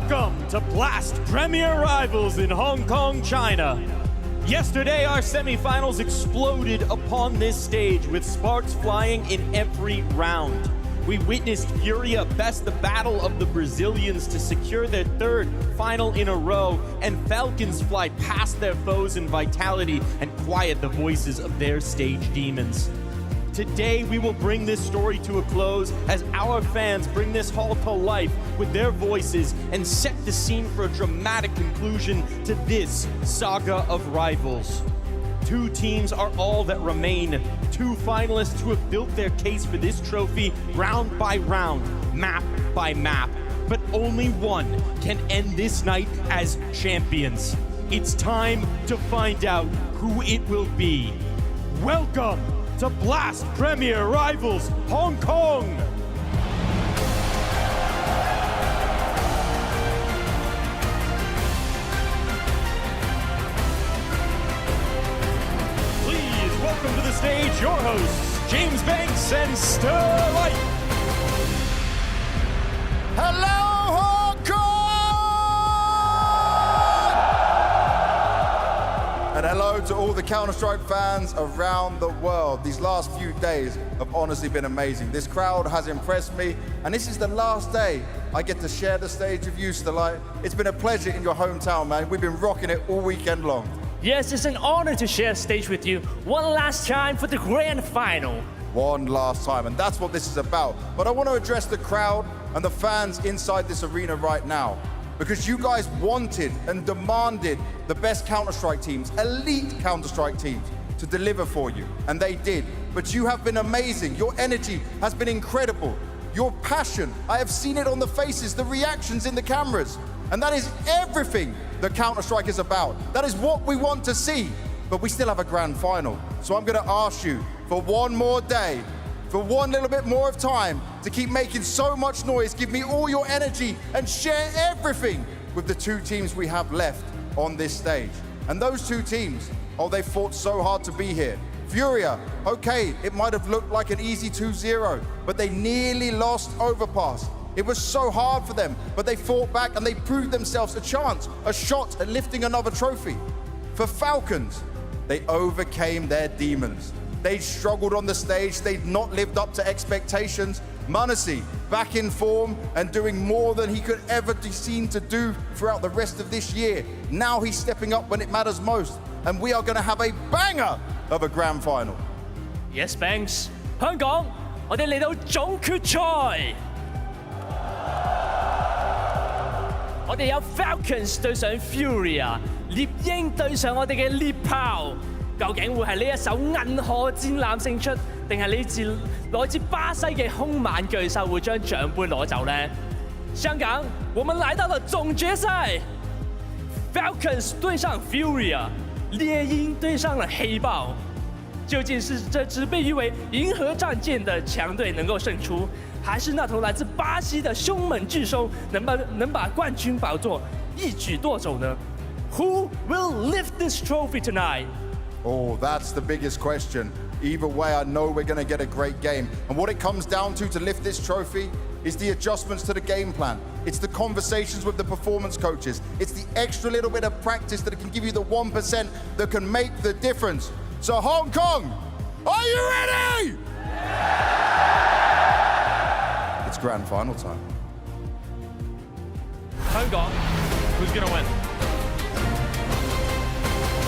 Welcome to Blast Premier Rivals in Hong Kong, China. Yesterday, our semifinals exploded upon this stage with sparks flying in every round. We witnessed FURIA best the battle of the Brazilians to secure their third final in a row, and Falcons fly past their foes in vitality and quiet the voices of their stage demons. Today, we will bring this story to a close as our fans bring this hall to life with their voices and set the scene for a dramatic conclusion to this saga of rivals. Two teams are all that remain. Two finalists who have built their case for this trophy round by round, map by map. But only one can end this night as champions. It's time to find out who it will be. Welcome to Blast Premier Rivals Hong Kong! Please welcome to the stage your hosts, James Banks and Starlight. Hello, Hong Kong! And hello to all the Counter-Strike fans around the world. These last few days have honestly been amazing. This crowd has impressed me, and this is the last day I get to share the stage with you, Starlight. It's been a pleasure in your hometown, man. We've been rocking it all weekend long. Yes, it's an honor to share stage with you one last time for the grand final. One last time, and that's what this is about. But I want to address the crowd and the fans inside this arena right now, because you guys wanted and demanded the best Counter-Strike teams, elite Counter-Strike teams, to deliver for you, and they did. But you have been amazing. Your energy has been incredible. Your passion, I have seen it on the faces, the reactions in the cameras, and that is everything that Counter-Strike is about. That is what we want to see, but we still have a grand final. So I'm gonna ask you for one more day, for one little bit more of time, to keep making so much noise, give me all your energy, and share everything with the two teams we have left on this stage. And those two teams, oh, they fought so hard to be here. FURIA, okay, it might have looked like an easy 2-0, but they nearly lost Overpass. It was so hard for them, but they fought back and they proved themselves a chance, a shot at lifting another trophy. For Falcons, they overcame their demons. They'd struggled on the stage, they'd not lived up to expectations. m0NESY, back in form and doing more than he could ever be seen to do throughout the rest of this year. Now he's stepping up when it matters most, and we are going to have a banger of a grand final. Yes, Banks. 香港，我哋嚟到總決賽。我哋有 Falcons 對上 FURIA， 獵鷹對上我哋嘅獵豹。究竟會係呢一艘銀河戰艦勝出，定係來自巴西嘅兇猛巨獸會將獎杯攞走呢？香港，我們來到了總決賽 ，Falcons 對上 FURIA， 獵鷹對上了黑豹。究竟是這支被譽為銀河戰艦的強隊能夠勝出，還是那頭來自巴西的兇猛巨獸能把冠軍寶座一舉奪走呢 ？Who will lift this trophy tonight? Oh, that's the biggest question. Either way, I know we're going to get a great game. And what it comes down to lift this trophy is the adjustments to the game plan. It's the conversations with the performance coaches. It's the extra little bit of practice that can give you the 1% that can make the difference. So Hong Kong, are you ready? Yeah! It's grand final time. Hong Kong, who's gonna win?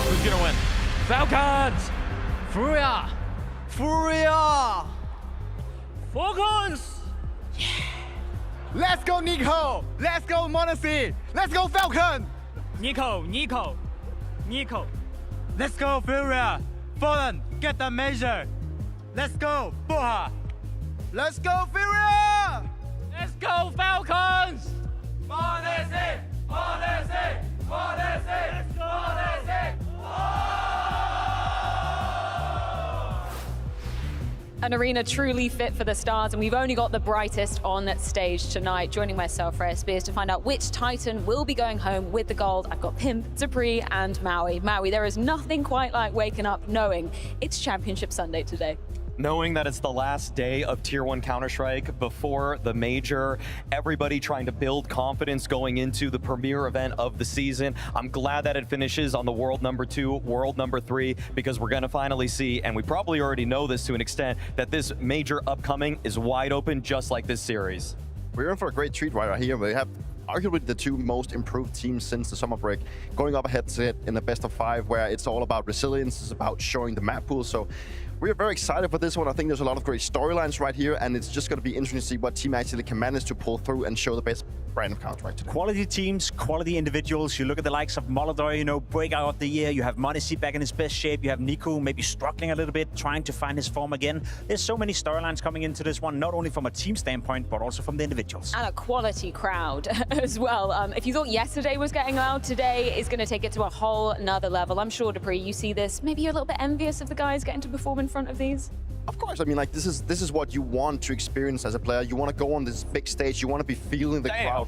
Who's gonna win? Falcons! FURIA! FURIA! Falcons! Let's go, Nico! Let's go, m0NESY! Let's go, Falcon! Nico! Let's go, FURIA! Fallen, get the measure! Let's go, Boha! Let's go, FURIA! Let's go, Falcons! m0NESY! m0NESY! m0NESY! m0NESY! An arena truly fit for the stars, and we've only got the brightest on stage tonight. Joining myself, Freya Spears, to find out which Titan will be going home with the gold. I've got Pimp, Dupree, and Maui. Maui, there is nothing quite like waking up knowing it's Championship Sunday today. Knowing that it's the last day of Tier 1 Counter-Strike before the major, everybody trying to build confidence going into the premier event of the season. I'm glad that it finishes on the world number 2, world number 3, because we're gonna finally see, and we probably already know this to an extent, that this major upcoming is wide open, just like this series. We're in for a great treat right here. We have arguably the 2 most improved teams since the summer break, going up head-to-head in a best of 5, where it's all about resilience, it's about showing the map pool. So we're very excited for this one. I think there's a lot of great storylines right here, and it's just going to be interesting to see what team actually can manage to pull through and show the best brand of Counter-Strike today. Quality teams, quality individuals. You look at the likes of Molodor, you know, breakout of the year. You have Modesty back in his best shape. You have Nico maybe struggling a little bit, trying to find his form again. There's so many storylines coming into this one, not only from a team standpoint, but also from the individuals. And a quality crowd as well. If you thought yesterday was getting loud, today is going to take it to a whole nother level. I'm sure, Dupree, you see this. Maybe you're a little bit envious of the guys getting to perform in front of these. Of course, I mean, like, this is what you want to experience as a player. You want to go on this big stage. You want to be feeling the crowd.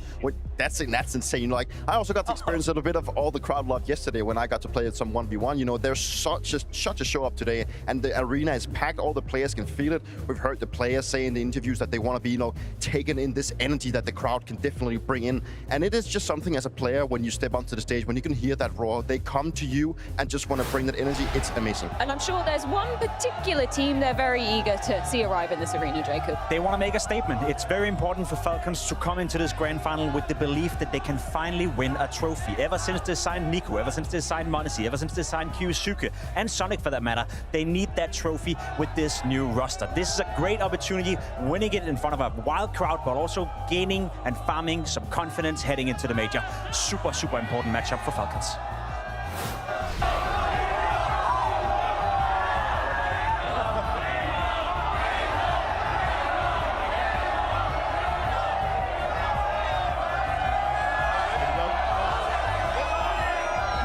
That's insane. Like, I also got to experience a little bit of all the crowd love yesterday when I got to play at some 1v1. You know, there's such a show up today, and the arena is packed. All the players can feel it. We've heard the players say in the interviews that they want to be, you know, taken in this energy that the crowd can definitely bring in. And it is just something as a player when you step onto the stage, when you can hear that roar, they come to you and just want to bring that energy. It's amazing. And I'm sure there's one particular team they're very eager to see arrive in this arena, Jacob. They want to make a statement. It's very important for Falcons to come into this grand final with the belief that they can finally win a trophy. Ever since they signed Nico, ever since they signed Modesty, ever since they signed csgo, and Sonic for that matter, they need that trophy with this new roster. This is a great opportunity, winning it in front of a wild crowd, but also gaining and farming some confidence heading into the major. Super important matchup for Falcons.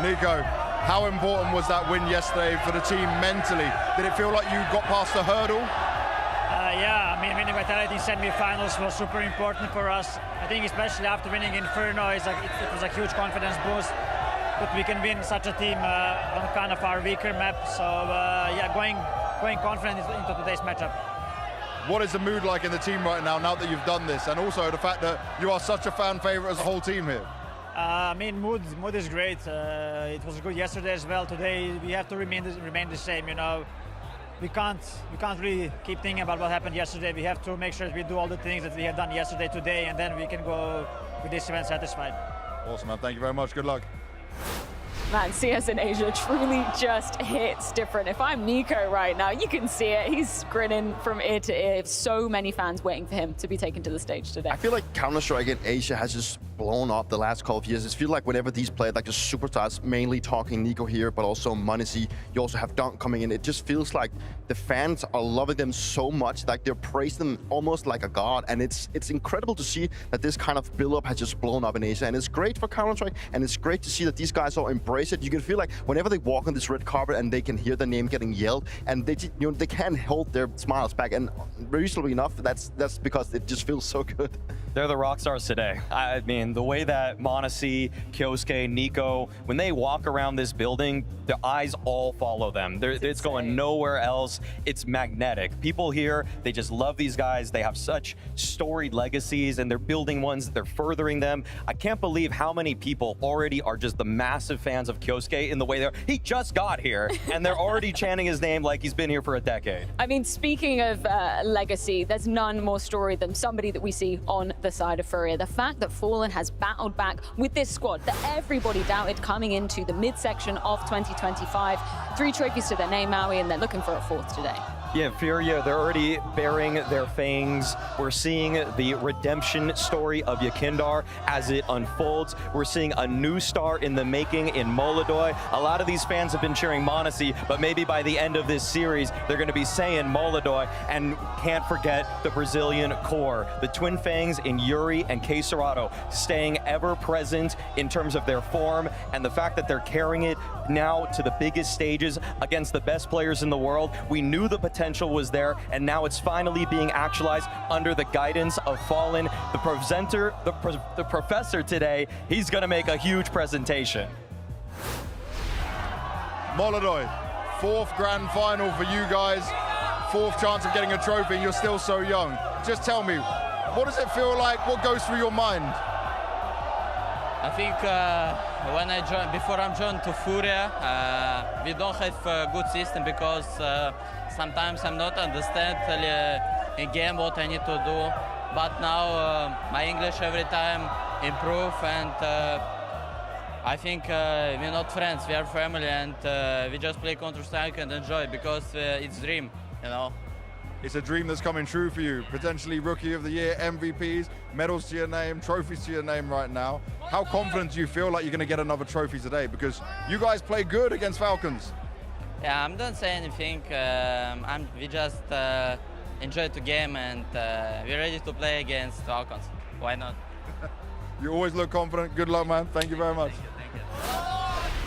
Nico, how important was that win yesterday for the team mentally? Did it feel like you got past the hurdle? Yeah, I mean, winning vitality in semi-finals was super important for us. I think especially after winning Inferno, it was a huge confidence boost. But we can win such a team on kind of our weaker map. So yeah, going confident into today's matchup. What is the mood like in the team right now that you've done this? And also the fact that you are such a fan favorite as a whole team here. I mean, mood is great. It was good yesterday as well. Today we have to remain the same. You know, we can't really keep thinking about what happened yesterday. We have to make sure that we do all the things that we have done yesterday, today, and then we can go with this event satisfied. Awesome, man. Thank you very much. Good luck. Man, CS in Asia truly just hits different. If I'm Nico right now, you can see it. He's grinning from ear to ear. So many fans waiting for him to be taken to the stage today. I feel like Counter-Strike in Asia has just blown up the last couple of years. It feels like whenever these players, like the superstars, mainly talking Nico here, but also Monesi, you also have Dunk coming in. It just feels like the fans are loving them so much, like they're praising them almost like a god. And it's incredible to see that this kind of build-up has just blown up in Asia. And it's great for Counter-Strike, and it's great to see that these guys all embrace it. You can feel like whenever they walk on this red carpet and they can hear the name getting yelled, and they can't hold their smiles back. And reasonably enough, that's because it just feels so good. They're the rock stars today. I mean, the way that Monesi, csgo, Nico, when they walk around this building, their eyes all follow them. It's going nowhere else. It's magnetic. People here, they just love these guys. They have such storied legacies, and they're building ones, they're furthering them. I can't believe how many people already are just the massive fans of csgo in the way he just got here, and they're already chanting his name like he's been here for a decade. I mean, speaking of legacy, there's none more storied than somebody that we see on the side of FURIA. The fact that Fallen has battled back with this squad that everybody doubted coming into the midsection of 2025. 3 trophies to their name, Maui, and they're looking for a 4th today. Yeah, FURIA, they're already bearing their fangs. We're seeing the redemption story of Yakindar as it unfolds. We're seeing a new star in the making in Molodor. A lot of these fans have been cheering Monesi, but maybe by the end of this series, they're going to be saying Molodor. And can't forget the Brazilian core, the Twin Fangs in Yuri and Quesarado, staying ever present in terms of their form, and the fact that they're carrying it now to the biggest stages against the best players in the world. We knew the potential was there, and now it's finally being actualized under the guidance of Fallen. The presenter, the professor today, he's gonna make a huge presentation. Molodor, 4th grand final for you guys. fourth chance of getting a trophy and you're still so young. Just tell me, what does it feel like? What goes through your mind? I think when I joined, before I joined to FURIA, we don't have a good system because sometimes I'm not understand in game what I need to do. But now my English every time improve, and I think we're not friends, we are family, and we just play Counter-Strike and enjoy because it's dream, you know. It's a dream that's coming true for you. Potentially Rookie of the Year, MVPs, medals to your name, trophies to your name right now. How confident do you feel like you're going to get another trophy today? Because you guys play good against Falcons. Yeah, I don't say anything. We just enjoy the game, and we're ready to play against Falcons. Why not? You always look confident. Good luck, man. Thank you very much. Thank you.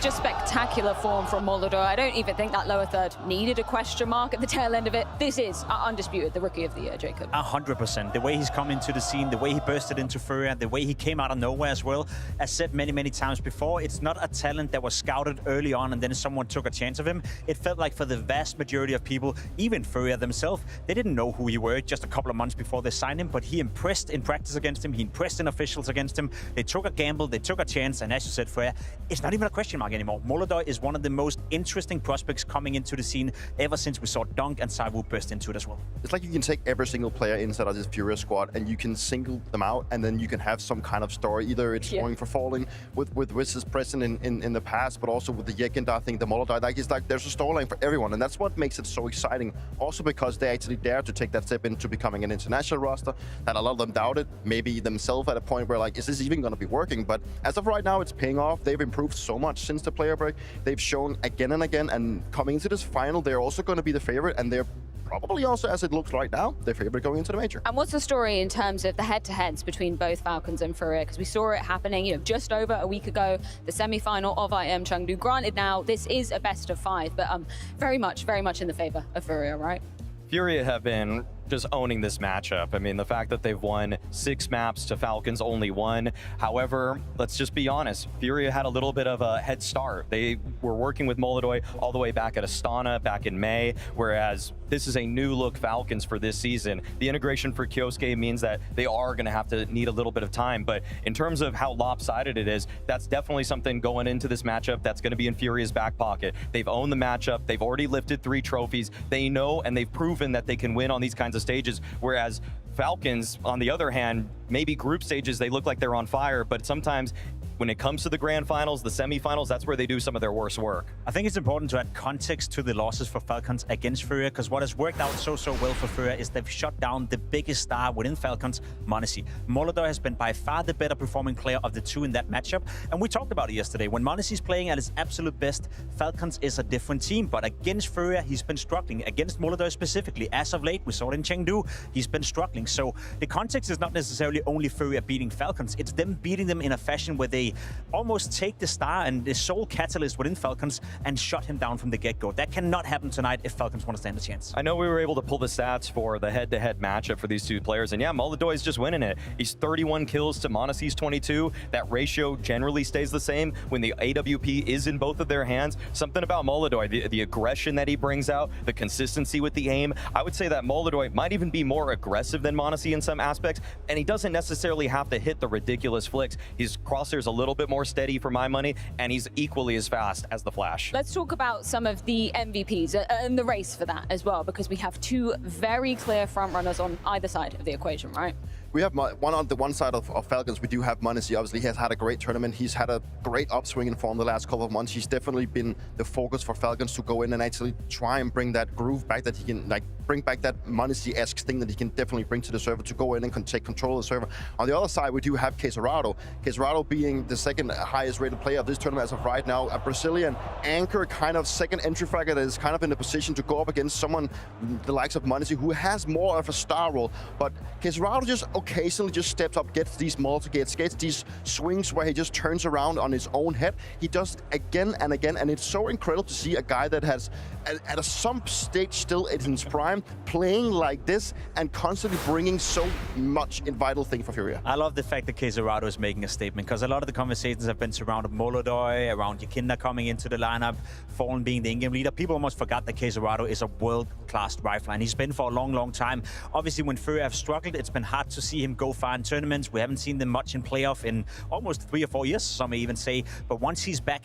Just spectacular form from Molodor. I don't even think that lower third needed a question mark at the tail end of it. This is undisputed the Rookie of the Year, Jacob. 100%. The way he's come into the scene, the way he bursted into FURIA, the way he came out of nowhere as well. As said many, many times before, it's not a talent that was scouted early on and then someone took a chance of him. It felt like for the vast majority of people, even FURIA themselves, they didn't know who he were just a couple of months before they signed him, but he impressed in practice against him. He impressed in officials against him. They took a gamble, they took a chance, and as you said, FURIA, it's not even a question mark anymore. Molodor is one of the most interesting prospects coming into the scene ever since we saw Dunk and Saiwu burst into it as well. It's like you can take every single player inside of this FURIA squad and you can single them out, and then you can have some kind of story. Either it's going for Falling with Wiz's present in the past, but also with the Yekindar thing, the Molodor. Like, it's like there's a storyline for everyone, and that's what makes it so exciting. Also because they actually dare to take that step into becoming an international roster that a lot of them doubted, maybe themselves at a point where like, is this even going to be working? But as of right now, it's paying off. They've improved so much since the player break. They've shown again and again, and coming into this final, they're also going to be the favorite, and they're probably also, as it looks right now, their favorite going into the major. And what's the story in terms of the head-to-heads between both Falcons and FURIA? Because we saw it happening, just over a week ago, the semi-final of IM Chengdu. Granted, now this is a best of 5, but very much in the favor of FURIA, right? FURIA have been just owning this matchup. I mean, the fact that they've won 6 maps to Falcons only 1. However, let's just be honest, FURIA had a little bit of a head start. They were working with Molodor all the way back at Astana back in May, whereas this is a new look Falcons for this season. The integration for Kyosuke means that they are going to have to need a little bit of time, but in terms of how lopsided it is, that's definitely something going into this matchup that's going to be in FURIA's back pocket. They've owned the matchup. They've already lifted 3 trophies. They know and they've proven that they can win on these kinds of stages, whereas Falcons, on the other hand, maybe group stages, they look like they're on fire, but sometimes when it comes to the grand finals, the semifinals, that's where they do some of their worst work. I think it's important to add context to the losses for Falcons against FURIA, because what has worked out so well for FURIA is they've shut down the biggest star within Falcons, m0NESY. Molodor has been by far the better performing player of the 2 in that matchup, and we talked about it yesterday. When m0NESY is playing at his absolute best, Falcons is a different team, but against FURIA, he's been struggling. Against Molodor specifically, as of late, we saw it in Chengdu, he's been struggling. So the context is not necessarily only FURIA beating Falcons, it's them beating them in a fashion where they almost take the star and the sole catalyst within Falcons and shut him down from the get-go. That cannot happen tonight if Falcons want to stand a chance. I know we were able to pull the stats for the head-to-head matchup for these 2 players, and yeah, Molodor is just winning it. He's 31 kills to m0NESY's 22. That ratio generally stays the same when the AWP is in both of their hands. Something about Molodor, the aggression that he brings out, the consistency with the aim. I would say that Molodor might even be more aggressive than m0NESY in some aspects, and he doesn't necessarily have to hit the ridiculous flicks. His crosshair's a little bit more steady for my money, and he's equally as fast as the Flash. Let's talk about some of the MVPs and the race for that as well, because we have 2 very clear frontrunners on either side of the equation, right? We have one on the one side of Falcons. We do have m0NESY. Obviously, he has had a great tournament. He's had a great upswing in form the last couple of months. He's definitely been the focus for Falcons to go in and actually try and bring that groove back, that he can bring back that m0NESY-esque thing that he can definitely bring to the server, to go in and take control of the server. On the other side, we do have csgo. csgo being the 2nd highest rated player of this tournament as of right now, a Brazilian anchor, kind of second entry fragger that is kind of in a position to go up against someone the likes of m0NESY, who has more of a star role. But csgo just occasionally just steps up, gets these multi-gates, gets these swings where he just turns around on his own head. He does again and again, and it's so incredible to see a guy that has, at some stage still in his prime, playing like this and constantly bringing so much in vital thing for FURIA. I love the fact that csgo is making a statement, because a lot of the conversations have been surrounded Molodoi, around Yakinda coming into the lineup, Fallen being the in-game leader. People almost forgot that csgo is a world-class rifler, and he's been for a long, long time. Obviously, when FURIA have struggled, it's been hard to see him go far in tournaments. We haven't seen them much in playoff in almost 3 or 4 years, some may even say. But once he's back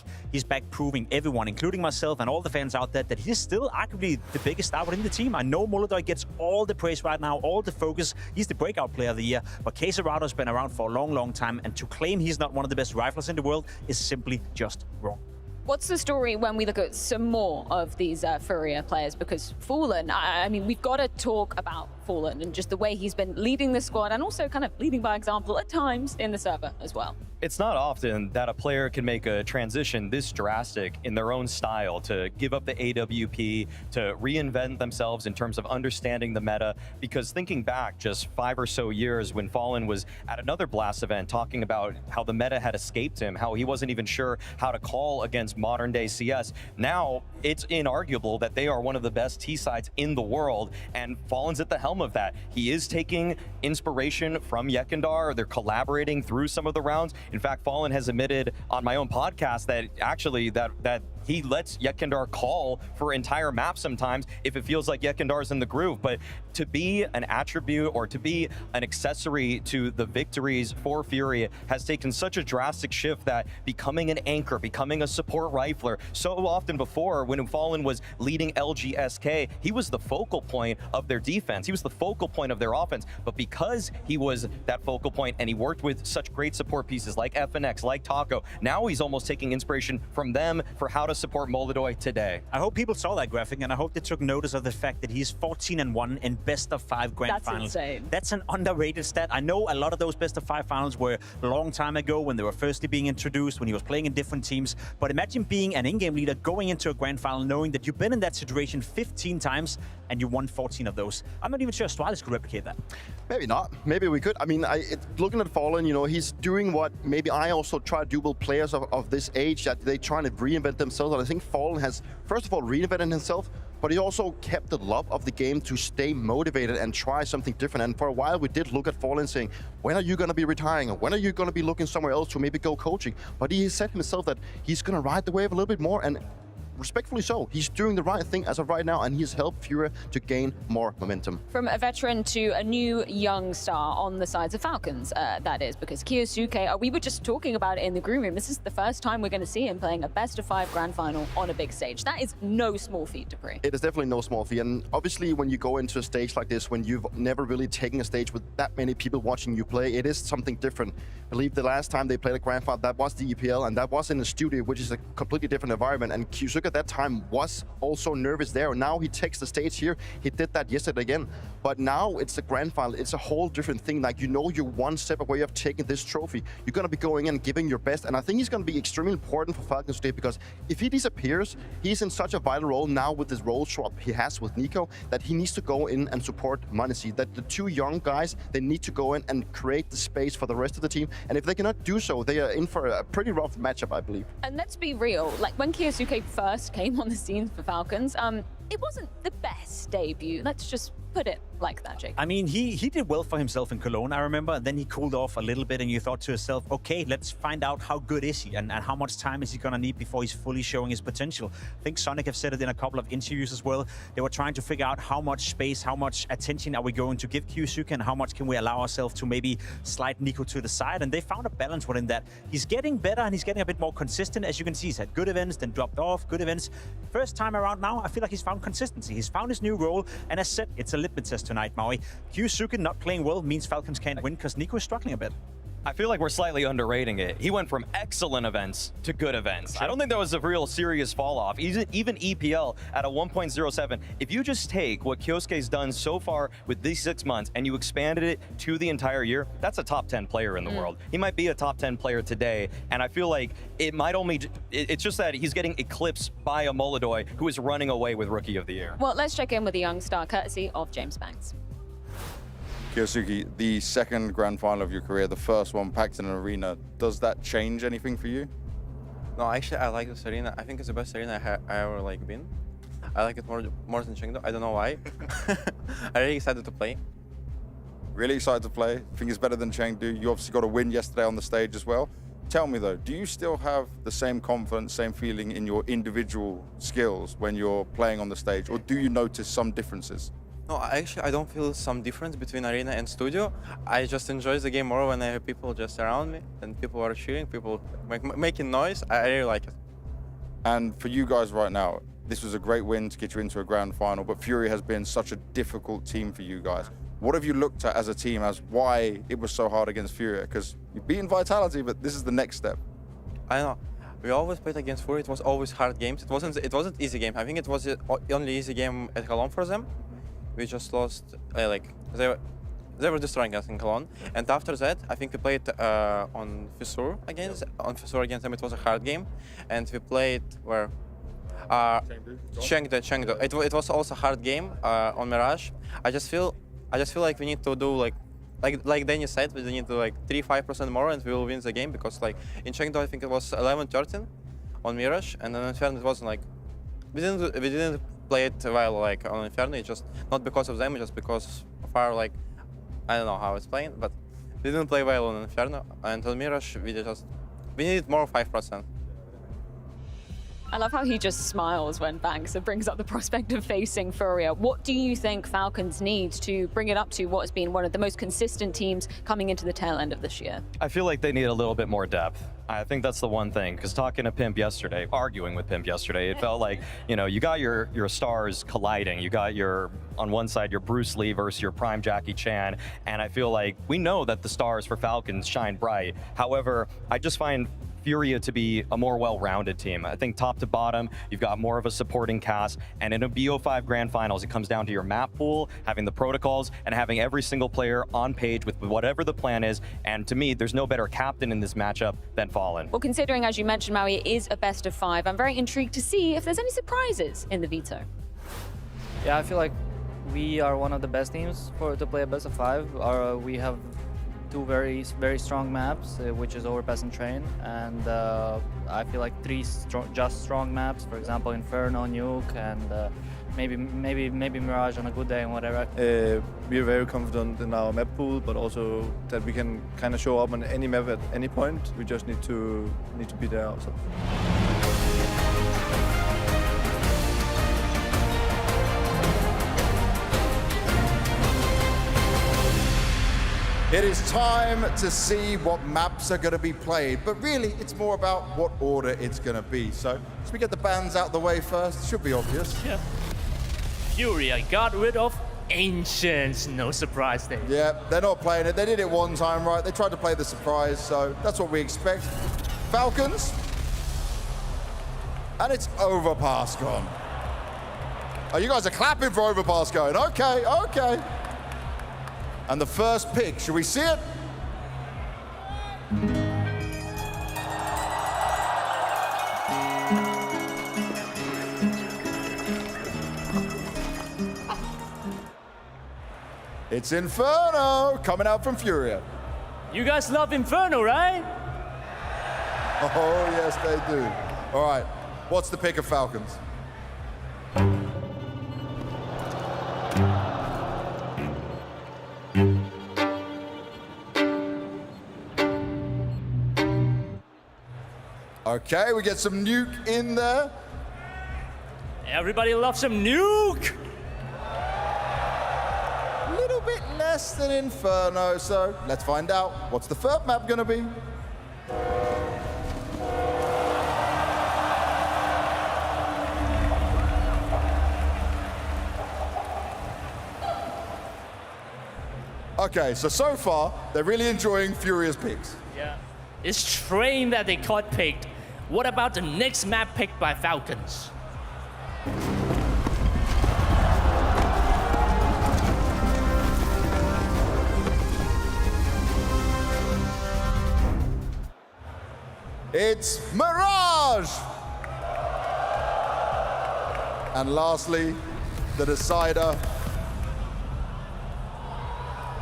proving everyone, including myself and all the fans out there, that he's still arguably the biggest star within the team. I know Molodoi gets all the praise right now, all the focus. He's the breakout player of the year, but csgo has been around for a long, long time, and to claim he's not one of the best riflers in the world is simply just wrong. What's the story when we look at some more of these FURIA players? Because Fallen, I mean, we've got to talk about Fallen and just the way he's been leading the squad and also kind of leading by example at times in the server as well. It's not often that a player can make a transition this drastic in their own style, to give up the AWP, to reinvent themselves in terms of understanding the meta. Because thinking back just 5 or so years when Fallen was at another Blast event talking about how the meta had escaped him, how he wasn't even sure how to call against modern day CS. Now it's inarguable that they are one of the best T sides in the world, and Fallen's at the helm of that. He is taking inspiration from Yekindar. They're collaborating through some of the rounds. In fact, Fallen has admitted on my own podcast that actually that he lets Yekindar call for entire maps sometimes if it feels like Yekindar's in the groove. But to be an attribute or to be an accessory to the victories for FURIA has taken such a drastic shift that becoming an anchor, becoming a support rifler, so often before when Fallen was leading LGSK, he was the focal point of their defense. He was the focal point of their offense. But because he was that focal point and he worked with such great support pieces like FNX, like Taco, now he's almost taking inspiration from them for how to support Molodoi today. I hope people saw that graphic, and I hope they took notice of the fact that he's 14-1 in best of 5 grand finals. That's insane. That's an underrated stat. I know a lot of those best of 5 finals were a long time ago when they were firstly being introduced, when he was playing in different teams. But imagine being an in-game leader, going into a grand final, knowing that you've been in that situation 15 times and you won 14 of those. I'm not even sure Astralis could replicate that. Maybe not. Maybe we could. I mean, looking at Fallen, you know, he's doing what maybe I also try to do with players of this age, that they trying to reinvent themselves. And I think Fallen has, first of all, reinvented himself, but he also kept the love of the game to stay motivated and try something different. And for a while, we did look at Fallen saying, when are you going to be retiring? When are you going to be looking somewhere else to maybe go coaching? But he said himself that he's going to ride the wave a little bit more, and respectfully so. He's doing the right thing as of right now, and he's helped FURIA to gain more momentum. From a veteran to a new young star on the sides of Falcons, that is, because Kyosuke, we were just talking about it in the green room. This is the first time we're going to see him playing a best of 5 grand final on a big stage. That is no small feat, Dupree. It is definitely no small feat, and obviously when you go into a stage like this, when you've never really taken a stage with that many people watching you play, it is something different. I believe the last time they played a grand final, that was the EPL, and that was in a studio, which is a completely different environment, and Kyosuke at that time was also nervous there. Now he takes the stage here. He did that yesterday again. But now it's the grand final. It's a whole different thing. Like, you know, you're one step away of taking this trophy. You're going to be going in and giving your best. And I think he's going to be extremely important for Falcons today, because if he disappears, he's in such a vital role now with this role swap he has with Nico, that he needs to go in and support Monesi. That the 2 young guys, they need to go in and create the space for the rest of the team. And if they cannot do so, they are in for a pretty rough matchup, I believe. And let's be real, like when Kyosuke first came on the scene for Falcons, it wasn't the best debut. Let's just put it like that, Jake. I mean, he did well for himself in Cologne, I remember, and then he cooled off a little bit, and you thought to yourself, okay, let's find out how good is he and how much time is he going to need before he's fully showing his potential. I think Sonic have said it in a couple of interviews as well. They were trying to figure out how much space, how much attention are we going to give Kyosuke, and how much can we allow ourselves to maybe slide Nico to the side, and they found a balance within that. He's getting better, and he's getting a bit more consistent. As you can see, he's had good events, then dropped off, good events. First time around now, I feel like he's found consistency. He's found his new role, and as said, it's a litmus test tonight, Maui. Kyosuke not playing well means Falcons can't win because Nico is struggling a bit. I feel like we're slightly underrating it. He went from excellent events to good events. I don't think there was a real serious fall off. Even EPL at a 1.07. If you just take what Kyosuke's done so far with these 6 months and you expanded it to the entire year, that's a top 10 player in the world. He might be a top 10 player today, and I feel like it might only, it's just that he's getting eclipsed by a Molodoi who is running away with Rookie of the Year. Well, let's check in with the young star, courtesy of James Banks. Kyosuke, the second grand final of your career, the first one packed in an arena, does that change anything for you? No, actually, I like this arena. I think it's the best arena I ever like been. I like it more than Chengdu. I don't know why. I'm really excited to play. Really excited to play. Think it's better than Chengdu. You obviously got a win yesterday on the stage as well. Tell me though, do you still have the same confidence, same feeling in your individual skills when you're playing on the stage, or do you notice some differences? No, actually, I don't feel some difference between arena and studio. I just enjoy the game more when I have people just around me and people are cheering, people making noise. I really like it. And for you guys right now, this was a great win to get you into a grand final, but FURIA has been such a difficult team for you guys. What have you looked at as a team as why it was so hard against FURIA? Because you've beaten Vitality, but this is the next step. I know. We always played against FURIA. It was always hard games. It wasn't easy game. I think it was the only easy game at Cologne for them. We just lost, they were destroying us in Cologne. And after that, I think we played on Fissur against them. It was a hard game. And we played where? Chengdu. It was also a hard game on Mirage. I just feel like we need to do like Danny said, we need to do like 3-5% more and we will win the game, because like in Chengdu I think it was 11-13 on Mirage, and on Inferno it wasn't like we didn't play it well like on Inferno. It's just not because of them, just because of our like I don't know how it's playing, but we didn't play well on Inferno, and on Mirage we needed more 5%. I love how he just smiles when Banks brings up the prospect of facing FURIA. What do you think Falcons need to bring it up to what has been one of the most consistent teams coming into the tail end of this year? I feel like they need a little bit more depth. I think that's the one thing, because talking to Pimp yesterday, arguing with Pimp yesterday, it felt like, you know, you got your stars colliding. You got on one side, your Bruce Lee versus your prime Jackie Chan, and I feel like we know that the stars for Falcons shine bright. However, I just find FURIA to be a more well-rounded team. I think top to bottom, you've got more of a supporting cast, and in a BO5 Grand Finals, it comes down to your map pool, having the protocols, and having every single player on page with whatever the plan is, and to me, there's no better captain in this matchup than Fallen. Well, considering, as you mentioned, Maui, it is a best of 5, I'm very intrigued to see if there's any surprises in the veto. Yeah, I feel like we are one of the best teams to play a best of 5. We have two very strong maps, which is Overpass and Train, and I feel like 3 strong maps, for example Inferno, Nuke, and maybe Mirage on a good day and whatever. We are very confident in our map pool, but also that we can kind of show up on any map at any point. We just need to be there also. It is time to see what maps are going to be played, but really it's more about what order it's going to be. So, should we get the bands out the way first? Should be obvious. Yeah. FURIA got rid of Ancients, no surprise there. Yeah, they're not playing it. They did it one time, right? They tried to play the surprise, so that's what we expect. Falcons. And it's Overpass gone. Oh, you guys are clapping for Overpass going. Okay, okay. And the first pick, should we see it? It's Inferno, coming out from FURIA. You guys love Inferno, right? Oh, yes, they do. All right, what's the pick of Falcons? Okay, we get some Nuke in there. Everybody loves some Nuke! A little bit less than Inferno, so let's find out. What's the third map gonna be? Okay, so far, they're really enjoying FURIA's picks. Yeah. It's Train that they got picked. What about the next map picked by Falcons? It's Mirage! And lastly, the decider.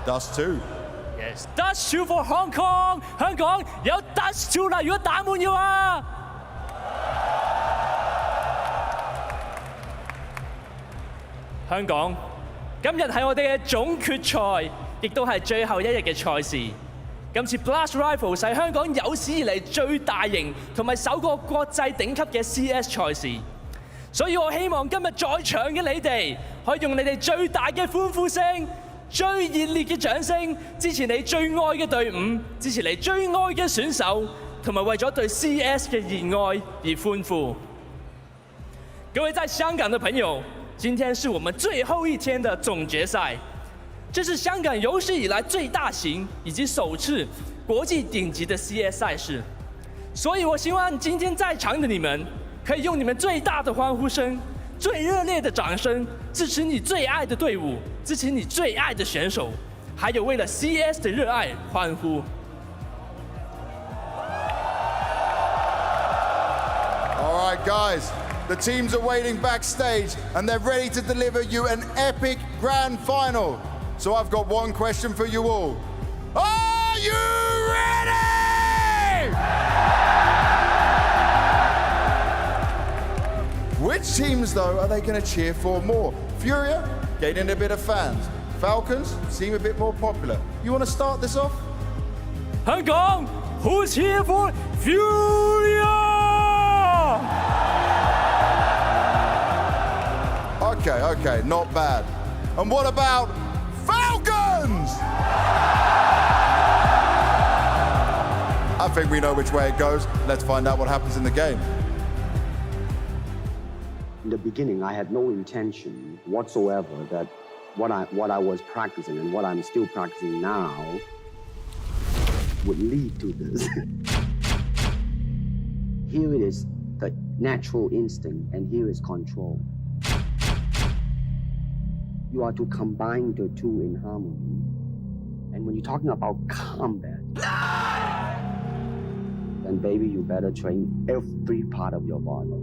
Dust 2. Yes, Dust 2 for Hong Kong。香港有 Dust 2啦，如果打滿要啊！香港今日係我哋嘅總決賽，亦都係最後一日嘅賽事。今次 Blast Rivals 係香港有史以嚟最大型同埋首個國際頂級嘅 CS 賽事，所以我希望今日在場嘅你哋可以用你哋最大嘅歡呼聲、最熱烈嘅掌聲，支持你最愛嘅隊伍，支持你最愛嘅選手，同埋為咗對 CS 嘅熱愛而歡呼。各位在香港的朋友，今天是我們最後一天的總決賽。這是香港有史以來最大型以及首次國際頂級的 CS 賽事，所以我希望今天在場的你們可以用你們最大的歡呼聲、最熱烈的掌聲，支持你最愛的隊伍，支持你最愛的選手，還有為了 CS 的熱愛歡呼。All right, guys. The teams are waiting backstage and they're ready to deliver you an epic grand final. So I've got one question for you all. Are you ready? Which teams, though, are they going to cheer for more? FURIA, gaining a bit of fans. Falcons seem a bit more popular. You want to start this off? Hong Kong, who's here for FURIA? Okay, not bad. And what about Falcons? I think we know which way it goes. Let's find out what happens in the game. In the beginning, I had no intention whatsoever that what I was practicing and what I'm still practicing now would lead to this. Here it is, the natural instinct, and here is control. You are to combine the two in harmony. And when you're talking about combat, then baby, you better train every part of your body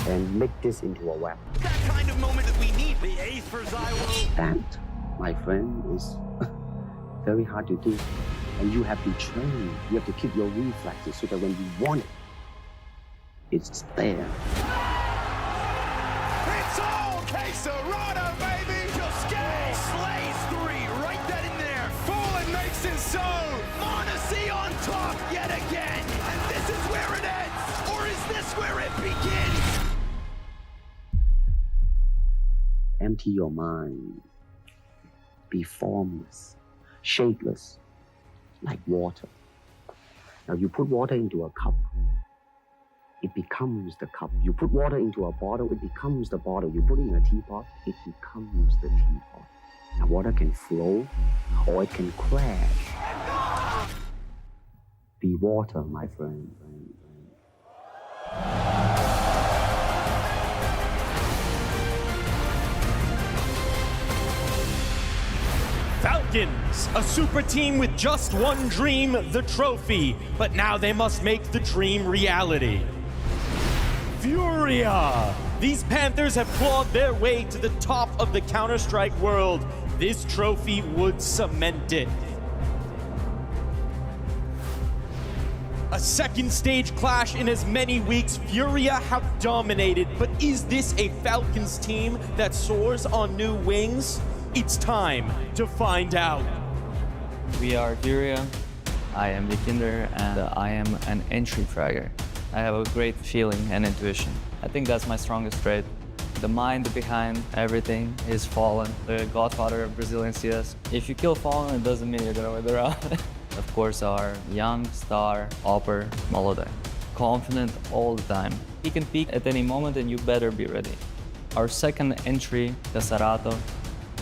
and make this into a weapon. That kind of moment that we need. The ace for Zylo. That, my friend, is very hard to do. And you have to train. You have to keep your reflexes so that when you want it, it's there. It's all Quesarado, baby! Just slays 3, right that in there. Fallen makes it so. Monacy on top yet again. And this is where it ends. Or is this where it begins? Empty your mind. Be formless, shapeless, like water. Now you put water into a cup, it becomes the cup. You put water into a bottle, it becomes the bottle. You put it in a teapot, it becomes the teapot. Now water can flow or it can crash. Be water, my friend. Falcons, a super team with just one dream, the trophy. But now they must make the dream reality. FURIA! These Panthers have clawed their way to the top of the Counter-Strike world. This trophy would cement it. A second stage clash in as many weeks, FURIA have dominated. But is this a Falcons team that soars on new wings? It's time to find out. We are FURIA. I am Vikinder, and I am an entry fragger. I have a great feeling and intuition. I think that's my strongest trait. The mind behind everything is Fallen, the godfather of Brazilian CS. If you kill Fallen, it doesn't mean you're gonna win the round. Of course, our young star, Opper, Molodai. Confident all the time. He can peak at any moment and you better be ready. Our second entry, Casarato.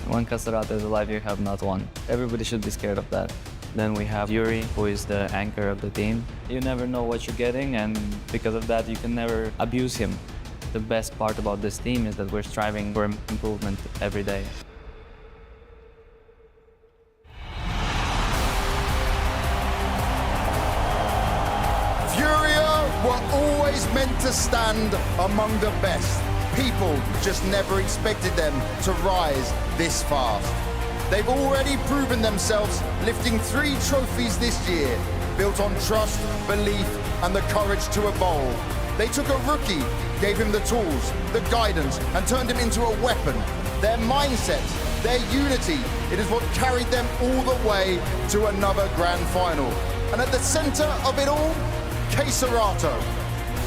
When Casarato is alive, you have not won. Everybody should be scared of that. Then we have Yuri, who is the anchor of the team. You never know what you're getting, and because of that, you can never abuse him. The best part about this team is that we're striving for improvement every day. FURIA were always meant to stand among the best. People just never expected them to rise this fast. They've already proven themselves, lifting 3 trophies this year, built on trust, belief, and the courage to evolve. They took a rookie, gave him the tools, the guidance, and turned him into a weapon. Their mindset, their unity, it is what carried them all the way to another grand final. And at the center of it all, csgo.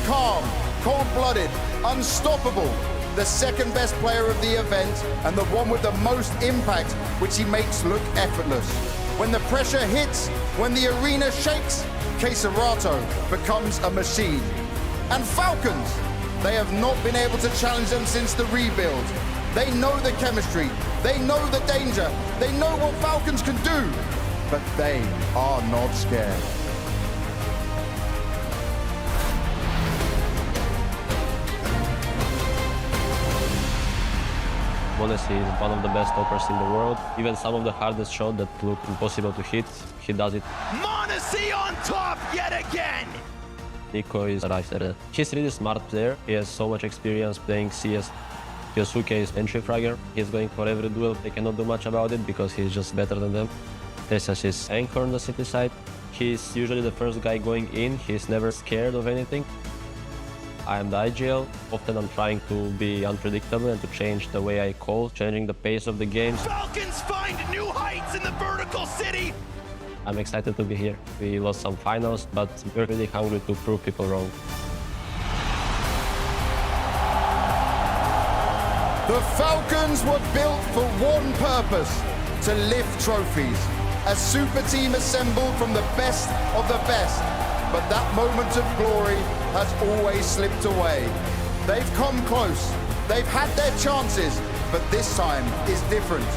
Calm, cold-blooded, unstoppable, the second best player of the event and the one with the most impact, which he makes look effortless. When the pressure hits, when the arena shakes, csgo becomes a machine. And Falcons, they have not been able to challenge them since the rebuild. They know the chemistry, they know the danger, they know what Falcons can do, but they are not scared. Honestly, he's one of the best toppers in the world. Even some of the hardest shots that look impossible to hit, he does it. Monacy on top yet again! Nico is right there. He's really smart player. He has so much experience playing CS. Yosuke is entry fragger. He's going for every duel. They cannot do much about it because he's just better than them. Tesas is anchor on the city side. He's usually the first guy going in. He's never scared of anything. I am the IGL. Often I'm trying to be unpredictable and to change the way I call, changing the pace of the game. Falcons find new heights in the vertical city! I'm excited to be here. We lost some finals, but we're really hungry to prove people wrong. The Falcons were built for one purpose, to lift trophies. A super team assembled from the best of the best. But that moment of glory has always slipped away. They've come close, they've had their chances, but this time is different.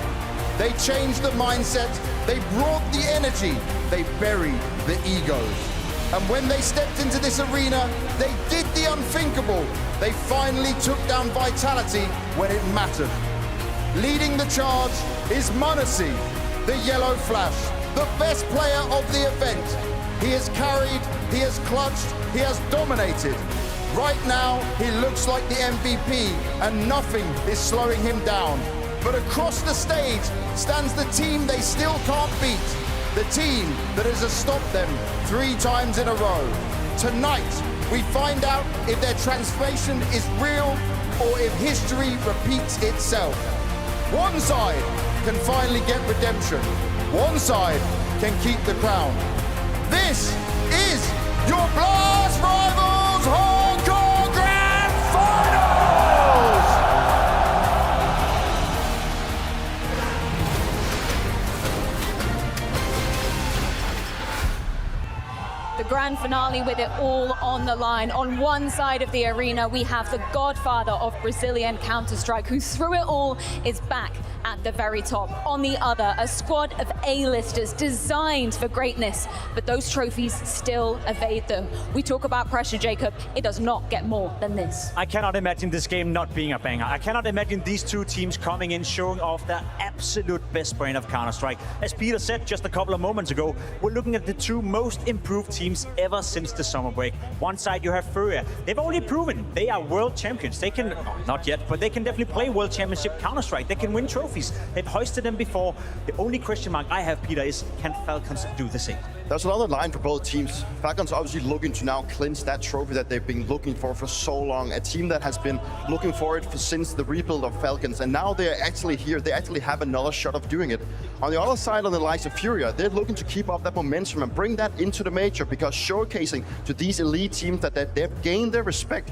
They changed the mindset, they brought the energy, they buried the egos. And when they stepped into this arena, they did the unthinkable. They finally took down Vitality when it mattered. Leading the charge is Monacy, the Yellow Flash, the best player of the event. He has carried, he has clutched, he has dominated. Right now, he looks like the MVP and nothing is slowing him down. But across the stage stands the team they still can't beat. The team that has stopped them 3 times in a row. Tonight, we find out if their transformation is real or if history repeats itself. One side can finally get redemption. One side can keep the crown. This is your Blast Rivals Hong Kong Grand Finals! The grand finale with it all on the line. On one side of the arena, we have the godfather of Brazilian Counter-Strike, who through it all is back at the very top. On the other, a squad of A-listers designed for greatness, but those trophies still evade them. We talk about pressure, Jacob. It does not get more than this. I cannot imagine this game not being a banger. I cannot imagine these 2 teams coming in showing off their absolute best brand of Counter-Strike. As Peter said just a couple of moments ago, we're looking at the 2 most improved teams ever since the summer break. One side you have FURIA. They've already proven they are world champions. They can, not yet, but they can definitely play world championship Counter-Strike. They can win trophies. They've hoisted them before. The only question mark I have, Peter, is can Falcons do the same? There's another line for both teams. Falcons obviously looking to now clinch that trophy that they've been looking for so long. A team that has been looking for it since the rebuild of Falcons, and now they're actually here. They actually have another shot of doing it. On the other side, on the likes of FURIA, they're looking to keep up that momentum and bring that into the major, because showcasing to these elite teams that they've gained their respect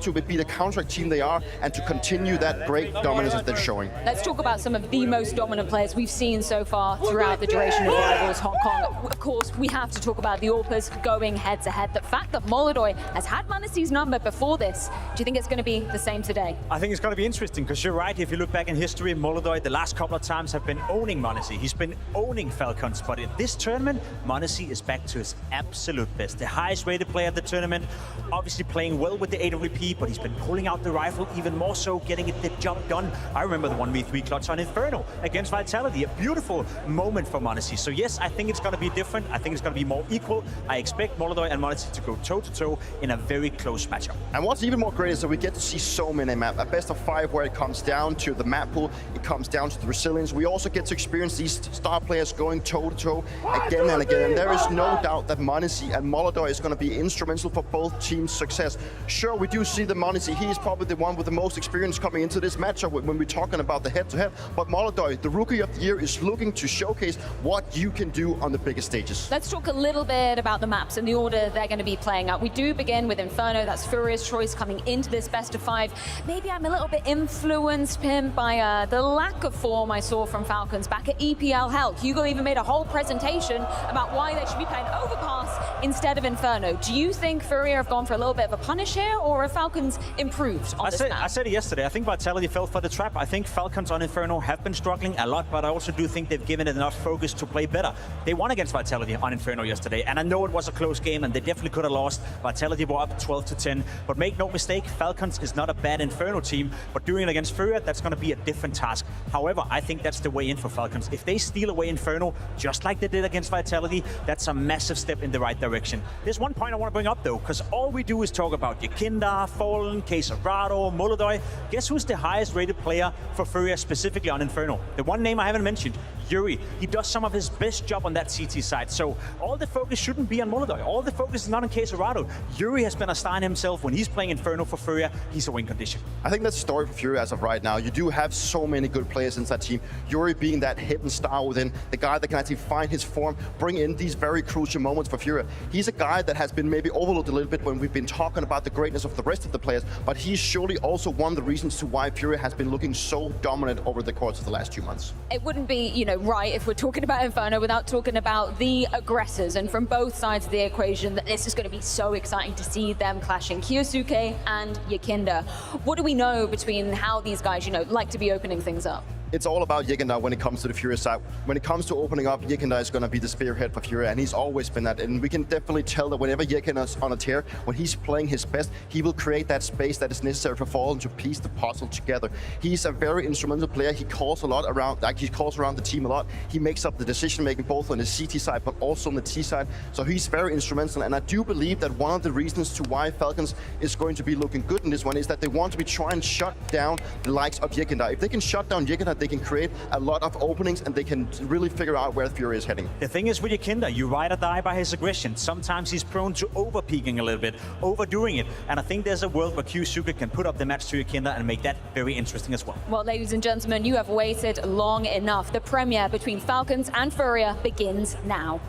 to be the Counter-Strike team they are, and to continue that great dominance that they're showing. Let's talk about some of the most dominant players we've seen so far throughout the duration of Rivals Hong Kong. Of course, we have to talk about the AWPers going head-to-head. The fact that Molodoi has had Manacy's number before this, do you think it's going to be the same today? I think it's going to be interesting, because you're right. If you look back in history, Molodoi the last couple of times have been owning Manacy. He's been owning Falcons, but in this tournament, Manacy is back to his absolute best. The highest rated player of the tournament, obviously playing well with the AWP, but he's been pulling out the rifle even more so, getting the job done. I remember the 1v3 clutch on Inferno against Vitality, a beautiful moment for Manacy. So yes, I think it's going to be different. I think it's going to be more equal. I expect Molodoj and Monesi to go toe-to-toe in a very close matchup. And what's even more great is that we get to see so many maps. A best of 5 where it comes down to the map pool, it comes down to the resilience. We also get to experience these star players going toe-to-toe again and again. And there is no doubt that Monesi and Molodoj is going to be instrumental for both teams' success. Sure, we do see the Monesi. He is probably the one with the most experience coming into this matchup when we're talking about the head-to-head. But Molodoj, the Rookie of the Year, is looking to showcase what you can do on the biggest stages. Let's talk a little bit about the maps and the order they're going to be playing out. We do begin with Inferno. That's Furia's choice coming into this best of 5. Maybe I'm a little bit influenced, Pim, by the lack of form I saw from Falcons back at EPL Hell. Hugo even made a whole presentation about why they should be playing Overpass instead of Inferno. Do you think Furia have gone for a little bit of a punish here, or have Falcons improved on this map? I said it yesterday. I think Vitality fell for the trap. I think Falcons on Inferno have been struggling a lot, but I also do think they've given it enough focus to play better. They won against Vitality on Inferno yesterday, and I know it was a close game, and they definitely could have lost. Vitality were up 12-10, but make no mistake, Falcons is not a bad Inferno team, but doing it against Furia, that's going to be a different task. However, I think that's the way in for Falcons. If they steal away Inferno, just like they did against Vitality, that's a massive step in the right direction. There's one point I want to bring up, though, because all we do is talk about Yakinda, Fallen, Quesarado, Molodoj. Guess who's the highest rated player for Furia specifically on Inferno? The one name I haven't mentioned, Yuri. He does some of his best job on that CT side, so all the focus shouldn't be on Molodoj. All the focus is not on Quesarado. Yuri has been a star in himself. When he's playing Inferno for Furia, he's a win condition. I think that's the story for Furia as of right now. You do have so many good players in that team. Yuri being that hidden star within, the guy that can actually find his form, bring in these very crucial moments for Furia. He's a guy that has been maybe overlooked a little bit when we've been talking about the greatness of the rest of the players, but he's surely also one of the reasons to why Furia has been looking so dominant over the course of the last 2 months. It wouldn't be, right if we're talking about Inferno without talking about the aggressors, and from both sides of the equation, that this is going to be so exciting to see them clashing, Kyosuke and Yakinda. What do we know between how these guys, like to be opening things up? It's all about Yakinda when it comes to the Furia side. When it comes to opening up, Yakinda is going to be the spearhead for Furia, and he's always been that. And we can definitely tell that whenever Yakinda is on a tear, when he's playing his best, he will create that space that is necessary for Fallen to piece the puzzle together. He's a very instrumental player. He calls a lot around, he calls around the team a lot. He makes up the decision making both on the CT side, but also on the T side. So he's very instrumental, and I do believe that one of the reasons to why Falcons is going to be looking good in this one is that they want to be trying to shut down the likes of Yakinda. If they can shut down Yakinda, they can create a lot of openings, and they can really figure out where Furia is heading. The thing is with Yakinda, you ride or die by his aggression. Sometimes he's prone to over-peaking a little bit, overdoing it, and I think there's a world where Kyosuke can put up the match to Yakinda and make that very interesting as well. Well, ladies and gentlemen, you have waited long enough. The premiere between Falcons and Furia begins now.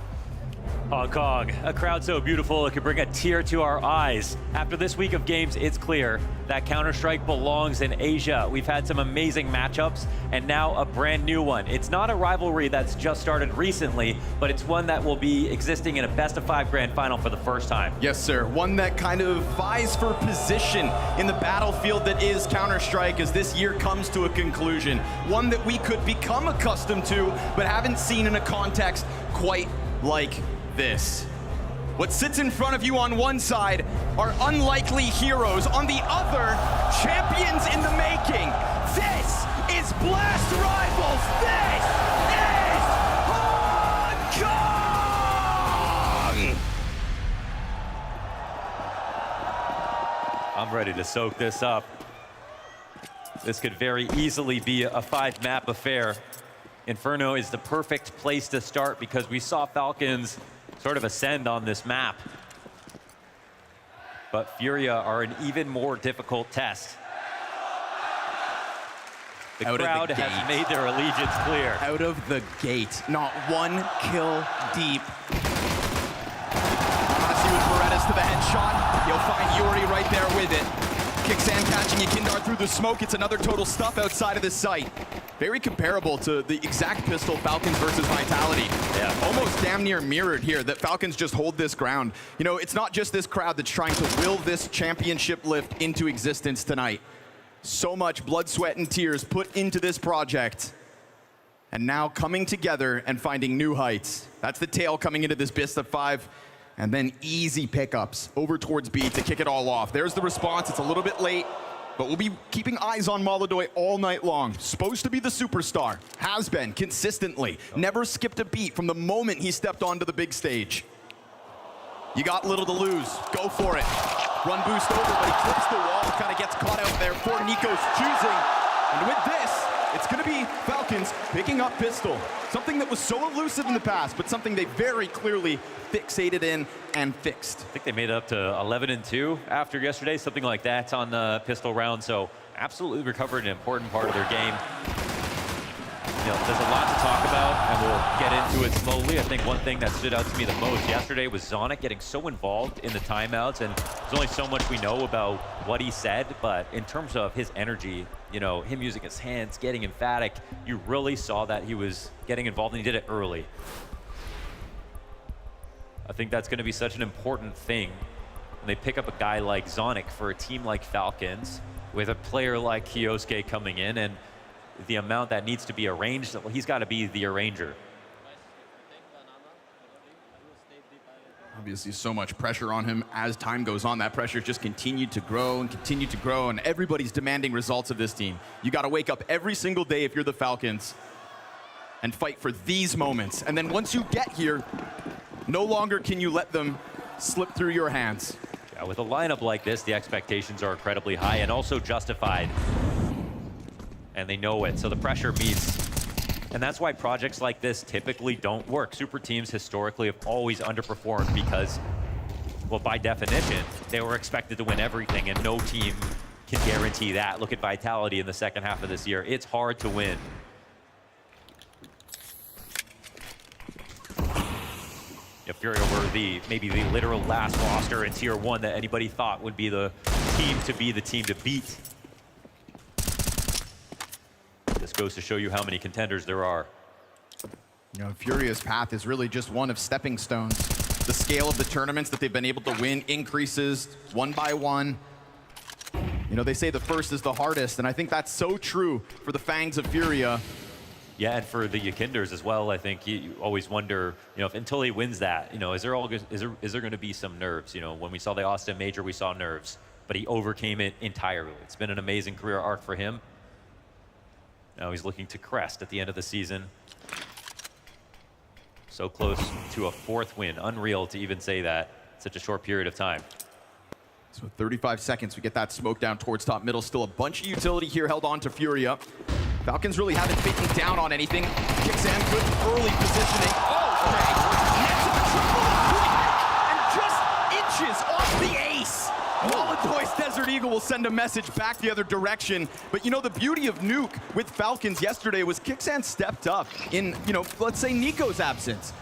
Hong Kong, a crowd so beautiful it could bring a tear to our eyes. After this week of games, it's clear that Counter-Strike belongs in Asia. We've had some amazing matchups, and now a brand new one. It's not a rivalry that's just started recently, but it's one that will be existing in a best-of-5 grand final for the first time. Yes, sir. One that kind of vies for position in the battlefield that is Counter-Strike as this year comes to a conclusion. One that we could become accustomed to, but haven't seen in a context quite like this. What sits in front of you on one side are unlikely heroes. On the other, champions in the making. This is Blast Rivals. This is Hong Kong! I'm ready to soak this up. This could very easily be a 5-map affair. Inferno is the perfect place to start because we saw Falcons sort of ascend on this map. But Furia are an even more difficult test. The crowd has made their allegiance clear. Out of the gate, not one kill deep. Monesi with Berettas to the headshot. You'll find Yuri right there with it. Kicksand catching Yakindar through the smoke. It's another total stuff outside of this site. Very comparable to the exact pistol Falcons versus Vitality. Yeah. Almost damn near mirrored here, that Falcons just hold this ground. It's not just this crowd that's trying to will this championship lift into existence tonight. So much blood, sweat, and tears put into this project. And now coming together and finding new heights. That's the tail coming into this best of 5. And then easy pickups over towards B to kick it all off. There's the response. It's a little bit late, But we'll be keeping eyes on Molodoi all night long. Supposed to be the superstar. Has been, consistently. Never skipped a beat from the moment he stepped onto the big stage. You got little to lose. Go for it. Run boost over, but he clips the wall. Kind of gets caught out there for Nico's choosing. And with this, it's going to be Falcons picking up pistol. Something that was so elusive in the past, but something they very clearly fixated in and fixed. I think they made it up to 11-2 after yesterday, something like that on the pistol round. So absolutely recovered an important part of their game. You know, there's a lot to talk about, and we'll get into it slowly. I think one thing that stood out to me the most yesterday was Zonic getting so involved in the timeouts, and there's only so much we know about what he said, but in terms of his energy, you know, him using his hands, getting emphatic, you really saw that he was getting involved, and he did it early. I think that's going to be such an important thing when they pick up a guy like Zonic for a team like Falcons, with a player like Kyosuke coming in, and the amount that needs to be arranged, well, he's got to be the arranger. Obviously, so much pressure on him as time goes on. That pressure just continued to grow and continue to grow, and everybody's demanding results of this team. You got to wake up every single day if you're the Falcons and fight for these moments. And then once you get here, no longer can you let them slip through your hands. Yeah, with a lineup like this, the expectations are incredibly high and also justified. And they know it, so the pressure meets. And that's why projects like this typically don't work. Super teams historically have always underperformed because, well, by definition, they were expected to win everything, and no team can guarantee that. Look at Vitality in the second half of this year. It's hard to win. Yeah, FURIA were maybe the literal last roster in Tier 1 that anybody thought would be the team to beat. This goes to show you how many contenders there are. You know, FURIA's path is really just one of stepping stones. The scale of the tournaments that they've been able to win increases one by one. You know, they say the first is the hardest, and I think that's so true for the Fangs of FURIA. Yeah, and for the Yakinders as well, I think you always wonder, you know, if until he wins that, you know, is there going to be some nerves? You know, when we saw the Austin Major, we saw nerves, but he overcame it entirely. It's been an amazing career arc for him. Now he's looking to crest at the end of the season. So close to a 4th win. Unreal to even say that in such a short period of time. So 35 seconds, we get that smoke down towards top middle. Still a bunch of utility here held on to FURIA. Falcons really haven't been down on anything. Kixan, good early positioning. Oh, okay. Nets of a triple and just inches off the ace. Molodoi Desert Eagle will send a message back the other direction. But you know, the beauty of Nuke with Falcons yesterday was Kixan stepped up in, you know, let's say Nico's absence.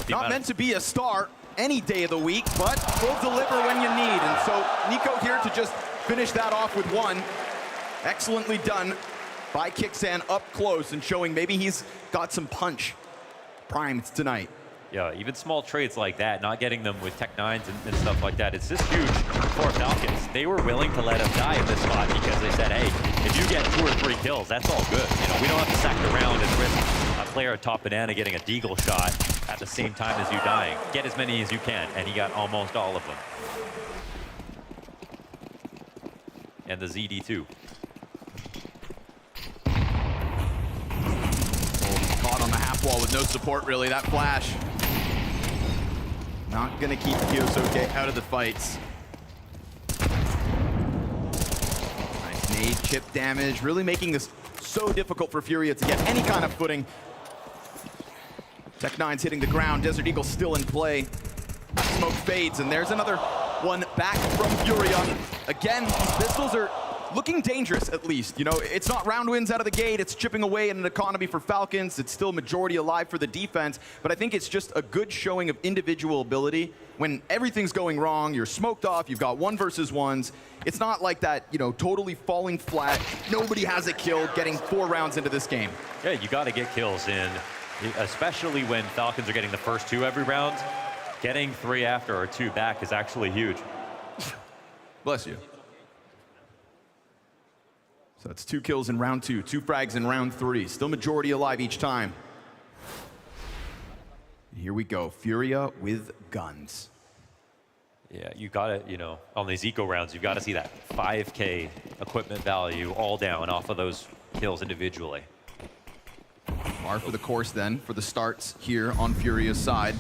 Not meant to be a star any day of the week, but will deliver when you need. And so Nico here to just finish that off with one. Excellently done by Kixan up close and showing maybe he's got some punch primed tonight. Yeah, even small trades like that, not getting them with Tech 9s and stuff like that, it's just huge for Falcons. They were willing to let him die in this spot because they said, hey, if you get 2 or 3 kills, that's all good. You know, we don't have to sack around and risk a player at top banana getting a deagle shot at the same time as you dying. Get as many as you can, and he got almost all of them. And the ZD2. Caught on the half wall with no support, really. That flash not gonna keep Kyosuke out of the fights. Nice nade chip damage, really making this so difficult for FURIA to get any kind of footing. Tech 9's hitting the ground, Desert Eagle still in play. Smoke fades, and there's another one back from FURIA. Again, these pistols are looking dangerous, at least. You know, it's not round wins out of the gate. It's chipping away in an economy for Falcons. It's still majority alive for the defense. But I think it's just a good showing of individual ability. When everything's going wrong, you're smoked off, you've got 1 versus 1s. It's not like that, you know, totally falling flat. Nobody has a kill getting 4 rounds into this game. Yeah, you got to get kills in, especially when Falcons are getting the first 2 every round. Getting 3 after or 2 back is actually huge. Bless you. So that's 2 kills in round 2, 2 frags in round 3. Still majority alive each time. Here we go, FURIA with guns. Yeah, you got to, you know, on these eco rounds, you've got to see that 5K equipment value all down off of those kills individually. Par for the course then for the starts here on Furia's side.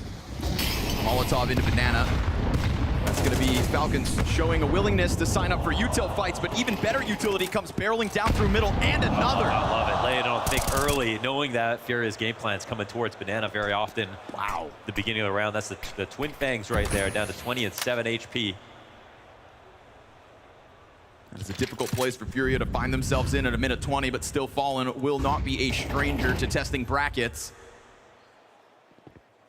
Molotov into Banana. That's going to be Falcons showing a willingness to sign up for util fights, but even better utility comes barreling down through middle and another. Oh, I love it. Lay it on thick early, knowing that Furia's game plan's coming towards Banana very often. Wow. The beginning of the round, that's the twin fangs right there, down to 20 and 7 HP. That is a difficult place for Furia to find themselves in at a minute 20, but still Fallen will not be a stranger to testing brackets.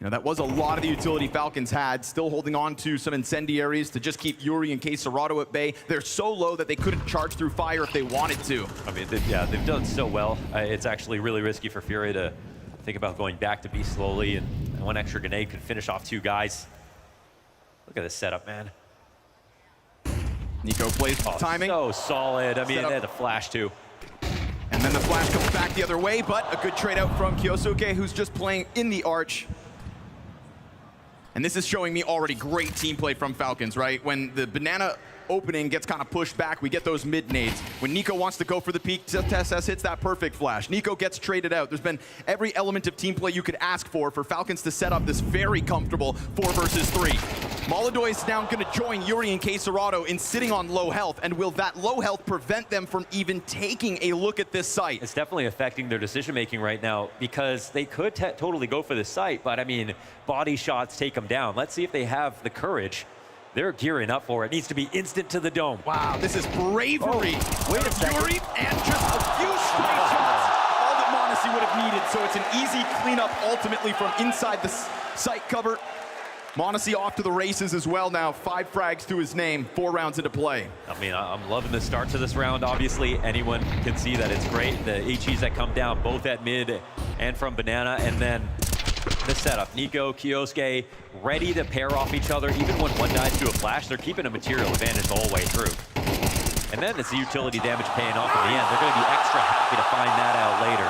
You know, that was a lot of the utility Falcons had, still holding on to some incendiaries to just keep Yuri and K-Serrato at bay. They're so low that they couldn't charge through fire if they wanted to. I mean, they've done so well. It's actually really risky for Furia to think about going back to B slowly, and one extra grenade could finish off 2 guys. Look at this setup, man. Nico plays timing. So solid. I mean, they had the flash too. And then the flash comes back the other way, but a good trade out from Kyosuke, who's just playing in the arch. And this is showing me already great team play from Falcons, right? When the Banana opening gets kind of pushed back, we get those mid nades. When Nico wants to go for the peak, TSS hits that perfect flash. Nico gets traded out. There's been every element of team play you could ask for Falcons to set up this very comfortable 4 versus 3. Molodoy is now going to join Yuri and K-Serrato in sitting on low health, and will that low health prevent them from even taking a look at this site? It's definitely affecting their decision making right now, because they could totally go for this site, but I mean, body shots take them down. Let's see if they have the courage. They're gearing up for it. It needs to be instant to the dome. Wow, this is bravery. Wait a second. Yuri, and just a few straight shots. All that Monacy would have needed, so it's an easy cleanup ultimately from inside the site cover. Monacy off to the races as well now. 5 frags to his name, 4 rounds into play. I mean, I'm loving the start to this round. Obviously, anyone can see that it's great. The HEs that come down, both at mid and from Banana, and then the setup. Nico, Kyosuke, ready to pair off each other. Even when one dies to a flash, they're keeping a material advantage the whole way through. And then it's the utility damage paying off in the end. They're going to be extra happy to find that out later.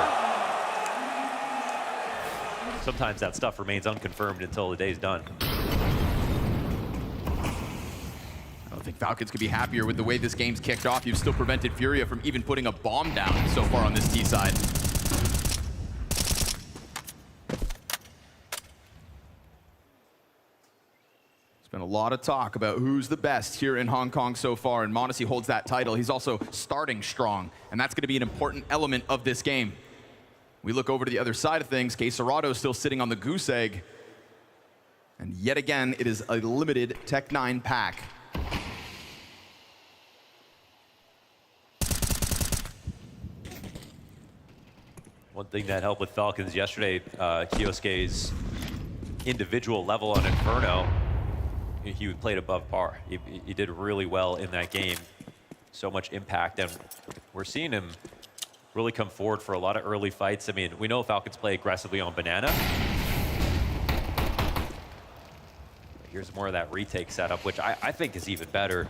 Sometimes that stuff remains unconfirmed until the day's done. I don't think Falcons could be happier with the way this game's kicked off. You've still prevented Furia from even putting a bomb down so far on this T side. There's been a lot of talk about who's the best here in Hong Kong so far, and Monacy holds that title. He's also starting strong, and that's going to be an important element of this game. We look over to the other side of things. K-Serrato still sitting on the goose egg. And yet again, it is a limited Tech 9 pack. One thing that helped with Falcons yesterday, Kyosuke's individual level on Inferno, he played above par. He did really well in that game. So much impact, and we're seeing him really come forward for a lot of early fights. I mean, we know Falcons play aggressively on Banana. Here's more of that retake setup, which I think is even better.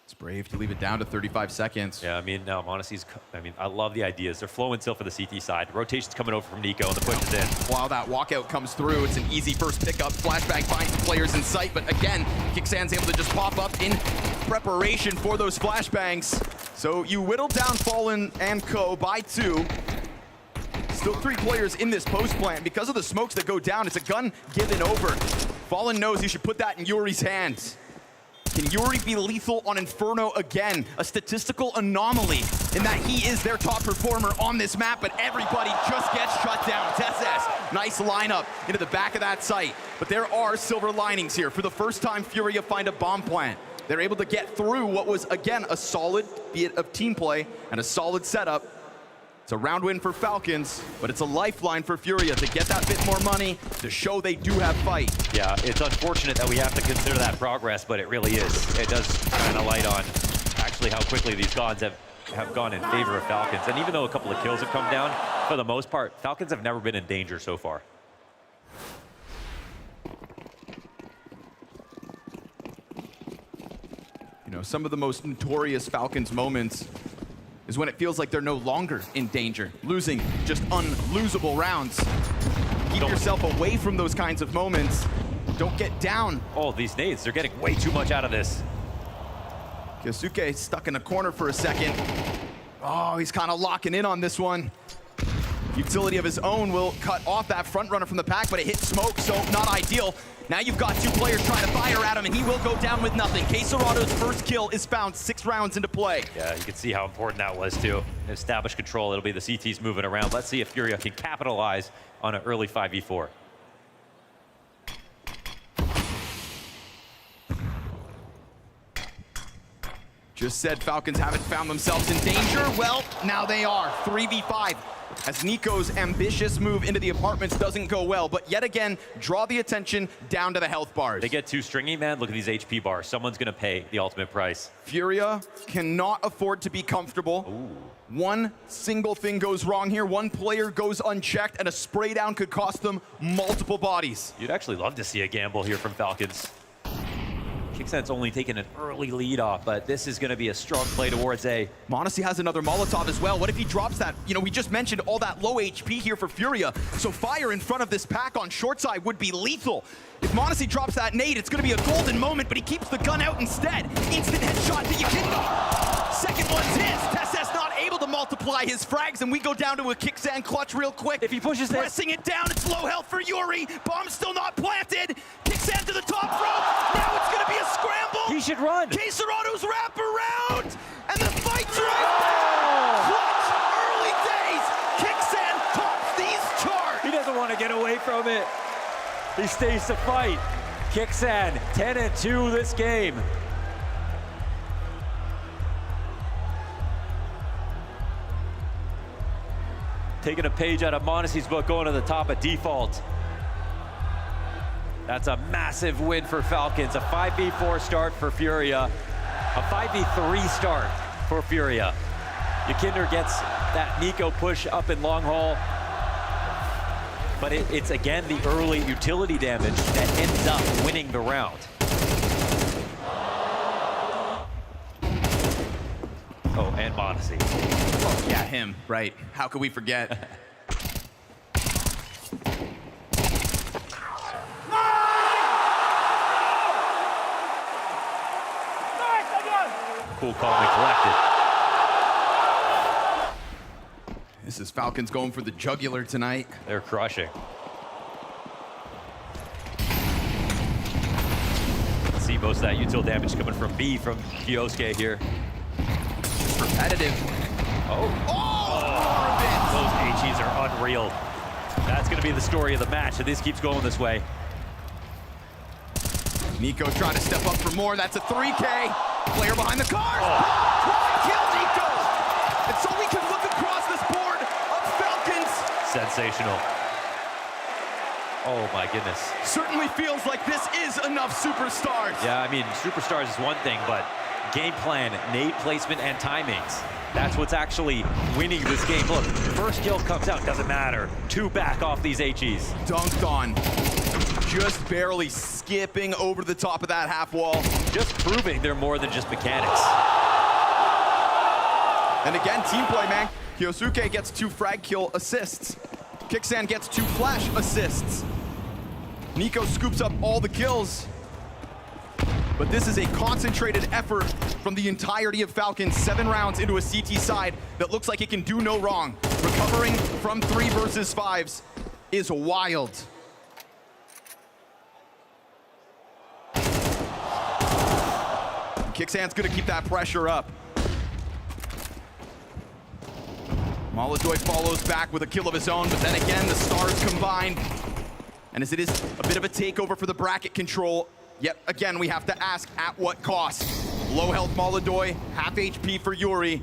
It's brave to leave it down to 35 seconds. Yeah, I mean, now Monacy's, I love the ideas. They're flowing still for the CT side. Rotation's coming over from Nico, and the push is in. While that walkout comes through, it's an easy first pickup. Flashbang finds the players in sight, but again, Kicksan's able to just pop up in preparation for those flashbangs. So you whittle down Fallen and Co. by 2. Still 3 players in this post plant. Because of the smokes that go down, it's a gun given over. Fallen knows he should put that in Yuri's hands. Can Yuri be lethal on Inferno again? A statistical anomaly in that he is their top performer on this map, but everybody just gets shut down. TSS, nice lineup into the back of that site. But there are silver linings here. For the first time, Furia find a bomb plant. They're able to get through what was, again, a solid bit of team play and a solid setup. It's a round win for Falcons, but it's a lifeline for Furia to get that bit more money, to show they do have fight. Yeah, it's unfortunate that we have to consider that progress, but it really is. It does shine a light on actually how quickly these gods have gone in favor of Falcons. And even though a couple of kills have come down, for the most part, Falcons have never been in danger so far. You know, some of the most notorious Falcons moments is when it feels like they're no longer in danger, losing just unlosable rounds. Keep yourself away from those kinds of moments. Don't get down. Oh, these nades, they're getting way too much out of this. Kyosuke stuck in a corner for a second. Oh, he's kind of locking in on this one. Utility of his own will cut off that front runner from the pack, but it hit smoke, so not ideal. Now you've got two players trying to fire at him, and he will go down with nothing. Quesarado's first kill is found 6 rounds into play. Yeah, you can see how important that was, too. Establish control. It'll be the CTs moving around. Let's see if FURIA can capitalize on an early 5v4. Just said Falcons haven't found themselves in danger. Well, now they are. 3v5. As Nico's ambitious move into the apartments doesn't go well, but yet again, draw the attention down to the health bars. They get too stringy, man. Look at these HP bars. Someone's going to pay the ultimate price. FURIA cannot afford to be comfortable. Ooh. One single thing goes wrong here. One player goes unchecked, and a spray down could cost them multiple bodies. You'd actually love to see a gamble here from Falcons. Kixan's only taken an early lead off, but this is going to be a strong play towards A. m0NESY has another Molotov as well. What if he drops that? You know, we just mentioned all that low HP here for FURIA, so fire in front of this pack on short side would be lethal. If m0NESY drops that nade, it's going to be a golden moment, but he keeps the gun out instead. Instant headshot to Yakindo. Second one's his. Tess's not able to multiply his frags, and we go down to a Kixan clutch real quick. If he pushes this. Pressing it down, it's low health for Yuri. Bomb still not planted. Kixan to the top rope. Now it's going to be a scramble. He should run. Quesarado's wrap around, and the fight's right there. Clutch early days. Kixan tops these charts. He doesn't want to get away from it. He stays to fight. Kixan 10-2 this game. Taking a page out of m0NESY's book, going to the top of default. That's a massive win for Falcons. A 5v4 start for FURIA. A 5v3 start for FURIA. Yakinder gets that Nico push up in long haul. But it's again the early utility damage that ends up winning the round. Oh, and m0NESY. Oh, yeah, him, right. How could we forget? Cool, calm, and collected. This is Falcons going for the jugular tonight. They're crushing. Let's see most of that util damage coming from B from Kyosuke here. Just repetitive. Oh. Those HEs are unreal. That's going to be the story of the match, and this keeps going this way. Nico trying to step up for more. That's a 3K. Player behind the cars. Kill Nico. And so we can look across this board of Falcons. Sensational. Oh my goodness. Certainly feels like this is enough superstars. Yeah, I mean, superstars is one thing, but game plan, nade placement, and timings. That's what's actually winning this game. Look, first kill comes out, doesn't matter. 2 back off these HEs. Dunked on. Just barely skipping over the top of that half wall. Just proving they're more than just mechanics. And again, team play, man. Kyosuke gets 2 frag kill assists. Kixan gets 2 flash assists. Nico scoops up all the kills. But this is a concentrated effort from the entirety of Falcons. 7 rounds into a CT side that looks like it can do no wrong. Recovering from 3 versus 5s is wild. Kixan's gonna keep that pressure up. Molotov follows back with a kill of his own, but then again, the stars combined. And as it is a bit of a takeover for the bracket control, yet again, we have to ask at what cost? Low health Molotov, half HP for Yuri,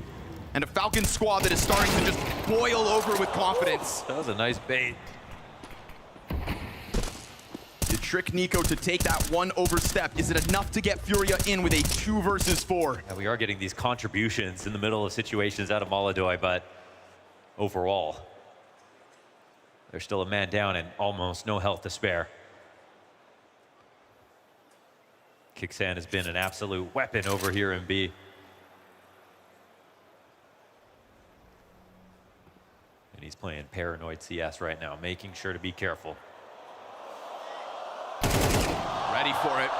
and a Falcon squad that is starting to just boil over with confidence. That was a nice bait. To trick Nico to take that one overstep, is it enough to get FURIA in with a 2 versus 4? Yeah, we are getting these contributions in the middle of situations out of Molotov, but overall, there's still a man down and almost no health to spare. Kixan has been an absolute weapon over here in B. playing paranoid CS right now, making sure to be careful. Ready for it.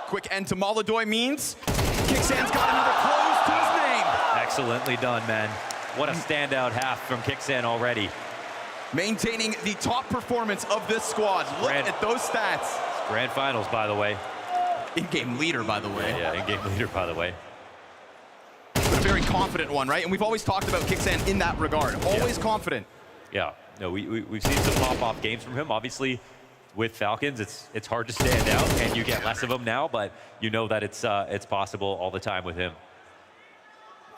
Quick end to Molodoy means Kixan's got another close to his name. Excellently done, man. What a standout half from Kixan already. Maintaining the top performance of this squad. Look at those stats. Grand finals, by the way. In-game leader, by the way. Yeah, in-game leader, by the way. But a very confident one, right? And we've always talked about Kixan in that regard. Always confident. Yeah, no, we've seen some pop-off games from him. Obviously, with Falcons, it's hard to stand out, and you get less of them now, but you know that it's possible all the time with him.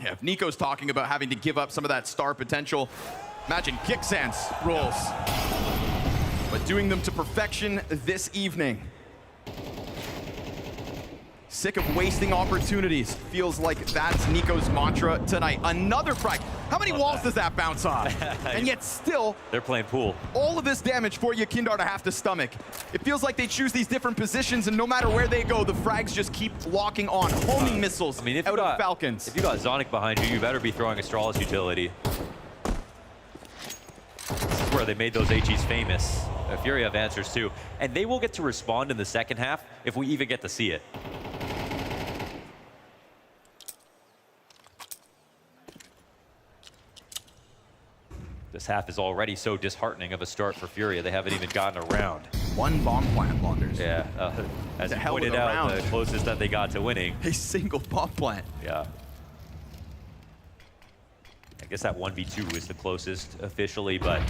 Yeah, if Nico's talking about having to give up some of that star potential, imagine Kixan's roles. But doing them to perfection this evening. Sick of wasting opportunities. Feels like that's Nico's mantra tonight. Another frag. How many walls does that bounce off? And yet still, they're playing pool. All of this damage for Yakindar to have to stomach. It feels like they choose these different positions, and no matter where they go, the frags just keep locking on. Homing missiles out of Falcons. If you got Zonic behind you, you better be throwing Astralis utility. This is where they made those HEs famous. FURIA have answers too. And they will get to respond in the second half if we even get to see it. This half is already so disheartening of a start for FURIA. They haven't even gotten around. One bomb plant, Launders. Yeah, as you pointed out, the closest that they got to winning. A single bomb plant. Yeah. I guess that 1v2 is the closest officially, but...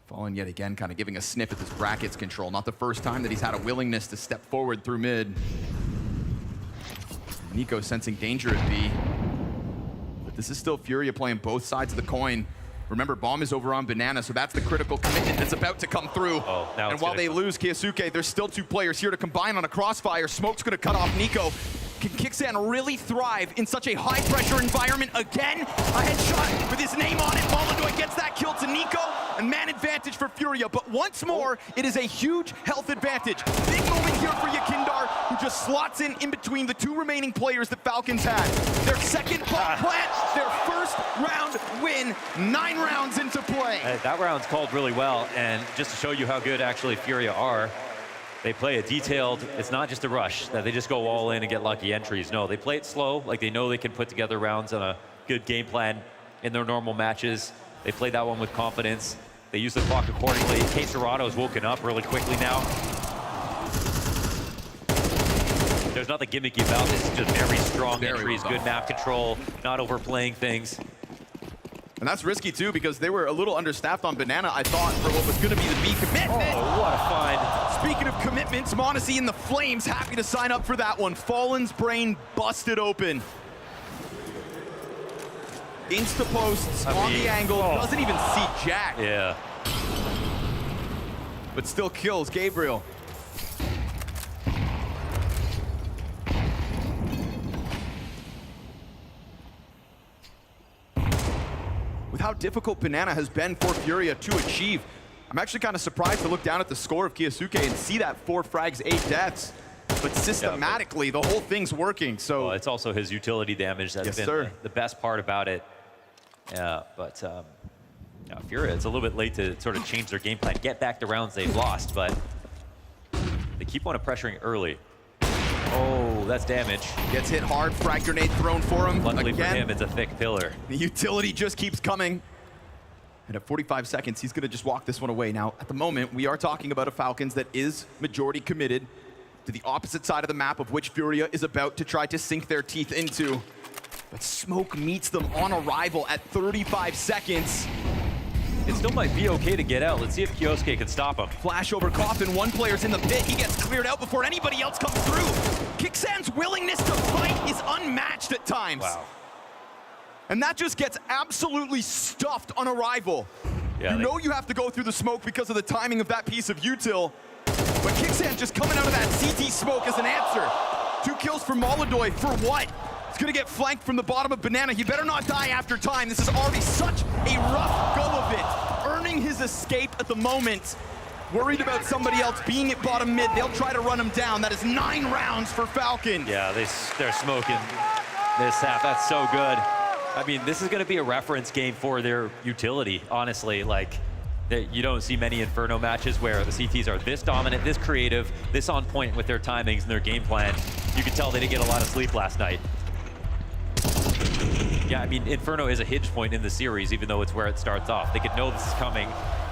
Fallen yet again, kind of giving a sniff at this brackets control. Not the first time that he's had a willingness to step forward through mid. Nico sensing danger at B. But this is still FURIA playing both sides of the coin. Remember, bomb is over on Banana, so that's the critical commitment that's about to come through. And while they lose Keisuke, there's still two players here to combine on a crossfire. Smoke's gonna cut off Nico. Can Kixan really thrive in such a high-pressure environment again? A headshot with his name on it. Molodoy gets that kill to Nico, and man advantage for FURIA. But once more, it is a huge health advantage. Big moment here for Yakindar, who just slots in between the two remaining players that Falcons had. Their second bomb plant, their first round win, 9 rounds into play. That round's called really well, and just to show you how good actually FURIA are, they play a detailed, it's not just a rush, that they just go all in and get lucky entries. No, they play it slow, like they know they can put together rounds on a good game plan in their normal matches. They play that one with confidence. They use the clock accordingly. K-Serato's woken up really quickly now. There's nothing gimmicky about this, it's just very strong entries, good map control, not overplaying things. And that's risky too, because they were a little understaffed on Banana, I thought, for what was gonna be the B commitment. Oh, what a find. Speaking of commitments, m0NESY in the flames, happy to sign up for that one. Fallen's brain busted open. Insta-posts on the angle, doesn't even see Jack. Yeah. But still kills Gabriel. With how difficult Banana has been for FURIA to achieve, I'm actually kind of surprised to look down at the score of Keisuke and see that 4 frags, 8 deaths. But systematically, the whole thing's working, so... Well, it's also his utility damage that's been the best part about it. Yeah, but yeah, FURIA, it's a little bit late to sort of change their game plan, get back the rounds they've lost, but they keep on pressuring early. Oh, that's damage. Gets hit hard, frag grenade thrown for him. Luckily for him, it's a thick pillar. The utility just keeps coming. And at 45 seconds, he's gonna just walk this one away. Now, at the moment, we are talking about a Falcons that is majority committed to the opposite side of the map of which FURIA is about to try to sink their teeth into. But Smoke meets them on arrival at 35 seconds. It still might be okay to get out. Let's see if Kyosuke can stop him. Flash over Coffin, one player's in the pit. He gets cleared out before anybody else comes through. Kixan's willingness to fight is unmatched at times. Wow. And that just gets absolutely stuffed on arrival. Yeah, you know you have to go through the smoke because of the timing of that piece of util. But Kixan just coming out of that CT smoke as an answer. 2 kills for Molodoy, for what? He's gonna get flanked from the bottom of Banana. He better not die after time. This is already such a rough go of it. Earning his escape at the moment. Worried about somebody else being at bottom mid. They'll try to run him down. That is 9 rounds for Falcon. Yeah, they're smoking this half. That's so good. I mean, this is going to be a reference game for their utility, honestly. Like, you don't see many Inferno matches where the CTs are this dominant, this creative, this on point with their timings and their game plan. You can tell they didn't get a lot of sleep last night. Yeah, I mean, Inferno is a hinge point in the series, even though it's where it starts off. They could know this is coming.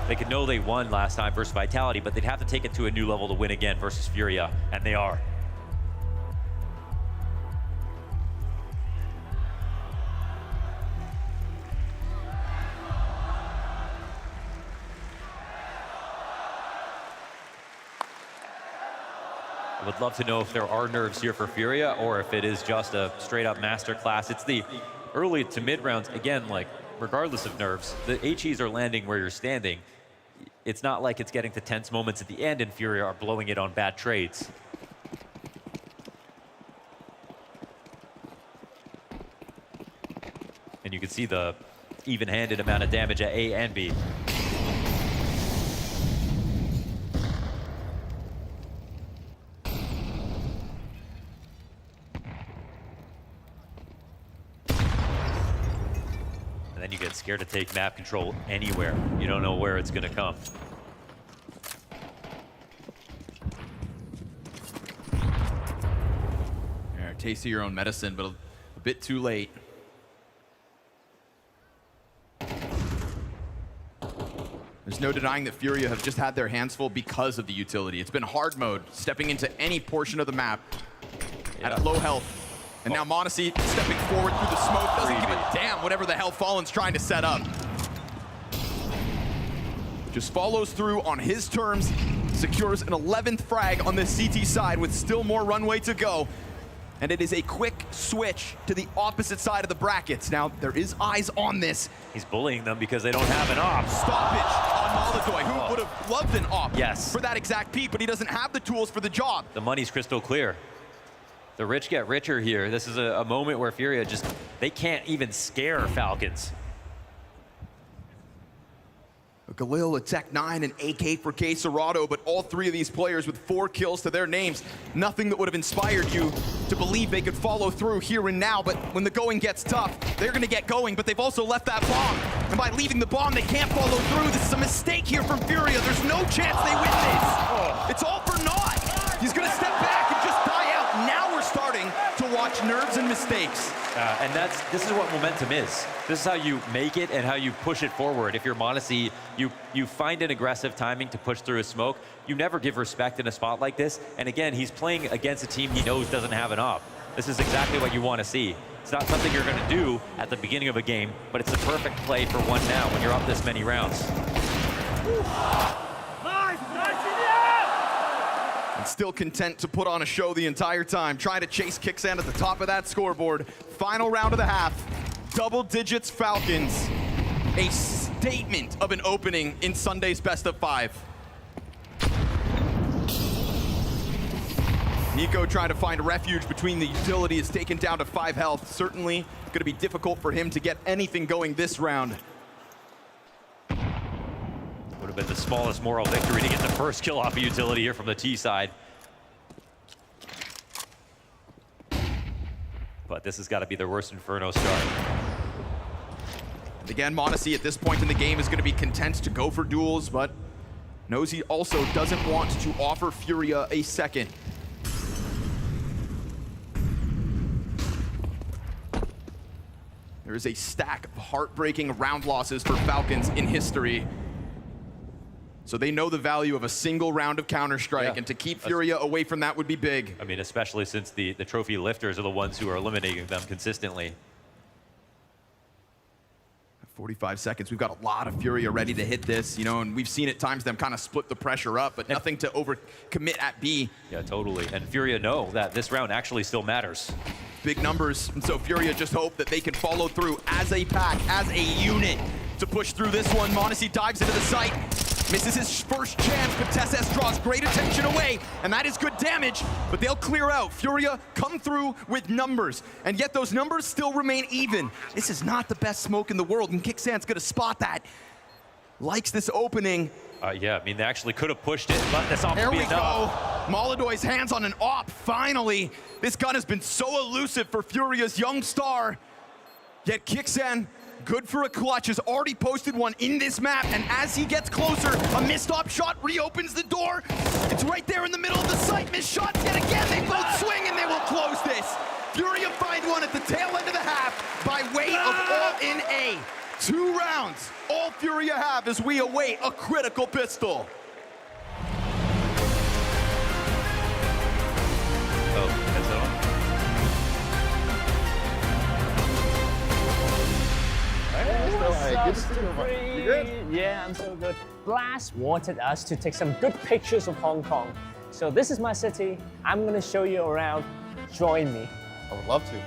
They could know they won last time versus Vitality, but they'd have to take it to a new level to win again versus FURIA, and they are. I would love to know if there are nerves here for FURIA or if it is just a straight up masterclass. It's the early to mid rounds, again, like regardless of nerves, the HEs are landing where you're standing. It's not like it's getting to tense moments at the end and FURIA are blowing it on bad trades. And you can see the even-handed amount of damage at A and B. And then you get scared to take map control anywhere. You don't know where it's going to come. Yeah, taste of your own medicine, but a bit too late. There's no denying that FURIA have just had their hands full because of the utility. It's been hard mode, stepping into any portion of the map at low health. And now m0NESY stepping forward through the smoke, doesn't give a damn whatever the hell Fallen's trying to set up. Just follows through on his terms, secures an 11th frag on this CT side with still more runway to go. And it is a quick switch to the opposite side of the brackets. Now, there is eyes on this. He's bullying them because they don't have an op. Stoppage on Molodoy, who would have loved an op yes. for that exact peak, but he doesn't have the tools for the job. The money's crystal clear. The rich get richer here. This is a moment where FURIA just, they can't even scare Falcons. Galil, a Tech 9, and AK for csgo, but all three of these players with 4 kills to their names. Nothing that would have inspired you to believe they could follow through here and now, but when the going gets tough, they're gonna get going, but they've also left that bomb. And by leaving the bomb, they can't follow through. This is a mistake here from FURIA. There's no chance they win this. It's all for naught. He's gonna step back and just die out. Now we're starting to watch nerves and mistakes. And this is what momentum is. This is how you make it and how you push it forward. If you're m0NESY, you find an aggressive timing to push through a smoke. You never give respect in a spot like this. And again, he's playing against a team he knows doesn't have an op. This is exactly what you want to see. It's not something you're going to do at the beginning of a game, but it's the perfect play for one now when you're up this many rounds. And still content to put on a show the entire time, trying to chase Kixan at the top of that scoreboard. Final round of the half, double digits Falcons. A statement of an opening in Sunday's best of 5. NiKo trying to find refuge between the utility is taken down to 5 health. Certainly going to be difficult for him to get anything going this round. Would have been the smallest moral victory to get the first kill off a utility here from the T side. But this has got to be their worst Inferno start. And again, m0NESY at this point in the game is going to be content to go for duels, but knows he also doesn't want to offer FURIA a second. There is a stack of heartbreaking round losses for Falcons in history. So they know the value of a single round of Counter-Strike, and to keep FURIA away from that would be big. I mean, especially since the trophy lifters are the ones who are eliminating them consistently. 45 seconds. We've got a lot of FURIA ready to hit this, you know, and we've seen at times them kind of split the pressure up, but nothing to overcommit at B. Yeah, totally. And FURIA know that this round actually still matters. Big numbers, and so FURIA just hope that they can follow through as a pack, as a unit to push through this one. m0NESY dives into the site, misses his first chance, but TeSeS draws great attention away, and that is good damage, but they'll clear out. FURIA come through with numbers, and yet those numbers still remain even. This is not the best smoke in the world, and Kixan's gonna spot that. Likes this opening. Yeah, I mean, they actually could have pushed it, but that's not There be we enough. go. Molodoy's hands on an op, finally. This gun has been so elusive for FURIA's young star. Yet Kixan, good for a clutch, has already posted one in this map, and as he gets closer, a missed-op shot reopens the door. It's right there in the middle of the site. Missed shots yet again. They both swing, and they will close this. FURIA find one at the tail end of the half by way of all-in A. 2 rounds, all FURIA have as we await a critical pistol. Oh, that's it on? You good? Yeah, I'm so good. Blast wanted us to take some good pictures of Hong Kong. So this is my city. I'm gonna show you around. Join me. I would love to.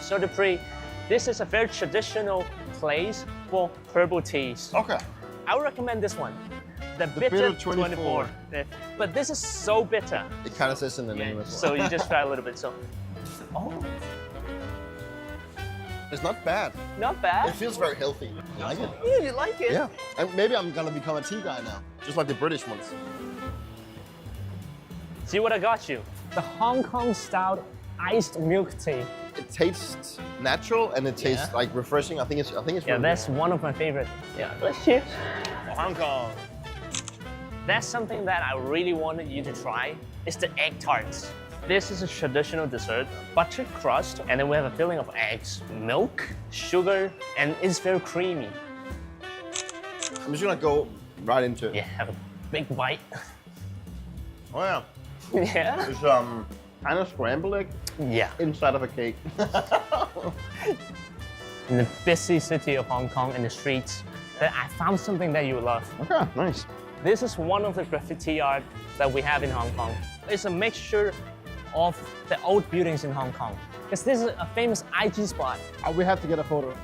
So Dupree, this is a very traditional place for herbal teas. Okay. I would recommend this one. The bitter 24. But this is so bitter. It kind of says in the name as well. So you just try a little bit. So, oh, it's not bad. not bad. It feels very healthy. I like it. Yeah, you like it? Yeah. And maybe I'm gonna become a tea guy now, just like the British ones. See what I got you? The Hong Kong style iced milk tea. It tastes natural and it tastes like refreshing. I think it's Yeah, really that's one of my favorite. Yeah, let's cheers. Hong Kong. That's something that I really wanted you to try. It's the egg tarts. This is a traditional dessert, butter crust, and then we have a filling of eggs, milk, sugar, and it's very creamy. I'm just gonna go right into it. Yeah, have a big bite. Oh yeah. Yeah. It's kind of scrambled egg. Yeah. Inside of a cake. In the busy city of Hong Kong, in the streets, that I found something that you love. Okay, nice. This is one of the graffiti art that we have in Hong Kong. It's a mixture of the old buildings in Hong Kong. Because this is a famous IG spot. We have to get a photo.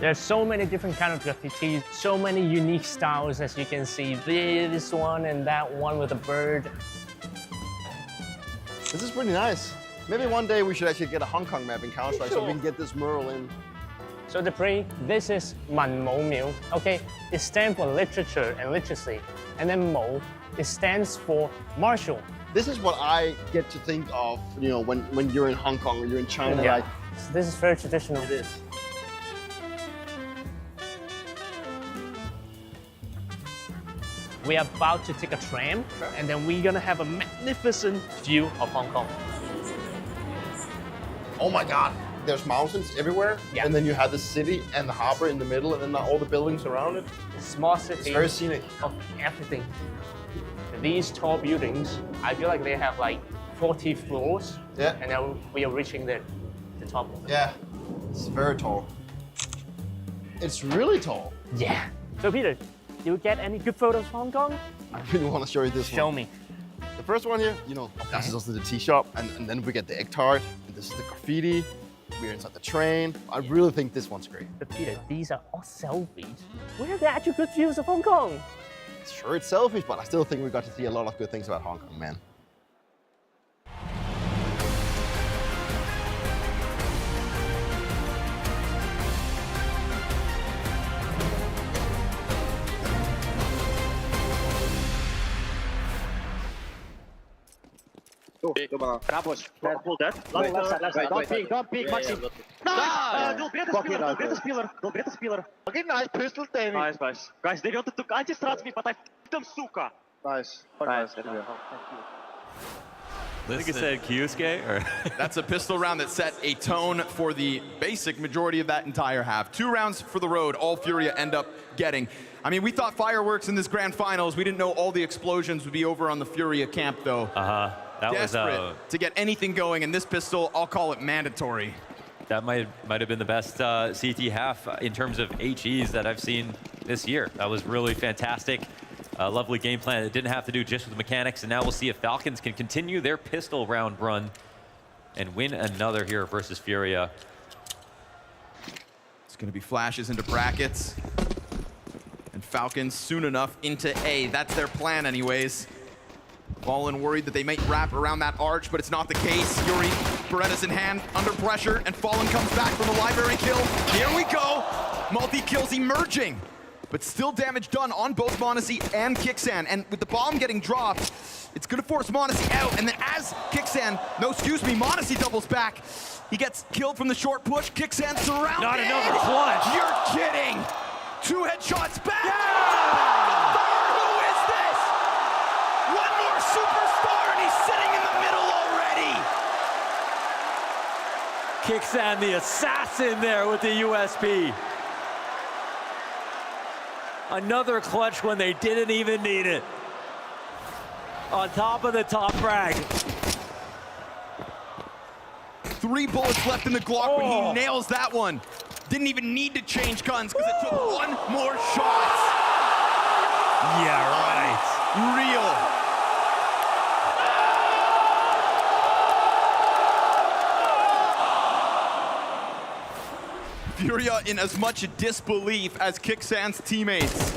There are so many different kind of graffitis, so many unique styles as you can see. This one and that one with a bird. This is pretty nice. Maybe one day we should actually get a Hong Kong map in Counter-Strike so we can get this mural in. So Dupree, this is 文武廟. Okay, it stands for literature and literacy. And then Mo, it stands for martial. This is what I get to think of, you know, when you're in Hong Kong or you're in China. Yeah. Like, So this is very traditional. it is. We are about to take a tram, and then we're gonna have a magnificent view of Hong Kong. Oh my God. There's mountains everywhere, and then you have the city and the harbor in the middle, and then all the buildings around it. Small city. It's very scenic. Of everything. These tall buildings, I feel like they have like 40 floors. Yeah. And now we are reaching the top of it. Yeah, it's very tall. It's really tall. Yeah. So Peter, did you get any good photos of Hong Kong? I really want to show you this one. Show me. The first one here, you know, this is also the tea shop, and then we get the egg tart, and this is the graffiti. We're inside the train. I really think this one's great. But Peter, these are all selfies. Where are the actual good views of Hong Kong? Sure, it's selfish, but I still think we got to see a lot of good things about Hong Kong, man. Ramos, pull that. Left side. Don't peek, Maxim. Nice! Go better spiller. Okay, nice, pistol Davey. Nice. Guys, they wanted to anti-strat me, but I f***ed them, suka. Nice. I think it said Kyusuke, or That's a pistol round that set a tone for the basic majority of that entire half. 2 rounds for the road, all FURIA end up getting. I mean, we thought fireworks in this grand finals. We didn't know all the explosions would be over on the FURIA camp, though. that Desperate was to get anything going, and this pistol, I'll call it mandatory. that might have been the best CT half in terms of HEs that I've seen this year. That was really fantastic. Lovely game plan. It didn't have to do just with the mechanics, and now we'll see if Falcons can continue their pistol round run and win another here versus FURIA. It's going to be flashes into brackets. And Falcons soon enough into A. That's their plan anyways. Fallen worried that they might wrap around that arch, but it's not the case. Yuri, Beretta's in hand, under pressure, and Fallen comes back from the library kill. Here we go. Multi-kills emerging. but still damage done on both m0NESY and Kixan. And with the bomb getting dropped, it's gonna force m0NESY out. And then as m0NESY doubles back, he gets killed from the short push. Kixan surrounded. Not another clutch. You're kidding. 2 headshots back. Yeah! Who is this? One more superstar and he's sitting in the middle already. Kixan the assassin there with the USP. Another clutch when they didn't even need it. On top of the top frag. 3 bullets left in the Glock when he nails that one. Didn't even need to change guns because it took 1 more shot. Yeah, right. Real. FURIA in as much disbelief as Kixan's teammates.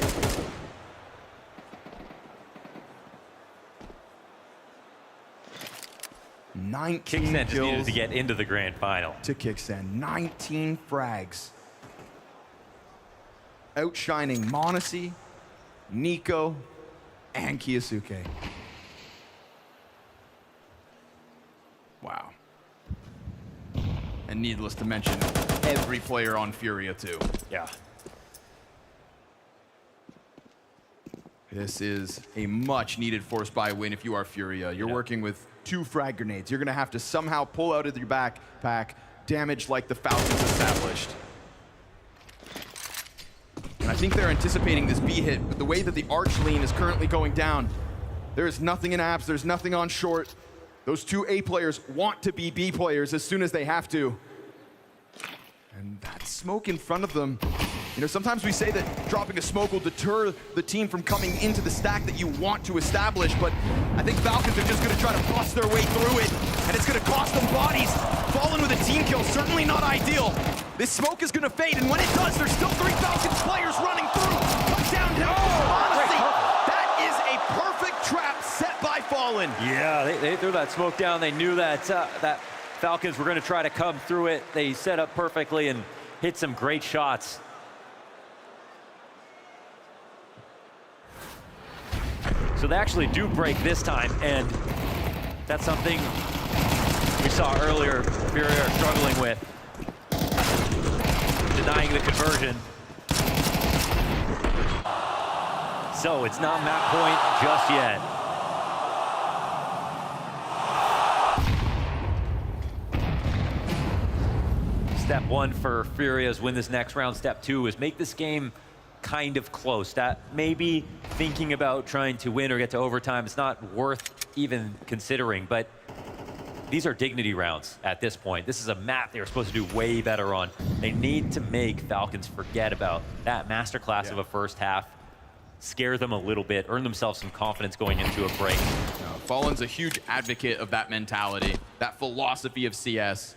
Kixan just needed to get into the grand final. To Kixan, 19 frags. Outshining m0NESY, NiKo, and Kyosuke. Wow. And needless to mention, every player on FURIA too. Yeah. This is a much needed force buy win if you are FURIA. You're working with 2 frag grenades. You're gonna have to somehow pull out of your backpack damage like the Falcons established. And I think they're anticipating this B hit, but the way that the arch lean is currently going down, there is nothing in apps, there's nothing on short. Those 2 A players want to be B players as soon as they have to. And that smoke in front of them, you know, sometimes we say that dropping a smoke will deter the team from coming into the stack that you want to establish, but I think Falcons are just gonna try to bust their way through it, and it's gonna cost them bodies. Fallen with a team kill, certainly not ideal. This smoke is gonna fade, and when it does, there's still 3 Falcons players running through. Cut down now. That is a perfect trap set by Fallen. Yeah, they threw that smoke down. They knew that that Falcons were gonna try to come through it. They set up perfectly and hit some great shots. So they actually do break this time, and that's something we saw earlier FURIA are struggling with. Denying the conversion. So it's not map point just yet. Step 1 for FURIA is win this next round. Step 2 is make this game kind of close. That maybe thinking about trying to win or get to overtime, it's not worth even considering, but these are dignity rounds at this point. This is a map they were supposed to do way better on. They need to make Falcons forget about that masterclass of a first half, scare them a little bit, earn themselves some confidence going into a break. Fallen's a huge advocate of that mentality, that philosophy of CS.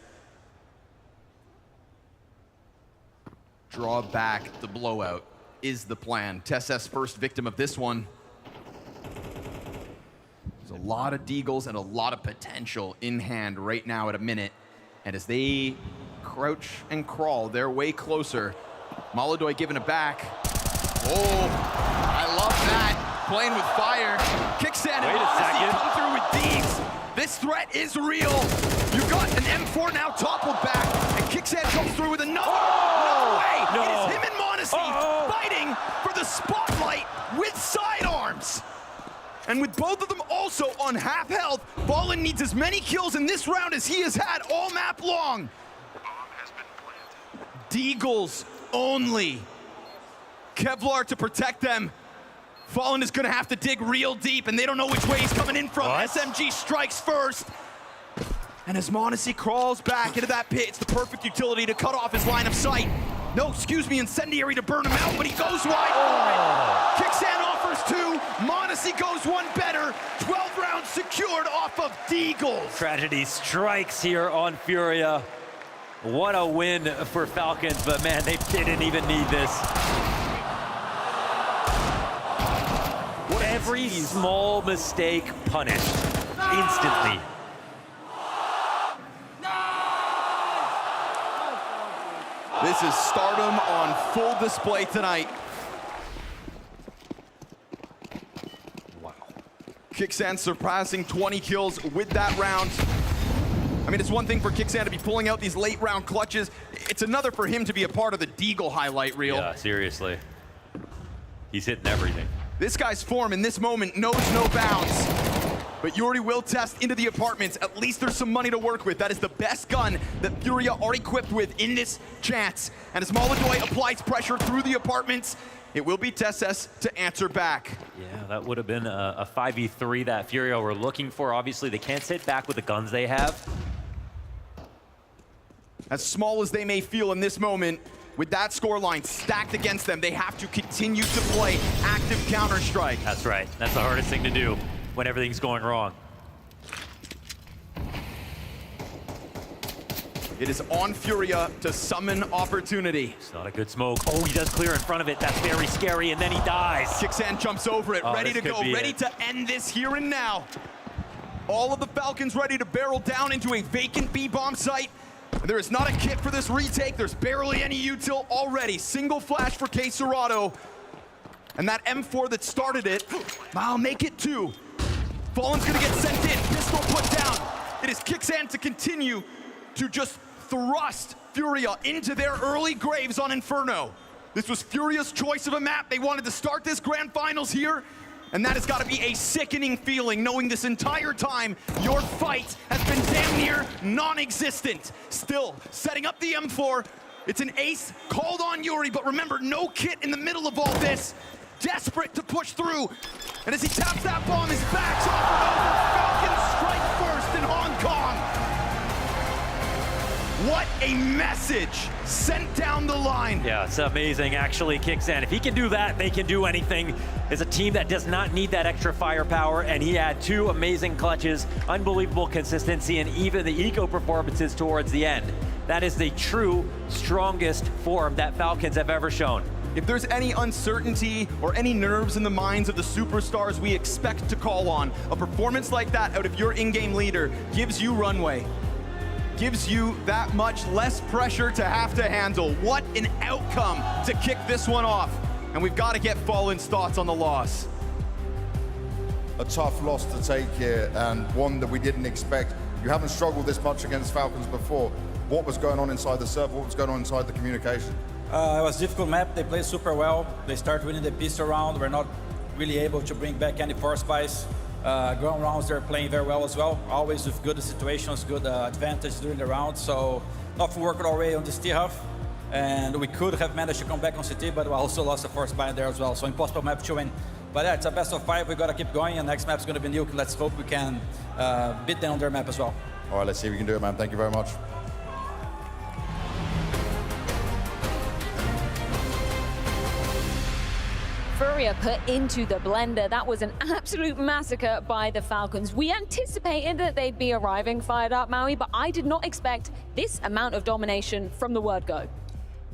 Draw back the blowout is the plan. TeSS first victim of this one. There's a lot of deagles and a lot of potential in hand right now at a minute. And as they crouch and crawl their way closer, Molodoy giving it back. Oh, I love that. Playing with fire. Kixan and m0NESY come through with Deegs. This threat is real. You've got an M4 now toppled back, and Kixan comes through with another. No way! No. It is him and m0NESY fighting for the spotlight with sidearms. And with both of them also on half health, Fallen needs as many kills in this round as he has had all map long. Deagles only. Kevlar to protect them. Fallen is gonna have to dig real deep, and they don't know which way he's coming in from. SMG strikes first. And as m0NESY crawls back into that pit, it's the perfect utility to cut off his line of sight. No, excuse me, incendiary to burn him out, but he goes wide for it. Kixan offers 2, m0NESY goes 1 better. 12 rounds secured off of Deagles. Tragedy strikes here on FURIA. What a win for Falcons, but man, they didn't even need this. Every small mistake punished instantly. This is stardom on full display tonight. Kixan surpassing 20 kills with that round. I mean, it's one thing for Kixan to be pulling out these late round clutches. It's another for him to be a part of the Deagle highlight reel. Yeah, seriously. He's hitting everything. This guy's form in this moment knows no bounds. But Yuri will test into the apartments. At least there's some money to work with. That is the best gun that FURIA are equipped with in this chance. And as Molodoi applies pressure through the apartments, it will be TeSS to answer back. Yeah, that would have been a 5v3 that FURIA were looking for. Obviously, they can't sit back with the guns they have. As small as they may feel in this moment, with that scoreline stacked against them, they have to continue to play active Counter-Strike. That's right. That's the hardest thing to do when everything's going wrong. It is on FURIA to summon opportunity. It's not a good smoke. Oh, he does clear in front of it. That's very scary, and then he dies. Kixan jumps over it, ready to go, ready to end this here and now. All of the Falcons ready to barrel down into a vacant B-bomb site. There is not a kit for this retake. There's barely any util already. Single flash for csgo. And that M4 that started it, I'll make it two. Fallen's gonna get sent in, pistol put down. It is Kixan to continue to just thrust FURIA into their early graves on Inferno. This was FURIA's choice of a map. They wanted to start this grand finals here, and that has got to be a sickening feeling, knowing this entire time your fight has been damn near non-existent. Still, setting up the M4. It's an ace called on Yuri, but remember, no kit in the middle of all this. Desperate to push through. And as he taps that bomb, his back's offered over. Falcons strike first in Hong Kong. What a message sent down the line. Yeah, it's amazing, actually, Kixan. If he can do that, they can do anything. It's a team that does not need that extra firepower, and he had two amazing clutches, unbelievable consistency, and even the eco performances towards the end. That is the true strongest form that Falcons have ever shown. If there's any uncertainty or any nerves in the minds of the superstars we expect to call on, a performance like that out of your in-game leader gives you runway. Gives you that much less pressure to have to handle. What an outcome to kick this one off. And we've got to get Fallen's thoughts on the loss. A tough loss to take here, and one that we didn't expect. You haven't struggled this much against Falcons before. What was going on inside the server? What was going on inside the communication? It was a difficult map. They played super well. They started winning the pistol round. We're not really able to bring back any force buys. Ground rounds, they're playing very well as well. Always with good situations, good advantage during the round. So nothing worked our way on this T-half. And we could have managed to come back on CT, but we also lost the force buy there as well. So impossible map to win. But yeah, it's a best of 5. We got to keep going. And next map's going to be Nuke. Let's hope we can beat them on their map as well. All right, let's see if we can do it, man. Thank you very much. FURIA put into the blender. That was an absolute massacre by the Falcons. We anticipated that they'd be arriving fired up, Maui, but I did not expect this amount of domination from the word go.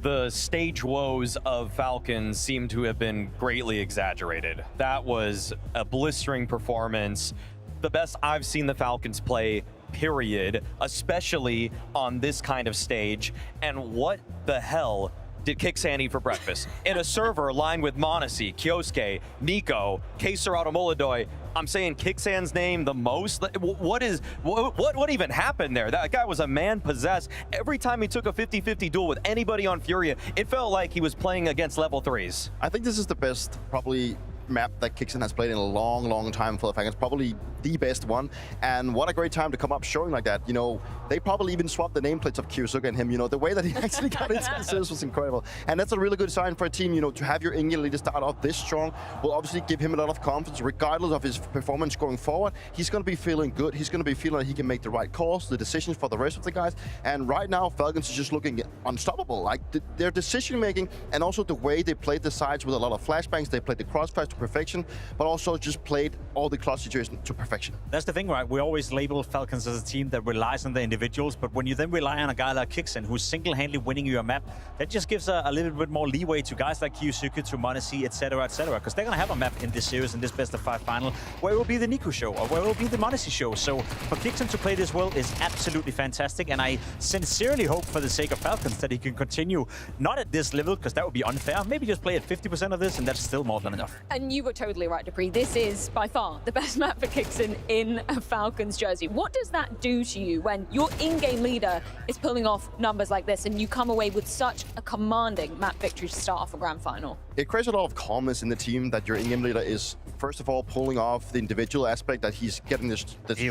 The stage woes of Falcons seem to have been greatly exaggerated. That was a blistering performance. The best I've seen the Falcons play, period, especially on this kind of stage. And what the hell did Kixan eat for breakfast? In a server lined with m0NESY, Kyosuke, Nico, csgo, Molodoi. I'm saying Kixan's name the most. What even happened there? That guy was a man possessed. Every time he took a 50-50 duel with anybody on FURIA, it felt like he was playing against level 3s. I think this is the best, probably, map that Kixan has played in a long time for the Falcons. Probably the best one. And what a great time to come up showing like that. You know, they probably even swapped the nameplates of Kyusuke and him. You know, the way that he actually got into the service was incredible. And that's a really good sign for a team, you know, to have your in-game leader start off this strong will obviously give him a lot of confidence, regardless of his performance going forward. He's going to be feeling good. He's going to be feeling like he can make the right calls, the decisions for the rest of the guys. And right now, Falcons is just looking unstoppable. Like, their decision-making and also the way they played the sides with a lot of flashbangs. They played the crossfires to perfection, but also just played all the clutch situations to perfection. That's the thing, right? We always label Falcons as a team that relies on the individual individuals, but when you then rely on a guy like Kixen, who's single-handedly winning your map, that just gives a little bit more leeway to guys like Kyusuke, to m0NESY, etc., because they're going to have a map in this series, in this best-of-5 final, where it will be the Nico show, or where it will be the m0NESY show. So for Kixen to play this well is absolutely fantastic, and I sincerely hope, for the sake of Falcons, that he can continue, not at this level, because that would be unfair, maybe just play at 50% of this, and that's still more than enough. And you were totally right, Dupree. This is, by far, the best map for Kixen in a Falcons jersey. What does that do to you when your in-game leader is pulling off numbers like this and you come away with such a commanding map victory to start off a grand final? It creates a lot of calmness in the team that your in-game leader is, first of all, pulling off the individual aspect, that he's getting the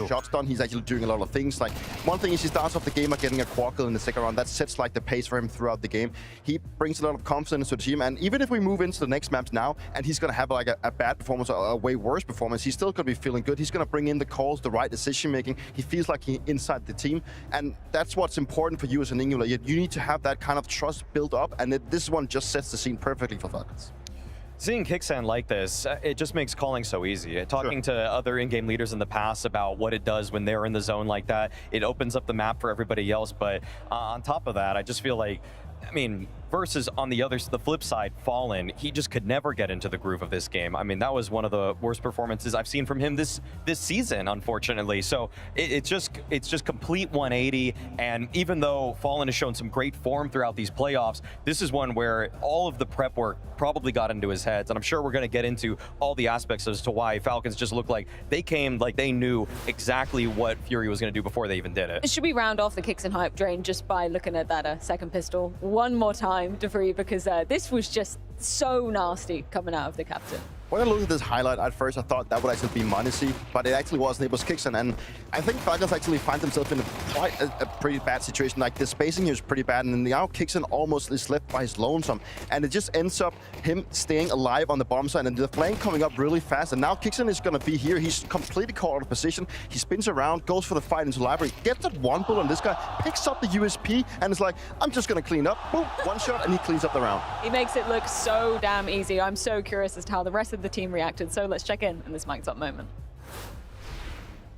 shots done. He's actually doing a lot of things. Like, one thing is he starts off the game by getting a quad kill in the second round. That sets like the pace for him throughout the game. He brings a lot of confidence to the team, and even if we move into the next maps now and he's going to have like a bad performance or a way worse performance, he's still going to be feeling good. He's going to bring in the calls, the right decision making. He feels like he's inside the team, and that's what's important for you as an in-game leader. You need to have that kind of trust built up, and this one just sets the scene perfectly for Falcons. Seeing Kixen like this, it just makes calling so easy. Talking to other in-game leaders in the past about what it does when they're in the zone like that, it opens up the map for everybody else. But on top of that, I just feel like, I mean, versus on the flip side, Fallen, he just could never get into the groove of this game. I mean, that was one of the worst performances I've seen from him this season, unfortunately. So it's just complete 180. And even though Fallen has shown some great form throughout these playoffs, this is one where all of the prep work probably got into his head. And I'm sure we're going to get into all the aspects as to why Falcons just looked like they came, like they knew exactly what Fury was going to do before they even did it. Should we round off the Kixen hype train just by looking at that second pistol one more time, Dupree, because this was just so nasty coming out of the captain. When I looked at this highlight, at first I thought that would actually be m0NESY, but it actually wasn't. It was Kixen, and I think Falcons actually find themselves in quite a pretty bad situation. Like, the spacing here is pretty bad, and now Kixen almost is left by his lonesome, and it just ends up him staying alive on the bomb side, and the flank coming up really fast, and now Kixen is going to be here. He's completely caught out of position. He spins around, goes for the fight into library, gets that one bullet, and this guy picks up the USP, and is like, I'm just going to clean up. Boom, one shot, and he cleans up the round. He makes it look so damn easy. I'm so curious as to how the rest of the team reacted, so let's check in this mic'd up moment.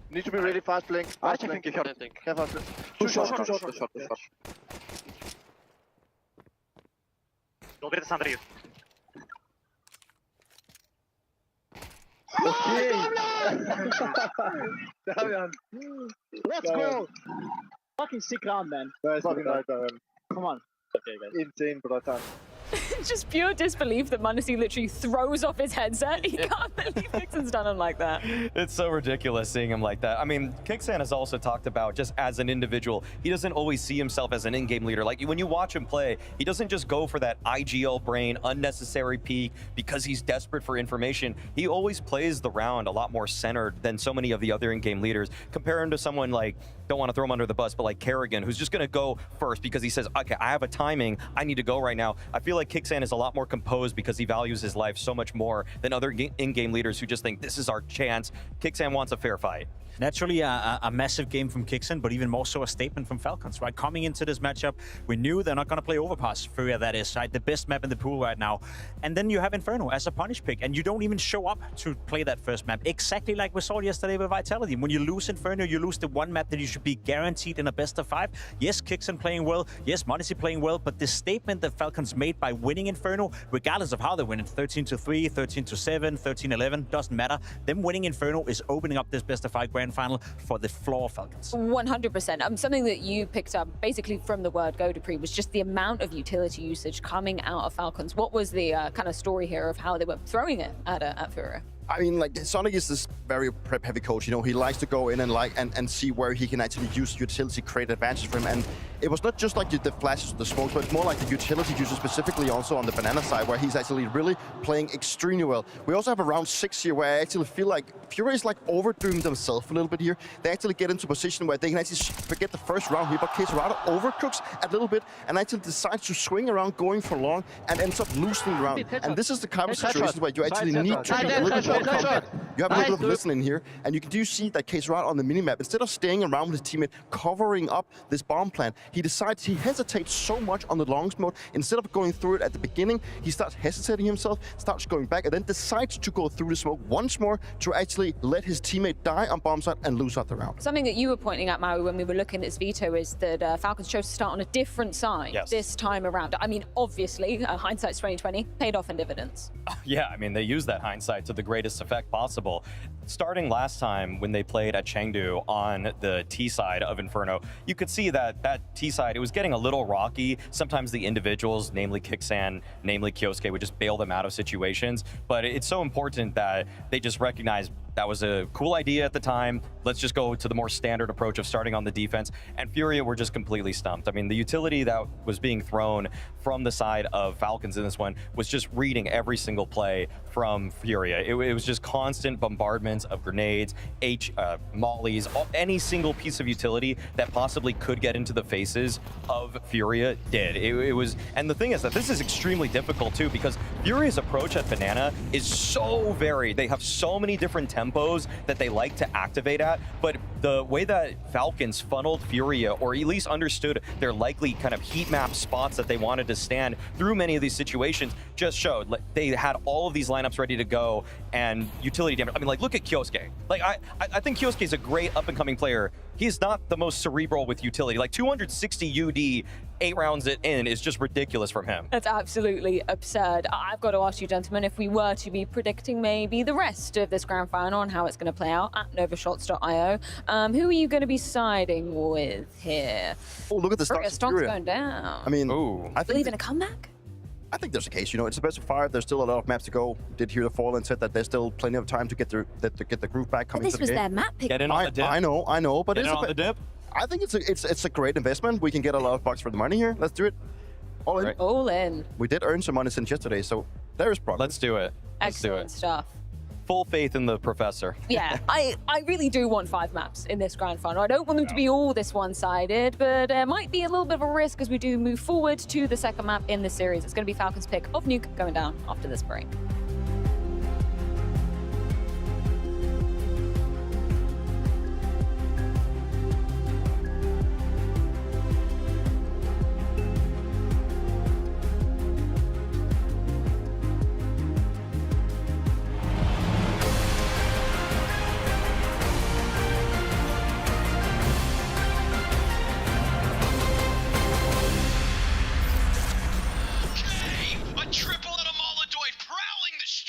Need to be really fast, Blink. I think you can. Push shot. Добре, Андрій. Let's go! Fucking sick round, man. Fucking right, come on. Okay, guys. Insane, brother. Just pure disbelief that m0NESY literally throws off his headset. He can't believe Kixen's done him like that. It's so ridiculous seeing him like that. I mean, Kixen has also talked about just as an individual, he doesn't always see himself as an in-game leader. Like, when you watch him play, he doesn't just go for that IGL brain, unnecessary peek because he's desperate for information. He always plays the round a lot more centered than so many of the other in-game leaders. Compare him to someone like, don't want to throw him under the bus, but like Kerrigan, who's just going to go first because he says, okay, I have a timing, I need to go right now. I feel like Kixen is a lot more composed because he values his life so much more than other in-game leaders who just think this is our chance. Kixen wants a fair fight. Naturally, a massive game from Kixen, but even more so a statement from Falcons, right? Coming into this matchup, we knew they're not going to play Overpass. FURIA, that is, right? The best map in the pool right now. And then you have Inferno as a punish pick, and you don't even show up to play that first map. Exactly like we saw yesterday with Vitality. When you lose Inferno, you lose the one map that you should be guaranteed in a best of 5. Yes, Kixen playing well. Yes, m0NESY playing well. But the statement that Falcons made by winning Inferno, regardless of how they win it, 13-3, 13-7, 13-11, doesn't matter. Them winning Inferno is opening up this best of 5 grand final for the floor Falcons. 100%. Something that you picked up basically from the word go, Dupree, was just the amount of utility usage coming out of Falcons. What was the kind of story here of how they were throwing it at FURIA? I mean, like, Sonic is this very prep-heavy coach. You know, he likes to go in and see where he can actually use utility, create advantage for him. And it was not just like the flashes, the smokes, but it's more like the utility usage, specifically also on the banana side, where he's actually really playing extremely well. We also have a round 6 here, where I actually feel like FURIA is like overdoing themselves a little bit here. They actually get into a position where they can actually forget the first round here, but Kesarada overcooks a little bit and actually decides to swing around going for long and ends up losing the round. And this is the kind of situation where you actually need to be a little bit You have a little bit of listening here, and you do see that K-Rod on the minimap, instead of staying around with his teammate, covering up this bomb plant, he hesitates so much on the longs mode. Instead of going through it at the beginning, he starts hesitating himself, starts going back, and then decides to go through the smoke once more to actually let his teammate die on bomb site and lose out the round. Something that you were pointing at, Maui, when we were looking at this veto is that Falcons chose to start on a different side this time around. I mean, obviously, hindsight's 2020, paid off in dividends. Yeah, I mean, they used that hindsight to the greatest effect possible. Starting last time when they played at Chengdu on the T side of Inferno, you could see that that T side, it was getting a little rocky. Sometimes the individuals, namely Kixan, namely Kyosuke, would just bail them out of situations. But it's so important that they just recognize that was a cool idea at the time. Let's just go to the more standard approach of starting on the defense. And FURIA were just completely stumped. I mean, the utility that was being thrown from the side of Falcons in this one was just reading every single play from FURIA. It was just constant bombardments of grenades, mollies, any single piece of utility that possibly could get into the faces of FURIA did. It was, and the thing is that this is extremely difficult too, because FURIA's approach at Banana is so varied. They have so many different tempos that they like to activate at, but the way that Falcons funneled FURIA, or at least understood their likely kind of heat map spots that they wanted to stand through many of these situations, just showed they had all of these lineups ready to go, and utility damage. I mean, like, look at Kyosuke. Like, I think Kyosuke is a great up-and-coming player. He's not the most cerebral with utility. Like, 260 UD, 8 rounds in is just ridiculous from him. That's absolutely absurd. I've got to ask you, gentlemen, if we were to be predicting maybe the rest of this grand final and how it's going to play out at novashots.io, who are you going to be siding with here? Oh, look at the stocks. Stock's going down. I mean, I think believe in a comeback? I think there's a case. You know, it's the best of 5. There's still a lot of maps to go. Did hear the Fallen said that there's still plenty of time to get the groove back coming. But this to the was game. their map pick. Get in on the dip. I know, but Get in on the dip. I think it's a great investment. We can get a lot of bucks for the money here. Let's do it. All in. Right. All in. We did earn some money since yesterday, so there is progress. Let's do it. Let's do Excellent it. stuff. Full faith in the professor. Yeah, I really do want 5 maps in this grand final. I don't want them to be all this one-sided, but it might be a little bit of a risk as we do move forward to the second map in this series. It's going to be Falcons' pick of Nuke going down after this break.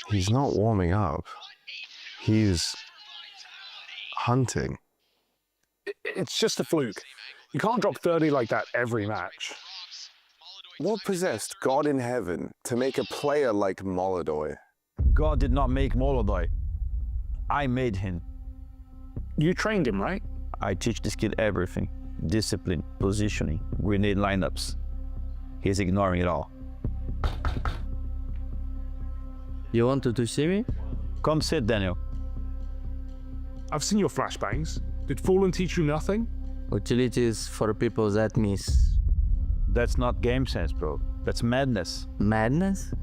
He's not warming up. He's hunting. It's just a fluke. You can't drop 30 like that every match. What possessed God in heaven to make a player like Molodoy? God did not make Molodoy. I made him. You trained him, right? I teach this kid everything. Discipline, positioning, grenade lineups. He's ignoring it all. You wanted to see me? Come sit, Daniel. I've seen your flashbangs. Did Fallen teach you nothing? Utilities for people that miss. That's not game sense, bro. That's madness. Madness?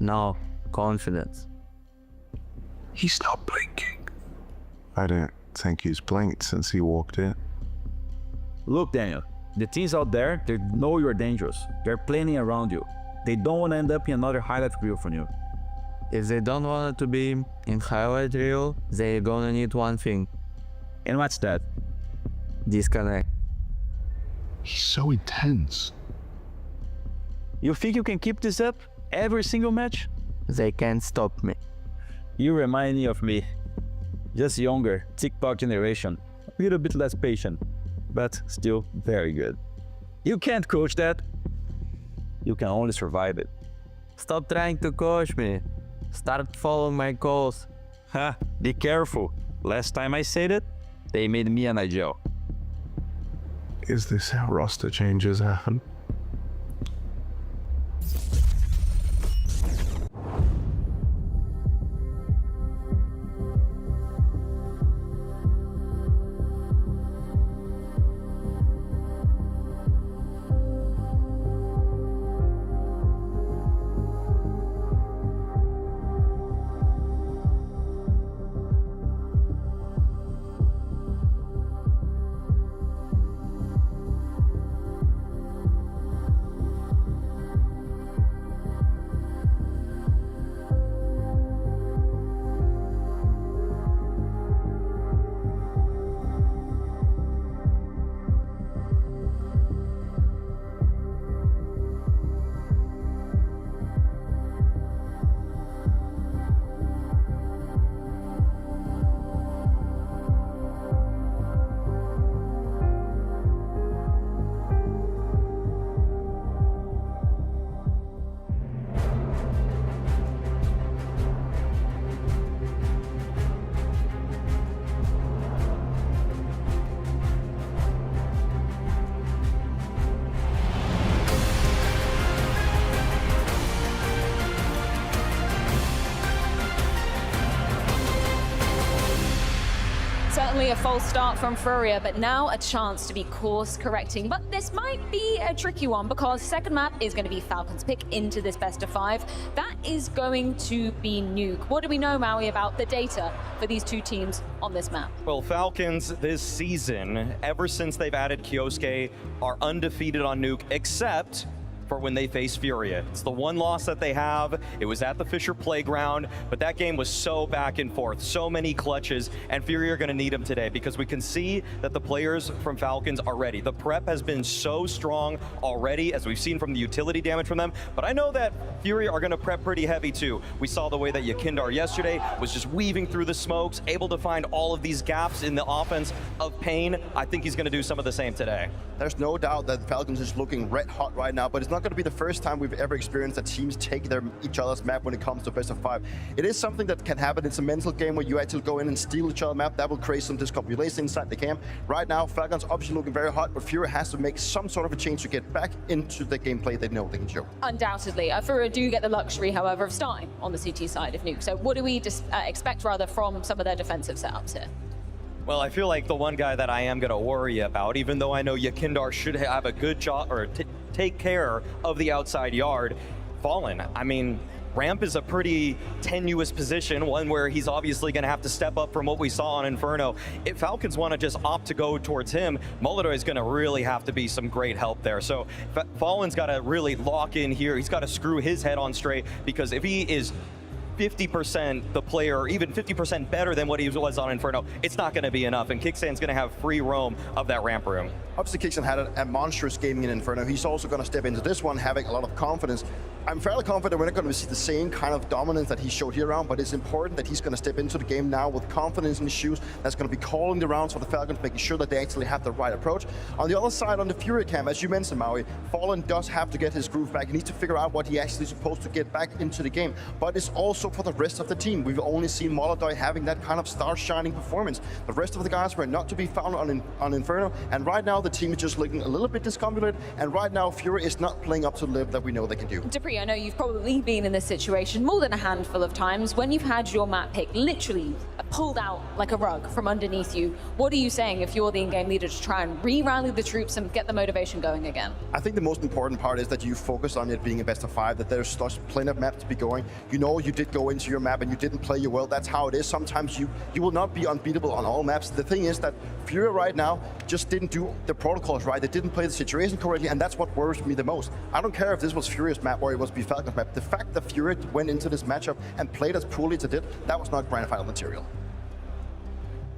No, confidence. He's not blinking. I don't think he's blinked since he walked in. Look, Daniel, the teams out there, they know you're dangerous. They're planning around you. They don't want to end up in another highlight reel from you. If they don't want it to be in highlight reel, they're gonna need one thing. And what's that? Disconnect. He's so intense. You think you can keep this up every single match? They can't stop me. You remind me of me. Just younger, TikTok generation. A little bit less patient, but still very good. You can't coach that. You can only survive it. Stop trying to coach me. Start following my calls. Ha, be careful. Last time I said it, they made me an IGL. Is this how roster changes happen? Definitely a false start from FURIA, but now a chance to be course correcting. But this might be a tricky one because second map is going to be Falcons' pick into this best of 5. That is going to be Nuke. What do we know, Maui, about the data for these two teams on this map? Well, Falcons this season, ever since they've added Kioske, are undefeated on Nuke, except for when they face FURIA. It's the one loss that they have. It was at the Fisher Playground, but that game was so back and forth, so many clutches, and FURIA are gonna need them today because we can see that the players from Falcons are ready. The prep has been so strong already, as we've seen from the utility damage from them, but I know that FURIA are gonna prep pretty heavy too. We saw the way that Yakindar yesterday was just weaving through the smokes, able to find all of these gaps in the offense of Pain. I think he's gonna do some of the same today. There's no doubt that Falcons is looking red hot right now, but it's not going to be the first time we've ever experienced that teams take each other's map when it comes to best of 5. It is something that can happen. It's a mental game where you actually go in and steal each other's map. That will create some discombobulation inside the camp. Right now, Falcons obviously looking very hot, but FURIA has to make some sort of a change to get back into the gameplay they know they can show. Undoubtedly. FURIA do get the luxury, however, of starting on the CT side of Nuke. So what do we expect, rather, from some of their defensive setups here? Well, I feel like the one guy that I am going to worry about, even though I know Yakindar should have a good job or take care of the outside yard, Fallen. I mean, ramp is a pretty tenuous position, one where he's obviously going to have to step up from what we saw on Inferno. If Falcons want to just opt to go towards him, Molodoi is going to really have to be some great help there. So Fallen's got to really lock in here. He's got to screw his head on straight, because if he is 50% the player, or even 50% better than what he was on Inferno, it's not going to be enough, and Kickstand's going to have free roam of that ramp room. Obviously, Kickstand had a monstrous game in Inferno. He's also going to step into this one having a lot of confidence. I'm fairly confident we're not going to see the same kind of dominance that he showed here around, but it's important that he's going to step into the game now with confidence in his shoes. That's going to be calling the rounds for the Falcons, making sure that they actually have the right approach. On the other side, on the FURIA camp, as you mentioned, Maui, Fallen does have to get his groove back. He needs to figure out what he actually is supposed to get back into the game, but it's also for the rest of the team. We've only seen Molodoi having that kind of star-shining performance. The rest of the guys were not to be found on Inferno, and right now the team is just looking a little bit discombobulated, and right now FURIA is not playing up to the level that we know they can do. Dupree, I know you've probably been in this situation more than a handful of times when you've had your map pick literally pulled out like a rug from underneath you. What are you saying if you're the in-game leader to try and re-rally the troops and get the motivation going again? I think the most important part is that you focus on it being a best of 5, that there's plenty of maps to be going. You know you did go into your map and you didn't play your well. That's how it is. Sometimes you will not be unbeatable on all maps. The thing is that FURIA right now just didn't do the protocols right. They didn't play the situation correctly, and that's what worries me the most. I don't care if this was FURIA's map or it was Falcons map. The fact that FURIA went into this matchup and played as poorly as it did, that was not grand final material.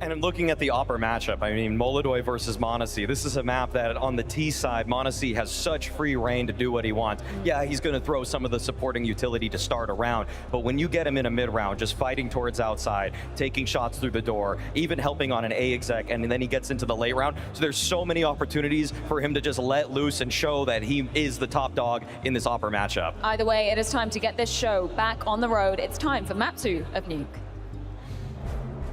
And looking at the upper matchup, I mean, Molodoi versus m0NESY. This is a map that on the T side, m0NESY has such free reign to do what he wants. Yeah, he's going to throw some of the supporting utility to start a round, but when you get him in a mid-round, just fighting towards outside, taking shots through the door, even helping on an A exec, and then he gets into the late round. So there's so many opportunities for him to just let loose and show that he is the top dog in this upper matchup. Either way, it is time to get this show back on the road. It's time for Map 2 of Nuke.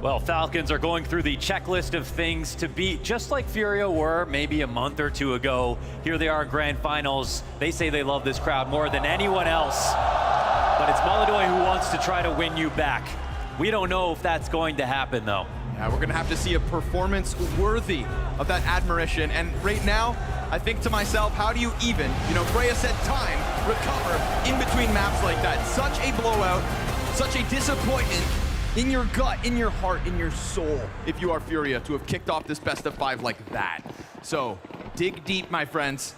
Well, Falcons are going through the checklist of things to beat, just like FURIA were maybe a month or two ago. Here they are in grand finals. They say they love this crowd more than anyone else, but it's Molodoi who wants to try to win you back. We don't know if that's going to happen, though. Yeah, we're gonna have to see a performance worthy of that admiration. And right now, I think to myself, how do you even, Freya said time, recover in between maps like that? Such a blowout, such a disappointment in your gut, in your heart, in your soul, if you are FURIA, to have kicked off this best of 5 like that. So dig deep, my friends.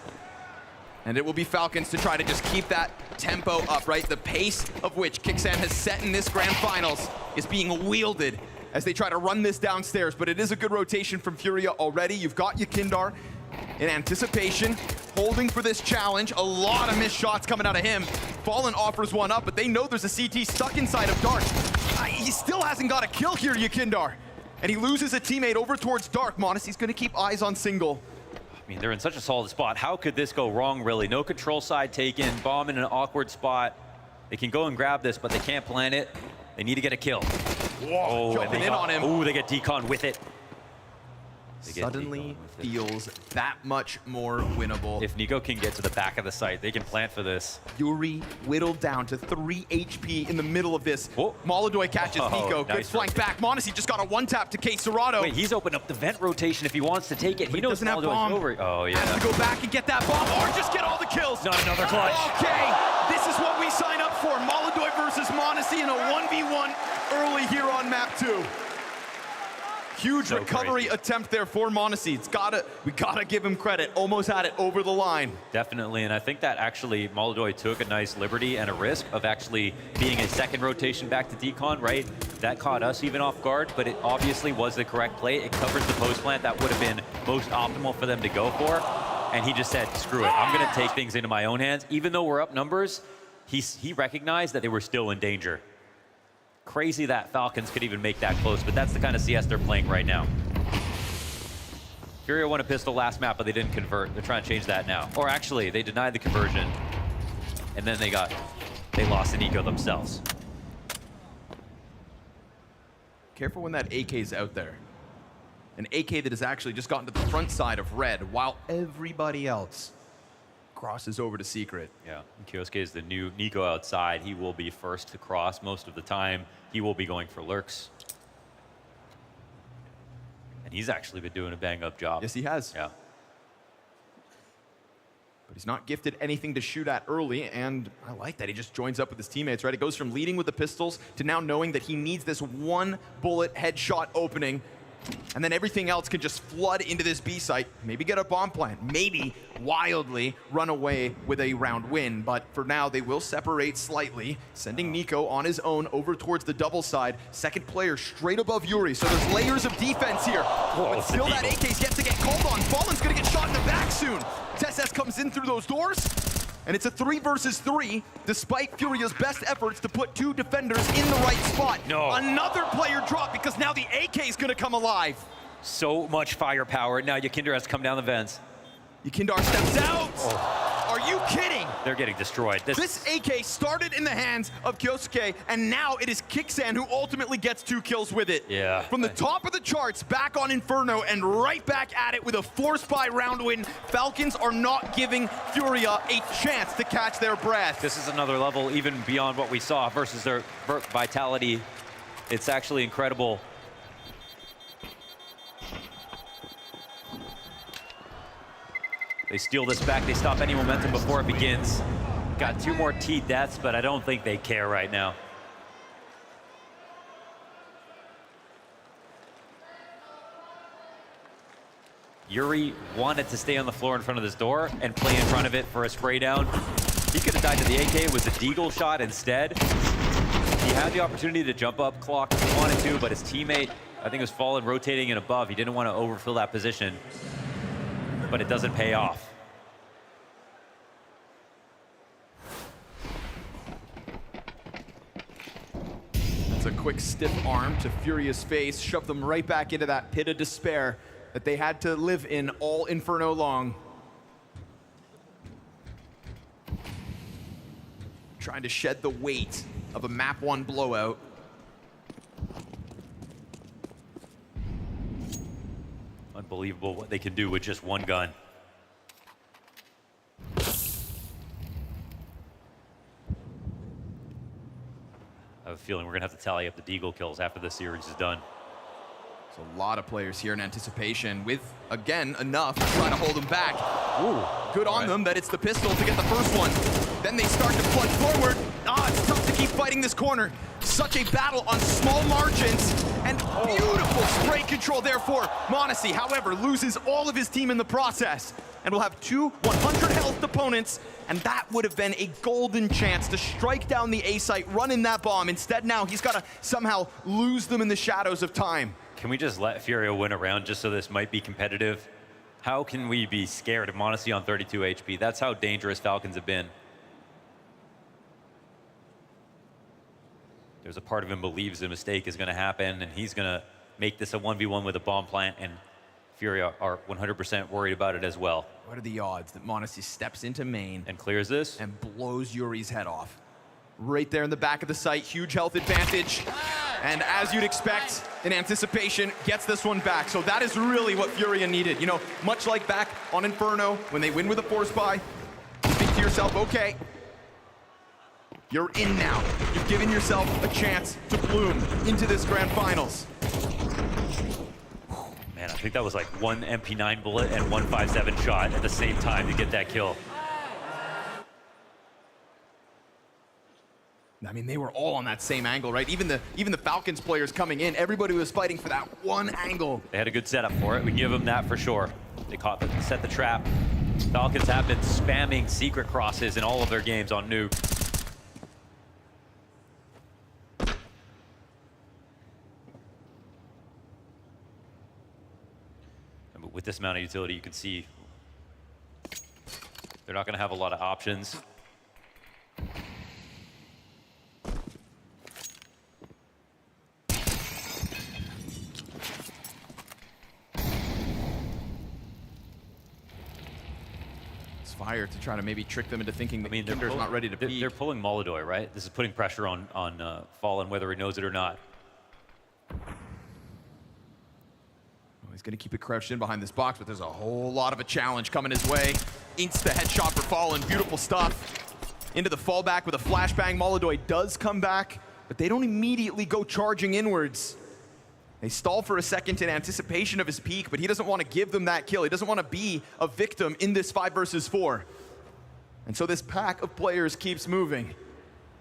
And it will be Falcons to try to just keep that tempo up, right? The pace of which Kickstand has set in this grand finals is being wielded as they try to run this downstairs, but it is a good rotation from FURIA already. You've got Yakindar in anticipation, holding for this challenge. A lot of missed shots coming out of him. Fallen offers one up, but they know there's a CT stuck inside of Dark. He still hasn't got a kill here, Yakindar. And he loses a teammate over towards Dark. m0NESY's gonna keep eyes on single. I mean, they're in such a solid spot. How could this go wrong, really? No control side taken, bomb in an awkward spot. They can go and grab this, but they can't plant it. They need to get a kill. Whoa, jumping in on him. Oh, they get decon with it. Suddenly feels that much more winnable. If Nico can get to the back of the site, they can plant for this. Yuri whittled down to 3 HP in the middle of this. Molodoy catches Nico. Good nice flank back. Monacy just got a one-tap to csgo. Wait, he's opened up the vent rotation if he wants to take it. He knows doesn't have Molodoy's bomb. over. Oh, yeah. Has to go back and get that bomb or just get all the kills. Not another clutch. Okay, this is what we sign up for. Molodoy versus Monacy in a 1v1 early here on map 2. Huge So recovery attempt there for Monacy. We gotta give him credit. Almost had it over the line. Definitely, and I think that actually Molodoy took a nice liberty and a risk of actually being a second rotation back to decon, right? That caught us even off guard, but it obviously was the correct play. It covers the post plant that would have been most optimal for them to go for, and he just said, screw it, I'm gonna take things into my own hands. Even though we're up numbers, he recognized that they were still in danger. Crazy that Falcons could even make that close, but that's the kind of CS they're playing right now. FURIA won a pistol last map, but they didn't convert. They're trying to change that now. Or actually, they denied the conversion, and then they lost an eco themselves. Careful when that AK is out there. An AK that has actually just gotten to the front side of red, while everybody else crosses over to secret. Yeah, Kyosuke is the new Nico outside. He will be first to cross most of the time. He will be going for lurks. And he's actually been doing a bang-up job. Yes, he has. Yeah. But he's not gifted anything to shoot at early, and I like that he just joins up with his teammates, right? It goes from leading with the pistols to now knowing that he needs this one bullet headshot opening, and then everything else can just flood into this B site, maybe get a bomb plant, maybe wildly run away with a round win. But for now, they will separate slightly, sending Nico on his own over towards the double side. Second player straight above Yuri, so there's layers of defense here. But still that AK's yet to get called on. Fallen's gonna get shot in the back soon. TeSeS comes in through those doors, and it's a 3 versus 3, despite Furia's best efforts to put 2 defenders in the right spot. No. Another player dropped because now the AK is gonna come alive. So much firepower. Now Yakinder has to come down the vents. Yakindar steps out. Are you kidding? They're getting destroyed. This AK started in the hands of Kyosuke, and now it is Kixan who ultimately gets 2 kills with it. Yeah. From the top of the charts, back on Inferno, and right back at it with a force buy round win. Falcons are not giving Furia a chance to catch their breath. This is another level even beyond what we saw versus their vitality. It's actually incredible. They steal this back. They stop any momentum before it begins. Got 2 more T deaths, but I don't think they care right now. Yuri wanted to stay on the floor in front of this door and play in front of it for a spray down. He could have died to the AK with the deagle shot instead. He had the opportunity to jump up clock if he wanted to, but his teammate, I think, was Fallen rotating in above. He didn't want to overfill that position, but it doesn't pay off. That's a quick stiff arm to Furia's face, shoved them right back into that pit of despair that they had to live in all Inferno long. Trying to shed the weight of a map 1 blowout. Unbelievable what they can do with just 1 gun. I have a feeling we're gonna have to tally up the deagle kills after this series is done. So a lot of players here in anticipation with, again, enough to try to hold them back. Ooh, good on them that it's the pistol to get the first one. Then they start to plunge forward. It's tough to keep fighting this corner. Such a battle on small margins, and beautiful spray control there for Monacy. However, loses all of his team in the process, and will have 2 100 health opponents, and that would have been a golden chance to strike down the A site, run in that bomb. Instead now, he's got to somehow lose them in the shadows of time. Can we just let FURIA win a round just so this might be competitive? How can we be scared of Monacy on 32 HP? That's how dangerous Falcons have been. There's a part of him believes a mistake is going to happen, and he's going to make this a 1v1 with a bomb plant, and FURIA are 100% worried about it as well. What are the odds that Monacy steps into main and clears this and blows Yuri's head off? Right there in the back of the site, huge health advantage. And as you'd expect, in anticipation, gets this one back. So that is really what FURIA needed. You know, much like back on Inferno, when they win with a force buy, you think to yourself, okay, you're in now. You've given yourself a chance to bloom into this grand finals. Man, I think that was like one MP9 bullet and one 5.7 shot at the same time to get that kill. I mean, they were all on that same angle, right? Even the Falcons players coming in, everybody was fighting for that one angle. They had a good setup for it. We give them that for sure. They set the trap. Falcons have been spamming secret crosses in all of their games on Nuke. But with this amount of utility, you can see they're not going to have a lot of options. Fire to try to maybe trick them into thinking that Kinder's not ready to peek. They're pulling Molodoi, right? This is putting pressure on Fallen, whether he knows it or not. He's going to keep it crouched in behind this box, but there's a whole lot of a challenge coming his way. Insta headshot for Fallen, beautiful stuff. Into the fallback with a flashbang. Molodoi does come back, but they don't immediately go charging inwards. They stall for a second in anticipation of his peak, but he doesn't want to give them that kill. He doesn't want to be a victim in this 5 versus 4. And so this pack of players keeps moving.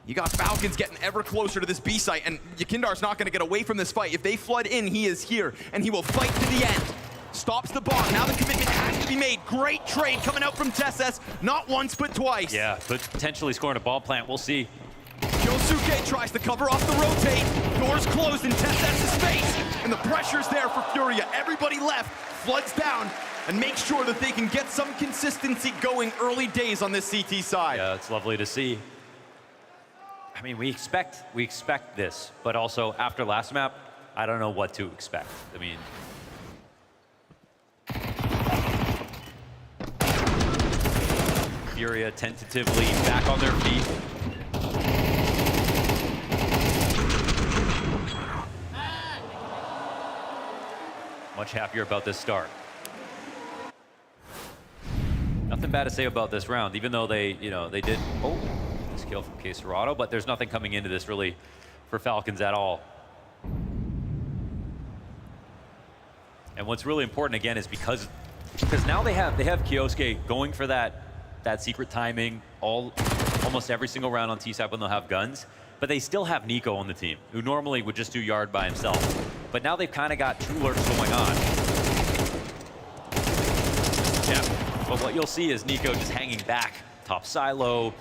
You got Falcons getting ever closer to this B site, and Yakindar's not going to get away from this fight. If they flood in, he is here, and he will fight to the end. Stops the bomb. Now the commitment has to be made. Great trade coming out from Tesses. Not once, but twice. Yeah, but potentially scoring a ball plant. We'll see. Kyosuke tries to cover off the rotate. Doors closed in Tesses' face. And the pressure's there for FURIA. Everybody left, floods down, and makes sure that they can get some consistency going early days on this CT side. Yeah, it's lovely to see. I mean, we expect this, but also after last map, I don't know what to expect. I mean, FURIA tentatively back on their feet. Much happier about this start. Nothing bad to say about this round, even though they did this kill from csgo, but there's nothing coming into this really for Falcons at all. And what's really important again is because now they have Kyosuke going for that secret timing almost every single round on T-side when they'll have guns, but they still have Nico on the team, who normally would just do yard by himself. But now they've kind of got two lurks going on. Yeah, but what you'll see is Nico just hanging back, top silo,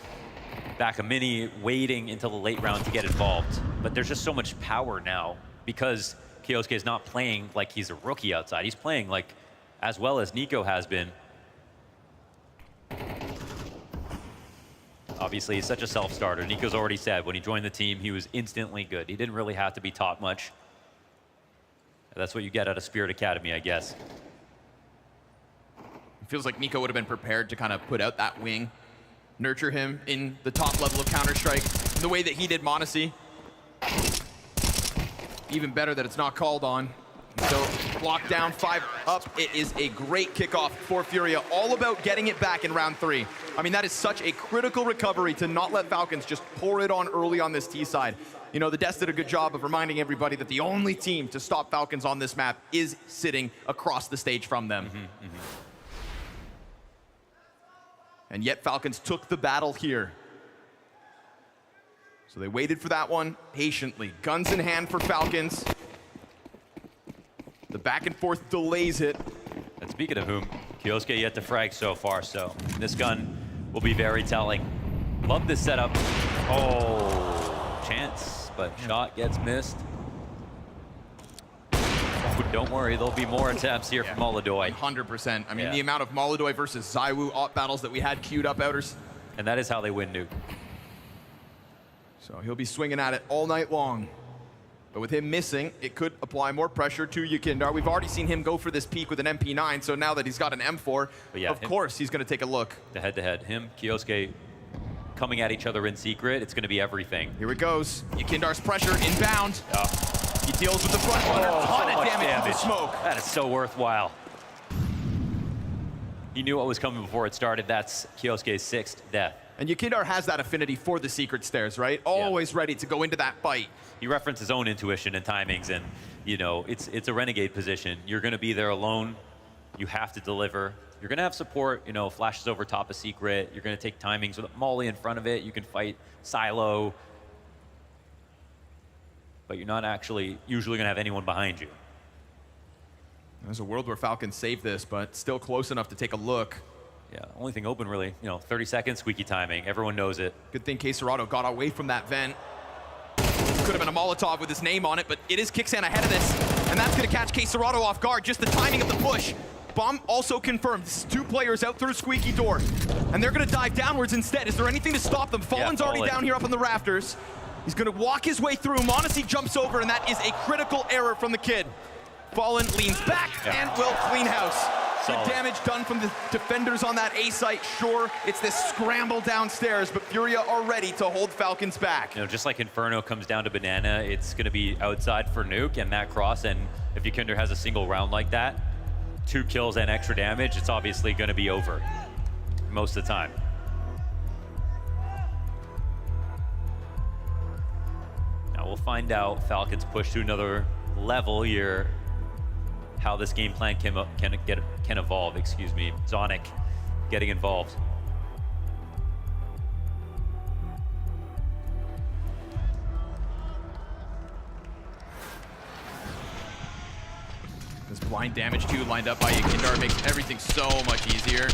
back a mini, waiting until the late round to get involved. But there's just so much power now because Kyosuke is not playing like he's a rookie outside. He's playing like as well as Nico has been. Obviously, he's such a self-starter. Nico's already said when he joined the team, he was instantly good. He didn't really have to be taught much. That's what you get out of Spirit Academy, I guess. It feels like Nico would have been prepared to kind of put out that wing, nurture him in the top level of Counter-Strike, the way that he did Monacy. Even better that it's not called on. So block down, 5 up. It is a great kickoff for FURIA, all about getting it back in round 3. I mean, that is such a critical recovery to not let Falcons just pour it on early on this T side. You know, the Des did a good job of reminding everybody that the only team to stop Falcons on this map is sitting across the stage from them. And yet Falcons took the battle here. So they waited for that one patiently. Guns in hand for Falcons. The back and forth delays it. And speaking of whom, Kyosuke yet to frag so far, so this gun will be very telling. Love this setup. Oh, chance, but shot gets missed. Don't worry, there'll be more attempts here from Molodoi. 100%. I mean, the amount of Molodoi versus ZywOo op battles that we had queued up, Outers. And that is how they win Nuke. So he'll be swinging at it all night long. But with him missing, it could apply more pressure to Yakindar. We've already seen him go for this peak with an MP9, so now that he's got an M4, of course he's going to take a look. The head-to-head. Him, Kyosuke, coming at each other in secret. It's going to be everything. Here it goes. Yakindar's pressure inbound. He deals with the front runner. Oh, Ton so of much damage to the smoke. That is so worthwhile. He knew what was coming before it started. That's Kyosuke's 6th death. And Yukindar has that affinity for the secret stairs, right? Always ready to go into that fight. He referenced his own intuition and timings, and you know, it's a renegade position. You're going to be there alone. You have to deliver. You're going to have support, you know, flashes over top of secret. You're going to take timings with Molly in front of it. You can fight silo. But you're not actually usually going to have anyone behind you. There's a world where Falcons save this, but still close enough to take a look. Yeah, only thing open really, you know, 30 seconds, squeaky timing. Everyone knows it. Good thing Caserado got away from that vent. Could have been a Molotov with his name on it, but it is Kixan ahead of this. And that's going to catch Caserado off guard. Just the timing of the push. Bomb also confirmed. This is 2 players out through a squeaky door. And they're going to dive downwards instead. Is there anything to stop them? Fallen's already down here up on the rafters. He's going to walk his way through. Monacy jumps over, and that is a critical error from the kid. Fallen leans back and will clean house. Good damage done from the defenders on that A site. Sure, it's this scramble downstairs, but Furia are ready to hold Falcons back. You know, just like Inferno comes down to Banana, it's going to be outside for Nuke and that cross, and if Yukindar has a single round like that, 2 kills and extra damage, it's obviously going to be over most of the time. Now we'll find out Falcons push to another level here, how this game plan can evolve, excuse me. Zonic getting involved. This blind damage too lined up by Yukindar makes everything so much easier.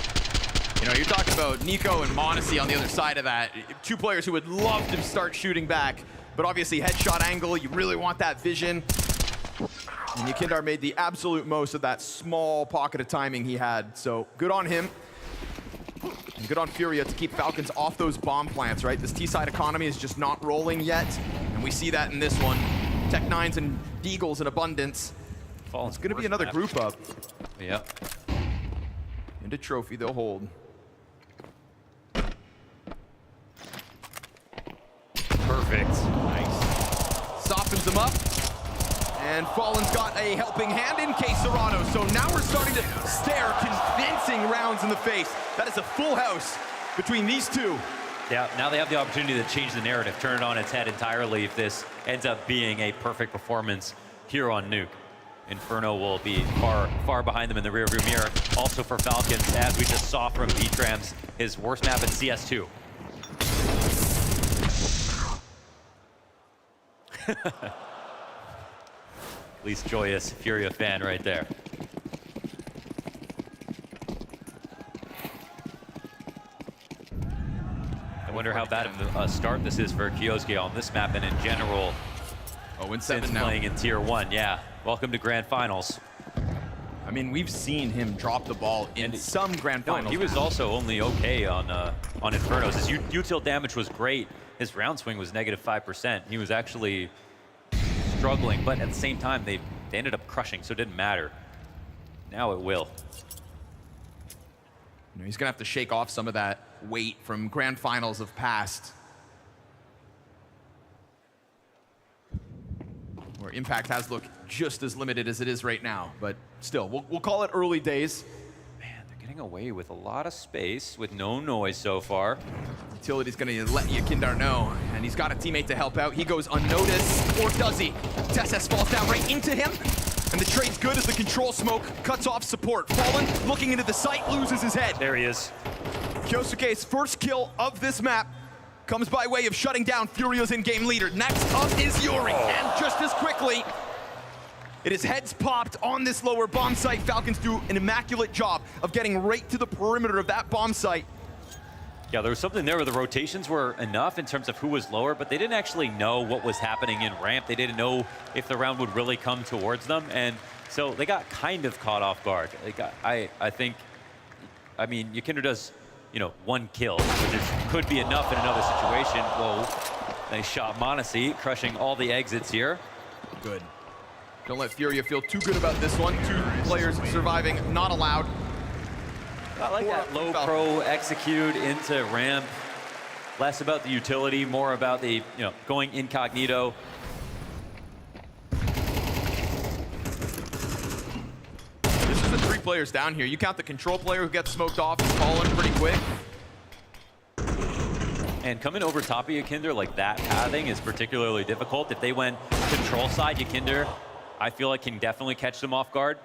You know, you're talking about Nico and Monacy on the other side of that. 2 players who would love to start shooting back, but obviously headshot angle, you really want that vision. And Yukindar made the absolute most of that small pocket of timing he had. So good on him. And good on Furia to keep Falcons off those bomb plants, right? This T-side economy is just not rolling yet. And we see that in this one. Tech-9s and Deagles in abundance. It's going to be another group up. Yep. Into trophy they'll hold. Perfect. Nice. Softens them up. And Fallen's got a helping hand in Caserado. So now we're starting to stare convincing rounds in the face. That is a full house between these 2. Yeah, now they have the opportunity to change the narrative, turn it on its head entirely if this ends up being a perfect performance here on Nuke. Inferno will be far behind them in the rearview mirror. Also for Falcons, as we just saw from V-Trams, his worst map in CS2. Least joyous Furia fan right there. I wonder how bad of a start this is for Kyosuke on this map and in general. 0-7 since now. Playing in Tier 1, yeah. Welcome to Grand Finals. I mean, we've seen him drop the ball in some Grand Finals. No, he was also only okay on Infernos. His util damage was great. His round swing was -5%. He was actually struggling, but at the same time, they ended up crushing, so it didn't matter. Now it will. You know, he's gonna have to shake off some of that weight from Grand Finals of past. Where impact has looked just as limited as it is right now, but still, we'll call it early days. Man, they're getting away with a lot of space with no noise so far. Utility's gonna let Yukindar know, and he's got a teammate to help out. He goes unnoticed, or does he? Tessess falls down right into him, and the trade's good as the control smoke cuts off support. Fallen, looking into the site, loses his head. There he is. Kyosuke's first kill of this map comes by way of shutting down Furia's in-game leader. Next up is Yuri, and just as quickly, it is heads popped on this lower bomb site. Falcons do an immaculate job of getting right to the perimeter of that bomb site. Yeah, there was something there where the rotations were enough in terms of who was lower, but they didn't actually know what was happening in ramp. They didn't know if the round would really come towards them, and so they got kind of caught off guard. I mean, Yukindar does, you know, 1 kill, which could be enough in another situation. Whoa, nice shot, Monacy, crushing all the exits here. Good. Don't let Furia feel too good about this one. 2 players surviving, not allowed. I like that low pro execute into ramp. Less about the utility, more about the, you know, going incognito. players down here. You count the control player who gets smoked off and fallen pretty quick. And coming over top of Yakinder like that pathing is particularly difficult. If they went control side, Yakinder, I feel like can definitely catch them off guard.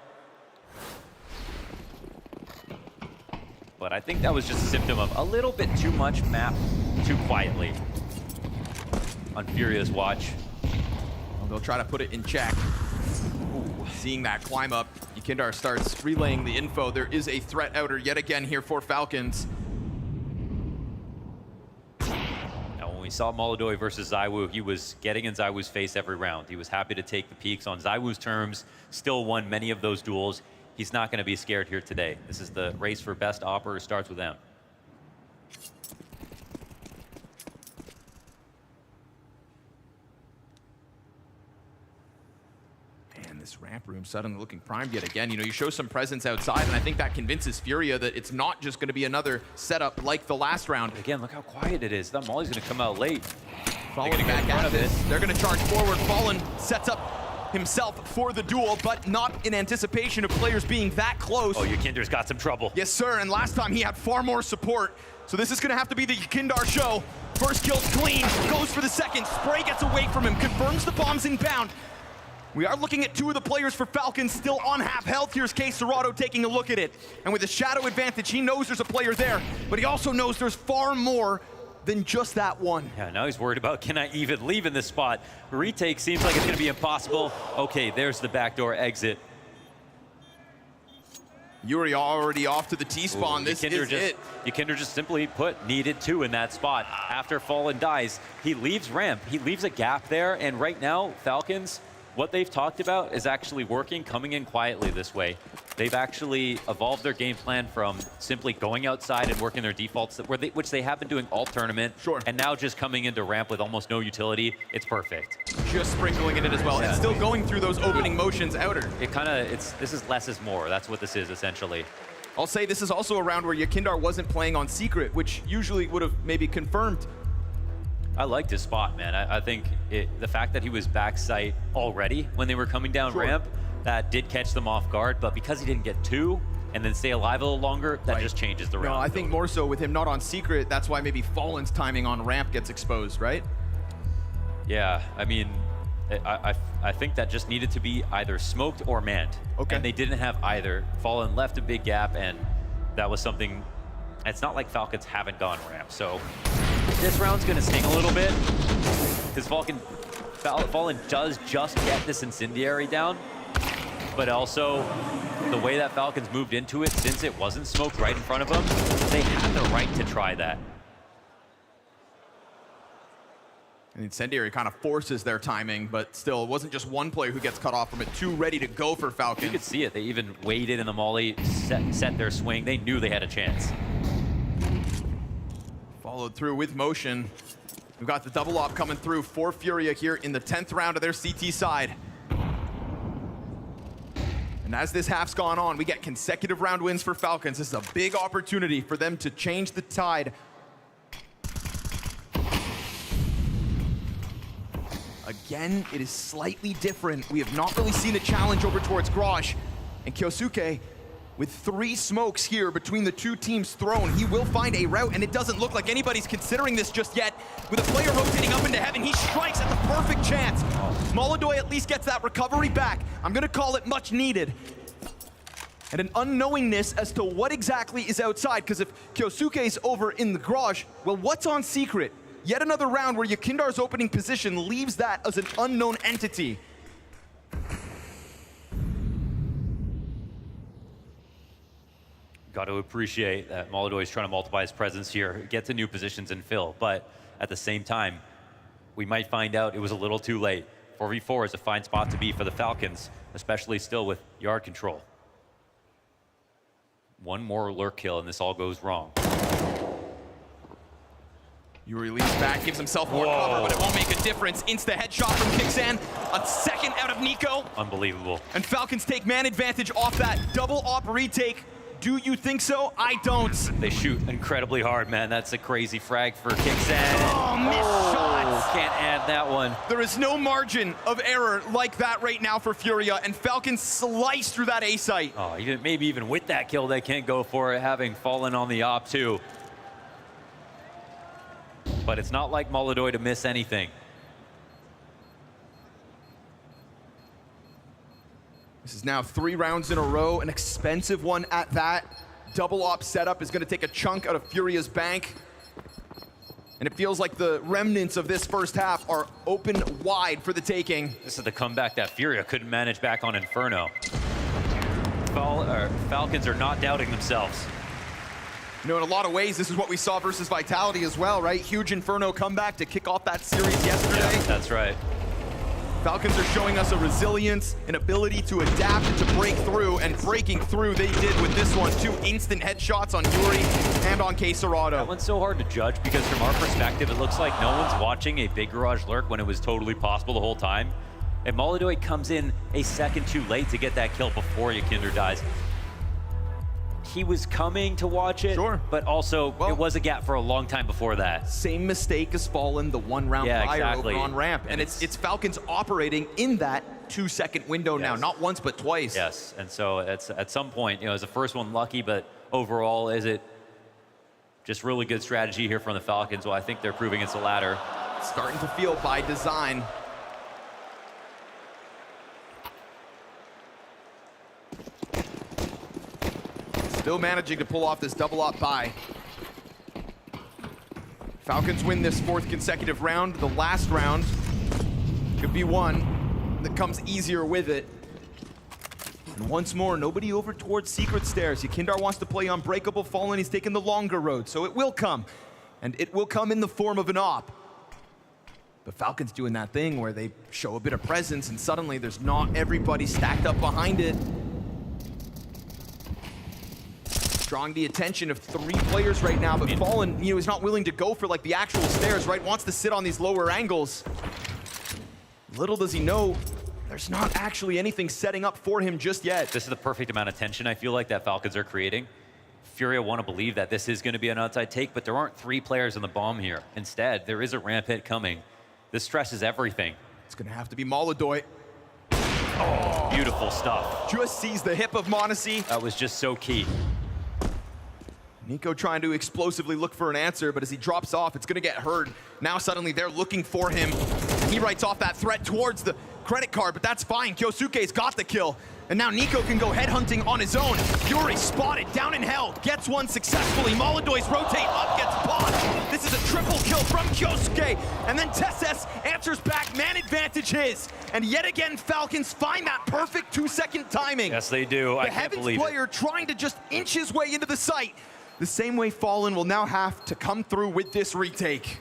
But I think that was just a symptom of a little bit too much map too quietly on Furia's watch. Well, they'll try to put it in check. Ooh, seeing that climb up, Yakindar starts relaying the info. There is a threat outer yet again here for Falcons. We saw Molodoi versus Zywoo. He was getting in Zywoo's face every round. He was happy to take the peaks on Zywoo's terms, still won many of those duels. He's not going to be scared here today. This is the race for best operator, starts with them. Man, this ramp room suddenly looking primed yet again. You know, you show some presence outside, and I think that convinces Furia that it's not just going to be another setup like the last round. Again, look how quiet it is. That Molly's going to come out late. Following back at this, they're going to charge forward. Fallen sets up himself for the duel, but not in anticipation of players being that close. Oh, Yakindar's got some trouble. Yes, sir, and last time he had far more support. So this is going to have to be the Yakindar show. First kill's clean, goes for the second. Spray gets away from him, confirms the bomb's inbound. We are looking at two of the players for Falcons still on half health. Here's csgo taking a look at it. And with a shadow advantage, he knows there's a player there, but he also knows there's far more than just that one. Yeah, now he's worried about, can I even leave in this spot? Retake seems like it's going to be impossible. Okay, there's the backdoor exit. Yuri already off to the T-spawn. This is it. Yakinder just simply put, needed two in that spot. After Fallen dies, he leaves ramp. He leaves a gap there, and right now, Falcons, what they've talked about is actually working, coming in quietly this way. They've actually evolved their game plan from simply going outside and working their defaults, which they have been doing all tournament. Sure. And now just coming into ramp with almost no utility. It's perfect. Just sprinkling it in as well. Yeah. And still going through those opening motions outer. This is less is more. That's what this is essentially. I'll say this is also a round where Yakindar wasn't playing on secret, which usually would have maybe confirmed. I liked his spot, man. I think the fact that he was backside already when they were coming down ramp, that did catch them off guard, but because he didn't get two and then stay alive a little longer, that just changes the round. No, I think more so with him not on secret, that's why maybe Fallen's timing on ramp gets exposed, right? Yeah, I mean, I think that just needed to be either smoked or manned. Okay. And they didn't have either. Fallen left a big gap, and that was something. It's not like Falcons haven't gone ramp, so this round's gonna sting a little bit because Fallen does just get this incendiary down, but also the way that Falcons moved into it, since it wasn't smoked right in front of them, they had the right to try that. And Incendiary kind of forces their timing, but still, it wasn't just one player who gets cut off from it, two ready to go for Falcons. You could see it. They even waited in the molly, set their swing. They knew they had a chance. Followed through with motion. We've got the double op coming through for Furia here in the 10th round of their CT side. And as this half's gone on, we get consecutive round wins for Falcons. This is a big opportunity for them to change the tide. Again, it is slightly different. We have not really seen a challenge over towards Grosh. And Kyosuke, with 3 smokes here between the two teams thrown, he will find a route, and it doesn't look like anybody's considering this just yet. With a player rotating up into heaven, he strikes at the perfect chance. Molodoi at least gets that recovery back. I'm gonna call it much needed. And an unknowingness as to what exactly is outside, because if Kyosuke's over in the garage, well, what's on secret? Yet another round where Yakindar's opening position leaves that as an unknown entity. Got to appreciate that Molodoi is trying to multiply his presence here, get to new positions and fill, but at the same time, we might find out it was a little too late. 4v4 is a fine spot to be for the Falcons, especially still with yard control. One more lurk kill and this all goes wrong. Yuri leans back, gives himself more cover, but it won't make a difference. Insta headshot from Kixan, a second out of Nico. Unbelievable. And Falcons take man advantage off that double op retake. Do you think so? I don't. They shoot incredibly hard, man. That's a crazy frag for Kixan. Oh, missed shots. Can't add that one. There is no margin of error like that right now for FURIA, and Falcons slice through that A site. Oh, maybe even with that kill, they can't go for it, having fallen on the op too. But it's not like Molodoy to miss anything. This is now 3 rounds in a row, an expensive one at that. Double op setup is going to take a chunk out of FURIA's bank. And it feels like the remnants of this first half are open wide for the taking. This is the comeback that FURIA couldn't manage back on Inferno. Falcons are not doubting themselves. You know, in a lot of ways, this is what we saw versus Vitality as well, right? Huge Inferno comeback to kick off that series yesterday. Yeah, that's right. Falcons are showing us a resilience, an ability to adapt and to break through, and breaking through they did with this one. 2 instant headshots on Yuri and on csgo. That one's so hard to judge because from our perspective, it looks like no one's watching a big garage lurk when it was totally possible the whole time. And Molodoy comes in a second too late to get that kill before Yakinder dies. He was coming to watch it, sure, but also it was a gap for a long time before that. Same mistake as Fallen the 1 round prior over on ramp, and it's Falcons operating in that 2-second window now, not once but twice. Yes, and so it's at some point, is the first one lucky, but overall, is it just really good strategy here from the Falcons? Well, I think they're proving it's the latter. Starting to feel by design. Still managing to pull off this double op buy. Falcons win this 4th consecutive round. The last round could be one that comes easier with it. And once more, nobody over towards Secret Stairs. Yakinder wants to play Unbreakable. Fallen, he's taking the longer road, so it will come. And it will come in the form of an op. But Falcons doing that thing where they show a bit of presence and suddenly there's not everybody stacked up behind it. Drawing the attention of 3 players right now, but Fallen, is not willing to go for like the actual stairs, right? Wants to sit on these lower angles. Little does he know, there's not actually anything setting up for him just yet. This is the perfect amount of tension I feel like that Falcons are creating. FURIA want to believe that this is going to be an outside take, but there aren't 3 players on the bomb here. Instead, there is a ramp hit coming. This stresses everything. It's going to have to be Molodoy. Oh, beautiful stuff. Just sees the hip of m0NESY. That was just so key. Nico trying to explosively look for an answer, but as he drops off, it's going to get heard. Now suddenly they're looking for him. And he writes off that threat towards the credit card, but that's fine. kyosuke's got the kill. And now Nico can go headhunting on his own. Yuri spotted down in hell, gets one successfully. Molodoy's rotate up, gets bought. This is a triple kill from kyosuke. And then Tesses answers back, man advantage his. And yet again, Falcons find that perfect 2-second timing. Yes, they do. I The can't Heavens believe it. player trying to just inch his way into the site. The same way Fallen will now have to come through with this retake.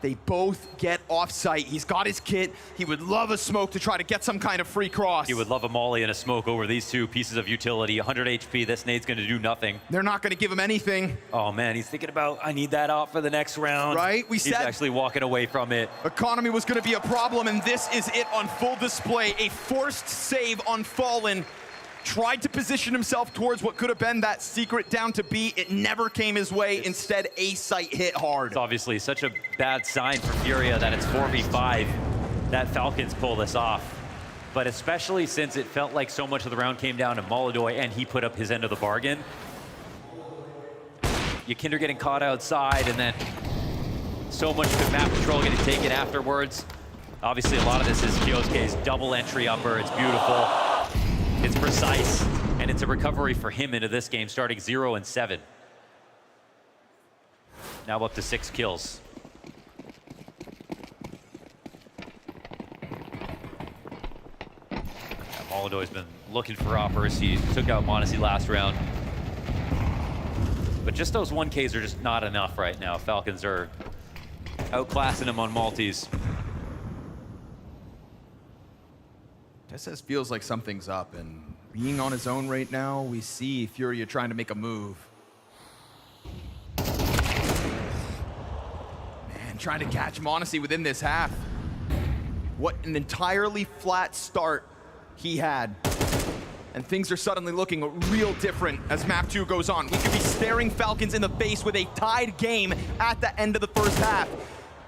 They both get off-site. He's got his kit. He would love a smoke to try to get some kind of free cross. He would love a molly and a smoke over these 2 pieces of utility. 100 HP, this nade's going to do nothing. They're not going to give him anything. Oh man, he's thinking about, I need that op for the next round. Right? He's actually walking away from it. Economy was going to be a problem, and this is it on full display. A forced save on Fallen. Tried to position himself towards what could have been that secret down to B. It never came his way. Instead, A site hit hard. It's obviously such a bad sign for FURIA that it's 4v5 that Falcons pull this off. But especially since it felt like so much of the round came down to Molodoy and he put up his end of the bargain. Yakinder getting caught outside, and then so much good map control getting taken afterwards. Obviously, a lot of this is kyosuke's double entry upper. It's beautiful. It's precise, and it's a recovery for him into this game, starting 0-7. Now up to 6 kills. Molodoy's been looking for uppers. He took out m0NESY last round. But just those 1Ks are just not enough right now. Falcons are outclassing him on multis. Tesses feels like something's up, and being on his own right now, we see FURIA trying to make a move. Man, trying to catch m0NESY within this half. What an entirely flat start he had. And things are suddenly looking real different as map 2 goes on. We could be staring Falcons in the face with a tied game at the end of the first half.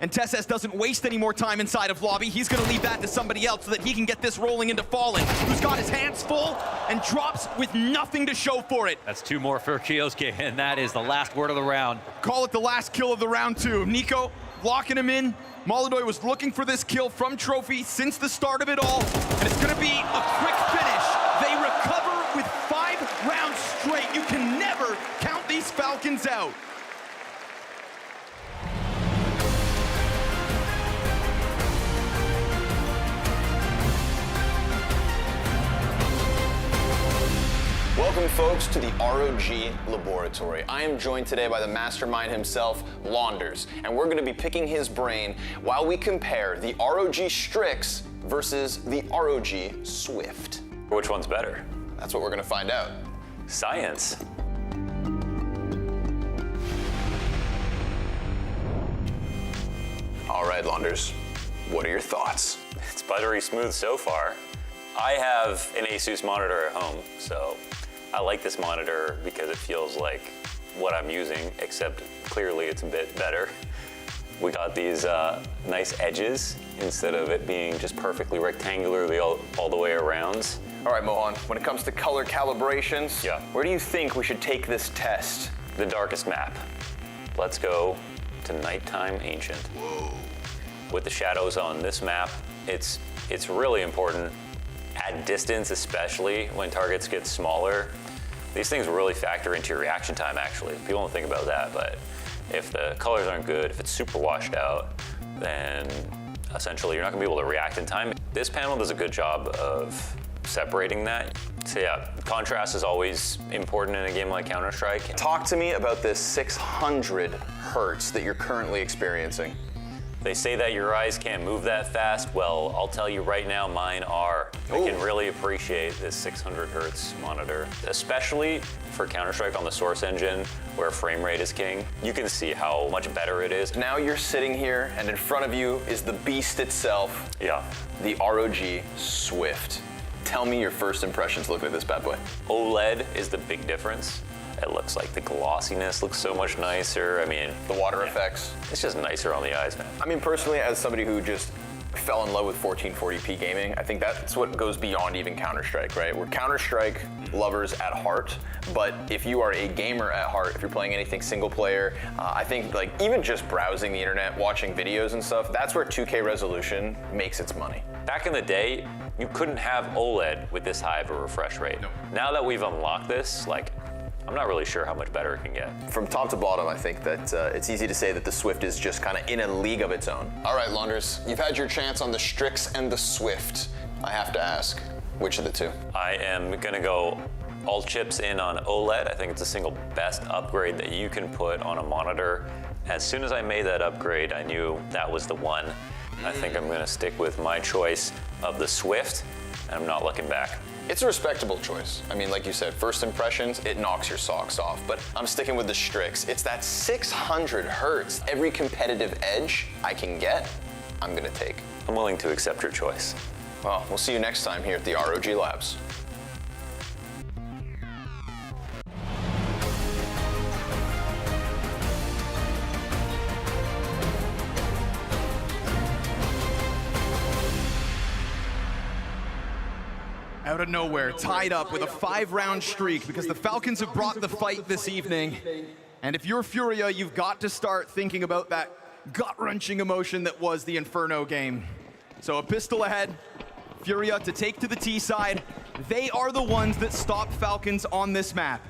And Tesses doesn't waste any more time inside of lobby. He's gonna leave that to somebody else so that he can get this rolling into Fallen, who's got his hands full and drops with nothing to show for it. That's 2 more for Kioske, and that is the last word of the round. Call it the last kill of the round 2. Nico locking him in. Molodoy was looking for this kill from Trophy since the start of it all, and it's gonna be a quick finish. They recover with 5 rounds straight. You can never count these Falcons out. Welcome, folks, to the ROG Laboratory. I am joined today by the mastermind himself, Launders, and we're going to be picking his brain while we compare the ROG Strix versus the ROG Swift. Which one's better? That's what we're going to find out. Science. All right, Launders, what are your thoughts? It's buttery smooth so far. I have an Asus monitor at home, so I like this monitor because it feels like what I'm using, except clearly it's a bit better. We got these nice edges instead of it being just perfectly rectangularly all the way around. All right, Mohan, when it comes to color calibrations, where do you think we should take this test? The darkest map. Let's go to Nighttime Ancient. Whoa. With the shadows on this map, it's really important at distance, especially when targets get smaller. These things really factor into your reaction time, actually. People don't think about that, but if the colors aren't good, if it's super washed out, then essentially you're not gonna be able to react in time. This panel does a good job of separating that. So yeah, contrast is always important in a game like Counter-Strike. Talk to me about this 600 hertz that you're currently experiencing. They say that your eyes can't move that fast. Well, I'll tell you right now, mine are. I can really appreciate this 600 hertz monitor, especially for Counter-Strike on the Source engine, where frame rate is king. You can see how much better it is. Now you're sitting here, and in front of you is the beast itself. Yeah. The ROG Swift. Tell me your first impressions looking at this bad boy. OLED is the big difference. It looks like the glossiness looks so much nicer. I mean, the water effects. It's just nicer on the eyes, man. I mean, personally, as somebody who just fell in love with 1440p gaming, I think that's what goes beyond even Counter-Strike, right? We're Counter-Strike lovers at heart, but if you are a gamer at heart, if you're playing anything single player, I think like even just browsing the internet, watching videos and stuff, that's where 2K resolution makes its money. Back in the day, you couldn't have OLED with this high of a refresh rate. No. Now that we've unlocked this, like, I'm not really sure how much better it can get. From top to bottom, I think that it's easy to say that the Swift is just kind of in a league of its own. All right, Launders, you've had your chance on the Strix and the Swift. I have to ask, which of the two? I am gonna go all chips in on OLED. I think it's the single best upgrade that you can put on a monitor. As soon as I made that upgrade, I knew that was the one. I think I'm gonna stick with my choice of the Swift, and I'm not looking back. It's a respectable choice. I mean, like you said, first impressions, it knocks your socks off, but I'm sticking with the Strix. It's that 600 hertz. Every competitive edge I can get, I'm gonna take. I'm willing to accept your choice. Well, we'll see you next time here at the ROG Labs. Out of nowhere, tied up with a 5-round streak because the Falcons have brought the fight this evening. And if you're Furia, you've got to start thinking about that gut-wrenching emotion that was the Inferno game. So a pistol ahead, Furia to take to the T side. They are the ones that stop Falcons on this map.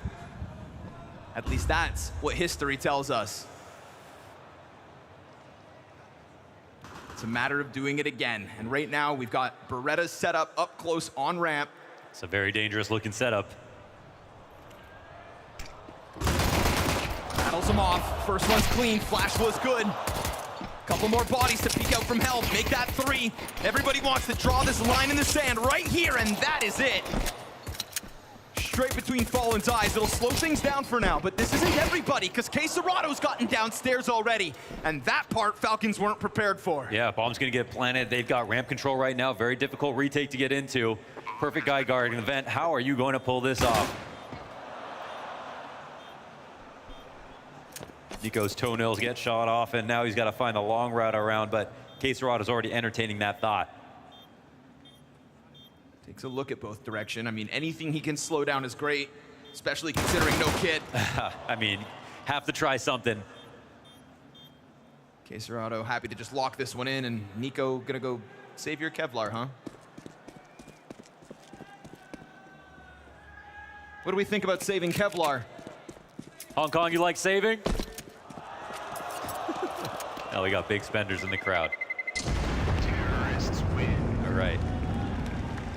At least that's what history tells us. It's a matter of doing it again. And right now, we've got Beretta's set up close on ramp. It's a very dangerous looking setup. Battles him off. First one's clean. Flash was good. Couple more bodies to peek out from help. Make that 3. Everybody wants to draw this line in the sand right here, and that is it. straight between Fallen's eyes. It'll slow things down for now, but this isn't everybody, because K-Serato's gotten downstairs already, and that part Falcons weren't prepared for. Yeah, bomb's gonna get planted. They've got ramp control right now. Very difficult retake to get into. Perfect guy guarding the vent. How are you going to pull this off? Nico's toenails get shot off, and now he's got to find the long route around, but K-Serato's already entertaining that thought. Takes a look at both direction. I mean, anything he can slow down is great, especially considering no kit. I mean, have to try something. K-Serato happy to just lock this one in, and Nico gonna go save your Kevlar, huh? What do we think about saving Kevlar? Hong Kong, you like saving? Now we got big spenders in the crowd. Terrorists win. All right.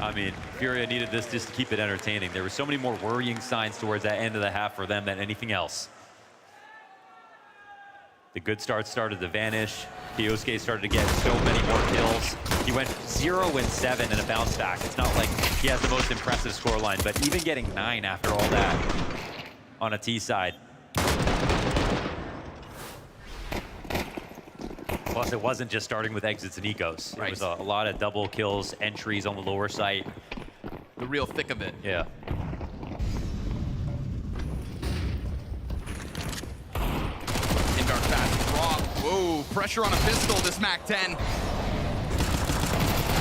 I mean, FURIA needed this just to keep it entertaining. There were so many more worrying signs towards that end of the half for them than anything else. The good start started to vanish. Kiosuke started to get so many more kills. He went 0-7 in a bounce back. It's not like he has the most impressive scoreline, but even getting 9 after all that on a T side. Plus, it wasn't just starting with exits and ecos. Right. It was a lot of double kills, entries on the lower site. The real thick of it. Yeah. Kindar fast drop. Whoa, pressure on a pistol, this MAC-10.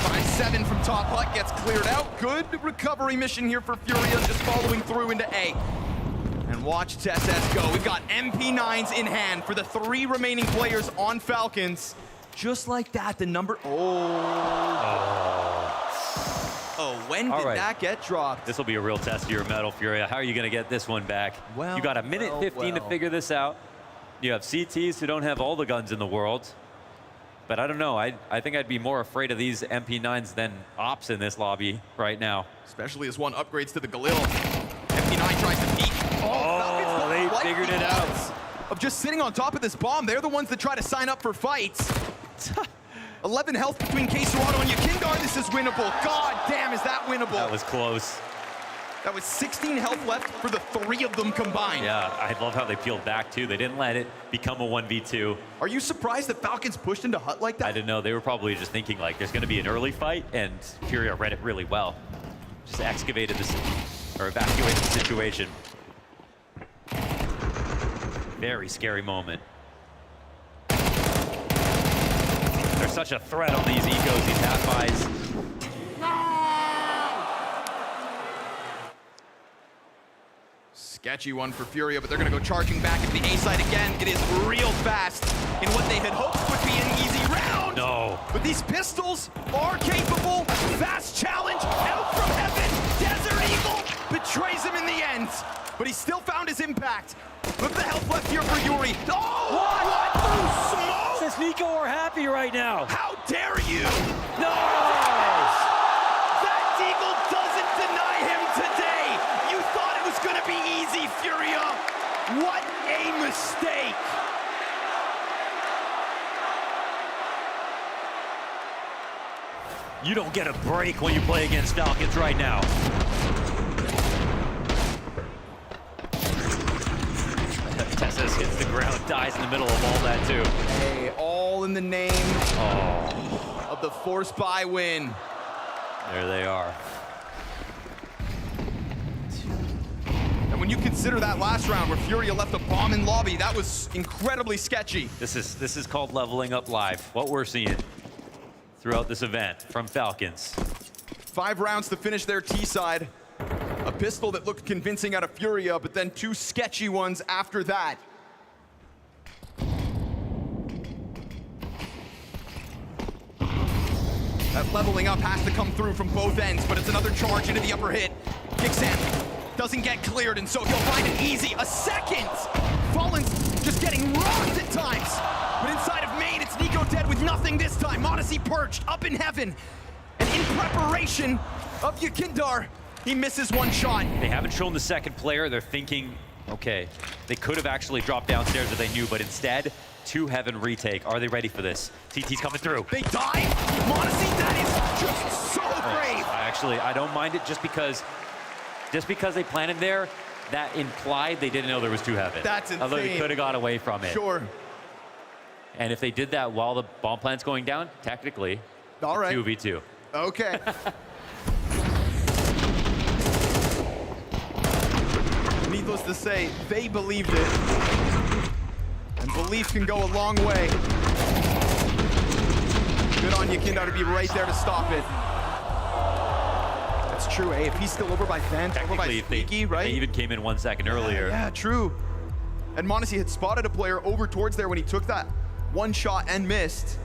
5-7 from top hut, gets cleared out. Good recovery mission here for FURIA, just following through into A. And watch csgo. We've got MP9s in hand for the 3 remaining players on Falcons. Just like that, the number... Oh, when did that get dropped? This will be a real test of your metal, FURIA. How are you going to get this one back? Well, you got a minute 15 to figure this out. You have CTs who don't have all the guns in the world. But I don't know. I think I'd be more afraid of these MP9s than ops in this lobby right now. Especially as one upgrades to the Galil. MP9 tries to peek. Oh, they figured it out. Of just sitting on top of this bomb. They're the ones that try to sign up for fights. 11 health between K-Serato and Yakindar. This is winnable. God damn, is that winnable? That was close. That was 16 health left for the 3 of them combined. Yeah, I love how they peeled back, too. They didn't let it become a 1v2. Are you surprised that Falcons pushed into hut like that? I didn't know. They were probably just thinking, like, there's going to be an early fight, and FURIA read it really well. Just excavated this, or evacuated the situation. Very scary moment. There's such a threat on these ecos, these half-buys. Sketchy one for FURIA, but they're going to go charging back into the A side again. It is real fast in what they had hoped would be an easy round. No. But these pistols are capable. Fast challenge out from heaven. Desert Eagle betrays him in the end, but he still found his impact. Look at the health left here for Yuri. Oh, what through smoke? Says Nico are happy right now. How dare you? No! That Eagle doesn't deny him today. You thought it was going to be easy, FURIA. What a mistake. You don't get a break when you play against Falcons right now. Tessus hits the ground, dies in the middle of all that too. Hey, all in the name of the force buy win. There they are. And when you consider that last round where FURIA left a bomb in lobby, that was incredibly sketchy. This is called leveling up live. What we're seeing throughout this event from Falcons. 5 rounds to finish their T side. A pistol that looked convincing out of FURIA, but then 2 sketchy ones after that. That leveling up has to come through from both ends, but it's another charge into the upper hit. Kixan doesn't get cleared, and so he'll find it easy. A second! Fallen's just getting rocked at times. But inside of main, it's Nico dead with nothing this time. Odyssey perched up in heaven. And in preparation of Yakindar, he misses one shot. They haven't shown the second player. They're thinking, okay, they could have actually dropped downstairs if they knew, but instead, 2 heaven retake. Are they ready for this? TT's coming through. They die? Odyssey, that is just so brave. I don't mind it just because Just because they planted there, that implied they didn't know there was two heaven. That's insane. Although they could have got away from it. Sure. And if they did that while the bomb plant's going down, technically, all right. 2v2. Okay. Needless to say, they believed it. And belief can go a long way. Good on you, Kindar, to be right there to stop it. That's true, eh? If he's still over by Fent, over by Sneaky, right? They even came in 1 second earlier. Yeah, true. And Monacy had spotted a player over towards there when he took that one shot and missed.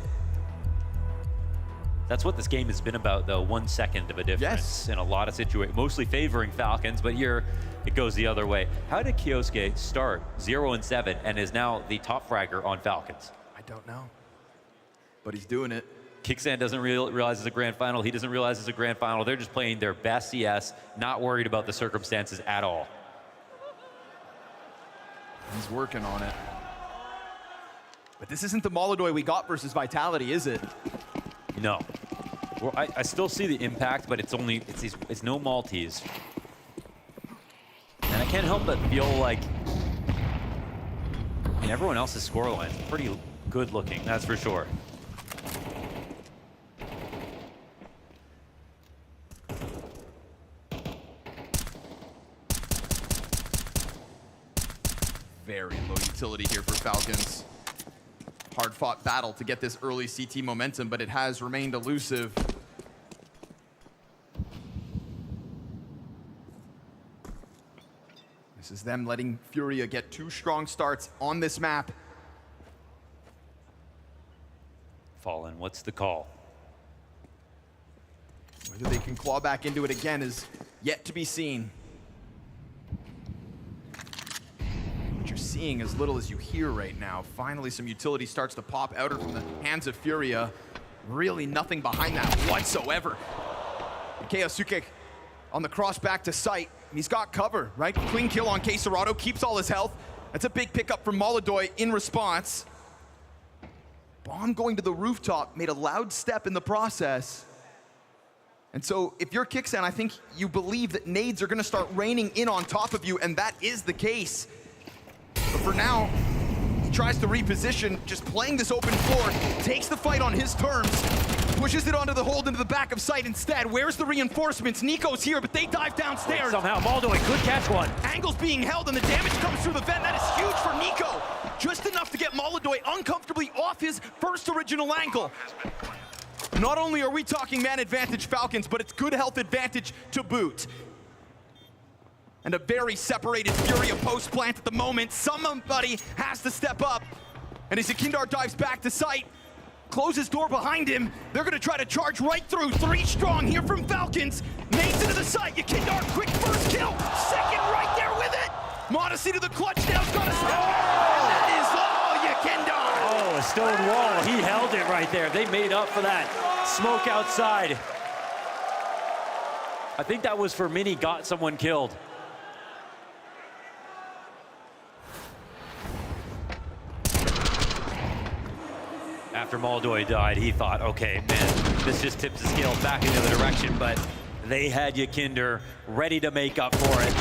That's what this game has been about, though. 1 second of a difference in a lot of situations, mostly favoring Falcons, but here it goes the other way. How did Kioske start 0-7 and is now the top fragger on Falcons? I don't know, but he's doing it. Kicksan doesn't realize it's a grand final. He doesn't realize it's a grand final. They're just playing their best CS, not worried about the circumstances at all. He's working on it. But this isn't the Molodoi we got versus Vitality, is it? No. Well, I still see the impact, but it's no Maltese. And I can't help but feel like, I mean, everyone else's scoreline is pretty good looking, that's for sure. Very low utility here for Falcons. Hard-fought battle to get this early CT momentum, but it has remained elusive. This is them letting FURIA get 2 strong starts on this map. Fallen, what's the call? Whether they can claw back into it again is yet to be seen. What you're seeing as little as you hear right now. Finally, some utility starts to pop out from the hands of FURIA. Really nothing behind that whatsoever. Keisuke on the cross back to sight. He's got cover, right? Clean kill on Quesarado, keeps all his health. That's a big pickup from Molodoi in response. Bomb going to the rooftop made a loud step in the process. And so if you're Kixan, I think you believe that nades are gonna start raining in on top of you, and that is the case. But for now, he tries to reposition, just playing this open floor, takes the fight on his terms, pushes it onto the hold into the back of sight instead. Where's the reinforcements? Nico's here, but they dive downstairs. Somehow Molodoi could catch one. Angle's being held, and the damage comes through the vent. That is huge for Nico. Just enough to get Molodoi uncomfortably off his first original angle. Not only are we talking man advantage Falcons, but it's good health advantage to boot. And a very separated FURIA post plant at the moment. Somebody has to step up. And as Yakindar dives back to sight, closes door behind him, they're gonna try to charge right through. 3 strong here from Falcons. Nades into the site. Yakindar, quick first kill. Second right there with it. Monacy to the clutch now. It's gonna stop. And that is all Yakindar. Oh, a stone wall. He held it right there. They made up for that smoke outside. I think that was for Mini got someone killed. After Molodoi died, he thought, okay, man, this just tips the scales back in the other direction, but they had Yakinder ready to make up for it.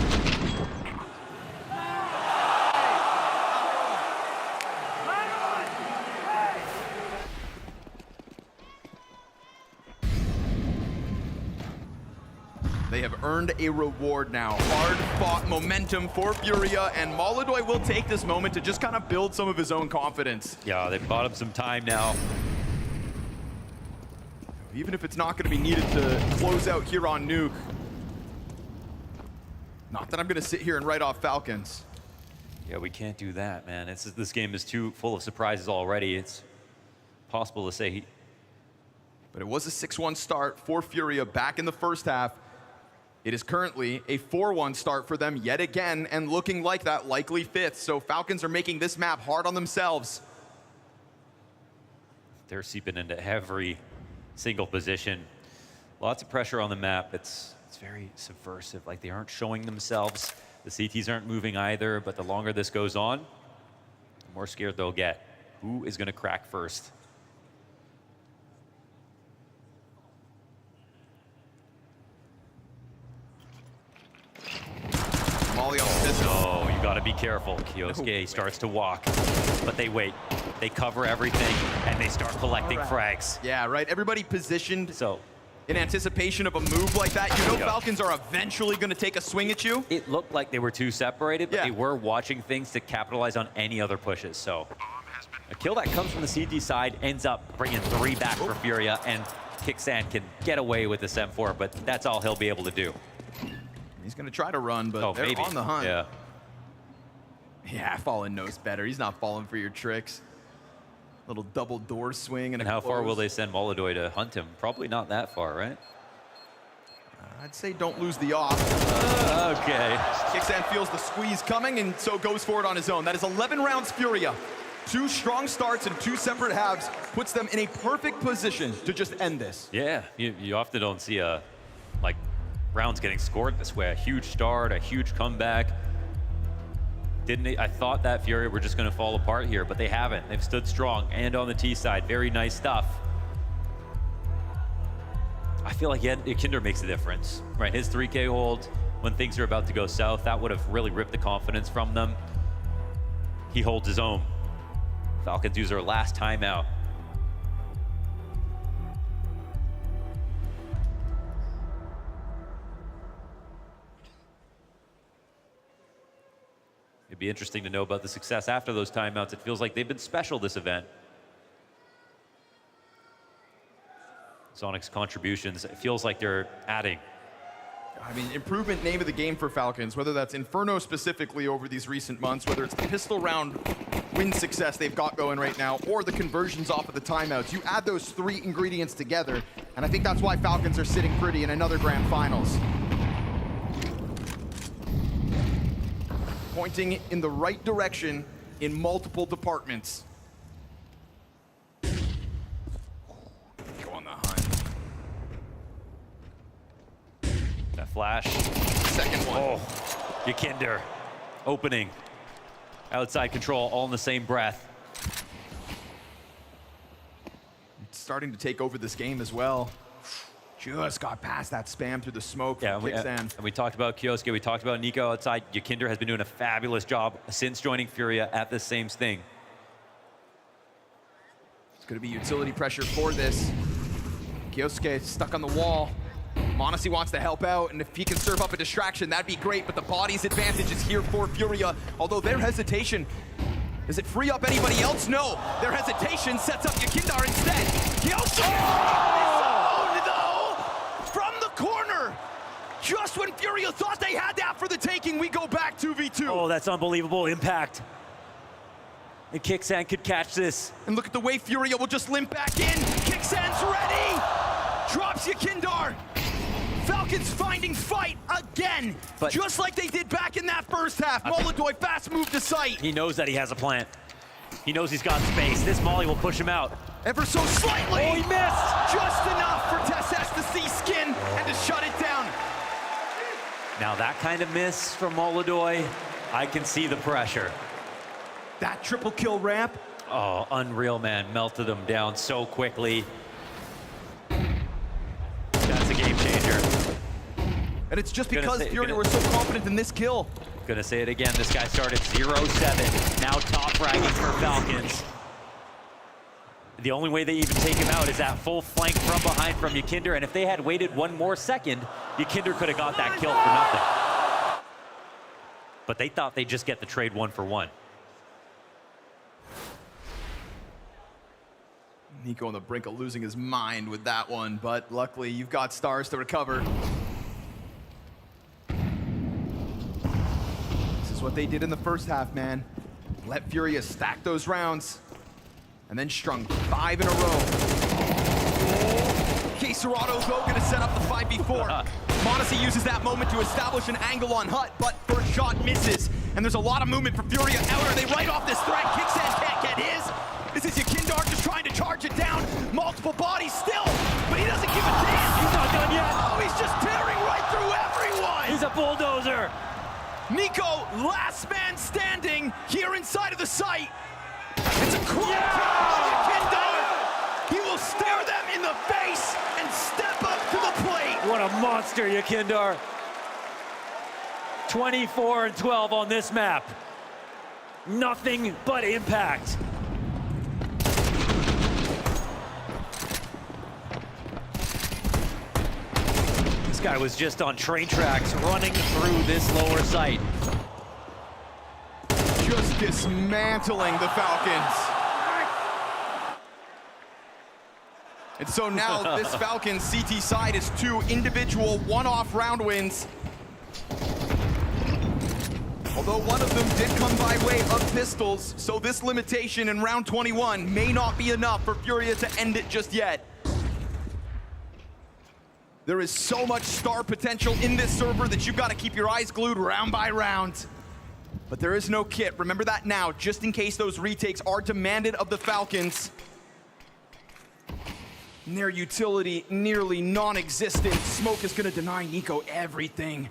They have earned a reward now. Hard-fought momentum for FURIA, and Molodoi will take this moment to just kind of build some of his own confidence. Yeah, they bought him some time now. Even if it's not going to be needed to close out here on Nuke. Not that I'm going to sit here and write off Falcons. Yeah, we can't do that, man. This game is too full of surprises already. It's possible to say. But it was a 6-1 start for FURIA back in the first half. It is currently a 4-1 start for them yet again, and looking like that likely 5th. So Falcons are making this map hard on themselves. They're seeping into every single position. Lots of pressure on the map. It's very subversive. Like, they aren't showing themselves. The CTs aren't moving either, but the longer this goes on, the more scared they'll get. Who is going to crack first? Molly on the pistol. Oh, you gotta be careful. Kyosuke starts to walk, but they wait. They cover everything, and they start collecting frags. Yeah, right. Everybody positioned so in anticipation of a move like that. You know Falcons are eventually going to take a swing at you. It looked like they were too separated, but they were watching things to capitalize on any other pushes. So a kill that comes from the CT side ends up bringing 3 back for Furia, and Kixan can get away with this M4, but that's all he'll be able to do. He's going to try to run, but they're on the hunt. Yeah. Yeah, Fallen knows better. He's not falling for your tricks. Little double door swing and how far will they send Molodoy to hunt him? Probably not that far, right? I'd say don't lose the off. Okay. Kixan feels the squeeze coming and so goes for it on his own. That is 11 rounds Furia. 2 strong starts and 2 separate halves puts them in a perfect position to just end this. Yeah, you often don't see like rounds getting scored this way. A huge start, a huge comeback. I thought that Furia were just going to fall apart here, but they haven't. They've stood strong, and on the T side, very nice stuff. I feel like Kinder makes a difference, right? His 3K hold, when things are about to go south, that would have really ripped the confidence from them. He holds his own. Falcons use their last timeout. It'd be interesting to know about the success after those timeouts. It feels like they've been special this event. Sonic's contributions, it feels like they're adding. I mean, improvement name of the game for Falcons, whether that's Inferno specifically over these recent months, whether it's the pistol round win success they've got going right now, or the conversions off of the timeouts. You add those 3 ingredients together, and I think that's why Falcons are sitting pretty in another grand finals. Pointing in the right direction in multiple departments. Go on the hunt. That flash. Second one. Oh, Yakinder. Opening. Outside control, all in the same breath. It's starting to take over this game as well. Just got past that spam through the smoke. Yeah, and we talked about Kyosuke, we talked about Nico outside. Yakinder has been doing a fabulous job since joining Furia at this same thing. It's going to be utility pressure for this. Kyosuke stuck on the wall. Monesi wants to help out, and if he can serve up a distraction, that'd be great, but the body's advantage is here for Furia, although their hesitation, does it free up anybody else? No, their hesitation sets up Yakindar instead. Kyosuke! From the corner! Just when Furia thought they had that for the taking, we go back 2v2. Oh, that's unbelievable impact. And Kixan could catch this. And look at the way Furia will just limp back in. Kixan's ready! Drops Yakindar. Falcons finding fight again, but just like they did back in that first half. Molodoy fast move to sight. He knows that he has a plant. He knows he's got space. This molly will push him out. Ever so slightly. Oh, he missed! Just enough for TessS to see skin and to shut it down. Now that kind of miss from Molodoy, I can see the pressure. That triple kill ramp. Oh, unreal, man. Melted him down so quickly. That's a game changer. And it's just because Furia were so confident in this kill. Gonna say it again, this guy started 0-7. Now top fragging for Falcons. The only way they even take him out is that full flank from behind from Yakinder, and if they had waited one more second, Yakinder could have got that kill for nothing. But they thought they'd just get the trade 1-for-1. Nico on the brink of losing his mind with that one, but luckily you've got stars to recover. This is what they did in the first half, man. Let Furia stack those rounds, and then strung 5 in a row. Caserado, though, gonna set up the 5v4. Monesi uses that moment to establish an angle on Hut, but first shot misses. And there's a lot of movement for Furia. Outer, they write off this threat. Kixan can't get his. This is Yakindar just trying to charge it down. Multiple bodies still, but he doesn't give a damn. He's not done yet. Oh, he's just tearing right through everyone. He's a bulldozer. Nico, last man standing here inside of the site. It's a cool Yakindar. He will stare them in the face and step up to the plate. What a monster, Yakindar. 24-12 on this map. Nothing but impact. This guy was just on train tracks running through this lower site. Just dismantling the Falcons. And so now this Falcons CT side is 2 individual one-off round wins. Although one of them did come by way of pistols, so this limitation in round 21 may not be enough for FURIA to end it just yet. There is so much star potential in this server that you've got to keep your eyes glued round by round. But there is no kit. Remember that now, just in case those retakes are demanded of the Falcons. And their utility nearly non-existent. Smoke is going to deny Nico everything.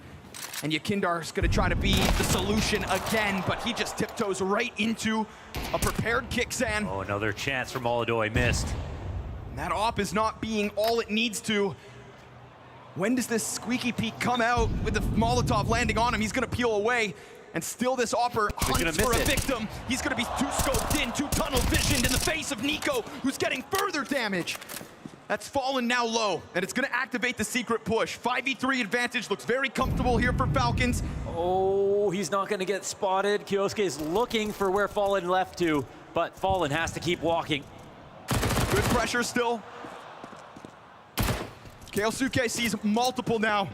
And Yakindar's going to try to be the solution again, but he just tiptoes right into a prepared Kixan. Oh, another chance from Molodoy missed. And that op is not being all it needs to. When does this squeaky peak come out with the Molotov landing on him? He's going to peel away. And still this Opper hunts for a victim. He's going to be too scoped in, too tunnel visioned in the face of Nico, who's getting further damage. That's Fallen now low, and it's going to activate the secret push. 5v3 advantage looks very comfortable here for Falcons. Oh, he's not going to get spotted. Kyosuke is looking for where Fallen left to, but Fallen has to keep walking. Good pressure still. Kyosuke sees multiple now.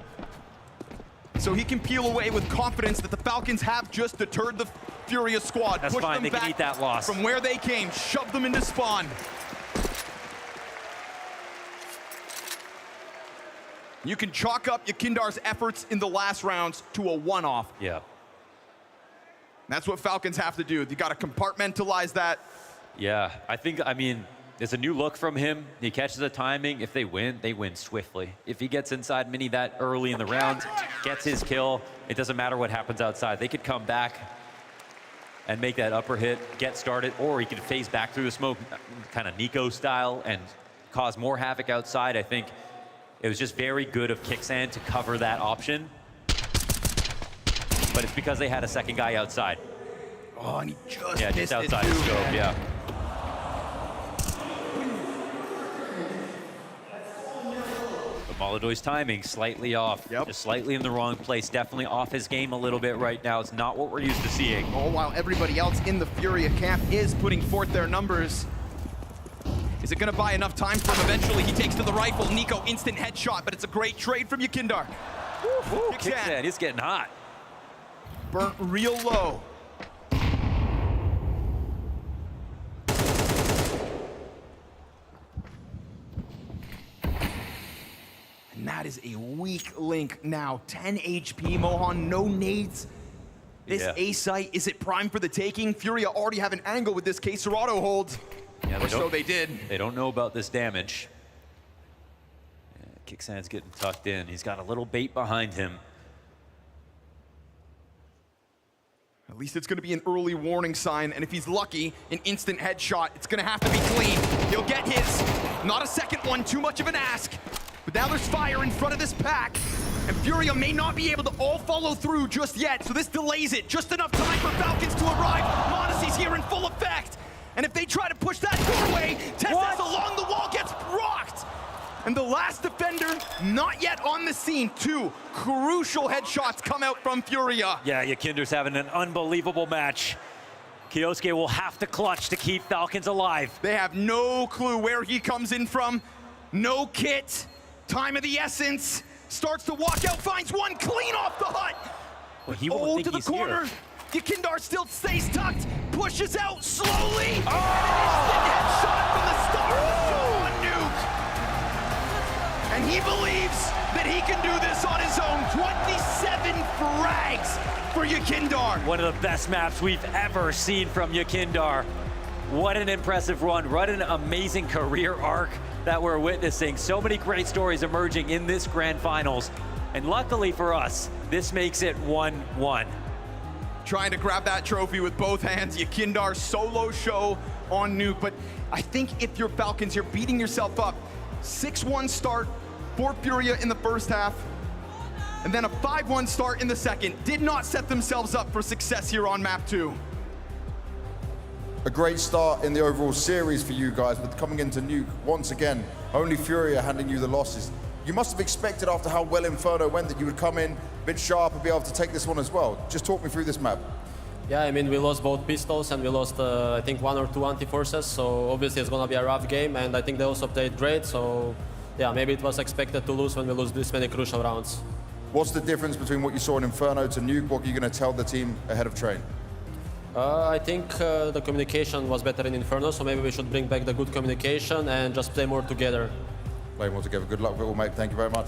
So he can peel away with confidence that the Falcons have just deterred the FURIA squad. That's Push fine, them they back can eat that loss. From where they came, shove them into spawn. You can chalk up Yakindar's efforts in the last rounds to a one-off. Yeah. That's what Falcons have to do. You got to compartmentalize that. Yeah, I mean, it's a new look from him. He catches the timing. If they win swiftly. If he gets inside Mini that early in the round, gets his kill, it doesn't matter what happens outside. They could come back and make that upper hit, get started, or he could phase back through the smoke, kind of Nico style, and cause more havoc outside. I think it was just very good of Kixan to cover that option. But it's because they had a second guy outside. Oh, and he just missed just outside the scope, yeah. But Molodoy's timing slightly off. Just slightly in the wrong place. Definitely off his game a little bit right now. It's not what we're used to seeing. All while everybody else in the FURIA camp is putting forth their numbers. Is it going to buy enough time for him? Eventually, he takes to the rifle. Nico, instant headshot, but it's a great trade from Yakindar. Kixan, he's getting hot. Burnt real low. And that is a weak link now. 10 HP, Mohan, no nades. This A site, is it prime for the taking? FURIA already have an angle with this case Serato hold. Yeah, or so they did. They don't know about this damage. Yeah, Kixan's getting tucked in. He's got a little bait behind him. At least it's going to be an early warning sign, and if he's lucky, an instant headshot. It's going to have to be clean. He'll get his. Not a second one, too much of an ask. But now there's fire in front of this pack, and FURIA may not be able to all follow through just yet, so this delays it. Just enough time for Falcons to arrive. Monacy's here in full effect. And if they try to push that doorway, Tessus along the wall gets rocked. And the last defender, not yet on the scene. 2 crucial headshots come out from FURIA. Yeah, Yakindar's having an unbelievable match. Kyosuke will have to clutch to keep Falcons alive. They have no clue where he comes in from. No kit. Time of the essence. Starts to walk out, finds one clean off the hut. Well, he won't think to the he's corner. here. Yakindar still stays tucked, pushes out slowly. Oh! Instant headshot from the start of the nuke. And he believes that he can do this on his own. 27 frags for Yakindar. One of the best maps we've ever seen from Yakindar. What an impressive run. What an amazing career arc that we're witnessing. So many great stories emerging in this grand finals. And luckily for us, this makes it 1-1. Trying to grab that trophy with both hands. Yakindar solo show on nuke. But I think if you're Falcons, you're beating yourself up. 6-1 start for FURIA in the first half. and then a 5-1 start in the second. Did not set themselves up for success here on map 2. A great start in the overall series for you guys, but coming into Nuke, once again, only FURIA handing you the losses. You must have expected after how well Inferno went that you would come in a bit sharp and be able to take this one as well. Just talk me through this map. Yeah, I mean, we lost both pistols and we lost, I think, 1 or 2 anti-forces, so obviously it's gonna be a rough game, and I think they also played great, so yeah, maybe it was expected to lose when we lose this many crucial rounds. What's the difference between what you saw in Inferno to Nuke? What are you gonna tell the team ahead of train? I think the communication was better in Inferno, so maybe we should bring back the good communication and just play more together. Play more together. Good luck with it all, mate. Thank you very much.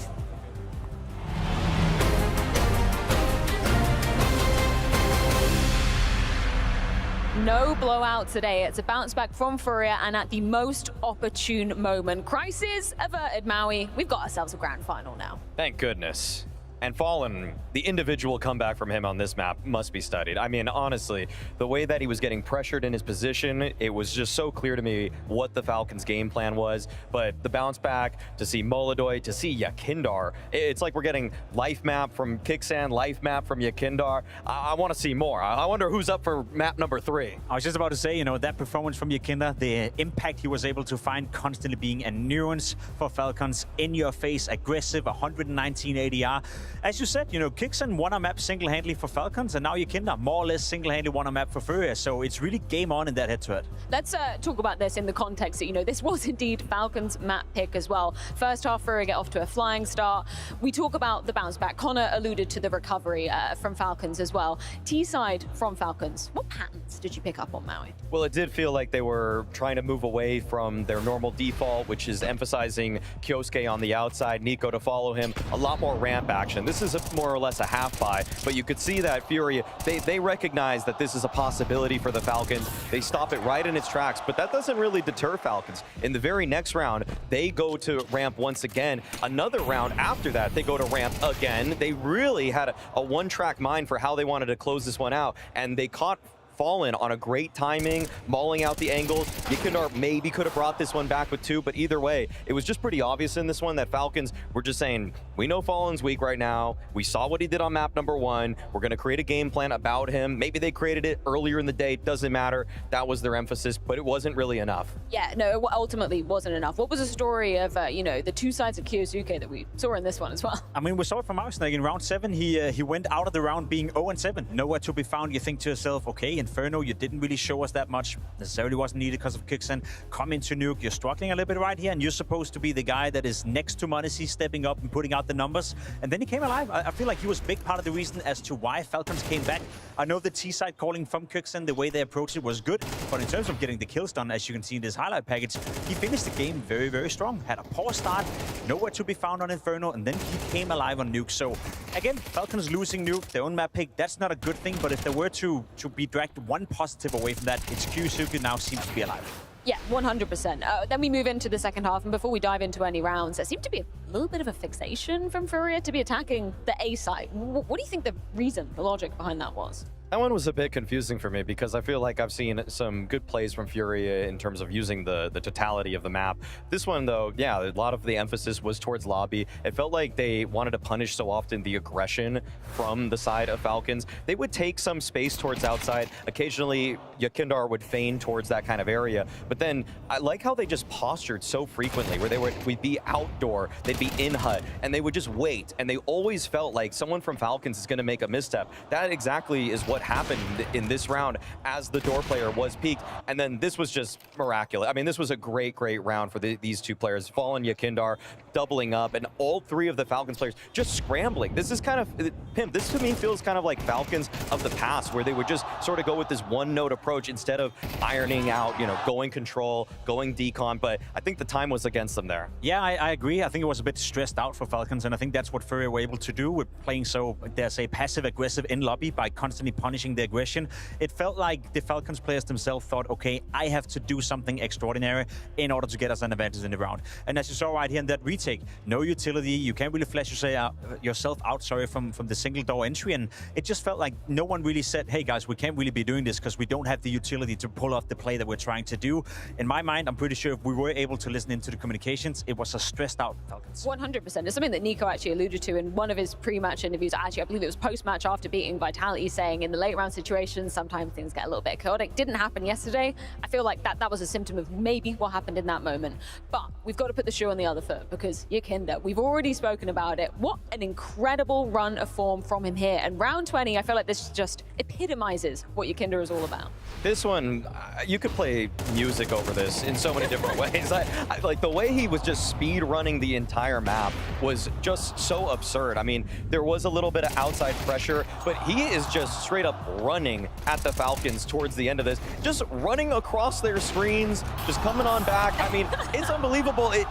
No blowout today. It's a bounce back from FURIA, and at the most opportune moment. Crisis averted, Maui. We've got ourselves a grand final now. Thank goodness. And Fallen, the individual comeback from him on this map must be studied. I mean, honestly, the way that he was getting pressured in his position, it was just so clear to me what the Falcons' game plan was. But the bounce back, to see Molodoy, to see Yakindar, it's like we're getting life map from Kixan, life map from Yakindar. I want to see more. I wonder who's up for map number 3. I was just about to say, you know, that performance from Yakindar, the impact he was able to find constantly being a nuance for Falcons, in your face, aggressive, 119 ADR. As you said, you know, Kixan won a map single-handedly for Falcons, and now Yakindar more or less single-handedly won a map for FURIA, so it's really game on in that head-to-head. Let's talk about this in the context that, you know, this was indeed Falcons' map pick as well. First half, FURIA get off to a flying start. We talk about the bounce back. Connor alluded to the recovery from Falcons as well. T-side from Falcons, what patterns did you pick up on, Maui? Well, it did feel like they were trying to move away from their normal default, which is emphasizing Kyosuke on the outside, Nico to follow him, a lot more ramp action. This is more or less a half buy, but you could see that FURIA, they recognize that this is a possibility for the Falcons. They stop it right in its tracks, but that doesn't really deter Falcons. In the very next round, they go to ramp once again. Another round after that, they go to ramp again. They really had a one-track mind for how they wanted to close this one out, and they caught Fallen on a great timing, mauling out the angles. Yakindar maybe could have brought this one back with 2, but either way, it was just pretty obvious in this one that Falcons were just saying, we know Fallen's weak right now. We saw what he did on map number 1. We're going to create a game plan about him. Maybe they created it earlier in the day. Doesn't matter. That was their emphasis, but it wasn't really enough. Yeah, no, it ultimately wasn't enough. What was the story of, you know, the 2 sides of Kyosuke that we saw in this one as well? I mean, we saw it from Ausnag in round 7. He went out of the round being 0-7. Nowhere to be found. You think to yourself, okay, Inferno, you didn't really show us that much. Necessarily wasn't needed because of Kixan. Come into Nuke, you're struggling a little bit right here, and you're supposed to be the guy that is next to Monacy, stepping up and putting out the numbers. And then he came alive. I feel like he was a big part of the reason as to why Falcons came back. I know the T-side calling from Kixan, the way they approached it was good, but in terms of getting the kills done, as you can see in this highlight package, he finished the game very, very strong. Had a poor start, nowhere to be found on Inferno, and then he came alive on Nuke. So again, Falcons losing Nuke, their own map pick, that's not a good thing, but if there were to be dragged one positive away from that, it's Kyusuke now seems to be alive. Yeah, 100%. Then we move into the second half, and before we dive into any rounds, there seemed to be a little bit of a fixation from FURIA to be attacking the A side. What do you think the reason, the logic behind that was? That one was a bit confusing for me because I feel like I've seen some good plays from FURIA in terms of using the totality of the map. This one, though, yeah, a lot of the emphasis was towards lobby. It felt like they wanted to punish so often the aggression from the side of Falcons. They would take some space towards outside. Occasionally, Yakindar would feign towards that kind of area. But then I like how they just postured so frequently where we'd be outdoor, they'd be in hut, and they would just wait. And they always felt like someone from Falcons is going to make a misstep. That exactly is what happened in this round as the door player was peaked, and then this was just miraculous. I mean, this was a great round for these 2 players. Fallen, Yakindar doubling up, and all 3 of the Falcons players just scrambling. This is kind of, Pimp, this to me feels kind of like Falcons of the past, where they would just sort of go with this one-note approach instead of ironing out, you know, going control, going decon, but I think the time was against them there. Yeah, I agree. I think it was a bit stressed out for Falcons, and I think that's what FURIA were able to do with playing so, there's a passive-aggressive in lobby by constantly punishing punishing the aggression. It felt like the Falcons players themselves thought, okay, I have to do something extraordinary in order to get us an advantage in the round. And as you saw right here in that retake, no utility, you can't really flash yourself out, from the single door entry, and it just felt like no one really said, hey guys, we can't really be doing this because we don't have the utility to pull off the play that we're trying to do. In my mind, I'm pretty sure if we were able to listen into the communications, it was a stressed out Falcons. 100%. It's something that Nico actually alluded to in one of his pre-match interviews. Actually, I believe it was post-match after beating Vitality, saying in the late round situations, sometimes things get a little bit chaotic. Didn't happen yesterday. I feel like that was a symptom of maybe what happened in that moment. But we've got to put the shoe on the other foot because Yakinda, we've already spoken about it. What an incredible run of form from him here. And round 20, I feel like this just epitomizes what Yakinda is all about. This one, you could play music over this in so many different ways. I like the way he was just speed running the entire map was just so absurd. I mean, there was a little bit of outside pressure, but he is just straight up running at the Falcons towards the end of this, just running across their screens, just coming on back. I mean, it's unbelievable. I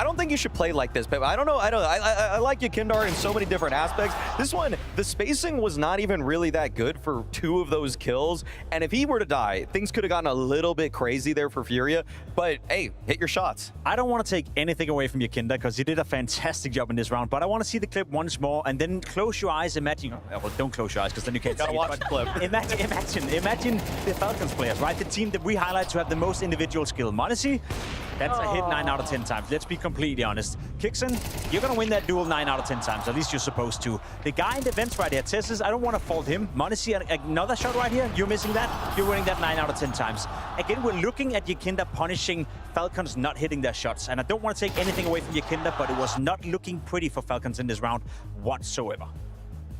don't think you should play like this, but I don't know. I like Yakindar in so many different aspects. This one, the spacing was not even really that good for 2 of those kills, and if he were to die, things could have gotten a little bit crazy there for FURIA, but hey, hit your shots. I don't want to take anything away from Yakinda because he did a fantastic job in this round, but I want to see the clip once more and then close your eyes, imagine, well, don't close your eyes because then you can't see watch it, the clip. Imagine the Falcons players, right? The team that we highlight to have the most individual skill. Modesty, that's a hit 9 out of 10 times. Let's be completely honest. Kixon, you're going to win that duel 9 out of 10 times. At least you're supposed to. The guy in the vents right here, Tessus, I don't want to fault him. Modesty, another shot right here. You're missing that. You're winning that 9 out of 10 times. Again, we're looking at Yakinda punishing Falcons not hitting their shots. And I don't want to take anything away from Yakinda, but it was not looking pretty for Falcons in this round whatsoever.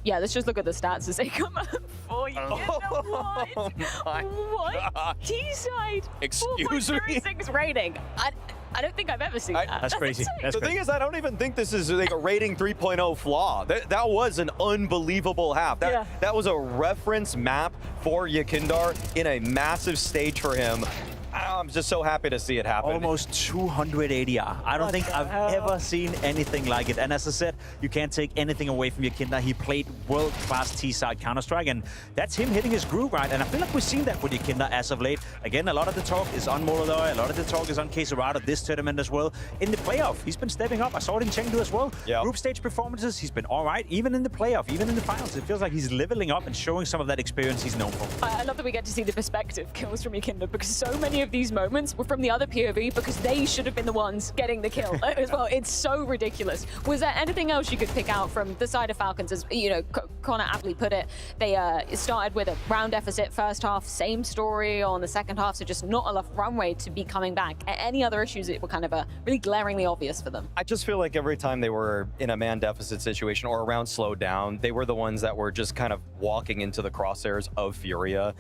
Yeah, let's just look at the stats as they come up for you. Oh my What? T-side. Excuse me? 4.36 rating. I don't think I've ever seen that. That's crazy. The thing is, I don't even think this is like a rating 3.0 flaw. That was an unbelievable half. That was a reference map for Yakindar in a massive stage for him. I'm just so happy to see it happen. Almost 200 ADR. I don't think I've ever seen anything like it. And as I said, you can't take anything away from Yakinda. He played world-class T-side Counter-Strike, and that's him hitting his groove, right? And I feel like we've seen that with Yakinda as of late. Again, a lot of the talk is on Molodoi, a lot of the talk is on Keserado this tournament as well. In the playoff, he's been stepping up. I saw it in Chengdu as well. Yep. Group stage performances, he's been all right. Even in the playoff, even in the finals, it feels like he's leveling up and showing some of that experience he's known for. I love that we get to see the perspective kills from Yakinda, because so many of these moments were from the other POV because they should have been the ones getting the kill as well. It's so ridiculous. Was there anything else you could pick out from the side of Falcons? As you know, Connor aptly put it, they started with a round deficit first half, same story on the second half, so just not enough runway to be coming back. Any other issues that were kind of really glaringly obvious for them? I just feel like every time they were in a man deficit situation or a round slowed down, they were the ones that were just kind of walking into the crosshairs of FURIA.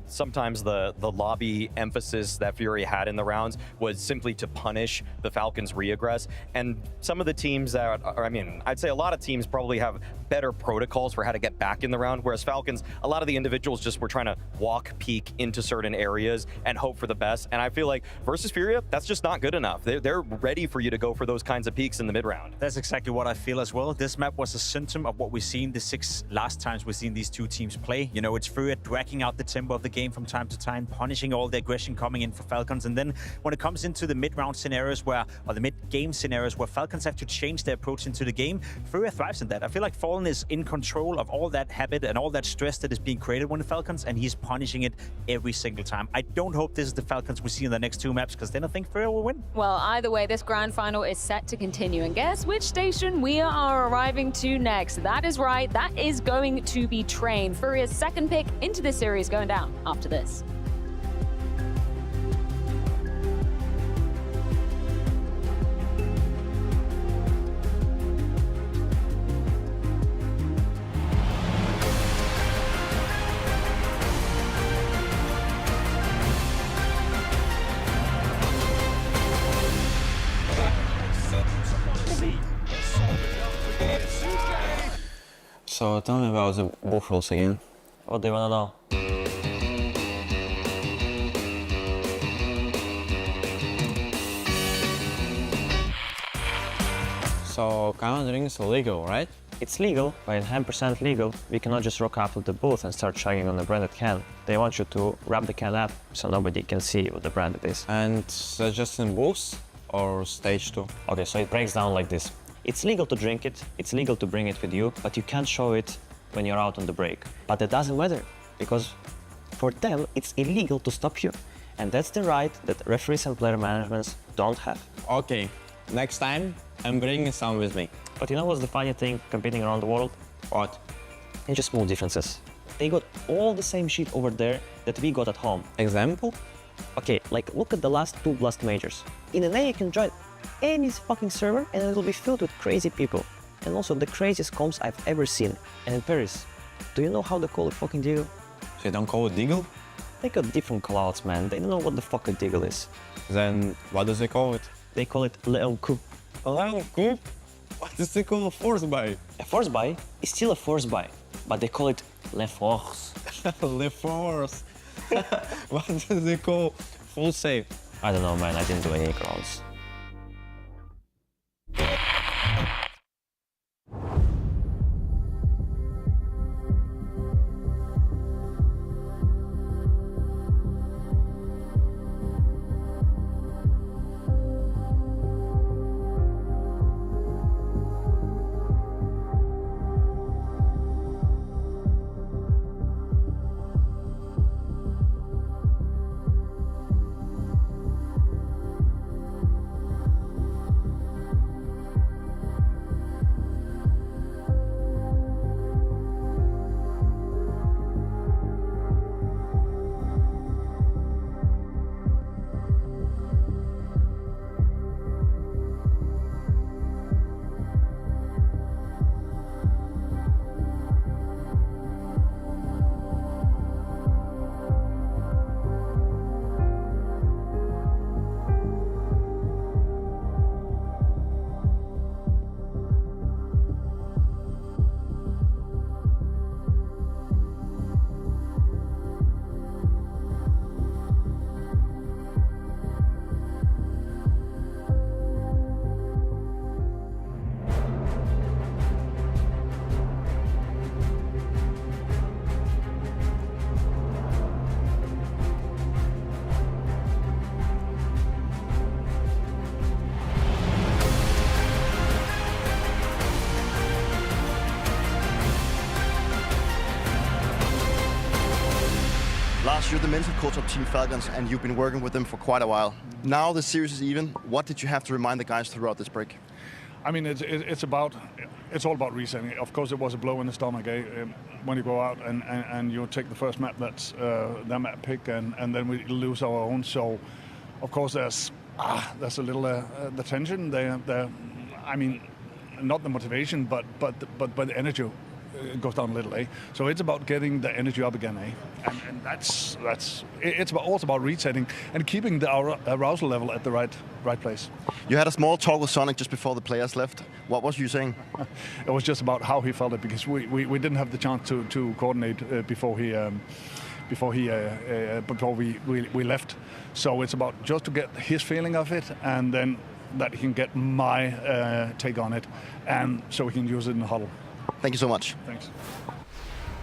Sometimes the lobby emphasis that FURIA had in the rounds was simply to punish the Falcons' reaggress. And some of the teams that are, I mean, I'd say a lot of teams probably have better protocols for how to get back in the round, whereas Falcons, a lot of the individuals just were trying to walk, peek into certain areas and hope for the best. And I feel like versus FURIA, that's just not good enough. They're ready for you to go for those kinds of peaks in the mid-round. That's exactly what I feel as well. This map was a symptom of what we've seen the 6 last times we've seen these two teams play. You know, it's FURIA dragging out the tempo of the game from time to time, punishing all the aggression coming in for Falcons. And then when it comes into the mid-round scenarios or the mid-game scenarios where Falcons have to change their approach into the game, FURIA thrives in that. I feel like Fallen is in control of all that habit and all that stress that is being created when the Falcons, and he's punishing it every single time. I don't hope this is the Falcons we see in the next 2 maps, because then I think FURIA will win. Well, either way, this grand final is set to continue. And guess which station we are arriving to next? That is right, that is going to be Train. FURIA's second pick into this series going down after this. So tell me about the buff rules again. What do you want to know? So countering is illegal, right? It's legal, but 100% legal. We cannot just rock up to the booth and start chugging on the branded can. They want you to wrap the can up so nobody can see what the brand it is. And just in booths or stage 2? Okay, so it breaks down like this. It's legal to drink it, it's legal to bring it with you, but you can't show it when you're out on the break. But it doesn't matter, because for them, it's illegal to stop you. And that's the right that referees and player managements don't have. Okay, next time, I'm bringing some with me. But you know what's the funny thing competing around the world? What? It's just small differences. They got all the same shit over there that we got at home. Example? Okay, like look at the last 2 Blast majors. In NA you can join any fucking server and it will be filled with crazy people. And also the craziest comps I've ever seen. And in Paris, do you know how they call it fucking Deagle? They don't call it Deagle? They got different callouts, man. They don't know what the fuck a Deagle is. Then what does they call it? They call it Leon Coup. Leon Coup? What does they call a force buy? A force buy is still a force buy, but they call it Le Force. Le Force. What does they call full save? I don't know, man. I didn't do any crowns. Lars, you're the mental coach of Team Falcons, and you've been working with them for quite a while. Now the series is even. What did you have to remind the guys throughout this break? I mean, it's all about resetting. Of course, it was a blow in the stomach when you go out and you take the first map that's their map pick, and then we lose our own. So, of course, there's a little the tension. I mean, not the motivation, but the energy goes down a little, eh? So it's about getting the energy up again, eh? And it's also about resetting and keeping the arousal level at the right place. You had a small talk with Sonic just before the players left. What was you saying? It was just about how he felt it, because we didn't have the chance to coordinate before we left. So it's about just to get his feeling of it, and then that he can get my take on it, and so we can use it in the huddle. Thank you so much. Thanks.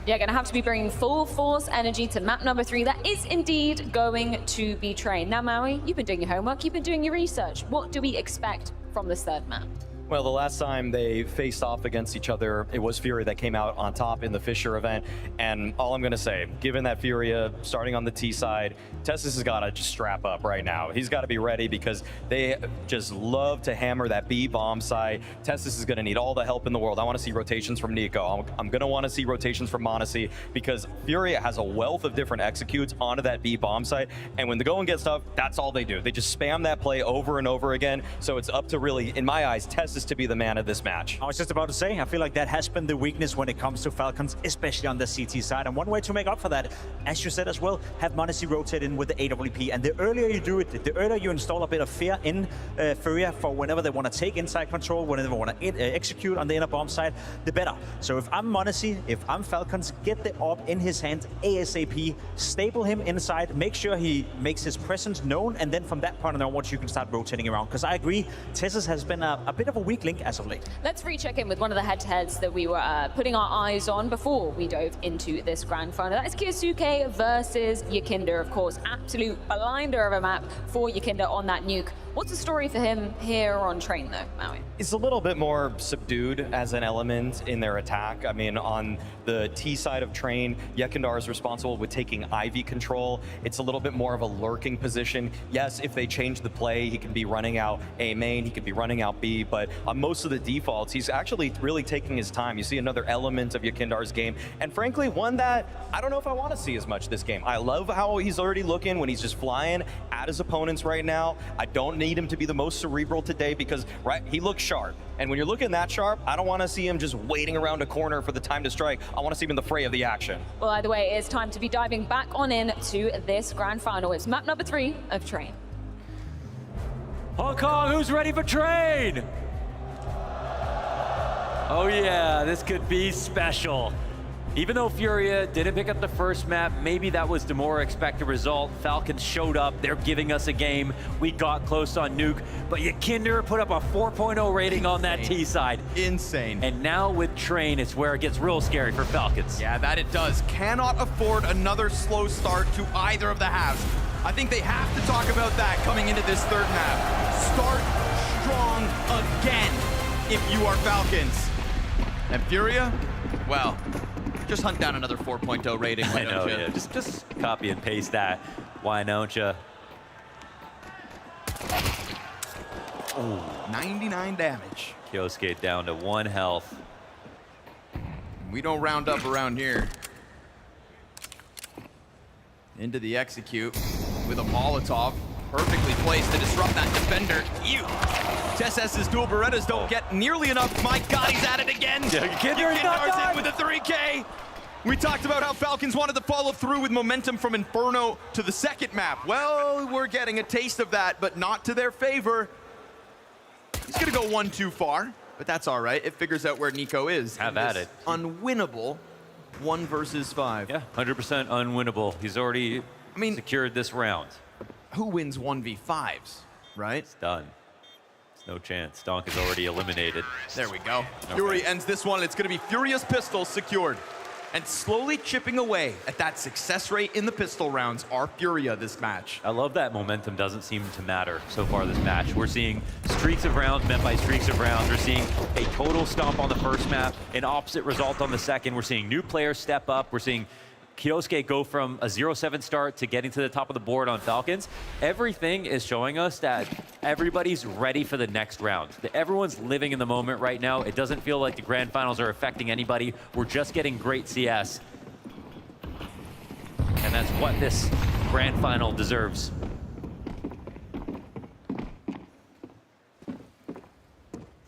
Yeah, going to have to be bringing full force energy to map number 3. That is indeed going to be trained. Now, Maui, you've been doing your homework, you've been doing your research. What do we expect from this third map? Well, the last time they faced off against each other, it was FURIA that came out on top in the Fisher event. And all I'm going to say, given that FURIA starting on the T side, Tessus has got to just strap up right now. He's got to be ready, because they just love to hammer that B bomb side. Tessus is going to need all the help in the world. I want to see rotations from Nico. I'm going to want to see rotations from m0NESY, because FURIA has a wealth of different executes onto that B bomb side. And when the going gets tough, that's all they do. They just spam that play over and over again. So it's up to really, in my eyes, Tessus to be the man of this match. I was just about to say, I feel like that has been the weakness when it comes to Falcons, especially on the CT side. And one way to make up for that, as you said as well, have m0NESY rotate in with the AWP. And the earlier you do it, the earlier you install a bit of fear in FURIA for whenever they want to take inside control, whenever they want to execute on the inner bomb side, the better. So if I'm m0NESY, if I'm Falcons, get the AWP in his hand ASAP, stable him inside, make sure he makes his presence known, and then from that point onwards you can start rotating around. Because I agree, Tessus has been a bit of a for weak link as of late. Let's recheck in with one of the head-to-heads that we were putting our eyes on before we dove into this grand final. That is Kyosuke versus Yakinder, of course. Absolute blinder of a map for Yakinder on that nuke. What's the story for him here on Train, though, Maui? It's a little bit more subdued as an element in their attack. I mean, on the T side of Train, Yekindar is responsible with taking Ivy control. It's a little bit more of a lurking position. Yes, if they change the play, he can be running out A main, he could be running out B, but on most of the defaults, he's actually really taking his time. You see another element of Yakindar's game, and frankly, one that I don't know if I want to see as much this game. I love how he's already looking when he's just flying at his opponents right now. I don't need him to be the most cerebral today because he looks sharp. And when you're looking that sharp, I don't want to see him just waiting around a corner for the time to strike. I want to see him in the fray of the action. Well, either way, it's time to be diving back on in to this grand final. It's map number 3 of Train. Hong Kong, who's ready for Train? Oh yeah, this could be special. Even though FURIA didn't pick up the first map, maybe that was the more expected result. Falcons showed up, they're giving us a game. We got close on Nuke, but Yakinder put up a 4.0 rating on that T side. Insane. And now with Train, it's where it gets real scary for Falcons. Yeah, that it does. Cannot afford another slow start to either of the halves. I think they have to talk about that coming into this third map. Start strong again if you are Falcons. And FURIA, well, just hunt down another 4.0 rating. I know, yeah. Just copy and paste that. Why don't you? Oh, 99 damage. Kyosuke down to 1 health. We don't round up around here. Into the execute with a Molotov. Perfectly placed to disrupt that defender. Ew. TSS's dual Berettas don't get nearly enough. My God, he's at it again. Yakindar's in with a 3K. We talked about how Falcons wanted to follow through with momentum from Inferno to the second map. Well, we're getting a taste of that, but not to their favor. He's gonna go 1 too far, but that's all right. It figures out where Nico is. Have at it. Unwinnable 1 versus 5. Yeah, 100% unwinnable. He's already secured this round. Who wins 1v5s, right? It's done. There's no chance. Donk is already eliminated. There we go. Okay. Fury ends this one. It's going to be Furia's pistol secured. And slowly chipping away at that success rate in the pistol rounds are Furia this match. I love that momentum doesn't seem to matter so far this match. We're seeing streaks of rounds met by streaks of rounds. We're seeing a total stomp on the first map, an opposite result on the second. We're seeing new players step up. We're seeing Kyosuke go from a 0-7 start to getting to the top of the board on Falcons. Everything is showing us that everybody's ready for the next round. Everyone's living in the moment right now. It doesn't feel like the grand finals are affecting anybody. We're just getting great CS. And that's what this grand final deserves.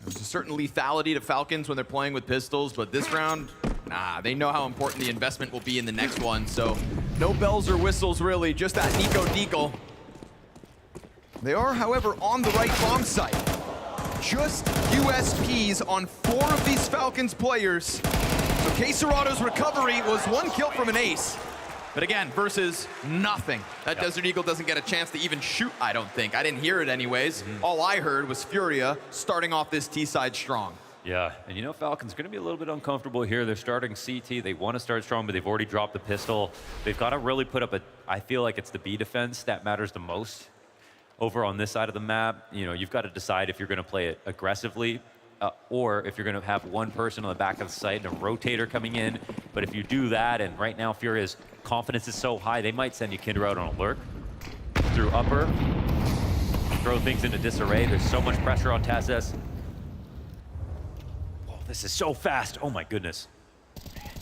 There's a certain lethality to Falcons when they're playing with pistols, but this round, nah, they know how important the investment will be in the next one, so no bells or whistles really, just that Nico Deagle. They are, however, on the right bomb site. Just USPs on 4 of these Falcons players. So K-Serato's recovery was 1 kill from an ace. But again, versus nothing. That Desert Eagle doesn't get a chance to even shoot, I don't think. I didn't hear it anyways. All I heard was Furia starting off this T-side strong. Yeah, and you know Falcons going to be a little bit uncomfortable here. They're starting CT. They want to start strong, but they've already dropped the pistol. They've got to really put up I feel like it's the B defense that matters the most. Over on this side of the map, you know, you've got to decide if you're going to play it aggressively or if you're going to have one person on the back of the site and a rotator coming in. But if you do that, and right now Furia's confidence is so high, they might send Yakinder out on a lurk through upper, throw things into disarray. There's so much pressure on TSS. Oh, this is so fast. Oh my goodness.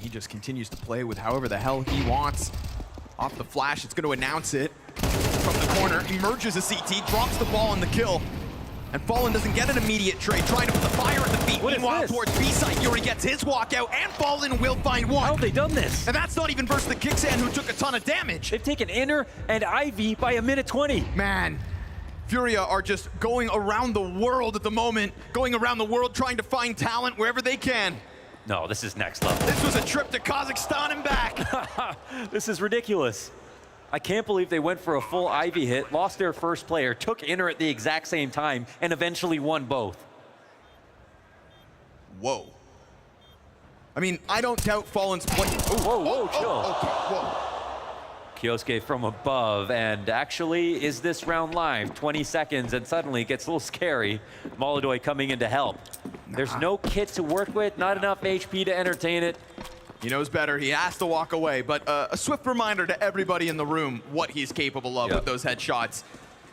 He just continues to play with however the hell he wants. Off the flash, it's going to announce it. From the corner, emerges a CT, drops the ball on the kill. And Fallen doesn't get an immediate trade, trying to put the fire at the feet. Meanwhile, towards B-side, Yuri gets his walkout, and Fallen will find one. How have they done this? And that's not even versus the Kicksan, who took a ton of damage. They've taken Inner and Ivy by 1:20. Man, Furia are just going around the world at the moment, going around the world trying to find talent wherever they can. No, this is next level. This was a trip to Kazakhstan and back. This is ridiculous. I can't believe they went for a full Ivy hit, lost their first player, took Inner at the exact same time, and eventually won both. Whoa. I mean, I don't doubt Fallen's play. Whoa, chill. Okay, whoa. Kiosuke from above, and actually, is this round live? 20 seconds, and suddenly it gets a little scary. Molodoy coming in to help. There's no kit to work with, not enough HP to entertain it. He knows better, he has to walk away, but a swift reminder to everybody in the room what he's capable of with those headshots.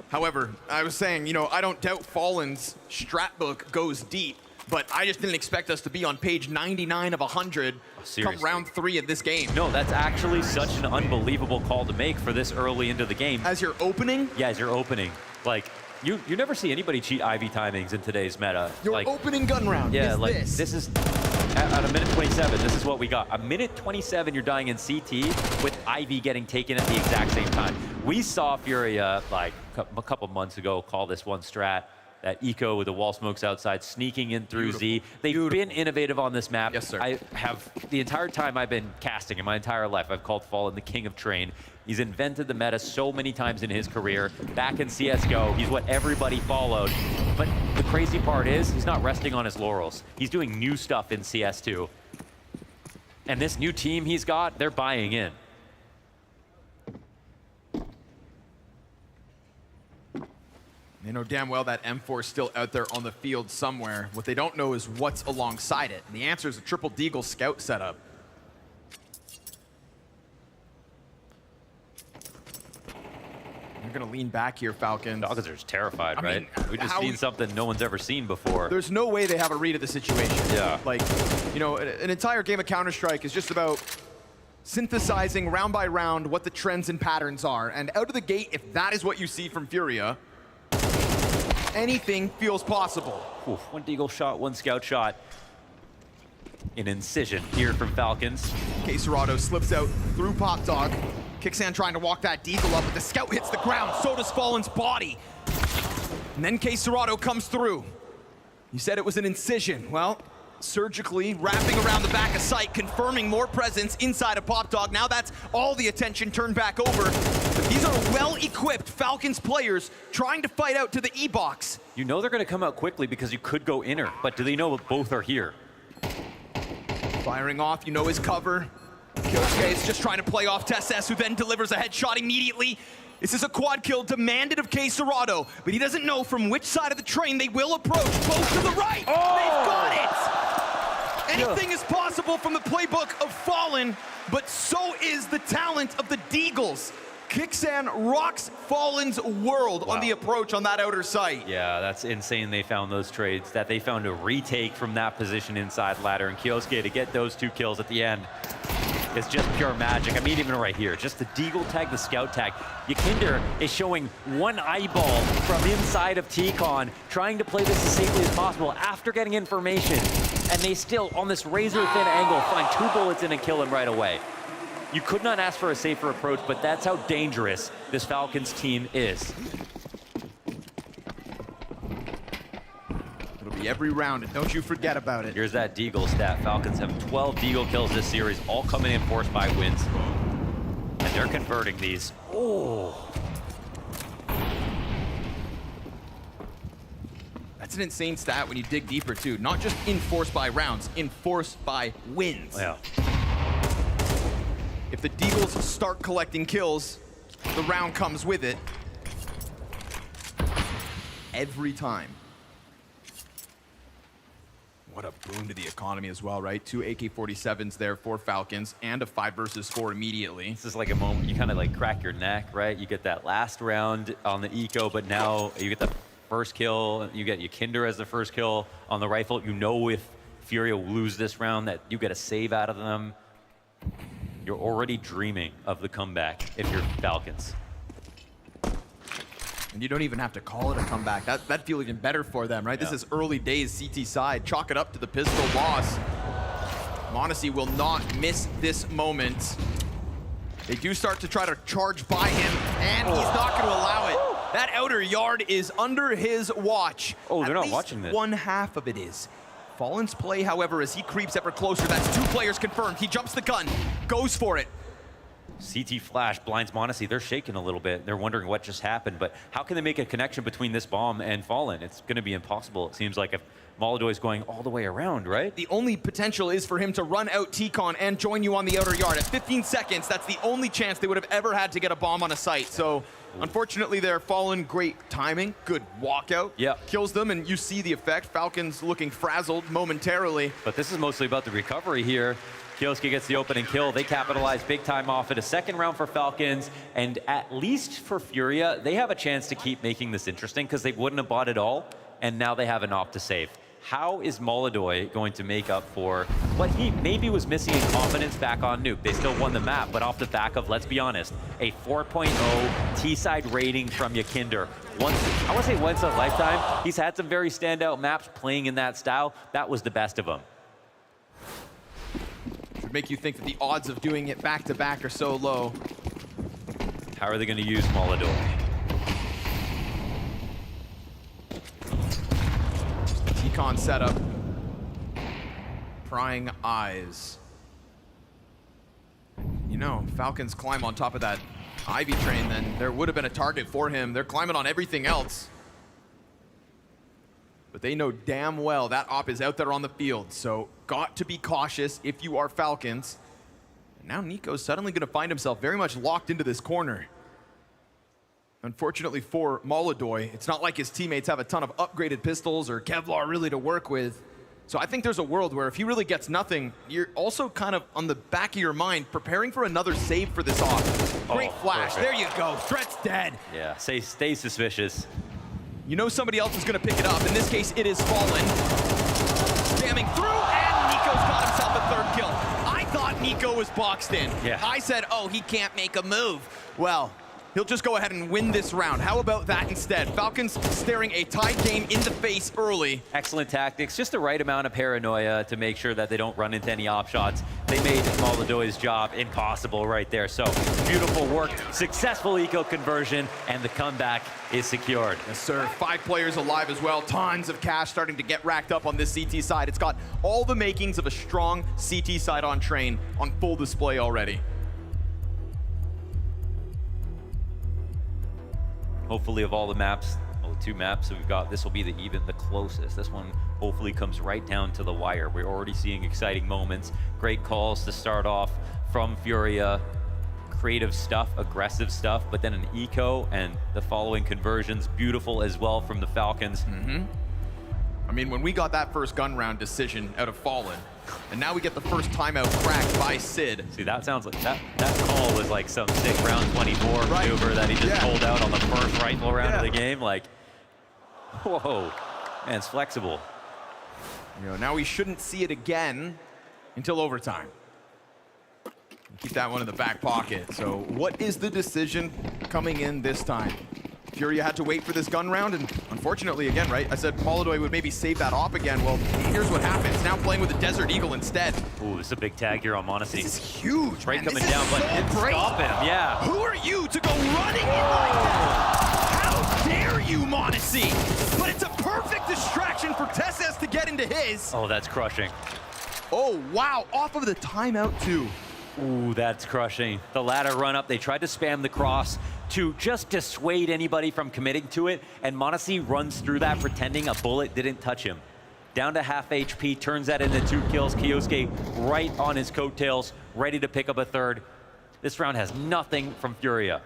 However, I was saying, you know, I don't doubt Fallen's strat book goes deep, but I just didn't expect us to be on page 99 of 100 come round 3 of this game. No, that's actually such an unbelievable call to make for this early into the game. As you're opening? Yeah, as you're opening. Like, you never see anybody cheat IV timings in today's meta. Your like, opening gun round is like, this is, at a minute 27, this is what we got. A minute 27, you're dying in CT with IV getting taken at the exact same time. We saw FURIA, like, a couple months ago, call this one strat. That eco with the wall smokes outside, sneaking in through Z. They've been innovative on this map. Yes, sir. I have, the entire time I've been casting in my entire life, I've called Fallen the king of train. He's invented the meta so many times in his career. Back in CSGO, he's what everybody followed. But the crazy part is, he's not resting on his laurels. He's doing new stuff in CS2. And this new team he's got, they're buying in. They know damn well that M4 is still out there on the field somewhere. What they don't know is what's alongside it. And the answer is a triple Deagle scout setup. You're going to lean back here, Falcons. Falcons are just terrified, right? mean, We've just seen something no one's ever seen before. There's no way they have a read of the situation. Yeah. Like, you know, an entire game of Counter-Strike is just about synthesizing round by round what the trends and patterns are. And out of the gate, if that is what you see from FURIA, anything feels possible. Oof, one Deagle shot, one scout shot. An incision here from Falcons. csgo slips out through Pop Dog. Kicksan trying to walk that Deagle up, but the scout hits the ground. So does Fallen's body. And then csgo comes through. You said it was an incision. Well, surgically wrapping around the back of sight, confirming more presence inside of Pop Dog. Now that's all the attention turned back over. But these are well-equipped Falcons players trying to fight out to the E-box. You know they're going to come out quickly because you could go inner, but do they know both are here? Firing off, you know his cover. Kiosuke is just trying to play off TSS, who then delivers a headshot immediately. This is a quad kill demanded of csgo, but he doesn't know from which side of the train they will approach. Both to the right! They've got it! Anything is possible from the playbook of Fallen, but so is the talent of the Deagles. Kicksan rocks Fallen's world on the approach on that outer site. Yeah, that's insane they found those trades, that they found a retake from that position inside ladder, and Kiosuke to get those 2 kills at the end. It's just pure magic. I mean, even right here, just the Deagle tag, the scout tag. Yakinder is showing one eyeball from inside of T-Con, trying to play this as safely as possible after getting information. And they still, on this razor-thin angle, find 2 bullets in and kill him right away. You could not ask for a safer approach, but that's how dangerous this Falcons team is. It'll be every round, and don't you forget about it. Here's that Deagle stat. Falcons have 12 Deagle kills this series, all coming in forced by wins. And they're converting these. Oh. That's an insane stat when you dig deeper, too. Not just enforced by rounds, enforced by wins. Yeah. If the Deagles start collecting kills, the round comes with it. Every time. What a boon to the economy as well, right? 2 AK-47s there for Falcons and a 5 versus 4 immediately. This is like a moment you kind of like crack your neck, right? You get that last round on the eco, but now you get the first kill. You get Yakinder as the first kill on the rifle. You know if FURIA will lose this round that you get a save out of them. You're already dreaming of the comeback if you're Falcons. And you don't even have to call it a comeback. That'd feel even better for them, right? Yeah. This is early days CT side. Chalk it up to the pistol loss. m0NESY will not miss this moment. They do start to try to charge by him, and he's not going to allow it. That outer yard is under his watch. Oh, they're At not watching this. One half of it is. Fallen's play, however, as he creeps ever closer. That's 2 players confirmed. He jumps the gun, goes for it. CT flash blinds m0NESY. They're shaking a little bit. They're wondering what just happened, but how can they make a connection between this bomb and Fallen? It's going to be impossible. It seems like if Molodoy is going all the way around, right? The only potential is for him to run out T-Con and join you on the outer yard. At 15 seconds, that's the only chance they would have ever had to get a bomb on a site. So unfortunately, they're Fallen. Great timing, good walkout. Yeah. Kills them, and you see the effect. Falcons looking frazzled momentarily. But this is mostly about the recovery here. Kioski gets the opening kill. They capitalize big time off it. A second round for Falcons, and at least for Furia, they have a chance to keep making this interesting because they wouldn't have bought it all, and now they have an op to save. How is Molodoy going to make up for what he maybe was missing in confidence back on Nuke? They still won the map, but off the back of, let's be honest, a 4.0 T-side rating from Yakinder. I want to say once in a lifetime. He's had some very standout maps playing in that style. That was the best of them. Should make you think that the odds of doing it back-to-back are so low. How are they going to use Molodoy? T-Con setup. Prying eyes. You know, Falcons climb on top of that Ivy train, then there would have been a target for him. They're climbing on everything else. But they know damn well that op is out there on the field, so got to be cautious if you are Falcons. And now Nico's suddenly going to find himself very much locked into this corner. Unfortunately for Molodoy, it's not like his teammates have a ton of upgraded pistols or Kevlar really to work with. So I think there's a world where if he really gets nothing, you're also kind of on the back of your mind preparing for another save for this op. Great flash, perfect. there you go, threat's dead. Yeah, stay suspicious. You know somebody else is going to pick it up. In this case, it is Fallen. Jamming through, and Nico's got himself a third kill. I thought Nico was boxed in. Yeah. I said, oh, he can't make a move. Well, he'll just go ahead and win this round. How about that instead? Falcons staring a tied game in the face early. Excellent tactics, just the right amount of paranoia to make sure that they don't run into any op shots. They made Molodoy's job impossible right there. So beautiful work, successful eco conversion, and the comeback is secured. Yes, sir. 5 players alive as well. Tons of cash starting to get racked up on this CT side. It's got all the makings of a strong CT side on train on full display already. Hopefully of all the maps, well, the 2 maps that we've got, this will be the closest. This one hopefully comes right down to the wire. We're already seeing exciting moments, great calls to start off from Furia, creative stuff, aggressive stuff, but then an eco and the following conversions, beautiful as well from the Falcons. I mean, when we got that first gun round decision out of Fallen, and now we get the first timeout cracked by Sid. See, that sounds like, that call was like some sick round 24 maneuver that he just pulled out on the first rifle round of the game. Like, whoa, man, it's flexible. You know, now we shouldn't see it again until overtime. Keep that one in the back pocket. So what is the decision coming in this time? Furia had to wait for this gun round, and unfortunately, again, right, I said Molodoy would maybe save that op again. Well, here's what happens. Now playing with the Desert Eagle instead. Ooh, this is a big tag here on m0NESY. This is huge, Right man. coming This down, is but so didn't great. stop him, yeah. Who are you to go running in like that? How dare you, m0NESY? But it's a perfect distraction for Tesses to get into his. Oh, that's crushing. Oh, wow, off of the timeout too. Ooh, that's crushing. The ladder run up, they tried to spam the cross to just dissuade anybody from committing to it, and m0NESY runs through that pretending a bullet didn't touch him. Down to half HP, turns that into 2 kills. Kioski right on his coattails, ready to pick up a third. This round has nothing from Furia.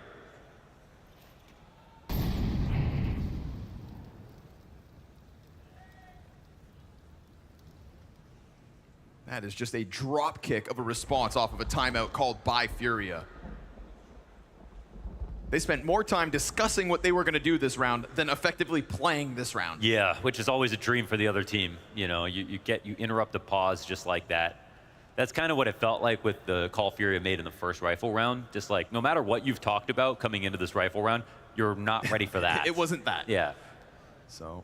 That is just a drop kick of a response off of a timeout called by Furia. They spent more time discussing what they were going to do this round than effectively playing this round. Yeah, which is always a dream for the other team. You know, you interrupt a pause just like that. That's kind of what it felt like with the call Furia made in the first rifle round. Just like, no matter what you've talked about coming into this rifle round, you're not ready for that. It wasn't that. Yeah. So,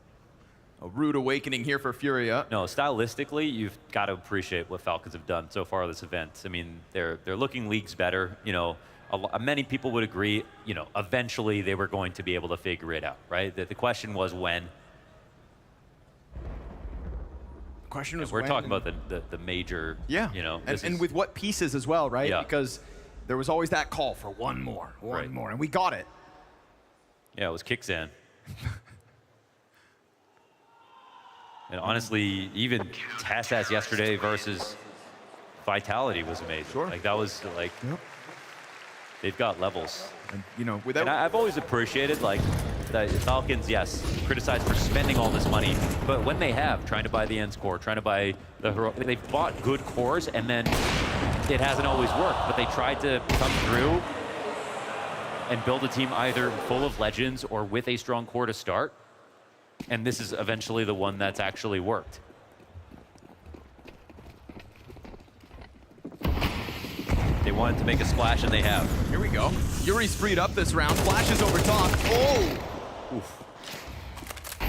a rude awakening here for Furia. No, stylistically, you've got to appreciate what Falcons have done so far this event. I mean, they're looking leagues better. You know, many people would agree, you know, eventually they were going to be able to figure it out, right? The question was when. The question was we're when. talking about the major, Yeah. you know. And with what pieces as well, right? Yeah. Because there was always that call for one more, and we got it. Yeah, it was Kixan. And honestly, even TSS yesterday versus Vitality was amazing. Sure. Like that was like, they've got levels. And, you know, without... And I've always appreciated like the Falcons, yes, criticized for spending all this money, but when they have, trying to buy the end score, trying to buy the hero, they've bought good cores and then it hasn't always worked, but they tried to come through and build a team either full of legends or with a strong core to start. And this is eventually the one that's actually worked. They wanted to make a splash, and they have. Here we go. Yuri's freed up this round. Flashes over top. Oh! Oof.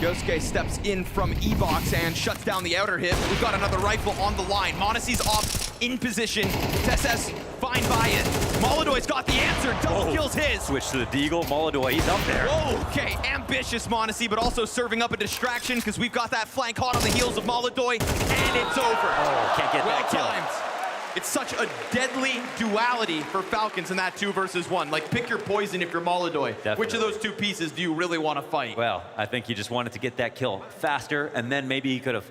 Yosuke steps in from E-Box and shuts down the outer hit. We've got another rifle on the line. Monacy's off in position. TSS fine by it. Molodoy's got the answer. Double kills his. Switch to the Deagle. Molodoy, he's up there. Whoa, okay. Ambitious Monacy, but also serving up a distraction because we've got that flank hot on the heels of Molodoy, and it's over. Oh, can't get that kill. Well timed. It's such a deadly duality for Falcons in that 2 versus 1. Like, pick your poison if you're Molodoy. Definitely. Which of those 2 pieces do you really want to fight? Well, I think he just wanted to get that kill faster, and then maybe he could have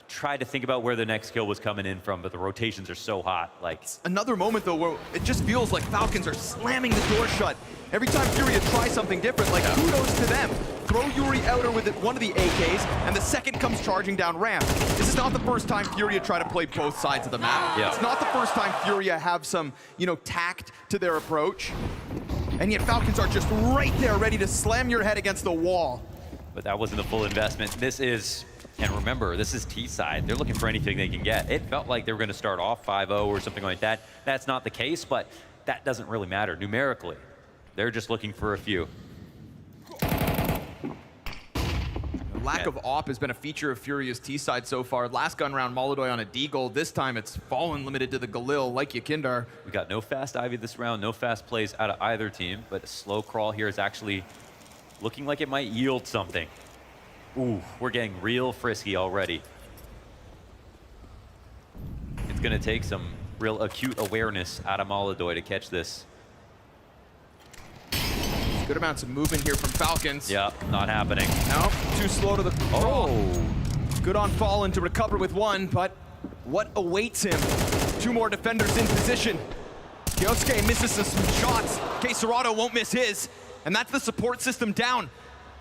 tried to think about where the next kill was coming in from, but the rotations are so hot. Like, another moment, though, where it just feels like Falcons are slamming the door shut. Every time FURIA tries something different, like, kudos to them. Throw Yuri outer with one of the AKs, and the second comes charging down ramp. This is not the first time FURIA try to play both sides of the map. Yeah. It's not the first time FURIA have some, you know, tact to their approach. And yet Falcons are just right there ready to slam your head against the wall. but that wasn't the full investment. This is, and remember, this is T-side. They're looking for anything they can get. It felt like they were going to start off 5-0 or something like that. That's not the case, but that doesn't really matter numerically. They're just looking for a few. Lack of op has been a feature of FURIA's T-side so far. Last gun round, Molodoy on a D-goal. This time it's fallen limited to the Galil, like Yakindar. We got no fast Ivy this round, no fast plays out of either team, but a slow crawl here is actually looking like it might yield something. Ooh, we're getting real frisky already. It's gonna take some real acute awareness out of Molodoy to catch this. Good amounts of movement here from Falcons. Yeah, not happening. No, too slow to the crawl. Oh. Good on Fallen to recover with one, but what awaits him? Two more defenders in position. Yosuke misses some shots. Serato won't miss his, and that's the support system down.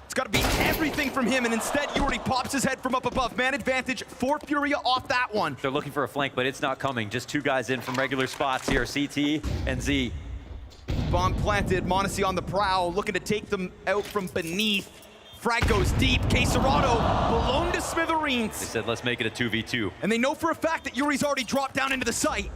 It's got to be everything from him, and instead Yuri pops his head from up above. Man advantage for FURIA off that one. They're looking for a flank, but it's not coming. Just two guys in from regular spots here, CT and Z. Bomb planted, Monacy on the prowl, looking to take them out from beneath. Frag goes deep, Serato blown to smithereens. They said, let's make it a 2v2. And they know for a fact that Yuri's already dropped down into the site.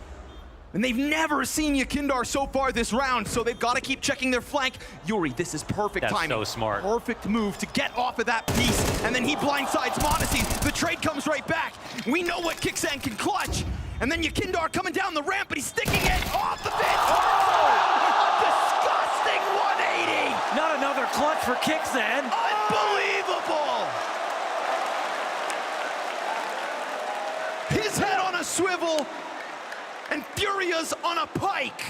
And they've never seen Yakindar so far this round, so they've got to keep checking their flank. Yuri, this is perfect timing. That's so smart. Perfect move to get off of that piece, and then he blindsides Monacy. The trade comes right back. We know what Kixan can clutch. And then Yakindar coming down the ramp, but he's sticking it off the fence. Oh! Disgusting 180! Not another clutch for Kixan. Unbelievable! His head on a swivel, and FURIA's on a pike.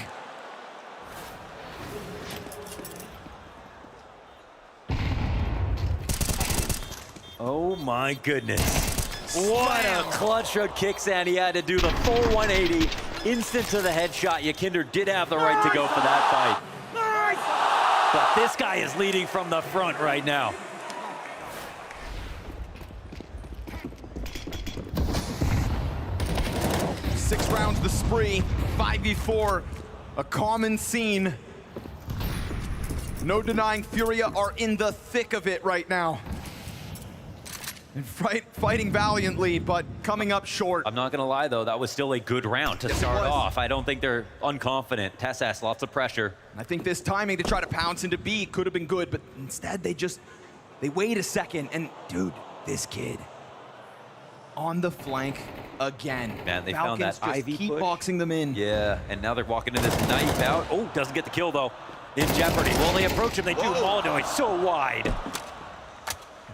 Oh my goodness. What a clutch from Kixan. He had to do the full 180, instant to the headshot. Yakinder did have the right to go for that fight. But this guy is leading from the front right now. Six rounds the spree, 5v4, a common scene. No denying FURIA are in the thick of it right now. And fighting valiantly, but coming up short. I'm not gonna lie though, that was still a good round to start off. I don't think they're unconfident. TSS, lots of pressure. I think this timing to try to pounce into B could have been good, but instead they wait a second, and dude, this kid on the flank again. Man, they Falcons found that just Ivy keep push. boxing them in. Yeah, and now they're walking into this knife out. Oh, doesn't get the kill though. In jeopardy. Well, they approach him, they do. Molodoy so wide.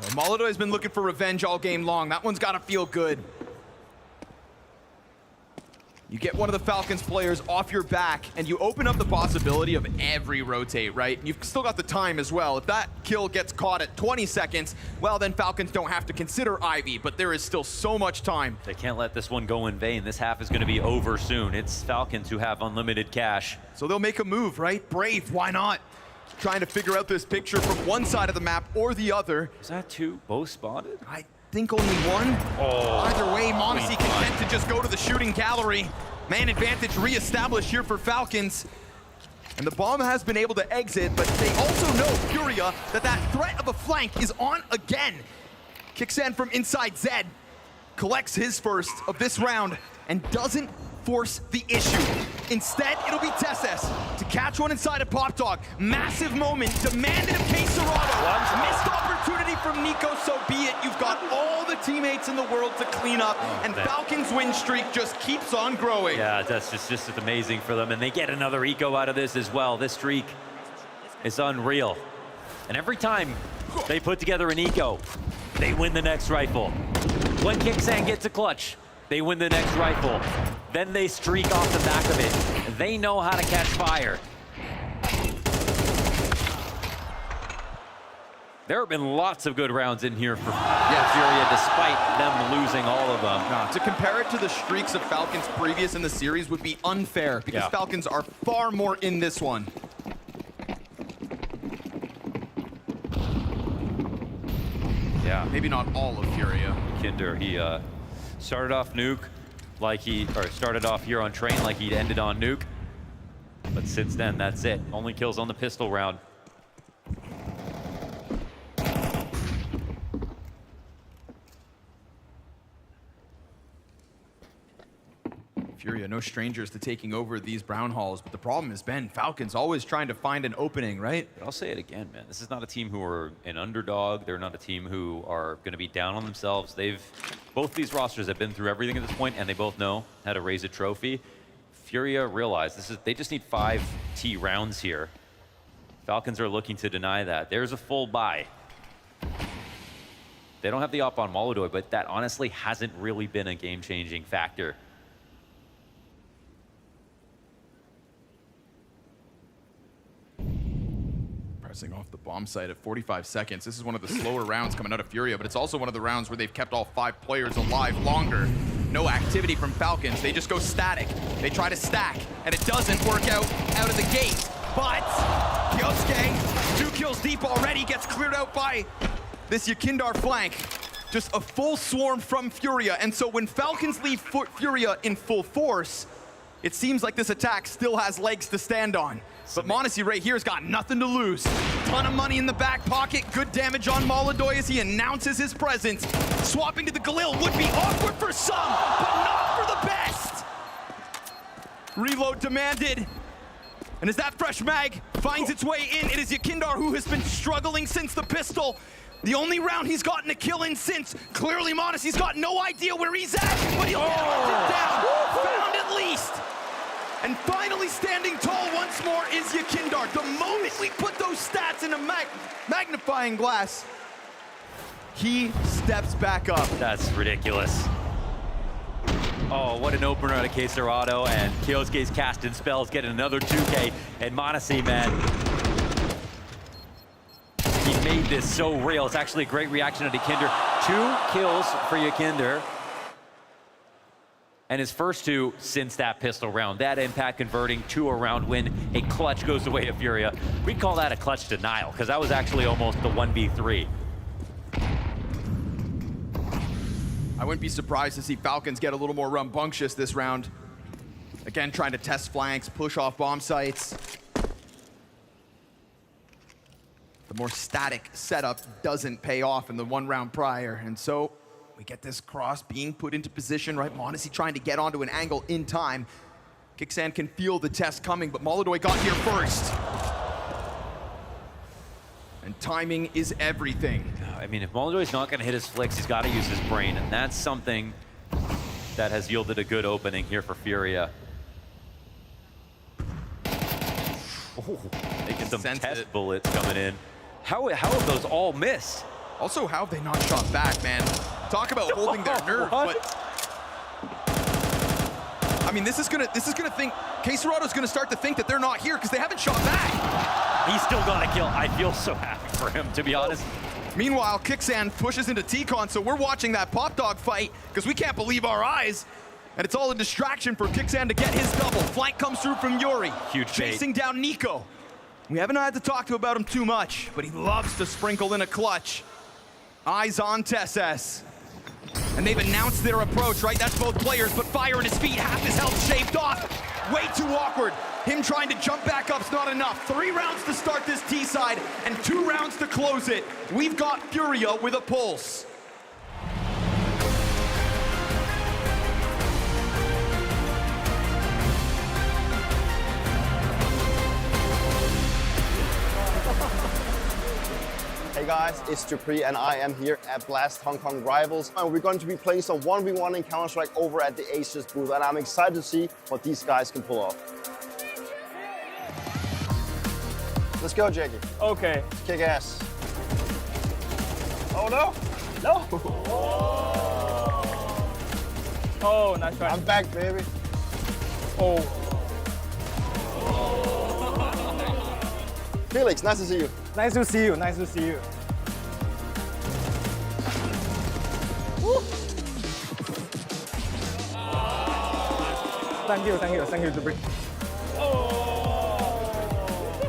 Molodoy's been looking for revenge all game long. That one's got to feel good. You get one of the Falcons players off your back, and you open up the possibility of every rotate, right? You've still got the time as well. If that kill gets caught at 20 seconds, well, then Falcons don't have to consider Ivy, but there is still so much time. They can't let this one go in vain. This half is going to be over soon. It's Falcons who have unlimited cash. So they'll make a move, right? Brave, why not? Trying to figure out this picture from one side of the map or the other. Is that two both spotted? I think only one. Either way, m0NESY content to just go to the shooting gallery. Man advantage reestablished here for Falcons. And the bomb has been able to exit, but they also know, FURIA, that threat of a flank is on again. Kixan from inside Zed collects his first of this round and doesn't force the issue. Instead, it'll be Tesses to catch one inside of Pop Dog. Massive moment demanded of csgo. Missed opportunity from Nico, so be it. You've got all the teammates in the world to clean up, and Falcons' win streak just keeps on growing. Yeah, that's just amazing for them, and they get another eco out of this as well. This streak is unreal. And every time they put together an eco, they win the next rifle. When Kixan gets a clutch, they win the next rifle. Then they streak off the back of it. They know how to catch fire. There have been lots of good rounds in here for FURIA, despite them losing all of them. To compare it to the streaks of Falcons previous in the series would be unfair, because Falcons are far more in this one. Yeah. Maybe not all of FURIA. Kinder, he started off Nuke like started off here on Train like he'd ended on Nuke. But since then, that's it. Only kills on the pistol round. FURIA, no strangers to taking over these brown halls, but the problem has been Falcons always trying to find an opening, right? But I'll say it again, man. This is not a team who are an underdog. They're not a team who are going to be down on themselves. Both these rosters have been through everything at this point, and they both know how to raise a trophy. FURIA realize they just need 5 T rounds here. Falcons are looking to deny that. There's a full buy. They don't have the op on Molodoy, but that honestly hasn't really been a game-changing factor. Pressing off the bomb site at 45 seconds. This is one of the slower rounds coming out of FURIA, but it's also one of the rounds where they've kept all 5 players alive longer. No activity from Falcons. They just go static. They try to stack, and it doesn't work out of the gate. But Yosuke, 2 kills deep already, gets cleared out by this Yakindar flank. Just a full swarm from FURIA, and so when Falcons leave FURIA in full force, it seems like this attack still has legs to stand on. But m0NESY right here has got nothing to lose. Ton of money in the back pocket, good damage on Molodoy as he announces his presence. Swapping to the Galil would be awkward for some, but not for the best. Reload demanded. And as that fresh mag finds its way in, it is Yakindar who has been struggling since the pistol. The only round he's gotten a kill in since. Clearly m0NESY's got no idea where he's at, but he'll get hunted down. Found at least. And finally standing tall once more is Yakindar. The moment we put those stats in a magnifying glass, he steps back up. That's ridiculous. Oh, what an opener out of Keisarado, and Kyosuke's casting spells getting another 2K, and m0NESY, man. He made this so real. It's actually a great reaction to Kinder. 2 kills for Yakinder. And his first 2 since that pistol round. That impact converting to a round win. A clutch goes the way of FURIA. We'd call that a clutch denial, because that was actually almost the 1v3. I wouldn't be surprised to see Falcons get a little more rambunctious this round. Again, trying to test flanks, push off bomb sites. The more static setup doesn't pay off in the 1 round prior, and so we get this cross being put into position, right? m0NESY trying to get onto an angle in time. Kixan can feel the test coming, but Molodoy got here first. And timing is everything. I mean, if Molodoy's not going to hit his flicks, he's got to use his brain, and that's something that has yielded a good opening here for FURIA. Oh, making some test bullets coming in. How have those all missed? Also, how have they not shot back, man? Talk about holding their nerve, but... I mean, this is gonna think, Queserado's gonna start to think that they're not here because they haven't shot back. He's still got a kill. I feel so happy for him, to be honest. Meanwhile, Kixan pushes into T-Con, so we're watching that Pop Dog fight because we can't believe our eyes. And it's all a distraction for Kixan to get his double. Flank comes through from Yuri. Huge bait. Chasing down Nico. We haven't had to talk to about him too much, but he loves to sprinkle in a clutch. Eyes on Tesses. And they've announced their approach, right? That's both players, but fire in his feet, half his health shaved off. Way too awkward. Him trying to jump back up's not enough. 3 rounds to start this T side and 2 rounds to close it. We've got Furia with a pulse. Hey guys, it's Dupree and I am here at Blast Hong Kong Rivals. And we're going to be playing some 1v1 in Counter-Strike over at the Aces booth, and I'm excited to see what these guys can pull off. Let's go, Jackie. Okay. Kick ass. Oh no! No! Oh, nice try. I'm back, baby. Oh. Felix, nice to see you. Nice to see you, nice to see you. Woo. Thank you, Dupree.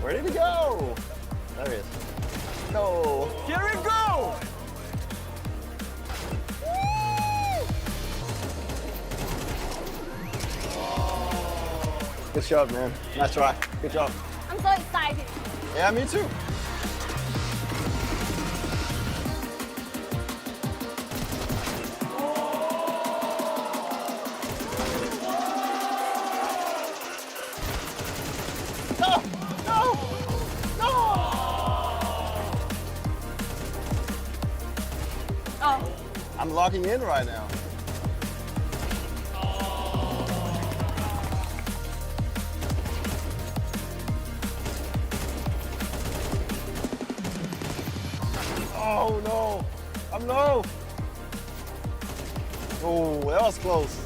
Where did he go? There he is. No. Here we go! Good shot, man. Nice try. Good job. I'm so excited. Yeah, me too. No! No! No! Oh. I'm locking in right now. Oh no! I'm low! Oh, that was close.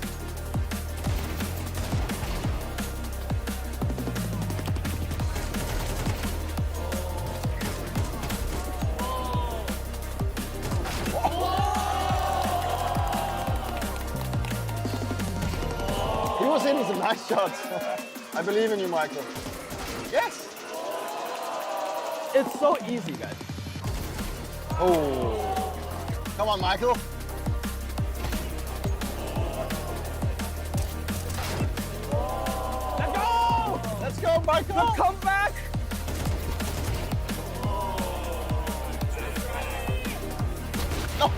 He was hitting some nice shots. I believe in you, Michael. Yes! It's so easy, guys. Oh. Come on, Michael. Let's go! Let's go, Michael! Let's come back! No.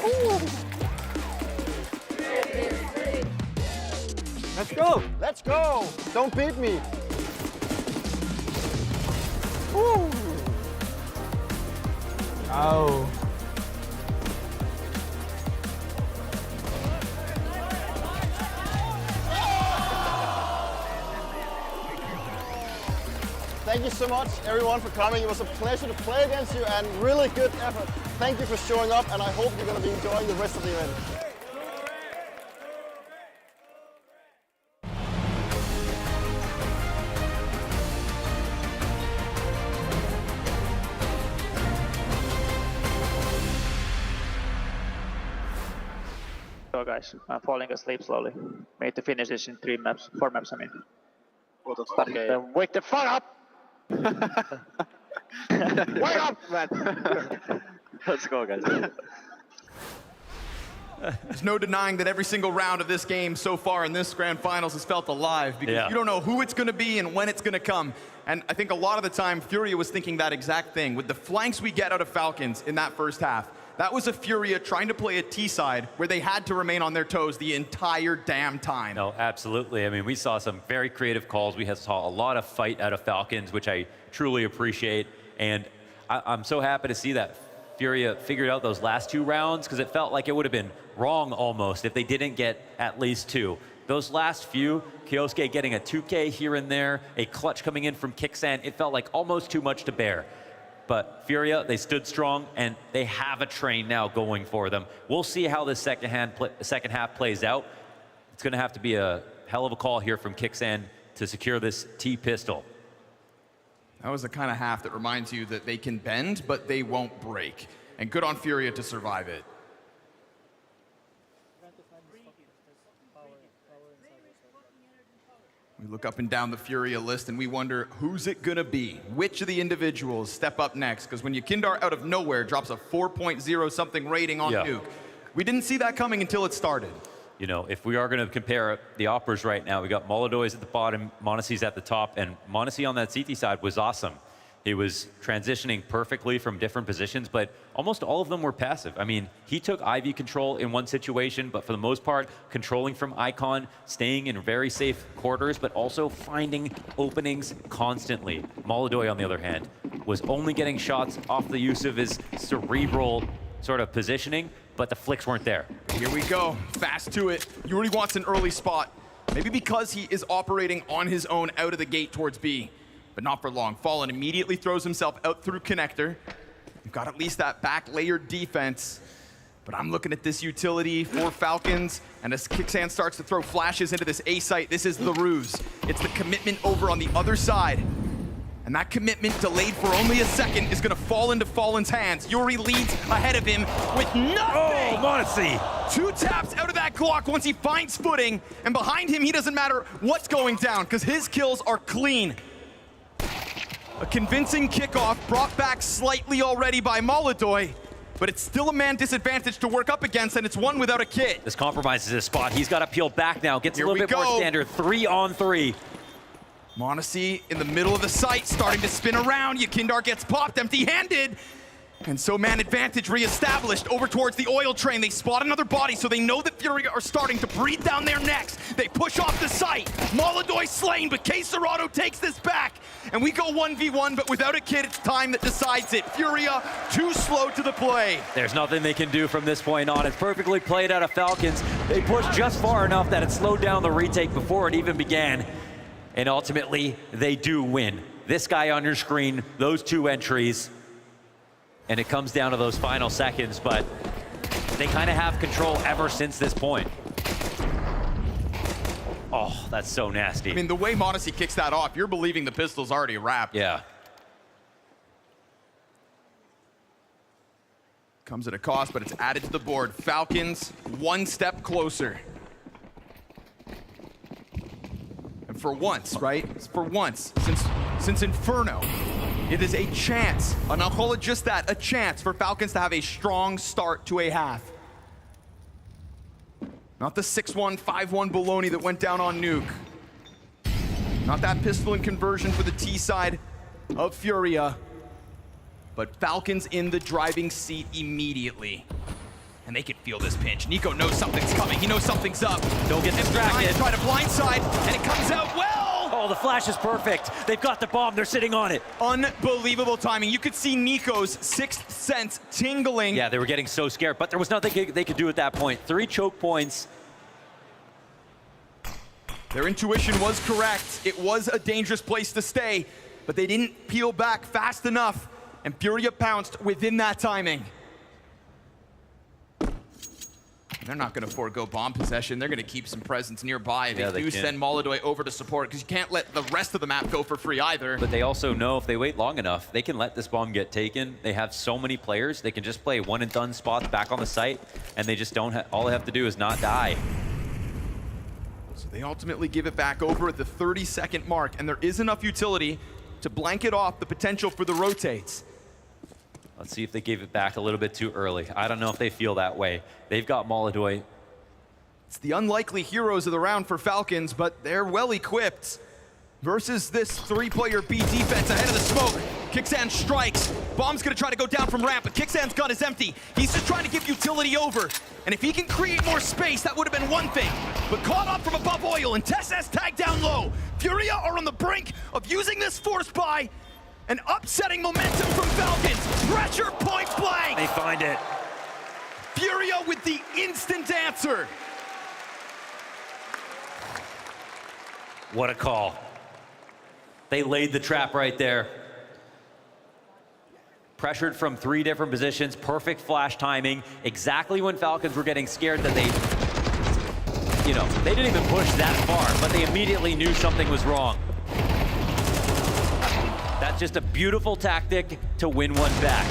Ooh. Let's go! Let's go! Don't beat me! Woo. Oh. Thank you so much, everyone, for coming. It was a pleasure to play against you and really good effort. Thank you for showing up, and I hope you're going to be enjoying the rest of the event. So guys, I'm falling asleep slowly. Made to finish this in 4 maps, I mean. Okay. Wake the fuck up! Wake up, man! Let's go, guys. There's no denying that every single round of this game so far in this grand finals has felt alive because you don't know who it's going to be and when it's going to come. And I think a lot of the time, Furia was thinking that exact thing. With the flanks we get out of Falcons in that first half, that was a Furia trying to play a T-side where they had to remain on their toes the entire damn time. No, absolutely. I mean, we saw some very creative calls. We saw a lot of fight out of Falcons, which I truly appreciate. And I'm so happy to see that Furia figured out those last 2 rounds because it felt like it would have been wrong almost if they didn't get at least 2. Those last few, Kyosuke getting a 2K here and there, a clutch coming in from Kixan, it felt like almost too much to bear. But FURIA, they stood strong, and they have a train now going for them. We'll see how this second half plays out. It's going to have to be a hell of a call here from Kixan to secure this T-pistol. That was the kind of half that reminds you that they can bend, but they won't break. And good on FURIA to survive it. We look up and down the FURIA list and we wonder, who's it gonna be? Which of the individuals step up next? Because when Yakindar out of nowhere drops a 4.0 something rating on Nuke, we didn't see that coming until it started. You know, if we are going to compare the operas right now, we got Molodoy's at the bottom, Monesi's at the top, and Monesi on that CT side was awesome. He was transitioning perfectly from different positions, but almost all of them were passive. I mean, he took IV control in one situation, but for the most part, controlling from Icon, staying in very safe quarters, but also finding openings constantly. Molodoy, on the other hand, was only getting shots off the use of his cerebral sort of positioning, but the flicks weren't there. Here we go, fast to it. Yuri wants an early spot. Maybe because he is operating on his own out of the gate towards B, but not for long. Fallen immediately throws himself out through connector. You've got at least that back layered defense, but I'm looking at this utility for Falcons, and as Kixan starts to throw flashes into this A site, this is the ruse. It's the commitment over on the other side. And that commitment, delayed for only a second, is gonna fall into Fallen's hands. Yuri leads ahead of him with nothing! Oh, Monesi! 2 taps out of that Glock once he finds footing, and behind him, he doesn't matter what's going down, because his kills are clean. A convincing kickoff brought back slightly already by Molodoy, but it's still a man disadvantage to work up against, and it's one without a kit. This compromises his spot. He's got to peel back now. Gets a little bit more standard. 3-on-3. Monesi in the middle of the site, starting to spin around. Yakindar gets popped empty-handed. And so man advantage reestablished over towards the oil train. They spot another body, so they know that FURIA are starting to breathe down their necks. They push off the site. Molodoy slain, but K-Serrato takes this back. And we go 1v1, but without a kid, it's time that decides it. FURIA too slow to the play. There's nothing they can do from this point on. It's perfectly played out of Falcons. They pushed just far enough that it slowed down the retake before it even began. And ultimately, they do win. This guy on your screen, those 2 entries, and it comes down to those final seconds, but they kind of have control ever since this point. Oh, that's so nasty. I mean, the way Monesi kicks that off, you're believing the pistol's already wrapped. Yeah. Comes at a cost, but it's added to the board. Falcons, 1 step closer. And for once, right? For once, since Inferno, it is a chance, and I'll call it just that, a chance for Falcons to have a strong start to a half. Not the 6-1, 5-1 baloney that went down on Nuke. Not that pistol and conversion for the T side of FURIA, but Falcons in the driving seat immediately. And they can feel this pinch. Nico knows something's coming. He knows something's up. Don't get distracted. Try to blindside, and it comes out well. Oh, the flash is perfect. They've got the bomb. They're sitting on it. Unbelievable timing. You could see Nico's 6th sense tingling. Yeah, they were getting so scared, but there was nothing they could do at that point. 3 choke points. Their intuition was correct. It was a dangerous place to stay, but they didn't peel back fast enough, and FURIA pounced within that timing. They're not going to forego bomb possession. They're going to keep some presence nearby. They do send Molodoy over to support, because you can't let the rest of the map go for free either. But they also know if they wait long enough, they can let this bomb get taken. They have so many players. They can just play one and done spots back on the site, and they just don't all they have to do is not die. So they ultimately give it back over at the 30-second mark, and there is enough utility to blanket off the potential for the rotates. Let's see if they gave it back a little bit too early. I don't know if they feel that way. They've got Molodoy. It's the unlikely heroes of the round for Falcons, but they're well equipped. Versus this 3-player B defense ahead of the smoke. Kixan strikes. Bomb's gonna try to go down from ramp, but Kixan's gun is empty. He's just trying to give utility over. And if he can create more space, that would have been one thing. But caught up from above oil, and Tess tagged down low. FURIA are on the brink of using this force buy and upsetting momentum from Falcons. Pressure point blank. They find it. FURIA with the instant answer. What a call. They laid the trap right there. pressured from 3 different positions, perfect flash timing, exactly when Falcons were getting scared that they, you know, they didn't even push that far, but they immediately knew something was wrong. That's just a beautiful tactic to win one back.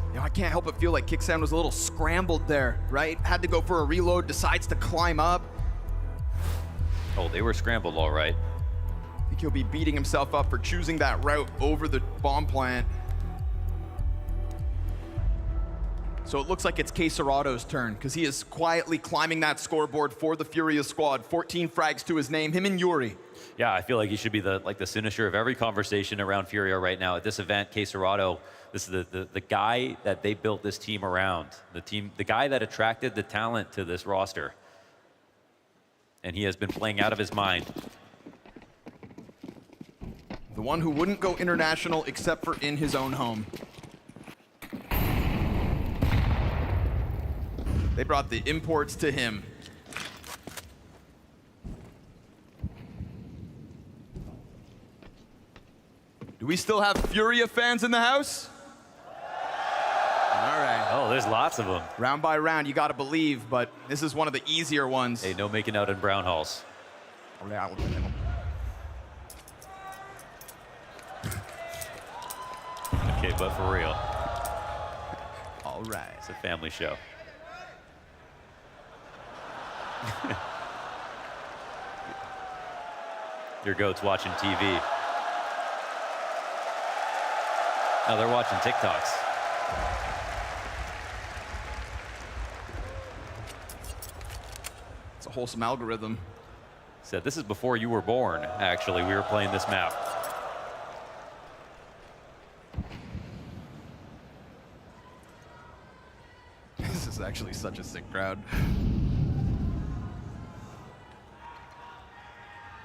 You know, I can't help but feel like Kicksan was a little scrambled there, right? Had to go for a reload, decides to climb up. Oh, they were scrambled all right. I think he'll be beating himself up for choosing that route over the bomb plant. So it looks like it's Keserado's turn, because he is quietly climbing that scoreboard for the FURIA squad. 14 frags to his name, him and Yuri. Yeah, I feel like he should be the finisher of every conversation around FURIA right now. At this event, Keserado, this is the guy that they built this team around. The guy that attracted the talent to this roster. And he has been playing out of his mind. The one who wouldn't go international except for in his own home. They brought the imports to him. Do we still have FURIA fans in the house? All right. Oh, there's lots of them. Round by round, you gotta believe, but this is one of the easier ones. Hey, no making out in brown halls. Okay, but for real. All right. It's a family show. Your goat's watching TV. Oh, they're watching TikToks. It's a wholesome algorithm. Said this is before you were born, actually. We were playing this map. This is actually such a sick crowd.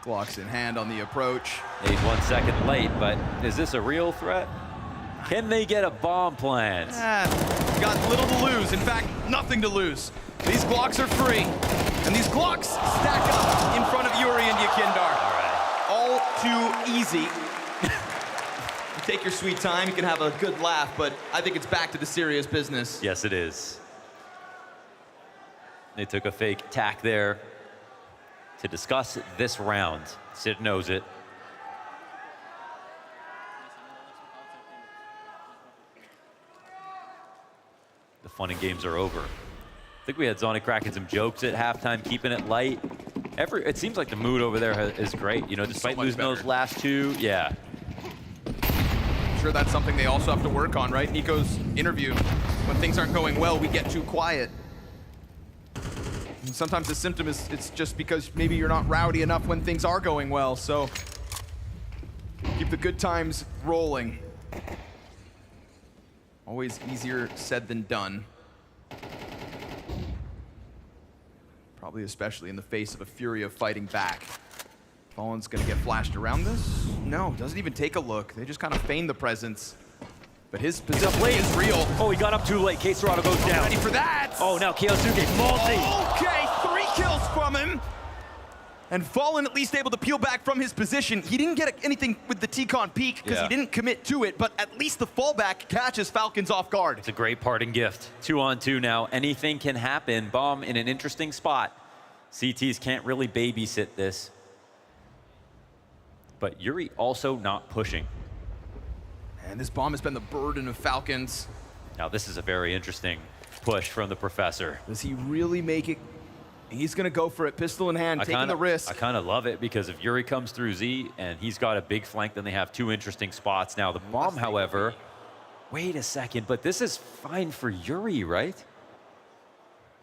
Glocks in hand on the approach. 1 second late, but is this a real threat? Can they get a bomb plant? Got little to lose. In fact, nothing to lose. These Glocks are free. And these Glocks stack up in front of Yuri and Yakindar. All too easy. You take your sweet time, you can have a good laugh, but I think it's back to the serious business. Yes, it is. They took a fake tack there to discuss this round. Sid knows it. The fun and games are over. I think we had Zonic cracking some jokes at halftime, keeping it light. It seems like the mood over there is great, you know, despite losing those last 2. Yeah. I'm sure that's something they also have to work on, right? Nico's interview. When things aren't going well, we get too quiet. And sometimes the symptom is it's just because maybe you're not rowdy enough when things are going well, so keep the good times rolling. Always easier said than done. Probably especially in the face of a FURIA fighting back. Fallen's gonna get flashed around this? No, doesn't even take a look. They just kind of feign the presence. But his position is real. Oh, he got up too late. Keserado goes down. Ready for that. Oh, now Kyosuke multi. Okay, 3 kills from him. And Fallen at least able to peel back from his position. He didn't get anything with the T-Con peek because he didn't commit to it, but at least the fallback catches Falcons off guard. It's a great parting gift. 2-on-2 now. Anything can happen. Bomb in an interesting spot. CTs can't really babysit this. But Yuri also not pushing. And this bomb has been the burden of Falcons. Now this is a very interesting push from the professor. Does he really make it? He's gonna go for it, pistol in hand, taking the risk. I kind of love it because if Yuri comes through Z and he's got a big flank, then they have 2 interesting spots. Now the bomb, however, wait a second, but this is fine for Yuri, right?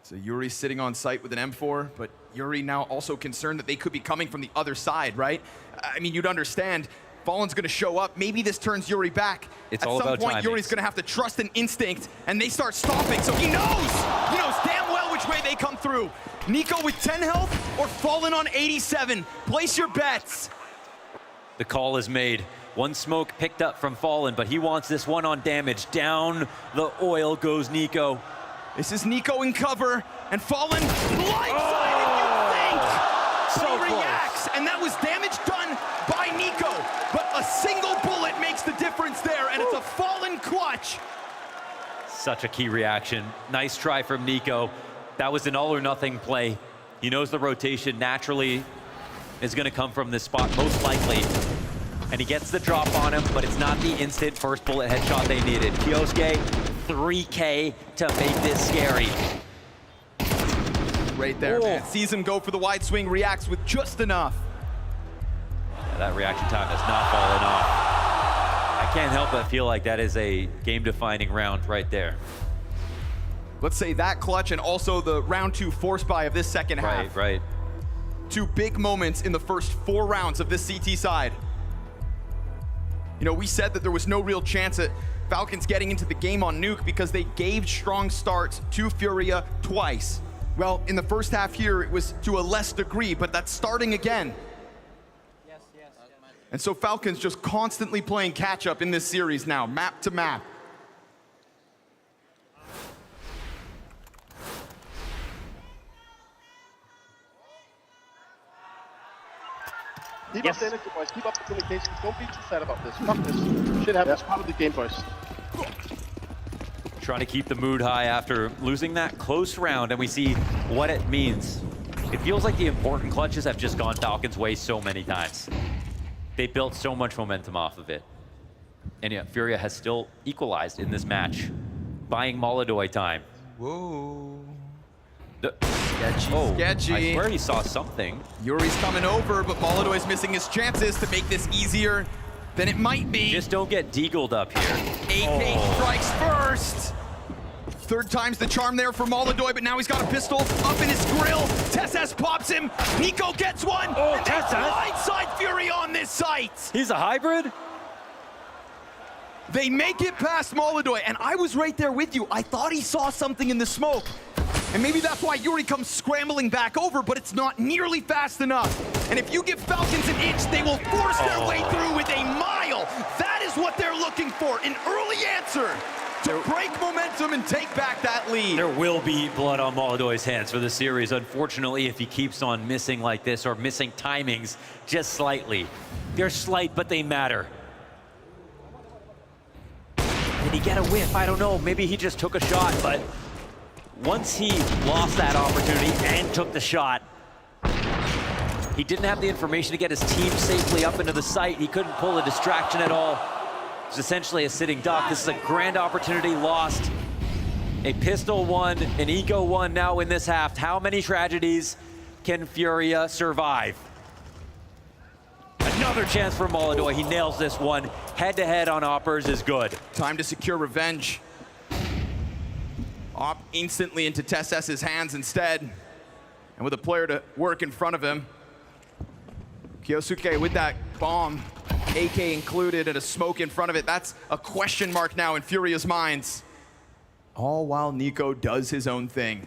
So Yuri sitting on site with an M4, but Yuri now also concerned that they could be coming from the other side, right? I mean, you'd understand. Fallen's gonna show up. Maybe this turns Yuri back. It's all about timing. At some point, Yuri's gonna have to trust an instinct, and they start stomping, so he knows! He knows damn well which way they come through. Nico with 10 health or Fallen on 87. Place your bets. The call is made. 1 smoke picked up from Fallen, but he wants this one on damage. Down the oil goes Nico. This is Nico in cover, and Fallen blindsided, you think! So he reacts, and that was damage done by Nico, but a match. Such a key reaction. Nice try from Nico. That was an all or nothing play. He knows the rotation naturally is going to come from this spot, most likely. And he gets the drop on him, but it's not the instant first bullet headshot they needed. Kyosuke, 3K to make this scary. Right there, man. Sees him go for the wide swing, reacts with just enough. Yeah, that reaction time has not fallen off. I can't help but feel like that is a game-defining round right there. Let's say that clutch and also the round 2 force buy of this second half. Right. 2 big moments in the first 4 rounds of this CT side. You know, we said that there was no real chance at Falcons getting into the game on Nuke because they gave strong starts to FURIA twice. Well, in the first half here, it was to a less degree, but that's starting again. And so Falcons just constantly playing catch up in this series now, map to map. Keep up the energy, boys. Keep up the communication. Don't be too sad about this. Fuck this. Shit happens. Part of the game, boys. Trying to keep the mood high after losing that close round, and we see what it means. It feels like the important clutches have just gone Falcons' way so many times. They built so much momentum off of it. And yet, FURIA has still equalized in this match, buying Molodoi time. Whoa. Sketchy. I swear he saw something. Yuri's coming over, but Molodoi's missing his chances to make this easier than it might be. Just don't get deagled up here. AK strikes first. 3rd time's the charm there for Molodoi, but now he's got a pistol up in his grill. TeSeS pops him. Nico gets one. And they blindside FURIA on this site. He's a hybrid? They make it past Molodoi, and I was right there with you. I thought he saw something in the smoke. And maybe that's why Yuri comes scrambling back over, but it's not nearly fast enough. And if you give Falcons an inch, they will force their way through with a mile. That is what they're looking for, an early answer to break momentum and take back that lead. There will be blood on Molodoi's hands for the series, unfortunately, if he keeps on missing like this or missing timings just slightly. They're slight, but they matter. Did he get a whiff? I don't know. Maybe he just took a shot, but once he lost that opportunity and took the shot, he didn't have the information to get his team safely up into the site. He couldn't pull a distraction at all. It was essentially a sitting duck. This is a grand opportunity lost. A pistol won, an eco won now in this half. How many tragedies can FURIA survive? Another chance for Molodoi. He nails this one. Head-to-head on Oppers is good. Time to secure revenge. Op instantly into TeSeS's hands instead. And with a player to work in front of him. Kyosuke with that bomb, AK included, and a smoke in front of it. That's a question mark now in FURIA's minds. All while Nico does his own thing.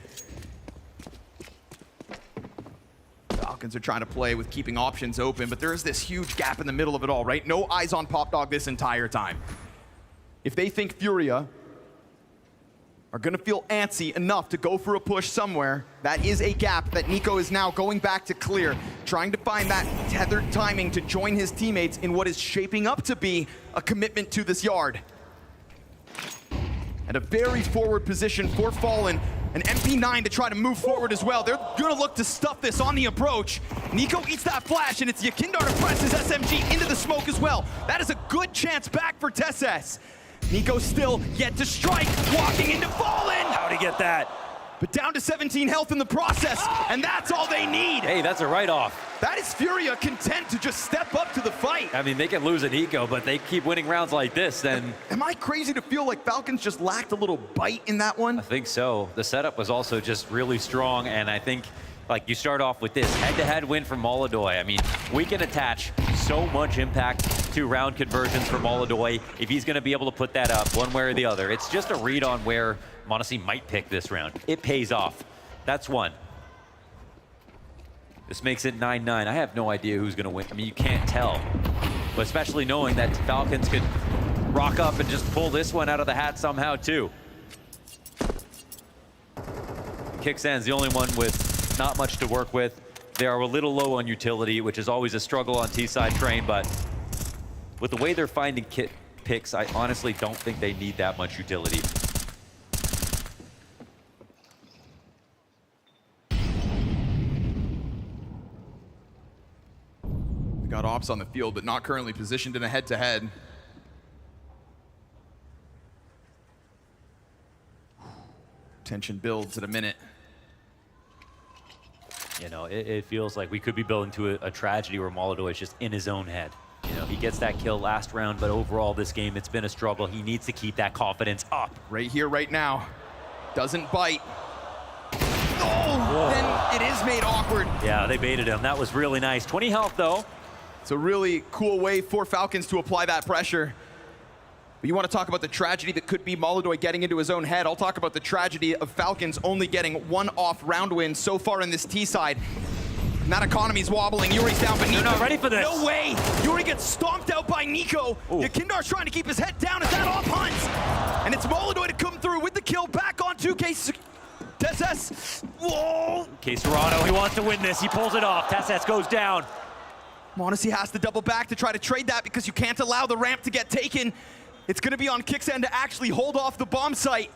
Falcons are trying to play with keeping options open, but there is this huge gap in the middle of it all, right? No eyes on Pop Dog this entire time. If they think FURIA are gonna feel antsy enough to go for a push somewhere, that is a gap that Nico is now going back to clear, trying to find that tethered timing to join his teammates in what is shaping up to be a commitment to this yard. And a very forward position for Fallen, an MP9 to try to move forward as well. They're gonna look to stuff this on the approach. Nico eats that flash, and it's Yakindar to press his SMG into the smoke as well. That is a good chance back for TeSeS. Nico still yet to strike, walking into Fallen. How'd he get that? But down to 17 health in the process, and that's all they need. Hey, that's a write-off. That is FURIA content to just step up to the fight. I mean, they can lose an eco, but they keep winning rounds like this, then... Am I crazy to feel like Falcons just lacked a little bite in that one? I think so. The setup was also just really strong, and I think, like, you start off with this head-to-head win from Molodoi. I mean, we can attach so much impact to round conversions for Molodoi if he's going to be able to put that up one way or the other. It's just a read on where m0NESY might pick this round. It pays off. That's one. This makes it 9-9. I have no idea who's going to win. I mean, you can't tell. But especially knowing that Falcons could rock up and just pull this one out of the hat somehow, too. Kixan's the only one with not much to work with. They are a little low on utility, which is always a struggle on T-side train, but with the way they're finding picks, I honestly don't think they need that much utility. We got ops on the field, but not currently positioned in a head-to-head. Tension builds at a minute. You know, it feels like we could be building to a tragedy where Molodoi is just in his own head. You know, he gets that kill last round, but overall this game, it's been a struggle. He needs to keep that confidence up. Right here, right now. Doesn't bite. Oh, then it is made awkward. Yeah, they baited him. That was really nice. 20 health, though. It's a really cool way for Falcons to apply that pressure. But you want to talk about the tragedy that could be Molodoi getting into his own head. I'll talk about the tragedy of Falcons only getting one off round win so far in this T side. And that economy's wobbling. Yuri's down beneath him. They're not ready for this. No way. Yuri gets stomped out by Nico. Yakindar's trying to keep his head down as that off hunts. And it's Molodoi to come through with the kill back on 2K. Tesses. Whoa. K-Serrano, he wants to win this. He pulls it off. Tesses goes down. m0NESY has to double back to try to trade that because you can't allow the ramp to get taken. It's going to be on Kixan to actually hold off the bomb site.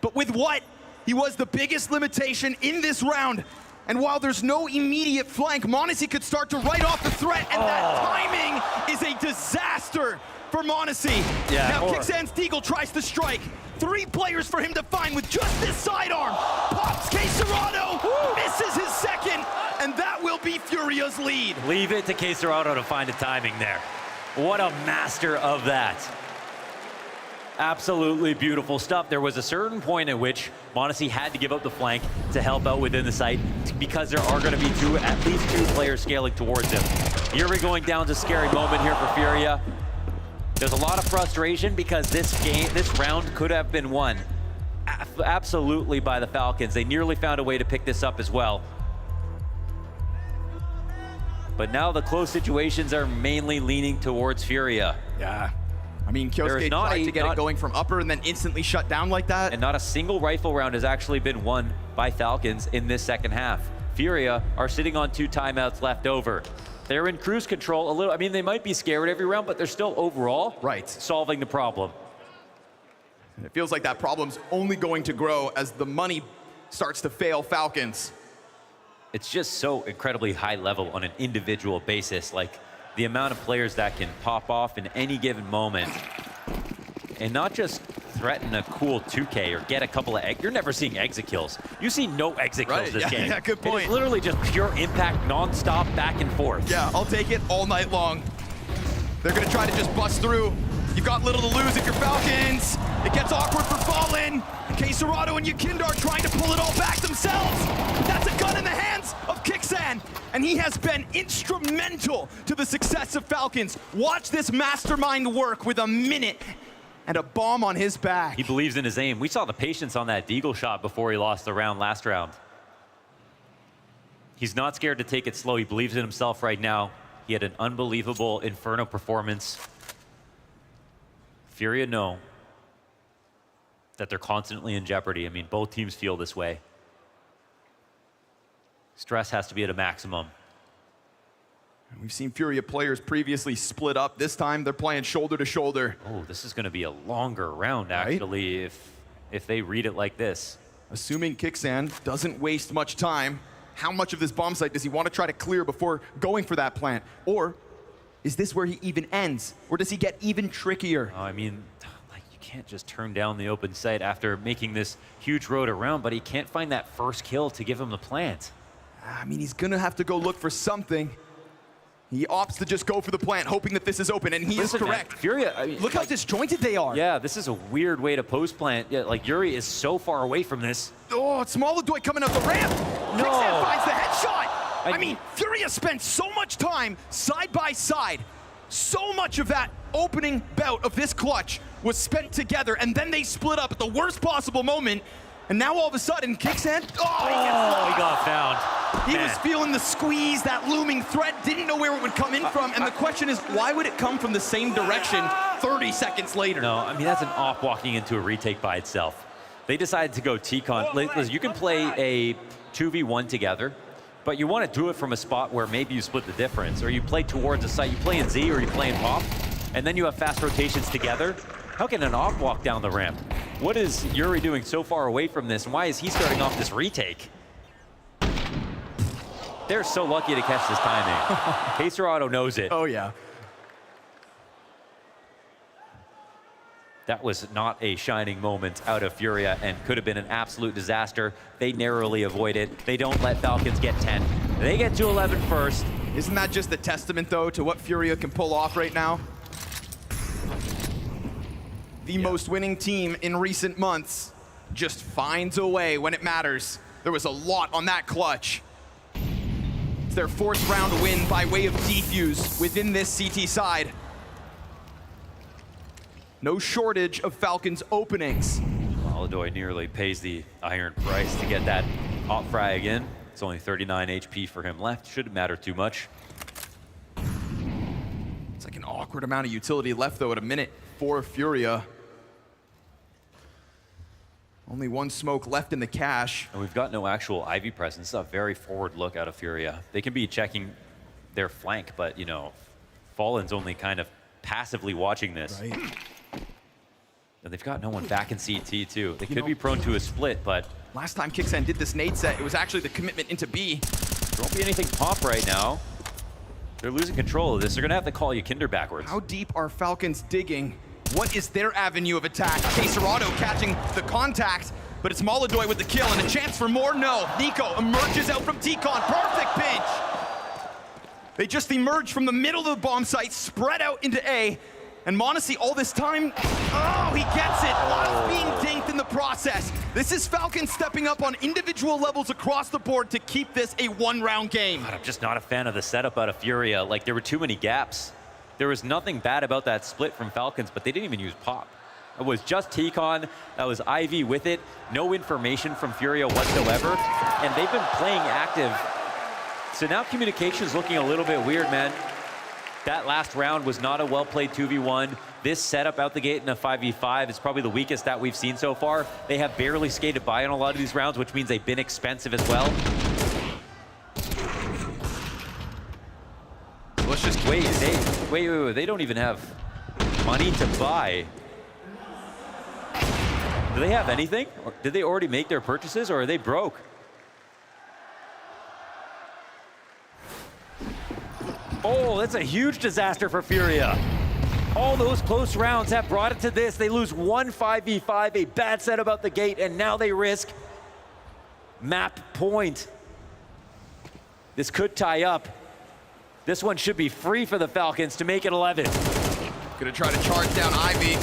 But with what? He was the biggest limitation in this round. And while there's no immediate flank, m0NESY could start to write off the threat, and that timing is a disaster for m0NESY. Yeah, now Kixan's Deagle tries to strike. 3 players for him to find with just this sidearm. Pops K-Serrano, misses his second, and that will be FURIA's lead. Leave it to K-Serrano to find a timing there. What a master of that. Absolutely beautiful stuff. There was a certain point at which m0NESY had to give up the flank to help out within the site because there are going to be at least two players scaling towards him. Yuri going down to a scary moment here for FURIA. There's a lot of frustration because this round could have been won absolutely by the Falcons. They nearly found a way to pick this up as well. But now the close situations are mainly leaning towards FURIA. Yeah. I mean, Kyosuke tried to get it going from upper and then instantly shut down like that. And not a single rifle round has actually been won by Falcons in this second half. FURIA are sitting on 2 timeouts left over. They're in cruise control a little. I mean, they might be scared every round, but they're still overall solving the problem. And it feels like that problem's only going to grow as the money starts to fail Falcons. It's just so incredibly high level on an individual basis. Like, the amount of players that can pop off in any given moment and not just threaten a cool 2K or get a couple of eggs. You're never seeing exit kills. You see no exit kills this game. Yeah, good point. It's literally just pure impact, non-stop, back and forth. Yeah, I'll take it all night long. They're going to try to just bust through. You've got little to lose if you're Falcons. It gets awkward for Fallen. K-Serrano and Yakindar trying to pull it all back themselves. That's a gun in the hands of Kixan, and he has been instrumental to the success of Falcons. Watch this mastermind work with a minute and a bomb on his back. He believes in his aim. We saw the patience on that Deagle shot before he lost the round last round. He's not scared to take it slow. He believes in himself right now. He had an unbelievable Inferno performance. FURIA know that they're constantly in jeopardy. I mean, both teams feel this way. Stress has to be at a maximum. We've seen FURIA players previously split up. This time, they're playing shoulder to shoulder. Oh, this is going to be a longer round, actually, if they read it like this. Assuming Kixan doesn't waste much time, how much of this bomb site does he want to try to clear before going for that plant? Or is this where he even ends? Or does he get even trickier? I mean, like, you can't just turn down the open site after making this huge road around, but he can't find that first kill to give him the plant. I mean, he's going to have to go look for something. He opts to just go for the plant, hoping that this is open, and he is correct. Man, FURIA, I mean, look how disjointed they are. Yeah, this is a weird way to post plant. Yeah, like, Yuri is so far away from this. Oh, it's Molodoi coming up the ramp. No. Kixan finds the headshot. I mean, FURIA spent so much time side by side. So much of that opening bout of this clutch was spent together, and then they split up at the worst possible moment. And now all of a sudden, Kixan, he got found. He was feeling the squeeze, that looming threat, didn't know where it would come in from. And the question is, why would it come from the same direction 30 seconds later? No, I mean, that's an off walking into a retake by itself. They decided to go T-Con. Listen, you can play a 2v1 together, but you want to do it from a spot where maybe you split the difference, or you play towards a site. You play in Z or you play in Pop. and then you have fast rotations together. How can an off walk down the ramp? What is Yuri doing so far away from this, and why is he starting off this retake? They're so lucky to catch this timing. Caserado knows it. Oh, yeah. That was not a shining moment out of FURIA and could have been an absolute disaster. They narrowly avoid it. They don't let Falcons get 10. They get to 11 first. Isn't that just a testament, though, to what FURIA can pull off right now? The most winning team in recent months just finds a way when it matters. There was a lot on that clutch. It's their 4th round win by way of defuse within this CT side. No shortage of Falcons openings. Maladoy nearly pays the iron price to get that op frag again. It's only 39 HP for him left. Shouldn't matter too much. It's like an awkward amount of utility left, though, at a minute for FURIA. Only 1 smoke left in the cache. And we've got no actual Ivy presence. A very forward look out of FURIA. They can be checking their flank, but, you know, Fallen's only kind of passively watching this. Right. And they've got no one back in CT, too. They could be prone to a split, but... Last time Kixan did this nade set, it was actually the commitment into B. There won't be anything pop right now. They're losing control of this. They're going to have to call you Kinder backwards. How deep are Falcons digging? What is their avenue of attack? Caserado catching the contact, but it's Maladoy with the kill and a chance for more. No, Nico emerges out from T-Con. Perfect pinch. They just emerged from the middle of the bomb site, spread out into A, and m0NESY all this time, oh, he gets it. Lives being dinked in the process. This is Falcons stepping up on individual levels across the board to keep this a 1-round game. God, I'm just not a fan of the setup out of FURIA. Like, there were too many gaps. There was nothing bad about that split from Falcons, but they didn't even use pop. It was just T-Con, that was Ivy with it, no information from FURIA whatsoever, and they've been playing active. So now communication's looking a little bit weird, man. That last round was not a well-played 2v1. This setup out the gate in a 5v5 is probably the weakest that we've seen so far. They have barely skated by in a lot of these rounds, which means they've been expensive as well. Let's just wait, they don't even have money to buy. Do they have anything? Or did they already make their purchases, or are they broke? Oh, that's a huge disaster for FURIA. All those close rounds have brought it to this. They lose 1 5v5, a bad setup out the gate, and now they risk map point. This could tie up. This one should be free for the Falcons to make it 11. Gonna try to charge down Ivy.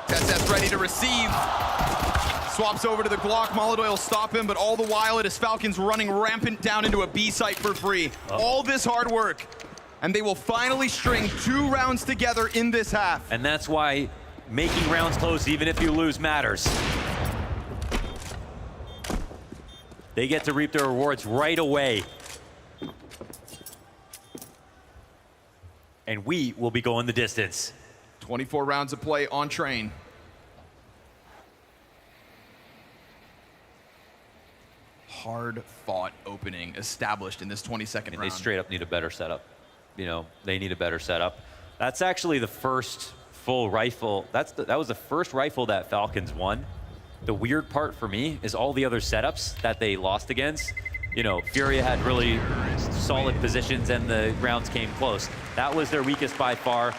TSS ready to receive. Swaps over to the Glock. Maladoy will stop him, but all the while it is Falcons running rampant down into a B site for free. All this hard work, and they will finally string 2 rounds together in this half. And that's why making rounds close, even if you lose, matters. They get to reap their rewards right away. And we will be going the distance. 24 rounds of play on train. Hard-fought opening established in this 22nd round. They straight up need a better setup. You know, they need a better setup. That's actually the first full rifle. That was the first rifle that Falcons won. The weird part for me is all the other setups that they lost against. You know, FURIA had really solid positions and the rounds came close. That was their weakest by far.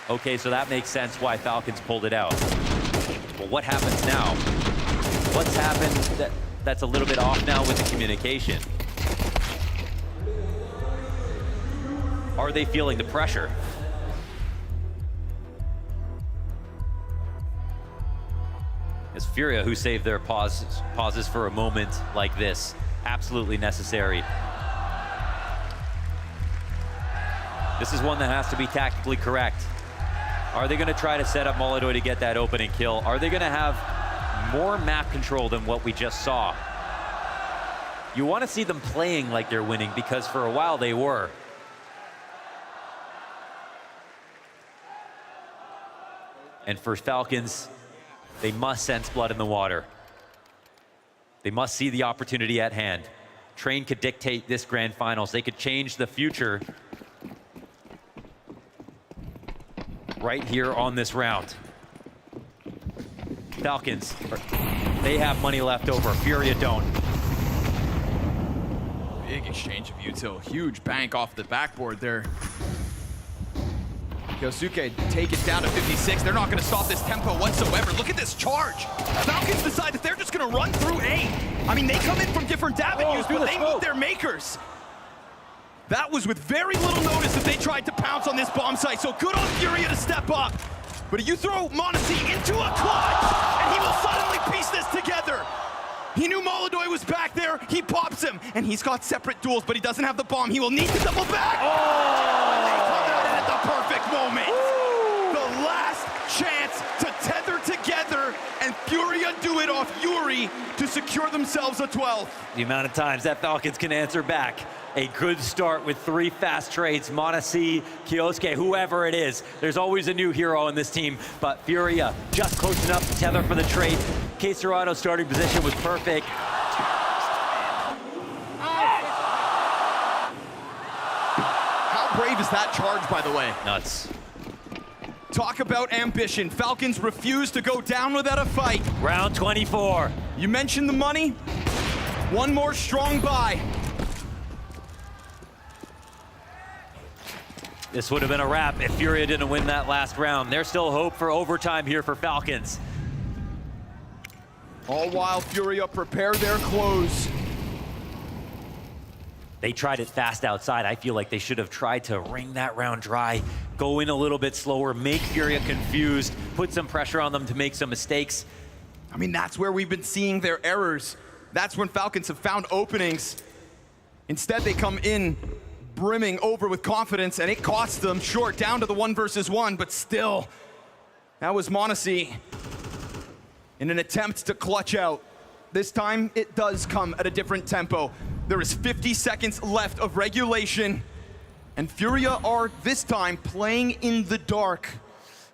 Okay, so that makes sense why Falcons pulled it out. Well, what happens now? What's happened that's a little bit off now with the communication? Are they feeling the pressure? It's FURIA who saved their pauses for a moment like this. Absolutely necessary. This is one that has to be tactically correct. Are they going to try to set up Maladoy to get that opening kill? Are they going to have more map control than what we just saw? You want to see them playing like they're winning, because for a while they were. And for Falcons, they must sense blood in the water. They must see the opportunity at hand. Train could dictate this grand finals. They could change the future right here on this round. Falcons, they have money left over. FURIA don't. Big exchange of util. Huge bank off the backboard there. Kyosuke take it down to 56. They're not going to stop this tempo whatsoever. Look at this charge. Falcons decide that they're just going to run through A. I mean, they come in from different avenues, but they meet their makers. That was with very little notice that they tried to pounce on this bomb site. So good on FURIA to step up. But you throw m0NESY into a clutch, and he will suddenly piece this together. He knew Molodoy was back there. He pops him, and he's got separate duels, but he doesn't have the bomb. He will need to double back. And they come out at the perfect moment. The last chance to tether together, and FURIA do it off Yuri to secure themselves a 12th. The amount of times that Falcons can answer back. A good start with 3 fast trades. m0NESY, Kyosuke, whoever it is. There's always a new hero in this team, but FURIA just close enough to tether for the trade. K-Serado's starting position was perfect. How brave is that charge, by the way? Nuts. Talk about ambition. Falcons refuse to go down without a fight. Round 24. You mentioned the money. One more strong buy. This would have been a wrap if FURIA didn't win that last round. There's still hope for overtime here for Falcons. All while FURIA prepare their close. They tried it fast outside. I feel like they should have tried to wring that round dry, go in a little bit slower, make FURIA confused, put some pressure on them to make some mistakes. I mean, that's where we've been seeing their errors. That's when Falcons have found openings. Instead, they come in brimming over with confidence, and it costs them short down to the 1 versus 1, but still, that was m0NESY in an attempt to clutch out. This time, it does come at a different tempo. There is 50 seconds left of regulation, and FURIA are, this time, playing in the dark.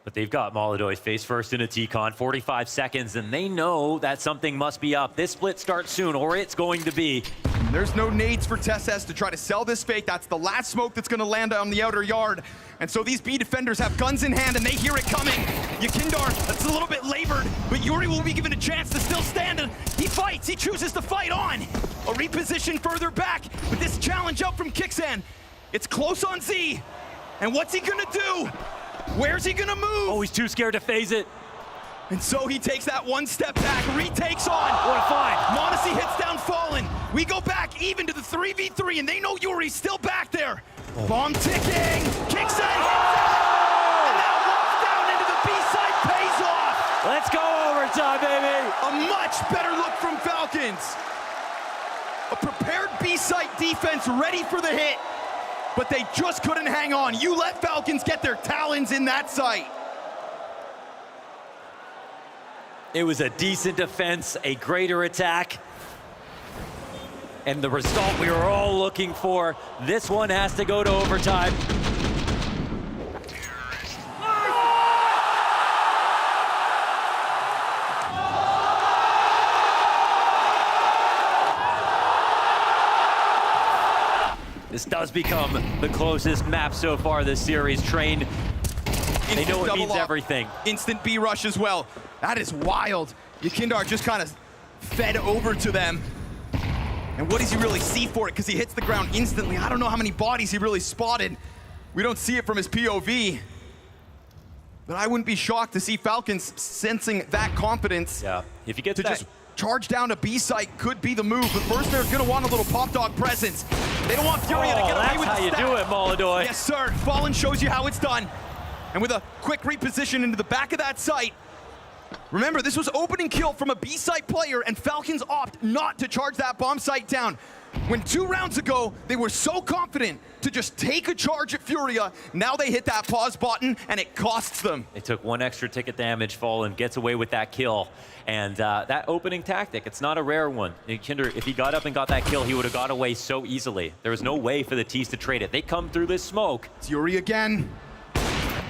But they've got Molodoy face first in a T-Con, 45 seconds, and they know that something must be up. This split starts soon, or it's going to be. There's no nades for TeSeS to try to sell this fake. That's the last smoke that's going to land on the outer yard. And so these B defenders have guns in hand, and they hear it coming. Yakindar, that's a little bit labored, but Yuri will be given a chance to still stand. He fights. He chooses to fight on. A reposition further back, but this challenge out from Kixan. It's close on Z. And what's he going to do? Where's he going to move? Oh, he's too scared to phase it. And so he takes that 1 step back, retakes on. What a find. m0NESY hits down Fallen. We go back even to the 3v3, and they know Yuri's still back there. Oh. Bomb ticking. Kicks in. And that walk down into the B side pays off. Let's go overtime, baby. A much better look from Falcons. A prepared B site defense ready for the hit, but they just couldn't hang on. You let Falcons get their talons in that site. It was a decent defense, a greater attack, and the result we were all looking for. This one has to go to overtime. This does become the closest map so far this series. Train, they know it means everything. Instant B rush as well. That is wild. Yakindar just kind of fed over to them. And what does he really see for it? Because he hits the ground instantly. I don't know how many bodies he really spotted. We don't see it from his POV. But I wouldn't be shocked to see Falcons sensing that confidence. Yeah, if you get to that, just charge down to B site could be the move. But first, they're going to want a little pop dog presence. They don't want FURIA to get away with the that's how you do it, Molodoy. Yes, sir. Fallen shows you how it's done. And with a quick reposition into the back of that site, remember, this was opening kill from a B-site player, and Falcons opt not to charge that bomb site down. When 2 rounds ago, they were so confident to just take a charge at FURIA, now they hit that pause button, and it costs them. They took 1 extra ticket damage, Fallen gets away with that kill. And that opening tactic, it's not a rare one. Kinder, if he got up and got that kill, he would have got away so easily. There was no way for the T's to trade it. They come through this smoke. It's Yuri again.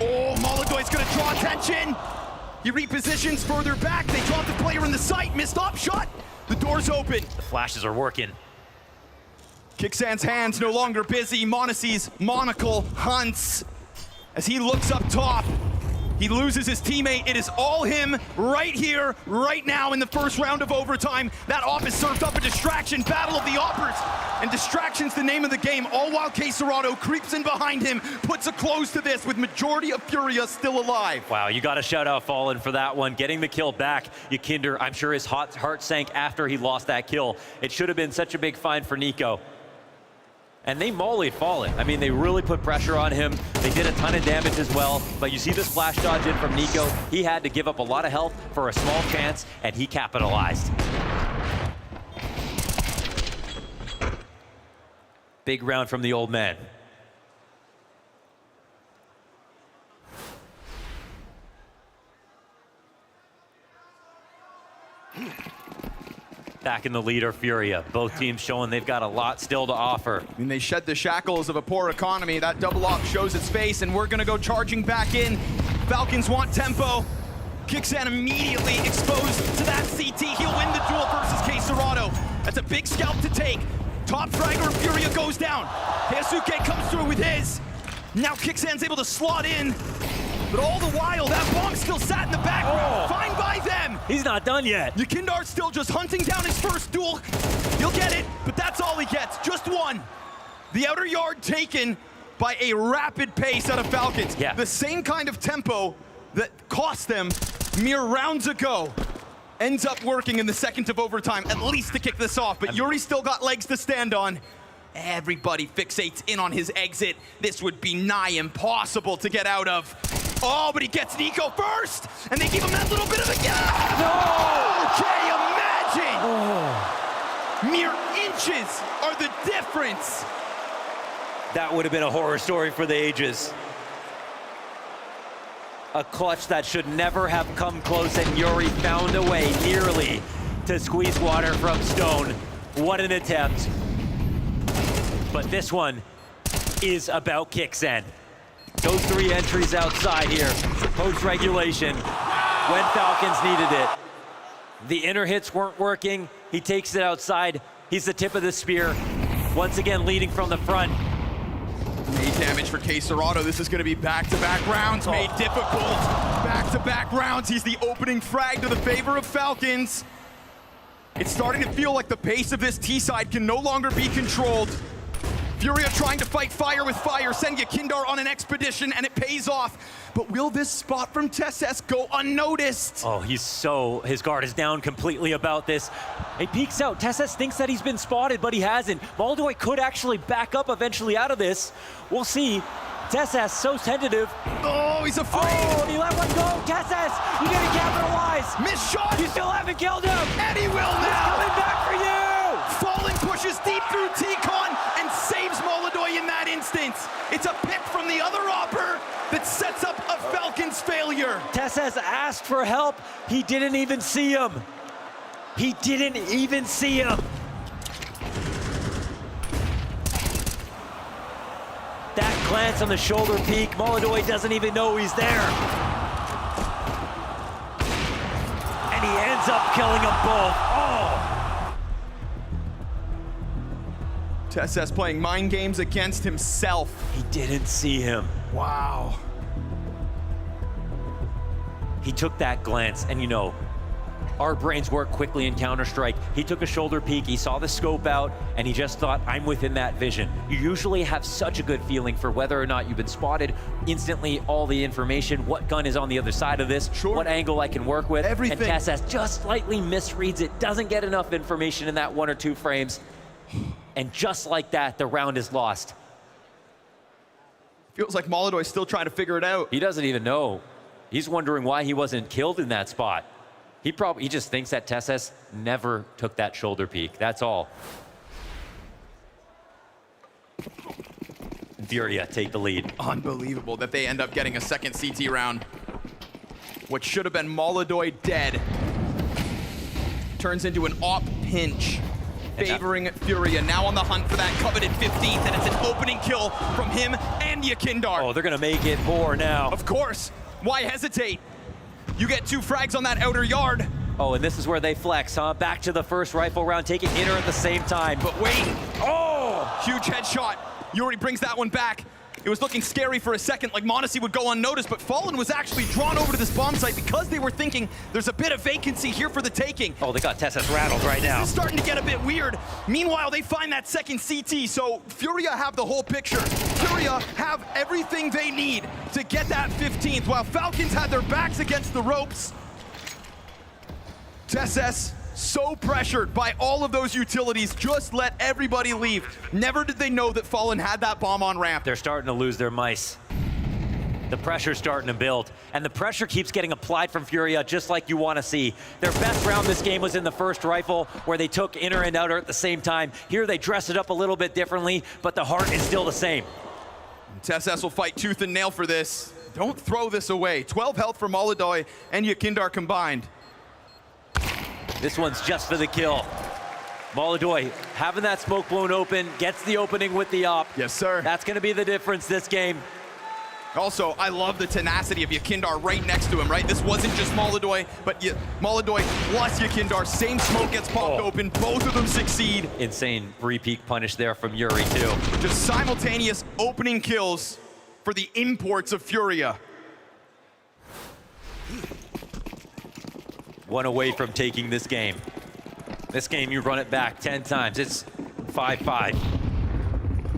Oh, Molodoy's gonna draw attention. He repositions further back. They drop the player in the sight. Missed op shot. The door's open. The flashes are working. Kixan's hands no longer busy. m0NESY's monocle hunts as he looks up top. He loses his teammate. It is all him right here, right now in the first round of overtime. That op is served up a distraction, battle of the oppers. And distraction's the name of the game, all while csgo creeps in behind him, puts a close to this with majority of FURIA still alive. Wow, you got to shout out Fallen for that one. Getting the kill back, Yakinder, I'm sure his heart sank after he lost that kill. It should have been such a big find for Nico. And they mollied Fallen. I mean, they really put pressure on him. They did a ton of damage as well. But you see this flash dodge in from Nico. He had to give up a lot of health for a small chance, and he capitalized. Big round from the old man. Back in the lead are FURIA. Both teams showing they've got a lot still to offer. I mean, they shed the shackles of a poor economy. That double op shows its face, and we're gonna go charging back in. Falcons want tempo. Kixan immediately exposed to that CT. He'll win the duel versus csgo. That's a big scalp to take. Top fragger of FURIA goes down. Keisuke comes through with his. Now Kixan's able to slot in. But all the while, that bomb still sat in the background. Fine by them. He's not done yet. Yakindar's still just hunting down his first duel. He'll get it, but that's all he gets. Just one. The outer yard taken by a rapid pace out of Falcons. Yeah. The same kind of tempo that cost them mere rounds ago ends up working in the second of overtime, at least to kick this off. But Yuri still got legs to stand on. Everybody fixates in on his exit. This would be nigh impossible to get out of. Oh, but he gets Nico first, and they give him that little bit of a gap. No! Okay, imagine. Mere inches are the difference. That would have been a horror story for the ages. A clutch that should never have come close, and Yuri found a way nearly to squeeze water from Stone. What an attempt. But this one is about Kixan. Those 3 entries outside here, post-regulation, when Falcons needed it. The inner hits weren't working. He takes it outside. He's the tip of the spear. Once again, leading from the front. Made damage for csgo. This is going to be back-to-back rounds. Made difficult. Back-to-back rounds. He's the opening frag to the favor of Falcons. It's starting to feel like the pace of this T-side can no longer be controlled. FURIA trying to fight fire with fire, send Yakindar on an expedition, and it pays off. But will this spot from Tesses go unnoticed? Oh, his guard is down completely about this. He peeks out. Tesses thinks that he's been spotted, but he hasn't. Moldoy could actually back up eventually out of this. We'll see. Tesses so tentative. Oh, he's afraid. Oh, he let one go. Tesses, you didn't capitalize. Missed shot. You still haven't killed him. And he will now. He's coming back for you. Fallen pushes deep through T-Con and saves Moldoy in that instance. It's a pick from the other opper that sets up a Falcons failure. Tesses asked for help. He didn't even see him. He didn't even see him. That glance on the shoulder peak, Moldoy doesn't even know he's there. And he ends up killing them both. Oh! Tesses playing mind games against himself. He didn't see him. Wow. He took that glance, and you know, our brains work quickly in Counter-Strike. He took a shoulder peek, he saw the scope out, and he just thought, I'm within that vision. You usually have such a good feeling for whether or not you've been spotted. Instantly, all the information, what gun is on the other side of this, what angle I can work with. Everything. And Tesses just slightly misreads it, doesn't get enough information in that 1 or 2 frames. And just like that, the round is lost. Feels like Moldoy's still trying to figure it out. He doesn't even know. He's wondering why he wasn't killed in that spot. He just thinks that Tesses never took that shoulder peek. That's all. FURIA take the lead. Unbelievable that they end up getting a second CT round. What should have been Moldoy dead turns into an op pinch, favoring FURIA. Now on the hunt for that coveted 15th, and it's an opening kill from him and Yakindar. Oh, they're gonna make it 4 now. Of course. Why hesitate? You get 2 frags on that outer yard. Oh, and this is where they flex, huh? Back to the first rifle round, taking inner at the same time. But wait. Oh! Huge headshot. Yuri brings that one back. it was looking scary for a second, like m0NESY would go unnoticed, but Fallen was actually drawn over to this bomb site because they were thinking there's a bit of vacancy here for the taking. Oh, they got TeSeS rattled right now. This is starting to get a bit weird. Meanwhile, they find that second CT, so FURIA have the whole picture. FURIA have everything they need to get that 15th, while Falcons had their backs against the ropes. TeSeS so pressured by all of those utilities, just let everybody leave. Never did they know that Fallen had that bomb on ramp. They're starting to lose their mice. The pressure's starting to build, and the pressure keeps getting applied from FURIA just like you want to see. Their best round this game was in the first rifle, where they took inner and outer at the same time. Here they dress it up a little bit differently, but the heart is still the same. TeSeS will fight tooth and nail for this. Don't throw this away. 12 health for molodoy and Yakindar combined. This one's just for the kill. molodoy having that smoke blown open, gets the opening with the op. Yes, sir. That's going to be the difference this game. Also, I love the tenacity of Yakindar right next to him, right? This wasn't just molodoy, but molodoy plus Yakindar. Same smoke gets popped open. Both of them succeed. Insane three-peak punish there from Yuri, too. Just simultaneous opening kills for the imports of FURIA. One away from taking this game. This game, you run it back 10 times. It's 5-5.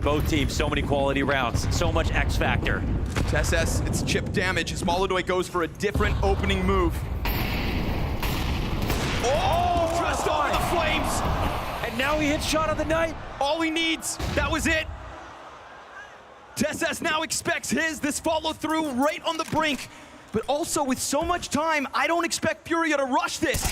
Both teams, so many quality rounds, so much X factor. TeSeS, it's chip damage as molodoy goes for a different opening move. Oh, just over the flames. And now he hits shot of the night. All he needs, that was it. TeSeS now expects his, this follow through right on the brink. But also with so much time, I don't expect FURIA to rush this.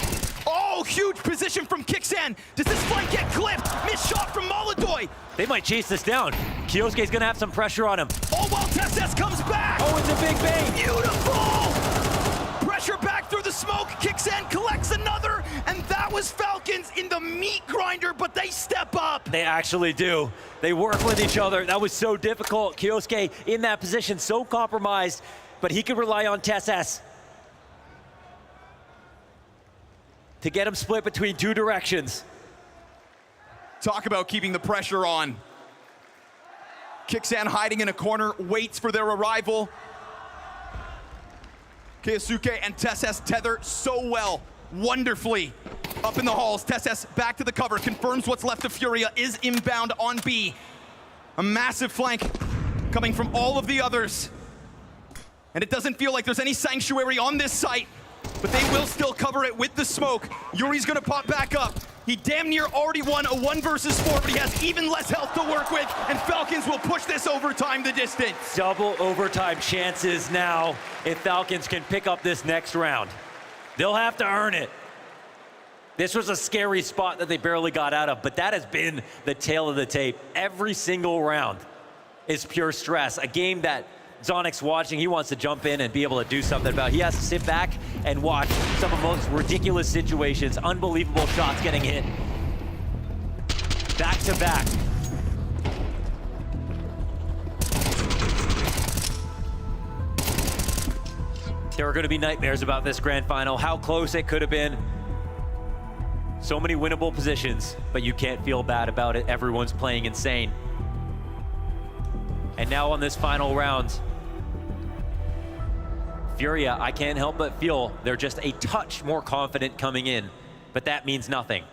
Oh, huge position from Kixan. Does this flank get clipped? Missed shot from molodoy. They might chase this down. Kyosuke's gonna have some pressure on him. Oh, while TeSeS comes back. Oh, it's a big bang. Beautiful. Pressure back through the smoke. Kixan collects another. And that was Falcons in the meat grinder, but they step up. They actually do. They work with each other. That was so difficult. Kyosuke in that position, so compromised. But he could rely on TeSeS to get him split between two directions. Talk about keeping the pressure on. Kixan hiding in a corner, waits for their arrival. Keisuke and TeSeS tether so well, wonderfully. Up in the halls, TeSeS back to the cover, confirms what's left of FURIA is inbound on B. A massive flank coming from all of the others. And it doesn't feel like there's any sanctuary on this site, but they will still cover it with the smoke. Yuri's gonna pop back up. He damn near already won a 1 versus 4, but he has even less health to work with, and Falcons will push this overtime the distance. Double overtime chances now if Falcons can pick up this next round. They'll have to earn it. This was a scary spot that they barely got out of, but that has been the tail of the tape. Every single round is pure stress. A game that Zonic's watching, he wants to jump in and be able to do something about it. He has to sit back and watch some of the most ridiculous situations, unbelievable shots getting hit. Back to back. There are going to be nightmares about this grand final, how close it could have been. So many winnable positions, but you can't feel bad about it. Everyone's playing insane. And now on this final round, FURIA, I can't help but feel they're just a touch more confident coming in, but that means nothing.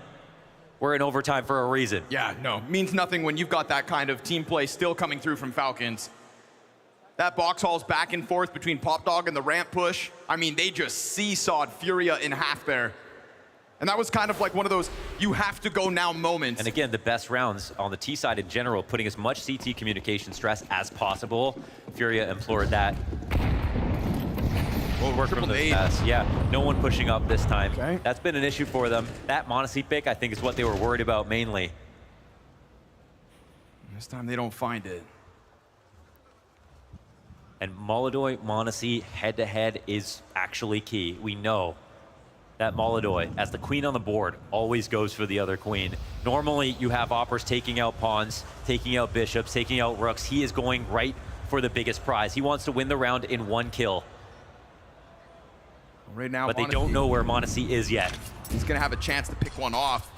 We're in overtime for a reason. Yeah, no, means nothing when you've got that kind of team play still coming through from Falcons. That box haul's back and forth between Popdog and the ramp push. I mean, they just seesawed FURIA in half there. And that was kind of like one of those you have to go now moments. And again, the best rounds on the T side in general, putting as much CT communication stress as possible. FURIA implored that. We'll work from the pass. Yeah, no one pushing up this time. Okay. That's been an issue for them. That m0NESY pick, I think, is what they were worried about mainly. This time they don't find it. And molodoy m0NESY head-to-head is actually key. We know that molodoy, as the queen on the board, always goes for the other queen. Normally, you have operas taking out pawns, taking out bishops, taking out rooks. He is going right for the biggest prize. He wants to win the round in 1 kill. Right now, but they don't know where m0NESY is yet. He's gonna have a chance to pick one off.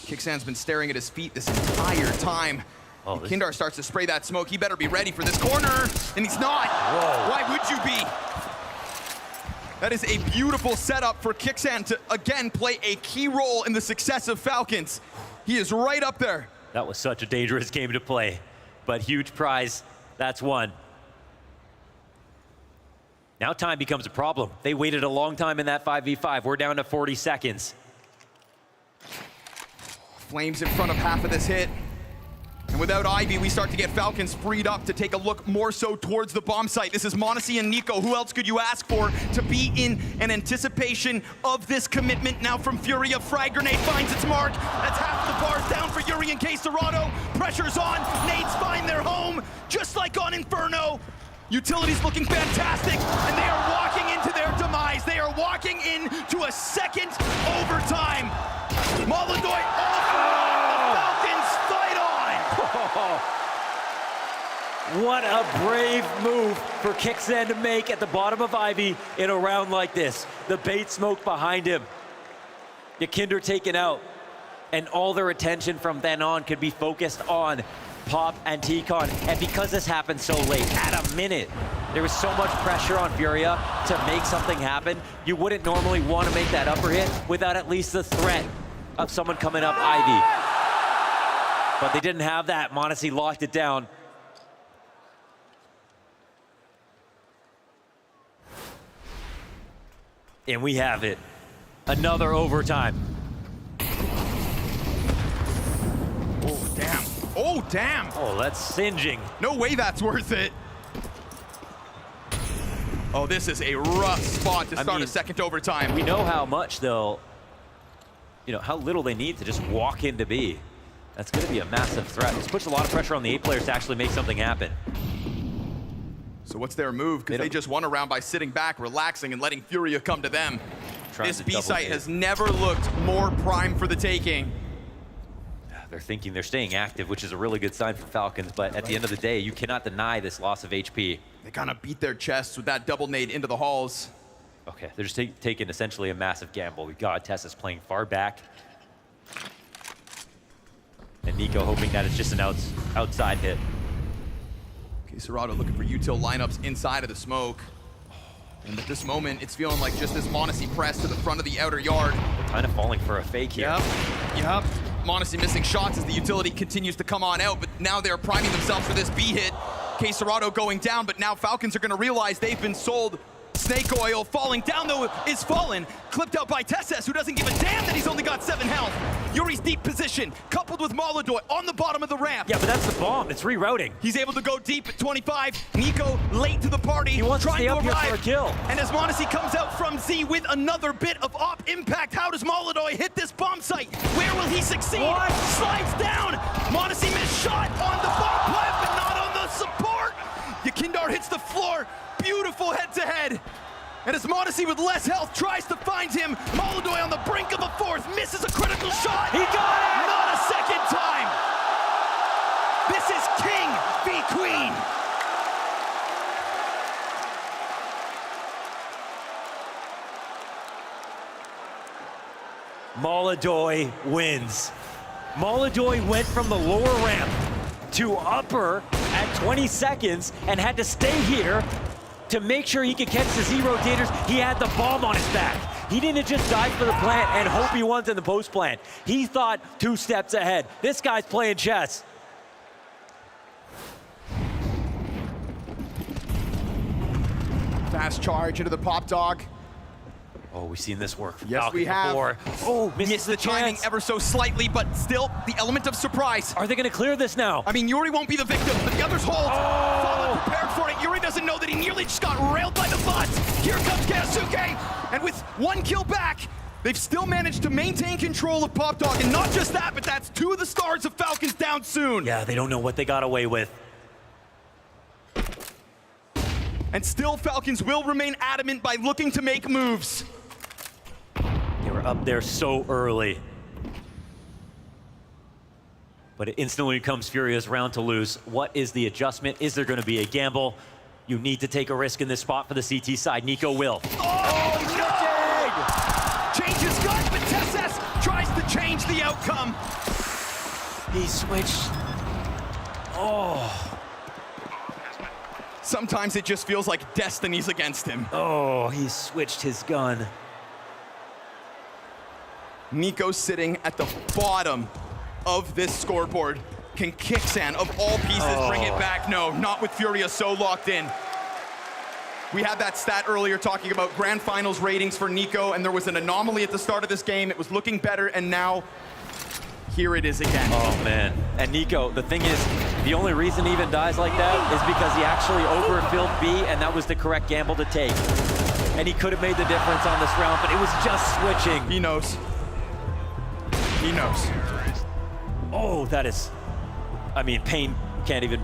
Kixan's been staring at his feet this entire time. Oh, Kindar starts to spray that smoke. He better be ready for this corner, and he's not. Whoa. Why would you be? That is a beautiful setup for Kixan to, again, play a key role in the success of Falcons. He is right up there. That was such a dangerous game to play, but huge prize. That's one. Now time becomes a problem. They waited a long time in that 5v5. We're down to 40 seconds. Flames in front of half of this hit. And without Ivy, we start to get Falcons freed up to take a look more so towards the bomb site. This is m0NESY and NiKo. Who else could you ask for to be in an anticipation of this commitment? Now from FURIA, frag grenade finds its mark. That's half of the bars down for Yuri and csgo. Pressure's on, nades find their home, just like on Inferno. Utility's looking fantastic, and they are walking into their demise. They are walking into a second overtime. Molodoy all for the Falcons fight on! What a brave move for Kixan to make at the bottom of Ivy in a round like this. The bait smoke behind him. Yakinder taken out, and all their attention from then on could be focused on Pop and T-Con. And because this happened so late, at a minute, there was so much pressure on FURIA to make something happen. You wouldn't normally want to make that upper hit without at least the threat of someone coming up Ivy. But they didn't have that. m0NESY locked it down. And we have it. Another overtime. Oh, damn. Oh, damn. Oh, that's singeing. No way that's worth it. Oh, this is a rough spot to start a second overtime. We know how much they'll, how little they need to just walk into B. That's going to be a massive threat. This puts a lot of pressure on the A players to actually make something happen. So what's their move? Because they just won a round by sitting back, relaxing, and letting FURIA come to them. This B site has never looked more prime for the taking. They're thinking they're staying active, which is a really good sign for Falcons, but at the end of the day, you cannot deny this loss of HP. They kind of beat their chests with that double nade into the halls. Okay, they're just taking essentially a massive gamble. We've got Tessa's playing far back. And NiKo hoping that it's just an outside hit. Okay, csgo looking for util lineups inside of the smoke. And at this moment, it's feeling like just this m0NESY press to the front of the outer yard. They're kind of falling for a fake here. Yep. m0NESY missing shots as the utility continues to come on out, but now they're priming themselves for this B hit. csgo going down, but now Falcons are going to realize they've been sold. Snake Oil falling down, though, is fallen. Clipped out by Tesses, who doesn't give a damn that he's only got 7 health. Yuri's deep position, coupled with Molodoy on the bottom of the ramp. Yeah, but that's the bomb. It's rerouting. He's able to go deep at 25. NiKo late to the party. He wants to stay up here for a kill. And as m0NESY comes out from Z with another bit of op impact, how does Molodoy hit this bomb site? Where will he succeed? What? Slides down. m0NESY missed shot on the bomb plant, but not on the support. Yakinder hits the floor. Beautiful head-to-head. And as m0NESY with less health tries to find him, Molodoy on the brink of a fourth, misses a critical shot. He got it! Not a second time. This is King v Queen. Molodoy wins. Molodoy went from the lower ramp to upper at 20 seconds and had to stay here to make sure he could catch the Z rotators. He had the bomb on his back. He didn't just dive for the plant and hope he won in the post plant. He thought 2 steps ahead. This guy's playing chess. Fast charge into the pop dog. Oh, we've seen this work from Yes, Falcon we have. before. Oh, missed the timing ever so slightly, but still the element of surprise. Are they going to clear this now? I mean, Yuri won't be the victim, but the others hold. Fallen prepared for it. Yuri doesn't know that he nearly just got railed by the bus. Here comes Kensuke, and with 1 kill back, they've still managed to maintain control of Pop Dog, and not just that, but that's 2 of the stars of Falcons down soon. Yeah, they don't know what they got away with. And still, Falcons will remain adamant by looking to make moves. They were up there so early. But it instantly comes FURIA's round to lose. What is the adjustment? Is there going to be a gamble? You need to take a risk in this spot for the CT side. NiKo will. Oh, no! Changes guns, but Tesses tries to change the outcome. He switched. Oh. Sometimes it just feels like destiny's against him. Oh, he switched his gun. NiKo sitting at the bottom of this scoreboard. Can Kixan, of all pieces, bring it back? No, not with FURIA so locked in. We had that stat earlier talking about grand finals ratings for NiKo, and there was an anomaly at the start of this game. It was looking better, and now here it is again. Oh, man. And NiKo, the thing is, the only reason he even dies like that is because he actually overfilled B, and that was the correct gamble to take. And he could have made the difference on this round, but it was just switching. He knows. He knows. Oh, that is... I mean, pain can't even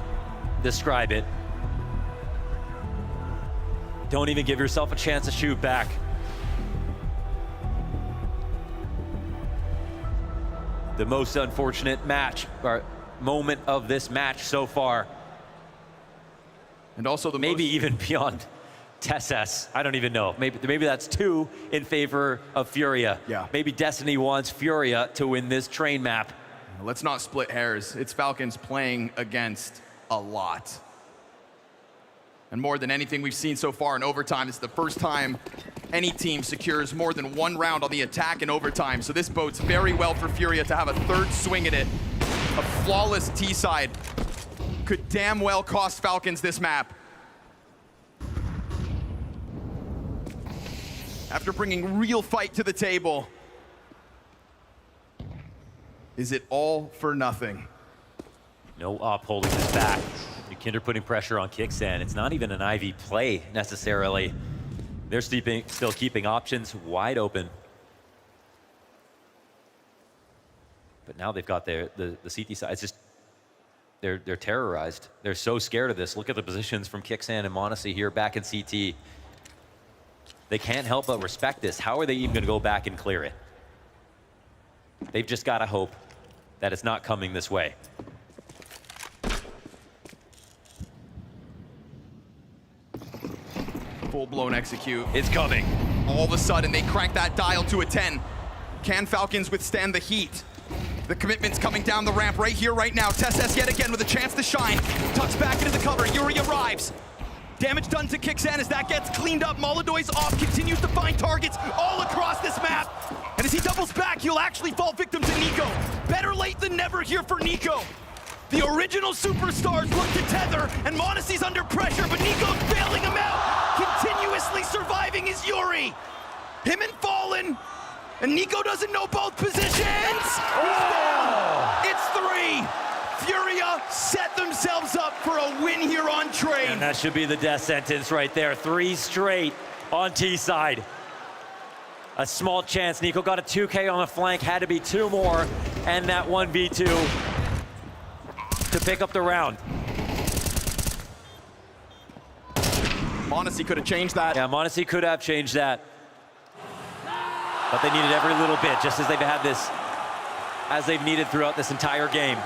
describe it. Don't even give yourself a chance to shoot back. The most unfortunate match, or moment of this match so far. And also the maybe even beyond TSS. I don't even know. Maybe that's 2 in favor of FURIA. Yeah. Maybe Destiny wants FURIA to win this train map. Let's not split hairs. It's Falcons playing against a lot. And more than anything we've seen so far in overtime, it's the first time any team secures more than 1 round on the attack in overtime. So this bodes very well for FURIA to have a 3rd swing at it. A flawless T-side could damn well cost Falcons this map. After bringing real fight to the table, is it all for nothing? No op holding this back. Kinder putting pressure on Kixan. It's not even an IV play necessarily. They're still keeping options wide open. But now they've got the CT side. It's just, they're terrorized. They're so scared of this. Look at the positions from Kixan and m0NESY here back in CT. They can't help but respect this. How are they even going to go back and clear it? They've just got to hope that it's not coming this way. Full-blown execute. It's coming. All of a sudden, they crank that dial to a 10. Can Falcons withstand the heat? The commitment's coming down the ramp right here, right now. TSS yet again with a chance to shine. Tucks back into the cover. Yuri arrives. Damage done to Kixan as that gets cleaned up. Molodoy's off, continues to find targets all across this map. And as he doubles back, he'll actually fall victim to NiKo. Better late than never here for NiKo. The original superstars look to tether, and m0NESY's under pressure, but NiKo's bailing him out. Continuously surviving is Yuri. Him and Fallen, and NiKo doesn't know both positions. He's down. It's 3. FURIA set themselves up for a win here on Train. And that should be the death sentence right there. 3 straight on T side. A small chance. NiKo got a 2K on the flank, had to be 2 more, and that 1v2 to pick up the round. m0NESY could have changed that. Yeah, m0NESY could have changed that. But they needed every little bit, just as they've had this, as they've needed throughout this entire game.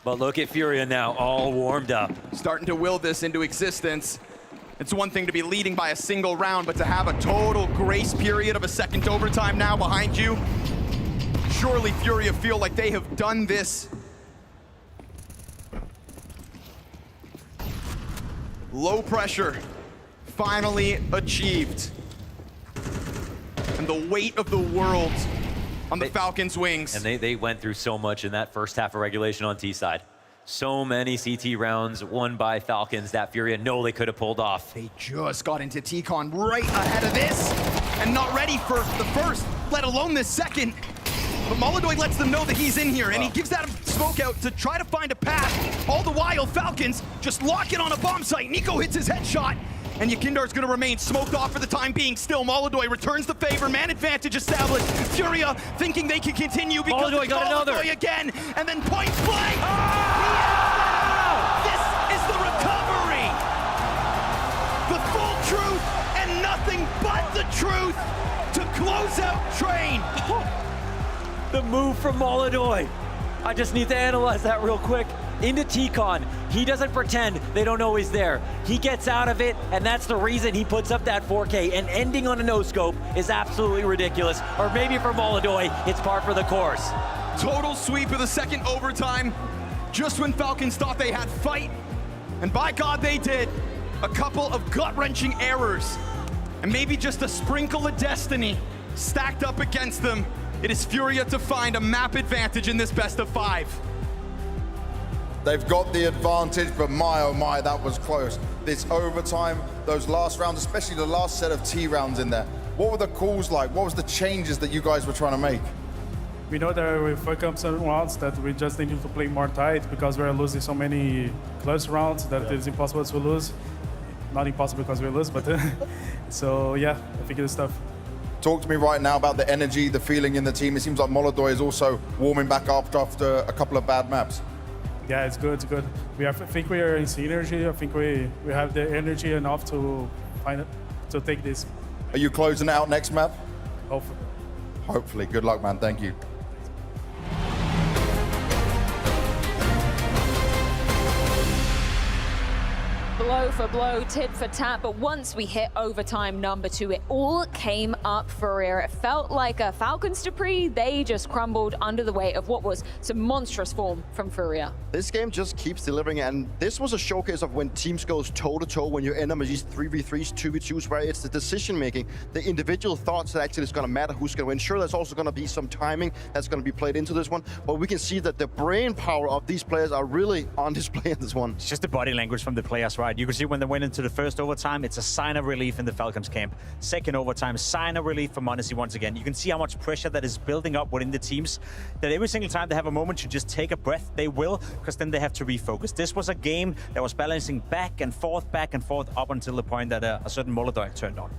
But look at FURIA now, all warmed up. Starting to will this into existence. It's one thing to be leading by a single round, but to have a total grace period of a second overtime now behind you, surely FURIA feel like they have done this. Low pressure, finally achieved. And the weight of the world on the Falcons' wings. And they went through so much in that first half of regulation on T side. So many CT rounds won by Falcons that FURIA know they could have pulled off. They just got into T-Con right ahead of this and not ready for the first, let alone this second. But Molodoy lets them know that he's in here, and he gives that smoke out to try to find a path. All the while, Falcons just lock in on a bomb site. NiKo hits his headshot, and Yakindar's gonna remain smoked off for the time being. Still, Molodoy returns the favor, man advantage established. FURIA thinking they can continue because Molodoy it's got another again, and then point blank. This is the recovery. The full truth and nothing but the truth to close out Train. The move from Molodoy. I just need to analyze that real quick. Into T-Con, he doesn't pretend they don't know he's there. He gets out of it, and that's the reason he puts up that 4K. And ending on a no-scope is absolutely ridiculous. Or maybe for Molodoy, it's par for the course. Total sweep of the second overtime. Just when Falcons thought they had fight, and by God they did. A couple of gut-wrenching errors, and maybe just a sprinkle of destiny stacked up against them. It is FURIA to find a map advantage in this best of 5. They've got the advantage, but my oh my, that was close. This overtime, those last rounds, especially the last set of T rounds in there. What were the calls like? What was the changes that you guys were trying to make? We know that we fuck up some rounds that we just need to play more tight because we're losing so many close rounds that it's impossible to lose. Not impossible because we lose, but so yeah, I think it's tough. Talk to me right now about the energy, the feeling in the team. It seems like Molodoi is also warming back up after a couple of bad maps. Yeah, it's good, it's good. I think we are in synergy. I think we have the energy enough to take this. Are you closing out next map? Hopefully. Hopefully. Good luck, man. Thank you. Blow for blow, tit for tat, but once we hit overtime number 2, it all came up for FURIA. It felt like a Falcons Dupree. They just crumbled under the weight of what was some monstrous form from FURIA. This game just keeps delivering, and this was a showcase of when teams goes toe-to-toe, when you end up with these 3v3s, 2v2s, where it's the decision-making, the individual thoughts that actually is going to matter who's going to win. Sure, there's also going to be some timing that's going to be played into this one, but we can see that the brain power of these players are really on display in this one. It's just the body language from the players, right? You can see when they went into the first overtime, it's a sign of relief in the Falcons camp. Second overtime, sign of relief for m0NESY once again. You can see how much pressure that is building up within the teams, that every single time they have a moment to just take a breath, they will, because then they have to refocus. This was a game that was balancing back and forth, up until the point that a certain Molodoi turned on.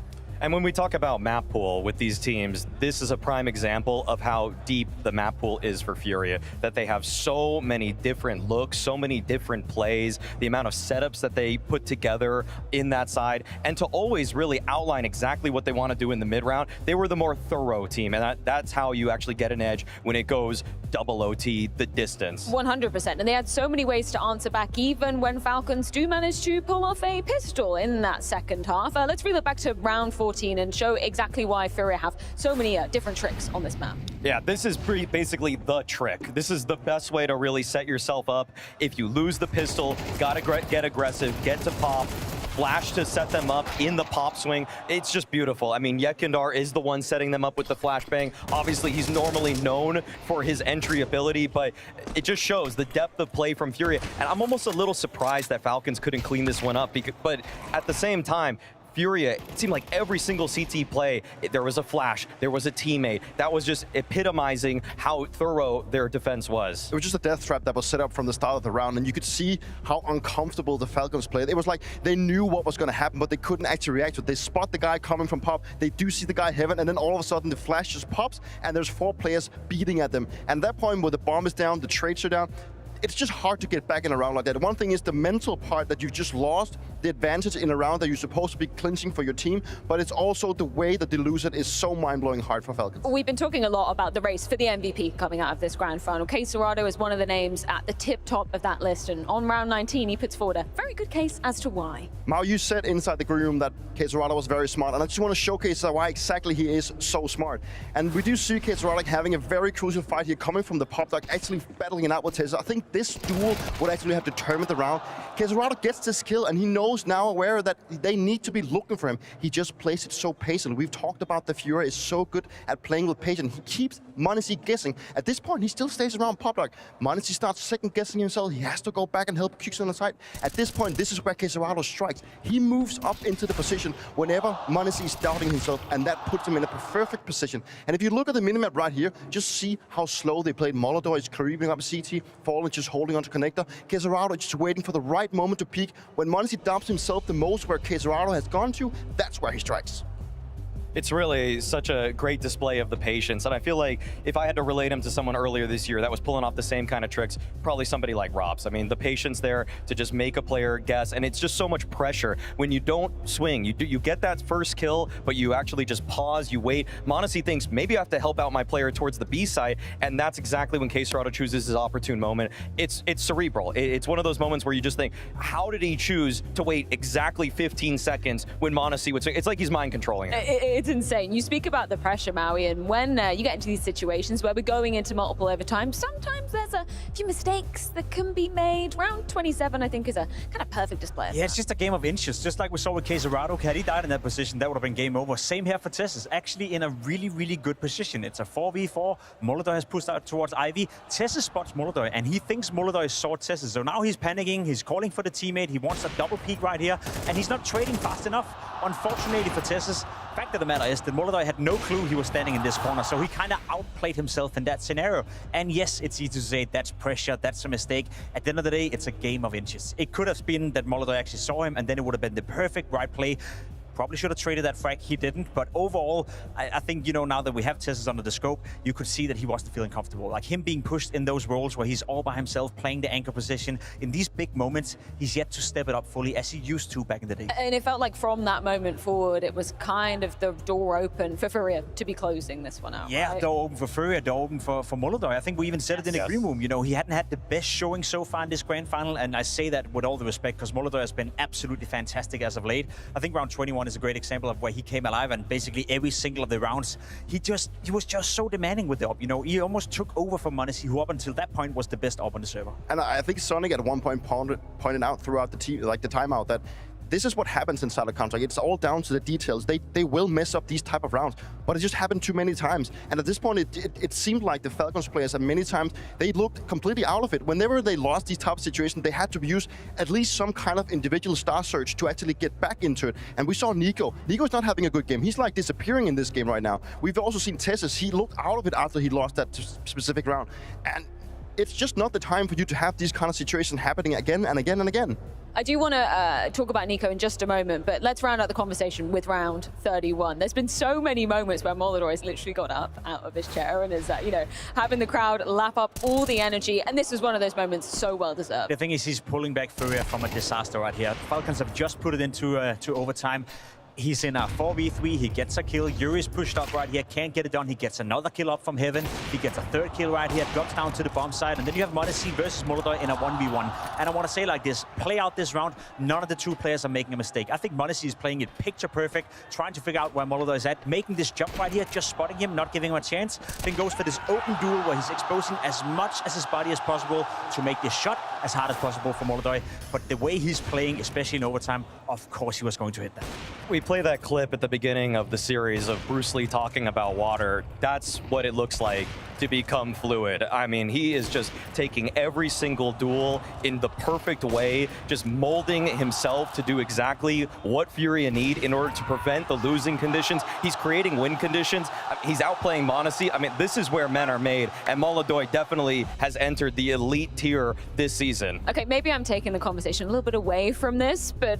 And when we talk about map pool with these teams, this is a prime example of how deep the map pool is for FURIA, that they have so many different looks, so many different plays, the amount of setups that they put together in that side, and to always really outline exactly what they want to do in the mid-round. They were the more thorough team, and that's how you actually get an edge when it goes double OT, the distance. 100%, and they had so many ways to answer back, even when Falcons do manage to pull off a pistol in that second half. Let's reel it back to round 14 and show exactly why FURIA have so many different tricks on this map. Yeah, this is basically the trick. This is the best way to really set yourself up. If you lose the pistol, gotta get aggressive, get to pop, flash to set them up in the pop swing. It's just beautiful. I mean, Yekindar is the one setting them up with the flashbang. Obviously, he's normally known for his entry ability, but it just shows the depth of play from FURIA. And I'm almost a little surprised that Falcons couldn't clean this one up, but at the same time, FURIA, it seemed like every single CT play, there was a flash, there was a teammate. That was just epitomizing how thorough their defense was. It was just a death trap that was set up from the start of the round, and you could see how uncomfortable the Falcons played. It was like they knew what was going to happen, but they couldn't actually react to it. They spot the guy coming from pop, they do see the guy heaven, and then all of a sudden the flash just pops, and there's 4 players beating at them. And at that point, where the bomb is down, the trades are down, it's just hard to get back in a round like that. One thing is the mental part that you've just lost, the advantage in a round that you're supposed to be clinching for your team, but it's also the way that they lose it is so mind-blowing hard for Falcons. We've been talking a lot about the race for the MVP coming out of this grand final. csgo is one of the names at the tip top of that list, and on round 19 he puts forward a very good case as to why. Mao, you said inside the green room that csgo was very smart, and I just want to showcase why exactly he is so smart. And we do see csgo having a very crucial fight here, coming from the pop dog, actually battling it out with Tezza. I think this duel would actually have determined the round. csgo gets this kill, and he knows now aware that they need to be looking for him. He just plays it so patient. We've talked about the FURIA is so good at playing with patience. He keeps m0NESY guessing. At this point, he still stays around pop dog. m0NESY starts second guessing himself. He has to go back and help Qx on the side. At this point, this is where csgo strikes. He moves up into the position whenever m0NESY is doubting himself, and that puts him in a perfect position. And if you look at the minimap right here, just see how slow they played. Molodoi is creeping up CT, Fallen just holding onto connector. csgo is just waiting for the right moment to peak. When m0NESY dumps himself the most where csgo has gone to, that's where he strikes. It's really such a great display of the patience, and I feel like if I had to relate him to someone earlier this year that was pulling off the same kind of tricks, probably somebody like Robs. I mean, the patience there to just make a player guess, and it's just so much pressure when you don't swing. You get that first kill, but you actually just pause, you wait. m0NESY thinks, maybe I have to help out my player towards the B side, and that's exactly when csgo chooses his opportune moment. It's cerebral. It's one of those moments where you just think, how did he choose to wait exactly 15 seconds when m0NESY would swing? It's like he's mind controlling it. It's insane. You speak about the pressure, Maui, and when you get into these situations where we're going into multiple overtime, sometimes there's a few mistakes that can be made. Round 27, I think, is a kind of perfect display. Yeah, it's just a game of inches, just like we saw with Quesarado. Had he died in that position, that would have been game over. Same here for TeSeS, actually in a really, really good position. It's a 4v4. Molodoj has pushed out towards Ivy. TeSeS spots Molodoj, and he thinks Molodoj saw TeSeS. So now he's panicking, he's calling for the teammate, he wants a double peek right here, and he's not trading fast enough. Unfortunately for TeSeS, fact of the matter is that Molodoj had no clue he was standing in this corner, so he kind of outplayed himself in that scenario. And yes, it's easy to say that's pressure, that's a mistake. At the end of the day, it's a game of inches. It could have been that Molodoj actually saw him, and then it would have been the perfect right play. Probably should have traded that frag, he didn't. But overall, I think, you know, now that we have TeSeS under the scope, you could see that he wasn't feeling comfortable. Like him being pushed in those roles where he's all by himself, playing the anchor position. In these big moments, he's yet to step it up fully as he used to back in the day. And it felt like from that moment forward, it was kind of the door open for FURIA to be closing this one out. Yeah, right? door open for FURIA, door open for Molodoj. I think we even said it in the green room. You know, he hadn't had the best showing so far in this grand final, and I say that with all the respect because Molodoj has been absolutely fantastic as of late. I think round 21 is a great example of where he came alive, and basically every single of the rounds, he was just so demanding with the op. You know, he almost took over from m0NESY, who up until that point was the best op on the server. And I think Sonic at one point pointed out throughout the timeout that this is what happens inside a Counter-Strike. It's all down to the details. They will mess up these type of rounds, but it just happened too many times. And at this point, it seemed like the Falcons players, at many times, they looked completely out of it. Whenever they lost these type of situations, they had to use at least some kind of individual star search to actually get back into it. And we saw Nico. Nico's not having a good game. He's like disappearing in this game right now. We've also seen TeSeS. He looked out of it after he lost that specific round. And it's just not the time for you to have these kind of situations happening again and again and again. I do want to talk about Nico in just a moment, but let's round out the conversation with round 31. There's been so many moments where Molodoj has literally got up out of his chair and is, you know, having the crowd lap up all the energy, and this is one of those moments so well deserved. The thing is, he's pulling back FURIA from a disaster right here. Falcons have just put it into to overtime. He's in a 4v3, he gets a kill. Yuri's pushed up right here, can't get it done. He gets another kill up from Heaven. He gets a third kill right here, drops down to the bomb side. And then you have m0NESY versus Molodoj in a 1v1. And I want to say like this, play out this round, none of the two players are making a mistake. I think m0NESY is playing it picture perfect, trying to figure out where Molodoj is at, making this jump right here, just spotting him, not giving him a chance. Then goes for this open duel where he's exposing as much as his body as possible to make this shot as hard as possible for Molodoj. But the way he's playing, especially in overtime, of course he was going to hit that. We play that clip at the beginning of the series of Bruce Lee talking about water. That's what it looks like to become fluid. I mean, he is just taking every single duel in the perfect way, just molding himself to do exactly what FURIA need in order to prevent the losing conditions. He's creating win conditions. He's outplaying m0NESY. I mean, this is where men are made, and Molodoj definitely has entered the elite tier this season. Okay, maybe I'm taking the conversation a little bit away from this, but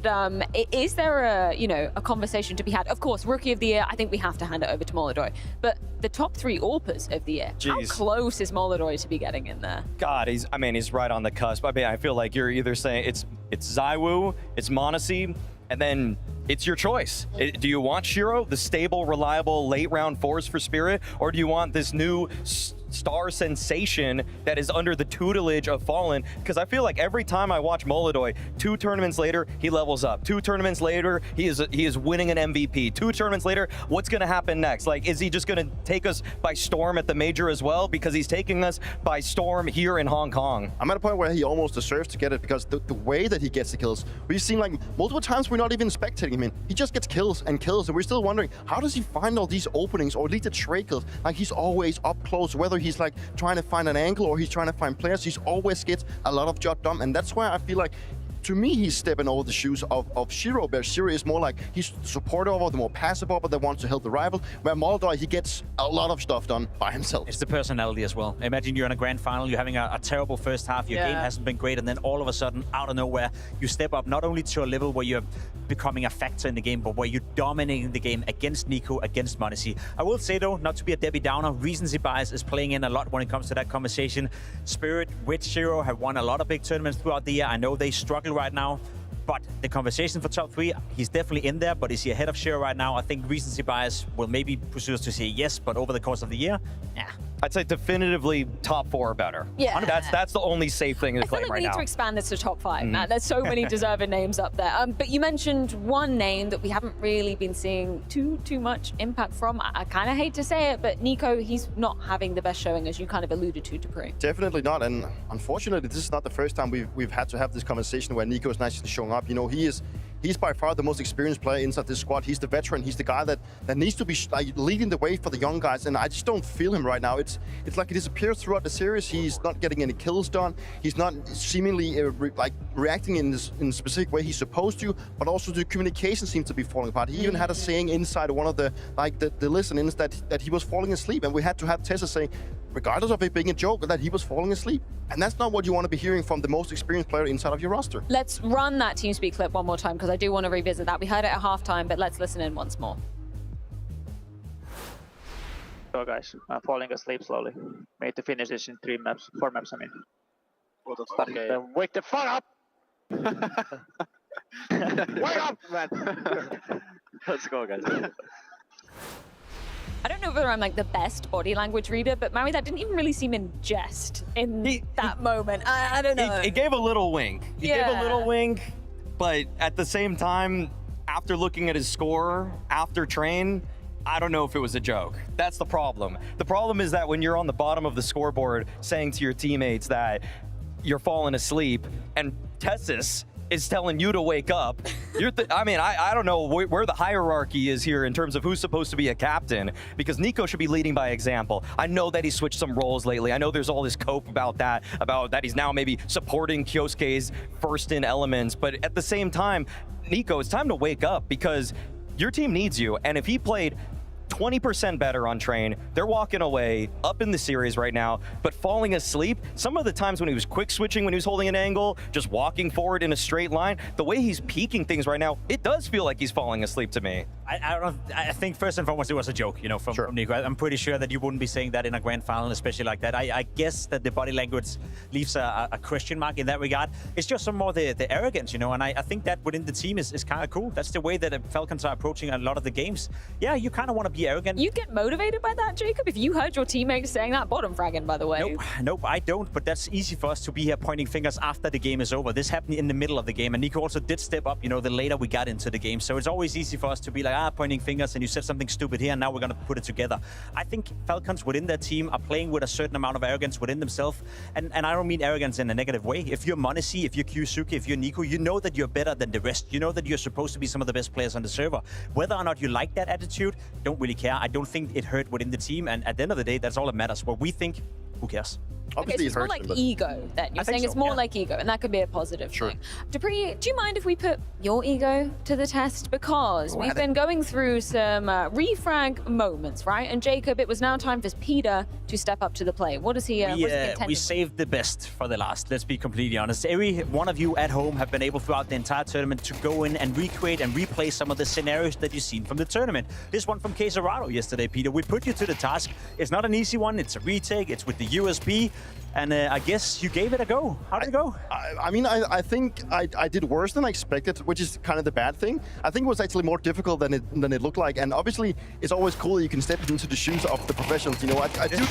is there a conversation to be had? Of course, Rookie of the Year, I think we have to hand it over to Molodoj, but the top 3 AWPers of the year, how close is Molodoj to be getting in there? God, he's right on the cusp. I mean, I feel like you're either saying it's ZywOo, it's m0NESY, and then it's your choice. Do you want Shiro, the stable, reliable late round force for Spirit, or do you want this new star sensation that is under the tutelage of Fallen? Because I feel like every time I watch Molodoj, 2 tournaments later, he levels up. 2 tournaments later, he is winning an MVP. 2 tournaments later, what's going to happen next? Like, is he just going to take us by storm at the major as well? Because he's taking us by storm here in Hong Kong. I'm at a point where he almost deserves to get it, because the way that he gets the kills, we've seen like multiple times we're not even spectating him in. He just gets kills and kills, and we're still wondering, how does he find all these openings, or at least the trade kills? Like, he's always up close, whether he's like trying to find an angle or he's trying to find players, he's always gets a lot of job done. And that's why I feel like, to me, he's stepping over the shoes of Shiro, where Shiro is more like, he's supportive of the more passive opper that wants to help the rival, where Molodoj, he gets a lot of stuff done by himself. It's the personality as well. Imagine you're in a grand final, you're having a terrible first half, your game hasn't been great, and then all of a sudden, out of nowhere, you step up not only to a level where you're becoming a factor in the game, but where you're dominating the game against Nico, against m0NESY. I will say though, not to be a Debbie Downer, recency bias is playing in a lot when it comes to that conversation. Spirit with Shiro have won a lot of big tournaments throughout the year. I know they struggle right now, but the conversation for top 3, he's definitely in there, but is he ahead of Shiro right now? I think recency bias will maybe pursue us to say yes, but over the course of the year, yeah. I'd say definitively top 4 or better. Yeah. That's the only safe thing to I feel claim like right we need now. to expand this to top 5, Matt. There's so many deserving names up there. But you mentioned one name that we haven't really been seeing too much impact from. I kind of hate to say it, but Nico, he's not having the best showing, as you kind of alluded to Dupree. Definitely not, and unfortunately, this is not the first time we've had to have this conversation where Nico is not actually showing up. You know, he's by far the most experienced player inside this squad. He's the veteran. He's the guy that needs to be leading the way for the young guys, and I just don't feel him right now. It's like he disappears throughout the series. He's not getting any kills done. He's not seemingly reacting in a specific way he's supposed to, but also the communication seems to be falling apart. He even had a saying inside one of the listen-ins that he was falling asleep, and we had to have Tessa say, regardless of it being a joke, that he was falling asleep. And that's not what you want to be hearing from the most experienced player inside of your roster. Let's run that TeamSpeak clip one more time, because I do want to revisit that. We heard it at halftime, but let's listen in once more. So guys, I'm falling asleep slowly. Made to finish this in 4 maps, I mean. Okay. Then wake the fuck up! Wake up, man! Let's go, guys. I don't know whether I'm like the best body language reader, but Mary, that didn't even really seem in jest in that moment. I don't know. He gave a little wink. He gave a little wink, but at the same time, after looking at his score, after train, I don't know if it was a joke. That's the problem. The problem is that when you're on the bottom of the scoreboard saying to your teammates that you're falling asleep, and Tessis is telling you to wake up. I don't know where the hierarchy is here in terms of who's supposed to be a captain, because Nico should be leading by example. I know that he switched some roles lately. I know there's all this cope about that he's now maybe supporting Kyosuke's first in elements, but at the same time, Nico, it's time to wake up, because your team needs you, and if he played 20% better on train, they're walking away up in the series right now, but falling asleep. Some of the times when he was quick switching, when he was holding an angle, just walking forward in a straight line, the way he's peaking things right now, it does feel like he's falling asleep to me. I think first and foremost it was a joke, you know, from Nico. I'm pretty sure that you wouldn't be saying that in a grand final, especially like that. I guess that the body language leaves a question mark in that regard. It's just some more the arrogance, you know, and I think that within the team is kind of cool. That's the way that the Falcons are approaching a lot of the games. Yeah, you kind of want to be arrogant. You get motivated by that, Jacob? If you heard your teammates saying that, bottom fragging, by the way. Nope, I don't, but that's easy for us to be here pointing fingers after the game is over. This happened in the middle of the game, and Nico also did step up, you know, the later we got into the game. So it's always easy for us to be like, pointing fingers, and you said something stupid here, and now we're going to put it together. I think Falcons within their team are playing with a certain amount of arrogance within themselves, and I don't mean arrogance in a negative way. If you're Monesi, if you're Kyusuke, if you're Nico, you know that you're better than the rest. You know that you're supposed to be some of the best players on the server. Whether or not you like that attitude, don't really care. I don't think it hurt within the team, and at the end of the day, that's all that matters. What we think, who cares? Okay, so it's more like ego then. You're saying it's more like ego, and that could be a positive thing. Dupree, do you mind if we put your ego to the test? Because we've been going through some refrag moments, right? And Jacob, it was now time for Peter to step up to the plate. What is he intending? We saved the best for the last, let's be completely honest. Every one of you at home have been able throughout the entire tournament to go in and recreate and replay some of the scenarios that you've seen from the tournament. This one from csgo yesterday, Peter. We put you to the task. It's not an easy one. It's a retake. It's with the USB. And I guess you gave it a go. How did it go? I think I did worse than I expected, which is kind of the bad thing. I think it was actually more difficult than it looked like. And obviously, it's always cool that you can step into the shoes of the professionals. You know, I do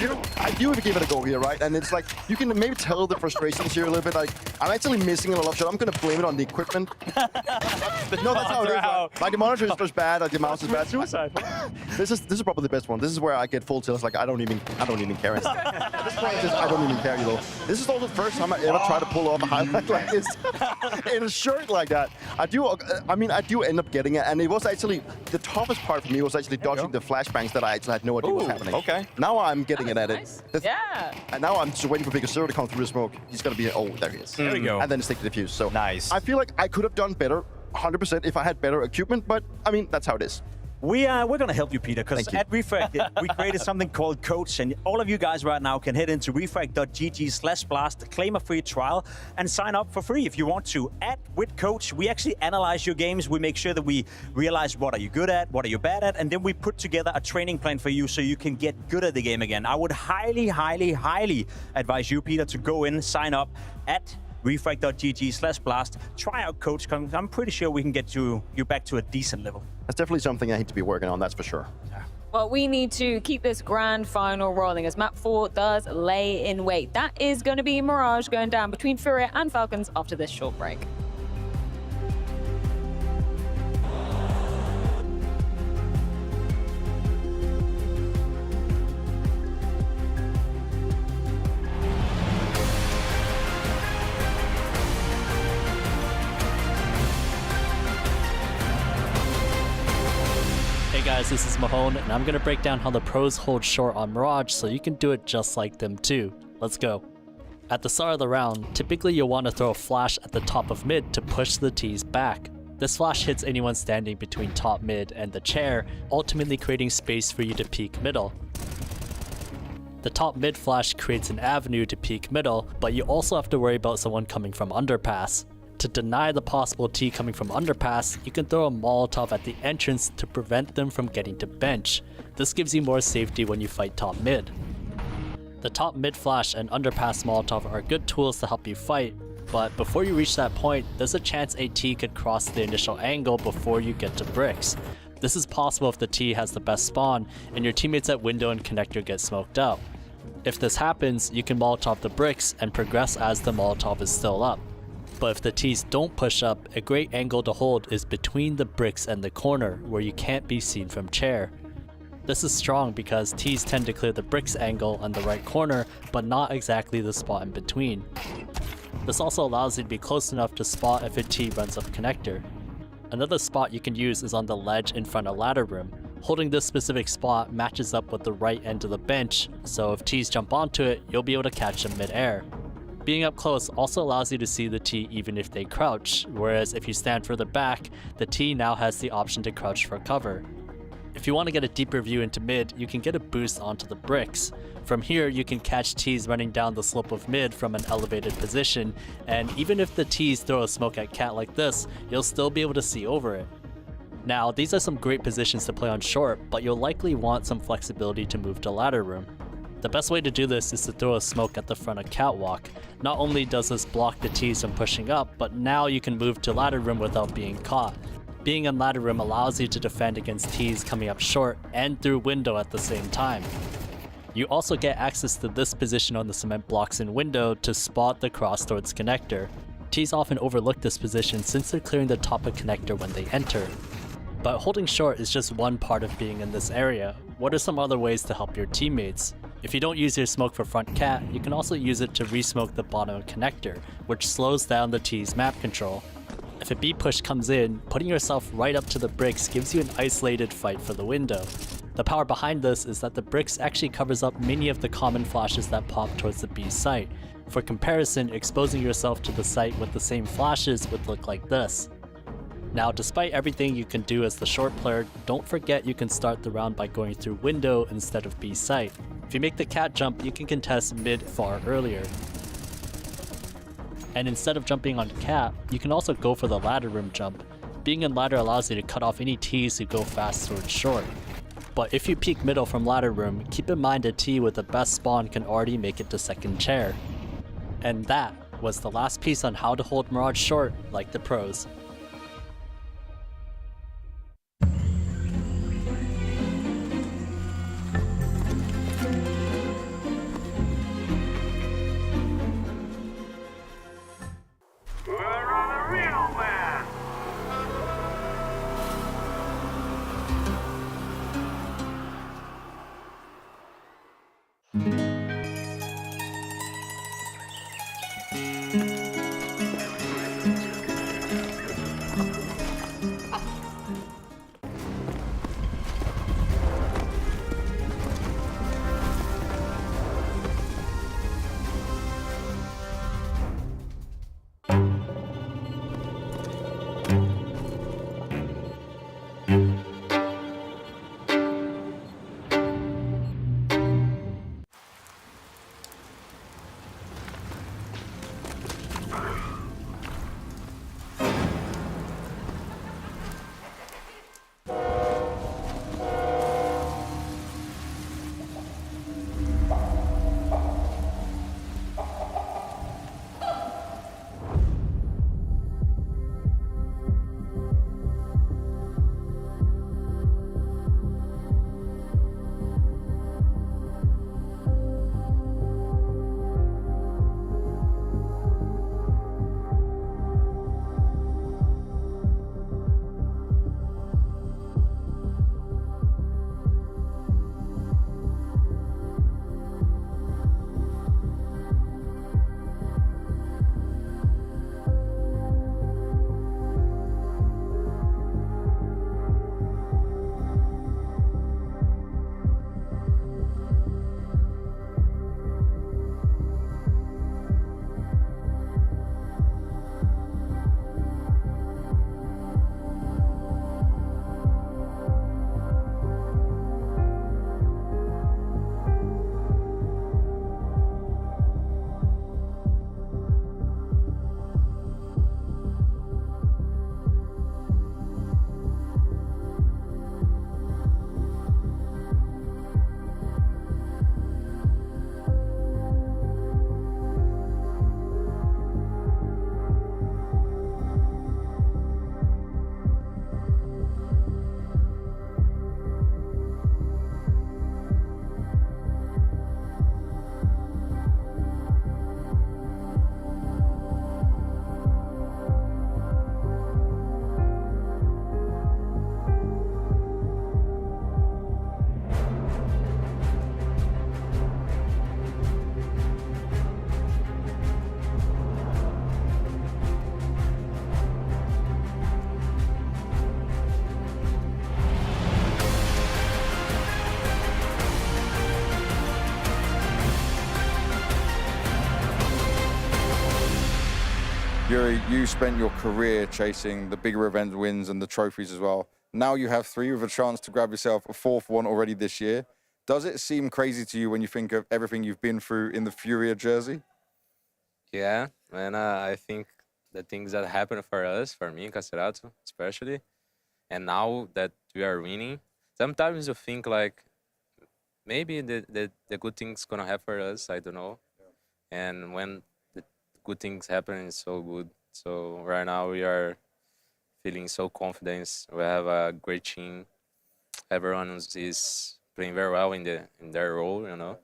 give it a go here, right? And it's like, you can maybe tell the frustrations here a little bit. Like, I'm actually missing a lot of shot. I'm going to blame it on the equipment. But no, that's how it is. Right? Like, the monitor is just bad. Like, the mouse is bad. Suicide. This is probably the best one. This is where I get full tilts. Like, I don't even care. At this point, I don't even care. This is also the first time I ever try to pull off a highlight like this in a shirt like that. I do end up getting it, and it was actually the toughest part for me was actually dodging the flashbangs that I actually had no idea what was happening. Okay. Now I'm getting it at nice. it. Yeah. And now I'm just waiting for Big Zero to come through the smoke. He's gonna be there he is. There we go. And then stick to the fuse. So nice. I feel like I could have done better, 100% if I had better equipment, but I mean that's how it is. We're going to help you, Peter, because at Refrag, we created something called Coach, and all of you guys right now can head into refrag.gg/blast, claim a free trial, and sign up for free if you want to. With Coach, we actually analyze your games. We make sure that we realize what are you good at, what are you bad at, and then we put together a training plan for you so you can get good at the game again. I would highly, highly, highly advise you, Peter, to go in, sign up at refrag.gg/blast. Try out Coach. I'm pretty sure we can get you back to a decent level. That's definitely something I need to be working on, that's for sure. Well, we need to keep this grand final rolling as map 4 does lay in wait. That is going to be Mirage going down between FURIA and Falcons after this short break. Hey guys, this is Mahone, and I'm going to break down how the pros hold short on Mirage so you can do it just like them too. Let's go. At the start of the round, typically you'll want to throw a flash at the top of mid to push the T's back. This flash hits anyone standing between top mid and the chair, ultimately creating space for you to peek middle. The top mid flash creates an avenue to peek middle, but you also have to worry about someone coming from underpass. To deny the possible T coming from underpass, you can throw a Molotov at the entrance to prevent them from getting to bench. This gives you more safety when you fight top mid. The top mid flash and underpass Molotov are good tools to help you fight, but before you reach that point, there's a chance a T could cross the initial angle before you get to bricks. This is possible if the T has the best spawn and your teammates at window and connector get smoked out. If this happens, you can Molotov the bricks and progress as the Molotov is still up. But if the T's don't push up, a great angle to hold is between the bricks and the corner, where you can't be seen from chair. This is strong because T's tend to clear the bricks angle on the right corner, but not exactly the spot in between. This also allows you to be close enough to spot if a T runs up connector. Another spot you can use is on the ledge in front of ladder room. Holding this specific spot matches up with the right end of the bench, so if T's jump onto it, you'll be able to catch them mid-air. Being up close also allows you to see the T even if they crouch, whereas if you stand further back, the T now has the option to crouch for cover. If you want to get a deeper view into mid, you can get a boost onto the bricks. From here, you can catch T's running down the slope of mid from an elevated position, and even if the T's throw a smoke at Cat like this, you'll still be able to see over it. Now, these are some great positions to play on short, but you'll likely want some flexibility to move to ladder room. The best way to do this is to throw a smoke at the front of catwalk. Not only does this block the T's from pushing up, but now you can move to ladder room without being caught. Being in ladder room allows you to defend against T's coming up short and through window at the same time. You also get access to this position on the cement blocks in window to spot the cross towards connector. T's often overlook this position since they're clearing the top of connector when they enter. But holding short is just one part of being in this area. What are some other ways to help your teammates? If you don't use your smoke for front cat, you can also use it to re-smoke the bottom connector, which slows down the T's map control. If a B push comes in, putting yourself right up to the bricks gives you an isolated fight for the window. The power behind this is that the bricks actually covers up many of the common flashes that pop towards the B site. For comparison, exposing yourself to the site with the same flashes would look like this. Now, despite everything you can do as the short player, don't forget you can start the round by going through window instead of B site. If you make the cat jump, you can contest mid far earlier. And instead of jumping on cat, you can also go for the ladder room jump. Being in ladder allows you to cut off any T's who go fast towards short. But if you peek middle from ladder room, keep in mind a T with the best spawn can already make it to second chair. And that was the last piece on how to hold Mirage short like the pros. Fury, you spent your career chasing the bigger event wins and the trophies as well. Now you have 3 with a chance to grab yourself a 4th one already this year. Does it seem crazy to you when you think of everything you've been through in the FURIA jersey? Yeah, and I think the things that happened for us, for me, Caserato especially, and now that we are winning, sometimes you think like maybe the good things gonna happen for us, I don't know. And when the good things happen, it's so good. So right now we are feeling so confident. We have a great team. Everyone is playing very well in their role, you know.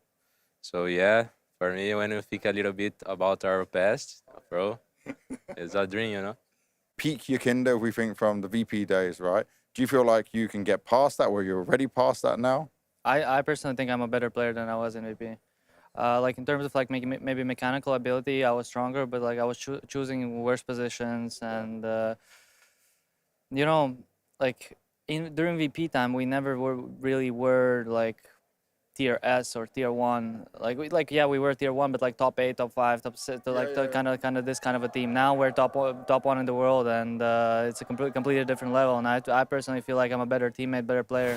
So yeah, for me, when you think a little bit about our past, bro, it's a dream, you know. Peak Yakinda, we think, from the VP days, right? Do you feel like you can get past that, or you're already past that now? I personally think I'm a better player than I was in VP. Like in terms of like maybe mechanical ability, I was stronger, but like I was choosing worse positions, and you know, like during VP time, we never really were like tier S or tier 1. Yeah, we were tier 1, but like top 8, top 5, top 6, kind of this kind of a team. Now we're top 1 in the world, and it's a completely different level. And I personally feel like I'm a better teammate, better player.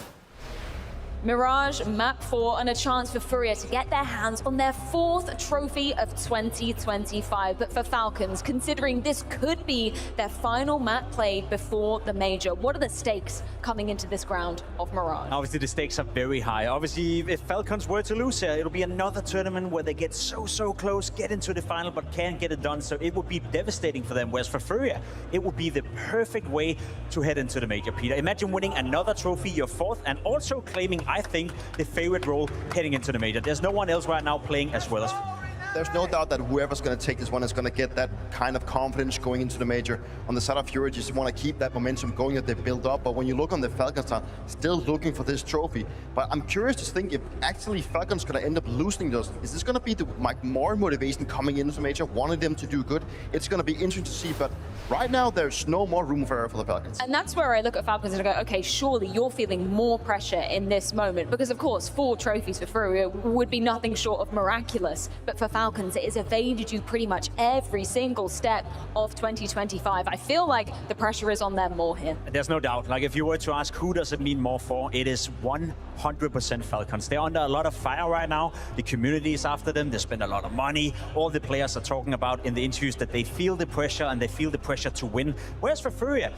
Mirage, map 4, and a chance for FURIA to get their hands on their 4th trophy of 2025. But for Falcons, considering this could be their final map played before the major, what are the stakes coming into this round of Mirage? Obviously, the stakes are very high. Obviously, if Falcons were to lose here, it'll be another tournament where they get so close, get into the final, but can't get it done. So it would be devastating for them. Whereas for FURIA, it would be the perfect way to head into the major, Peter. Imagine winning another trophy, your 4th, and also claiming, I think, the favorite role heading into the major. There's no one else right now playing as well as... There's no doubt that whoever's going to take this one is going to get that kind of confidence going into the major. On the side of FURIA, just want to keep that momentum going that they build up. But when you look on the Falcons side, still looking for this trophy. But I'm curious to think if actually Falcons going to end up losing those. Is this going to be the more motivation coming into the major, wanting them to do good? It's going to be interesting to see. But right now, there's no more room for error for the Falcons. And that's where I look at Falcons and I go, okay, surely you're feeling more pressure in this moment. Because of course, 4 trophies for FURIA would be nothing short of miraculous. But for Falcons, it has evaded you pretty much every single step of 2025. I feel like the pressure is on them more here. There's no doubt. Like, if you were to ask who does it mean more for, it is 100% Falcons. They're under a lot of fire right now. The community is after them. They spend a lot of money. All the players are talking about in the interviews that they feel the pressure, and they feel the pressure to win. Whereas for FURIA,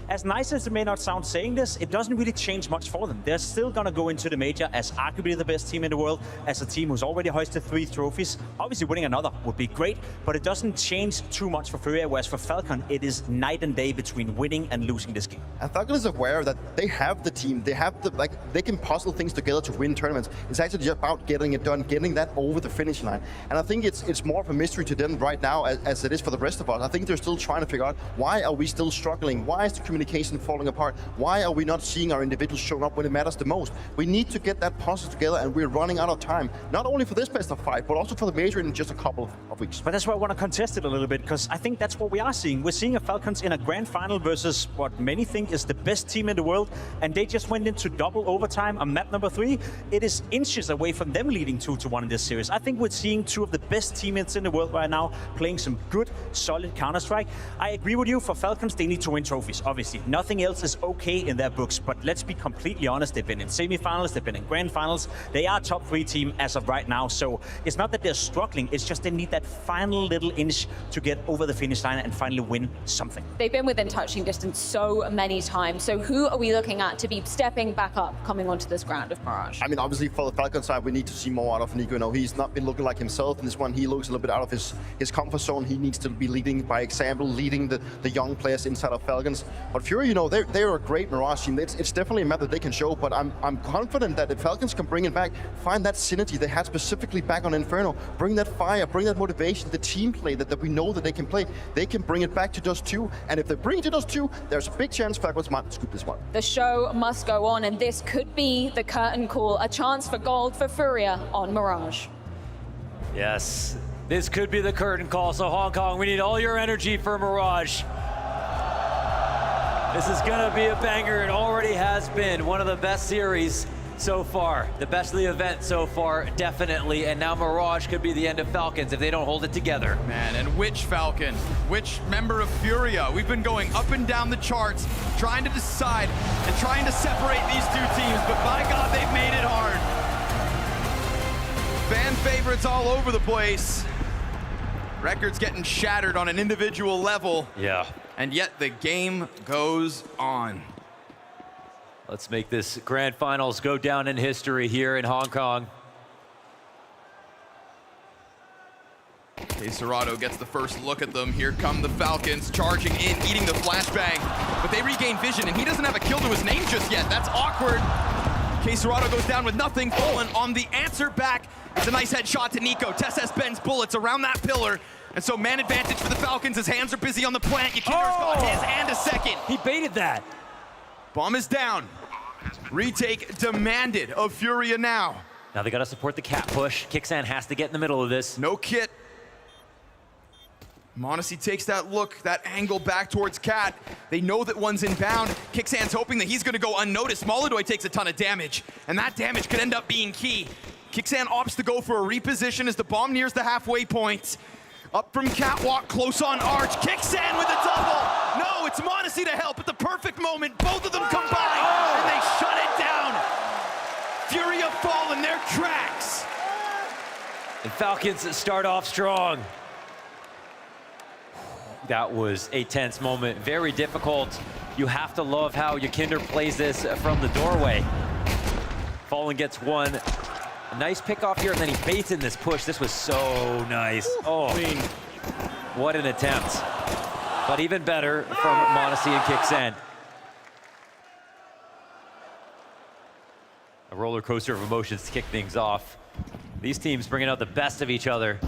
as nice as it may not sound saying this, it doesn't really change much for them. They're still going to go into the major as arguably the best team in the world, as a team who's already hoisted 3 trophies. Obviously, winning another would be great, but it doesn't change too much for FURIA, whereas for Falcon, it is night and day between winning and losing this game. And Falcon is aware that they have the team, they have the, they can puzzle things together to win tournaments. It's actually just about getting it done, getting that over the finish line. And I think it's more of a mystery to them right now as it is for the rest of us. I think they're still trying to figure out, why are we still struggling? Why is the communication falling apart? Why are we not seeing our individuals showing up when it matters the most? We need to get that puzzle together, and we're running out of time. Not only for this best of 5, but also for the major in just a couple of weeks. But that's why I want to contest it a little bit, because I think that's what we are seeing. We're seeing a Falcons in a grand final versus what many think is the best team in the world, and they just went into double overtime on map number 3. It is inches away from them leading 2-1 in this series. I think we're seeing 2 of the best teammates in the world right now playing some good, solid Counter-Strike. I agree with you, for Falcons, they need to win trophies, obviously. Nothing else is okay in their books, but let's be completely honest, they've been in semi-finals, they've been in grand finals, they are top 3 team as of right now, so it's not that they're struggling, it's just they need that final little inch to get over the finish line and finally win something. They've been within touching distance so many times, so who are we looking at to be stepping back up coming onto this ground of Mirage? I mean, obviously for the Falcon side, we need to see more out of Nico. You know, he's not been looking like himself in this one. He looks a little bit out of his comfort zone. He needs to be leading by example, leading the young players inside of Falcons. But FURIA, you know, they're a great Mirage team. It's definitely a map that they can show, but I'm confident that if Falcons can bring it back, find that synergy they had specifically back on Inferno, bring that fire, bring that motivation, the team play that we know that they can play, they can bring it back to Dust 2, and if they bring it to Dust 2, there's a big chance Falcons might scoop this one. The show must go on, and this could be the curtain call, a chance for gold for FURIA on Mirage. Yes, this could be the curtain call, so Hong Kong, we need all your energy for Mirage. This is gonna be a banger. It already has been one of the best series so far. The best of the event so far, definitely. And now Mirage could be the end of Falcons if they don't hold it together. Man, and which Falcon? Which member of FURIA? We've been going up and down the charts, trying to decide and trying to separate these two teams, but by God, they've made it hard. Fan favorites all over the place. Records getting shattered on an individual level. Yeah. And yet the game goes on. Let's make this grand finals go down in history here in Hong Kong. csgo gets the first look at them. Here come the Falcons charging in, eating the flashbang. But they regain vision, and he doesn't have a kill to his name just yet. That's awkward. csgo goes down with nothing. Fallen on the answer back. It's a nice headshot to Nico. Tess bends bullets around that pillar. And so man advantage for the Falcons. His hands are busy on the plant. Yakindar's got his and a second. He baited that. Bomb is down. Retake demanded of FURIA now. Now they gotta support the cat push. Kixan has to get in the middle of this. No kit. m0NESY takes that look, that angle back towards Cat. They know that one's inbound. Kixan's hoping that he's gonna go unnoticed. Molodoy takes a ton of damage, and that damage could end up being key. Kixan opts to go for a reposition as the bomb nears the halfway point. Up from Catwalk, close on Arch. Kixan with a double. No, it's m0NESY to help at the perfect moment. Both of them combine, and they shut it down. FURIA fall in their tracks. And Falcons start off strong. That was a tense moment, very difficult. You have to love how Yakinder plays this from the doorway. Fallen gets one. A nice pick off here, and then he baits in this push. This was so nice. Oh, what an attempt. But even better from m0NESY and Kixan. A roller coaster of emotions to kick things off. These teams bringing out the best of each other.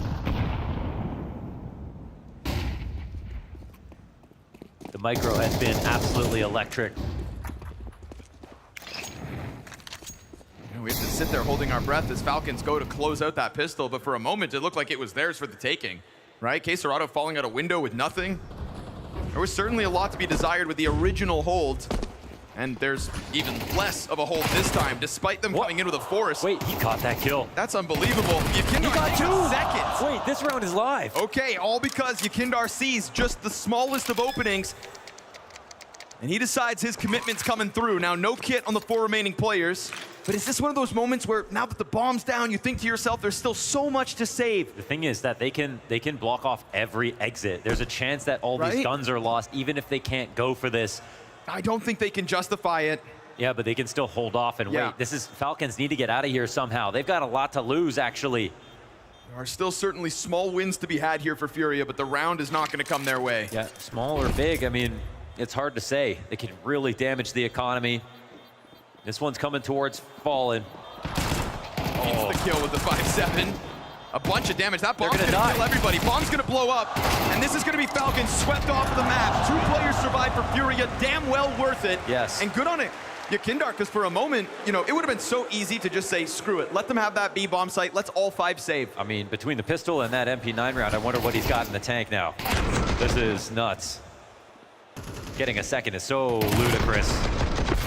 The micro has been absolutely electric. We have to sit there holding our breath as Falcons go to close out that pistol, but for a moment it looked like it was theirs for the taking, right? csgo falling out a window with nothing. There was certainly a lot to be desired with the original hold, and there's even less of a hold this time, despite them coming in with a force. Wait, he caught that kill. That's unbelievable. Yakindar got 2 seconds. Wait, this round is live. Okay, all because Yakindar sees just the smallest of openings, and he decides his commitment's coming through. Now, no kit on the 4 remaining players. But is this one of those moments where now that the bomb's down, you think to yourself, there's still so much to save? The thing is that they can block off every exit. There's a chance that all these guns are lost, even if they can't go for this. I don't think they can justify it. Yeah, but they can still hold off and wait. This is Falcons need to get out of here somehow. They've got a lot to lose, actually. There are still certainly small wins to be had here for FURIA, but the round is not going to come their way. Yeah, small or big, I mean, it's hard to say. They can really damage the economy. This one's coming towards Fallen. Gets the kill with the 5-7. A bunch of damage. That bomb's gonna kill everybody. Bomb's gonna blow up, and this is gonna be Falcons swept off of the map. 2 players survive for FURIA. Damn well worth it. Yes. And good on it, Yakindar, because for a moment, you know, it would have been so easy to just say, screw it. Let them have that B bomb site. Let's all 5 save. I mean, between the pistol and that MP9 round, I wonder what he's got in the tank now. This is nuts. Getting a second is so ludicrous.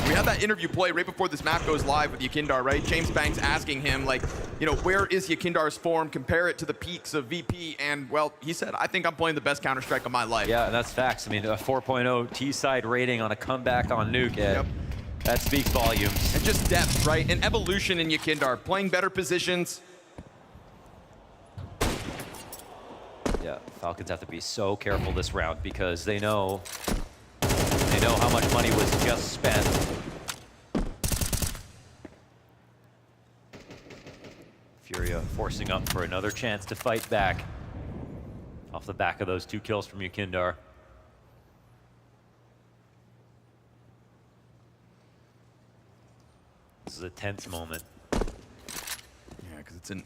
We had that interview play right before this map goes live with Yakindar, right? James Banks asking him, like, you know, where is Yakindar's form? Compare it to the peaks of VP. And, well, he said, I think I'm playing the best Counter-Strike of my life. Yeah, and that's facts. I mean, a 4.0 T-side rating on a comeback on Nuke. That speaks volumes. And just depth, right? And evolution in Yakindar. Playing better positions. Yeah, Falcons have to be so careful this round because they know how much money was just spent. FURIA forcing up for another chance to fight back off the back of those 2 kills from Yakindar. This is a tense moment. Yeah, because it's a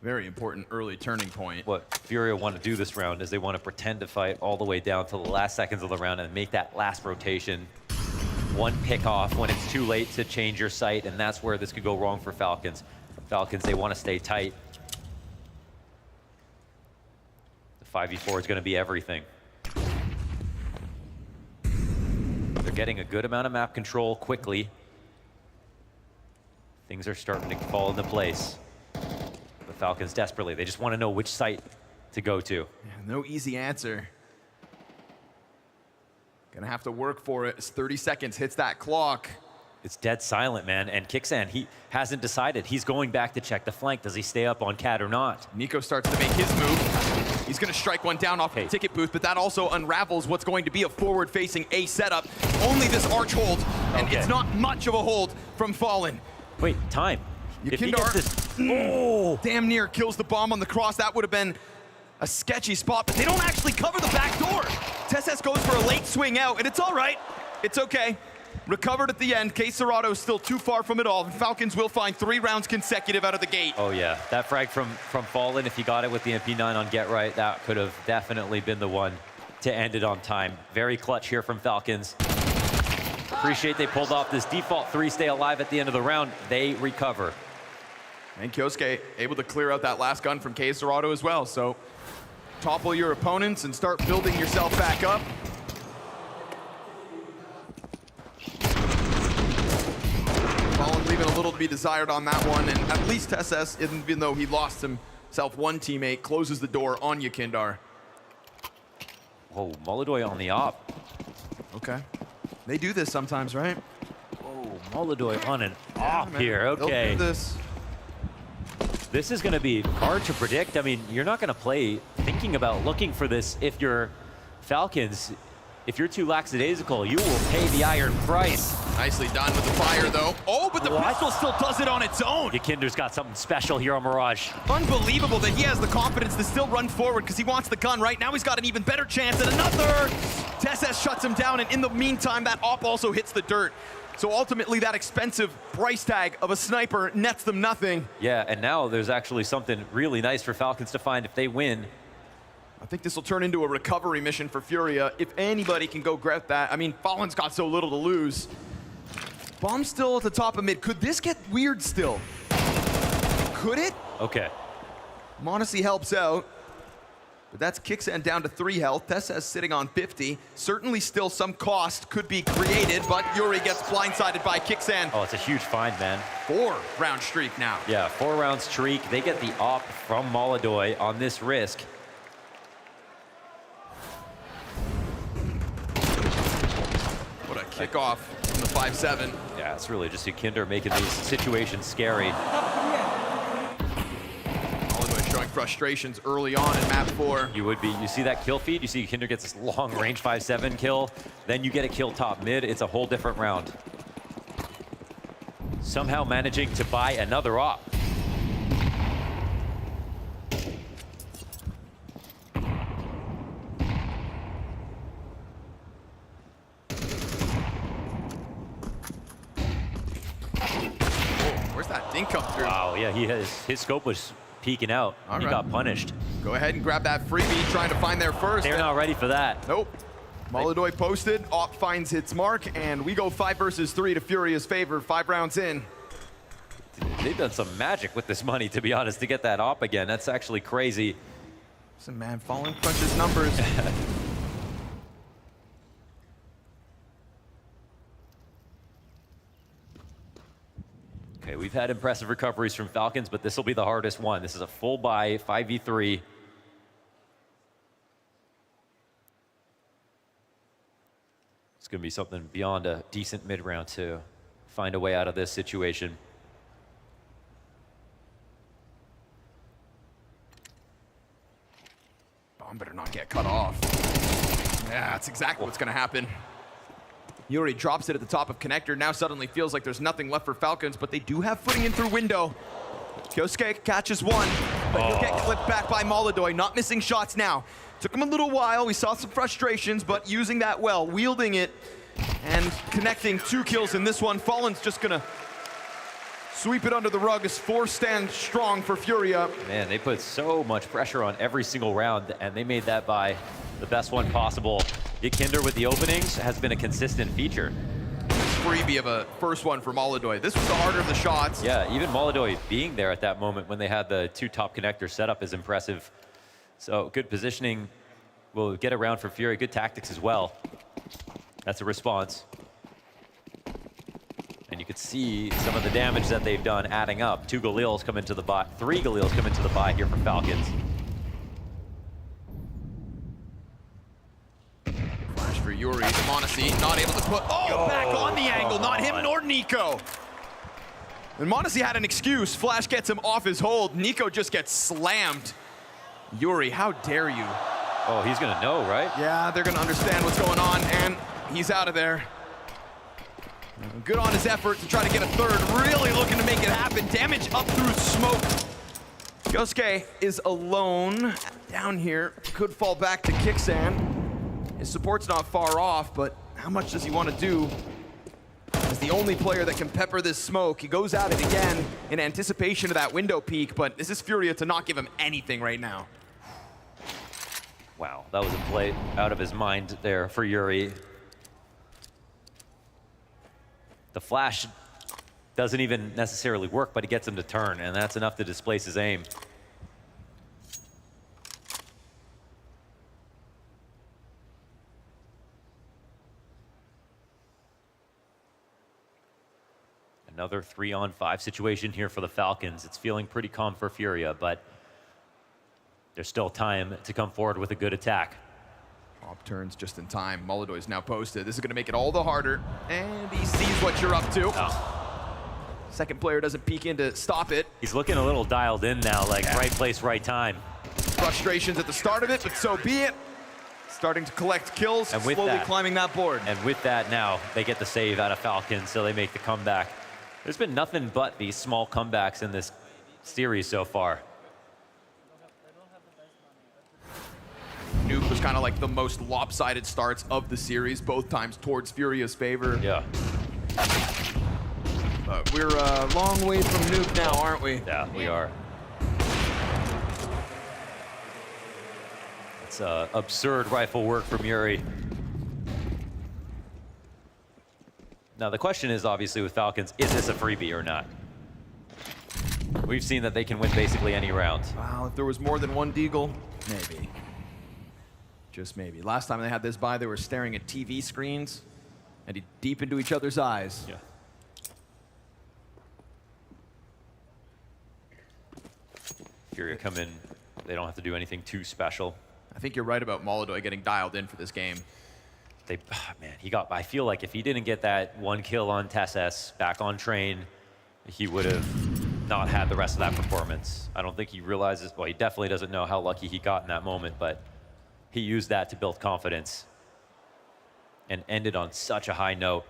very important early turning point. What FURIA want to do this round is they want to pretend to fight all the way down to the last seconds of the round and make that last rotation. 1 pick off when it's too late to change your sight, and that's where this could go wrong for Falcons. Falcons, they want to stay tight. The 5v4 is going to be everything. They're getting a good amount of map control quickly. Things are starting to fall into place. The Falcons desperately, they just want to know which site to go to. Yeah, no easy answer. Gonna have to work for it as 30 seconds hits that clock. It's dead silent, man. And Kixan, he hasn't decided. He's going back to check the flank. Does he stay up on Cat or not? Nico starts to make his move. He's gonna strike one down off the ticket booth, but that also unravels what's going to be a forward-facing A setup. Only this arch hold, and it's not much of a hold from Fallen. Wait, time. If he gets this, damn near kills the bomb on the cross. That would have been a sketchy spot, but they don't actually cover the back door. Tesses goes for a late swing out, and it's all right. It's okay. Recovered at the end. Cerrado is still too far from it all. Falcons will find 3 rounds consecutive out of the gate. Oh yeah, that frag from Fallen, if he got it with the MP9 on Get Right, that could have definitely been the one to end it on time. Very clutch here from Falcons. Appreciate they pulled off this default 3 stay alive at the end of the round. They recover. And Kyosuke able to clear out that last gun from Cerrado as well. So topple your opponents and start building yourself back up. Fallen leaving a little to be desired on that one, and at least Tesses, even though he lost himself one teammate, closes the door on Yakindar. Oh, Molodoy on the op. Okay. They do this sometimes, right? Oh, Molodoy on an op here, They'll okay. do this. This is gonna be hard to predict. I mean, you're not gonna play thinking about looking for this if you're Falcons. If you're too lackadaisical, you will pay the iron price. Nicely done with the fire, though. Oh, but the pistol still does it on its own. Yakinder's got something special here on Mirage. Unbelievable that he has the confidence to still run forward because he wants the gun right now. He's got an even better chance at another. Tesses shuts him down, and in the meantime, that op also hits the dirt. So ultimately, that expensive price tag of a sniper nets them nothing. Yeah, and now there's actually something really nice for Falcons to find if they win. I think this will turn into a recovery mission for Furia. If anybody can go grab that. I mean, Fallen's got so little to lose. Bomb's still at the top of mid. Could this get weird still? Could it? Okay. Monacy helps out. But that's Kixan down to 3 health. Tesses sitting on 50. Certainly still some cost could be created, but Yuri gets blindsided by Kixan. Oh, it's a huge find, man. 4-round streak now. Yeah, 4-round streak. They get the op from Molodoy on this risk. What a kickoff from the 5-7. Yeah, it's really just Yakinder making these situations scary. Showing frustrations early on in map 4. You would be. You see that kill feed? You see Yakinder gets this long range 5-7 kill. Then you get a kill top mid. It's a whole different round. Somehow managing to buy another op. Where's that dink come through? Wow, yeah, his scope was peeking out. He got punished. Go ahead and grab that freebie, trying to find there first. They're not ready for that. Nope. Molodoy posted, op finds its mark, and we go 5 versus 3 to Furia's favor, 5 rounds in. They've done some magic with this money, to be honest, to get that op again. That's actually crazy. Listen, man, Fallen crunches numbers. Okay, we've had impressive recoveries from Falcons, but this will be the hardest one. This is a full buy, 5v3. It's going to be something beyond a decent mid-round to find a way out of this situation. Bomb better not get cut off. Yeah, that's exactly what's going to happen. Yuri drops it at the top of connector. Now suddenly feels like there's nothing left for Falcons, but they do have footing in through window. Kyosuke catches one, but he'll get clipped back by Molodoy. Not missing shots now. Took him a little while. We saw some frustrations, but using that well, wielding it, and connecting 2 kills in this one. Fallen's just gonna sweep it under the rug as 4 stand strong for Furia. Man, they put so much pressure on every single round, and they made that by the best one possible. Yakinder with the openings has been a consistent feature. Freebie of a first one for Molodoy. This was the harder of the shots. Yeah, even Molodoy being there at that moment when they had the 2 top connectors set up is impressive. So good positioning will get around for Fury. Good tactics as well. That's a response. And you could see some of the damage that they've done adding up. 2 Galils come into the buy, 3 Galils come into the buy here for Falcons. Flash for Yuri. Monesi not able to put, back on the angle. Not him nor Nico. And Monesi had an excuse. Flash gets him off his hold. Nico just gets slammed. Yuri, how dare you? Oh, he's gonna know, right? Yeah, they're gonna understand what's going on, and he's out of there. Good on his effort to try to get a third. Really looking to make it happen. Damage up through smoke. Yosuke is alone down here. Could fall back to Kicksan. His support's not far off, but how much does he want to do? As the only player that can pepper this smoke, he goes at it again in anticipation of that window peek, but this is FURIA to not give him anything right now. Wow, that was a play out of his mind there for Yuri. The flash doesn't even necessarily work, but it gets him to turn, and that's enough to displace his aim. Another 3-on-5 situation here for the Falcons. It's feeling pretty calm for FURIA, but there's still time to come forward with a good attack. Op turns just in time. Molodoy's now posted. This is gonna make it all the harder. And he sees what you're up to. Second player doesn't peek in to stop it. He's looking a little dialed in now, like right place, right time. Frustrations at the start of it, but so be it. Starting to collect kills, and with slowly that, climbing that board. And with that now, they get the save out of Falcons, so they make the comeback. There's been nothing but these small comebacks in this series so far. Nuke was kind of like the most lopsided starts of the series, both times towards FURIA's favor. Yeah. But we're a long way from Nuke now, aren't we? Yeah, we are. It's absurd rifle work from Yuri. Now the question is obviously with Falcons, is this a freebie or not? We've seen that they can win basically any round. Wow, if there was more than one Deagle, maybe. Just maybe. Last time they had this buy, they were staring at TV screens and deep into each other's eyes. Yeah. FURIA come in, they don't have to do anything too special. I think you're right about Molodoy getting dialed in for this game. Man, I feel like if he didn't get that 1 kill on Tesses back on train, he would have not had the rest of that performance. I don't think he realizes, well, he definitely doesn't know how lucky he got in that moment, but he used that to build confidence and ended on such a high note.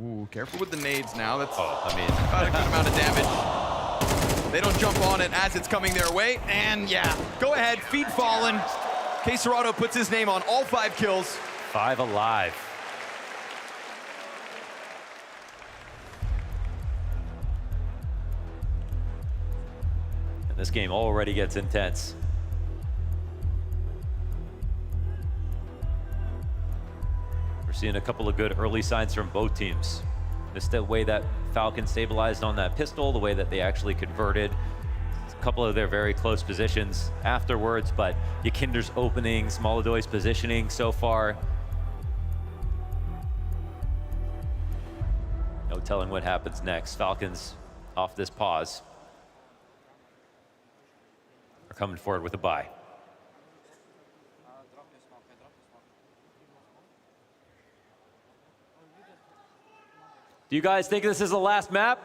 Ooh, careful with the nades now. That's I mean, about a good amount of damage. They don't jump on it as it's coming their way, and yeah, go ahead, feed fallen. K-Serrato puts his name on all 5 kills. 5 alive. And this game already gets intense. We're seeing a couple of good early signs from both teams. Just the way that Falcon stabilized on that pistol, the way that they actually converted. A couple of their very close positions afterwards, but Yakinder's openings, Molodoy's positioning so far. No telling what happens next. Falcons off this pause are coming forward with a buy. Do you guys think this is the last map?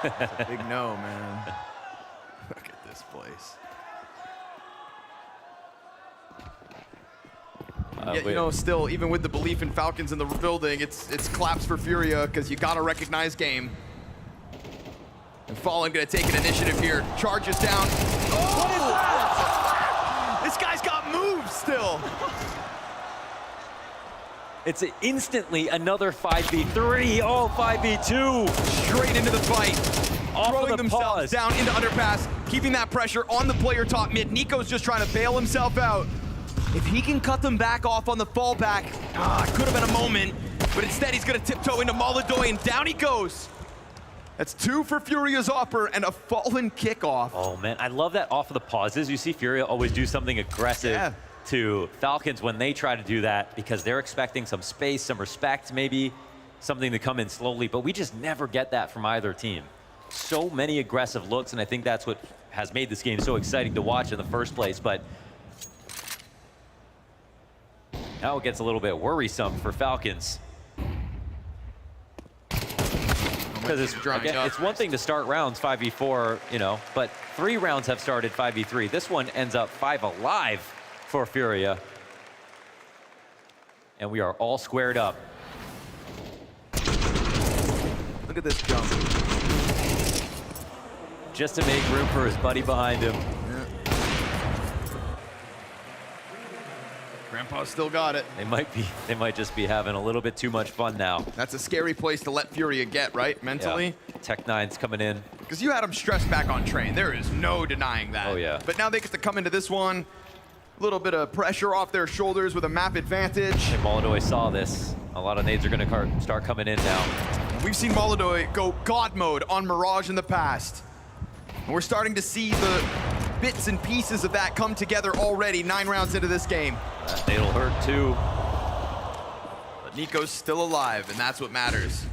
That's a big no, man. Look at this place. Yet, you know, still, even with the belief in Falcons in the building, it's claps for FURIA because you gotta recognize game. And Fallen gonna take an initiative here. Charges down. Oh! What is that? This guy's got moves still. It's instantly another 5v3. Oh, 5v2. Straight into the fight. Throwing themselves down into underpass, keeping that pressure on the player top mid. Nico's just trying to bail himself out. If he can cut them back off on the fallback, it could have been a moment, but instead he's gonna tiptoe into Molodoy and down he goes. That's 2 for FURIA's Opper and a Fallen kickoff. Oh man, I love that off of the pauses. You see FURIA always do something aggressive to Falcons when they try to do that because they're expecting some space, some respect maybe. something to come in slowly, but we just never get that from either team. So many aggressive looks, and I think that's what has made this game so exciting to watch in the first place. But now it gets a little bit worrisome for Falcons. Because it's one thing to start rounds 5v4, you know, but 3 rounds have started 5v3. This one ends up 5 alive for FURIA. And we are all squared up. Look at this jump. Just to make room for his buddy behind him. Grandpa's still got it. They might just be having a little bit too much fun now. That's a scary place to let FURIA get, right? Mentally. Yeah. Tech9's coming in. Because you had them stressed back on train. There is no denying that. Oh, yeah. But now they get to come into this one. A little bit of pressure off their shoulders with a map advantage. And Molodoi saw this. A lot of nades are going to start coming in now. We've seen Molodoi go God mode on Mirage in the past. And we're starting to see the bits and pieces of that come together already 9 rounds into this game. That nade'll hurt too. But Nico's still alive, and that's what matters.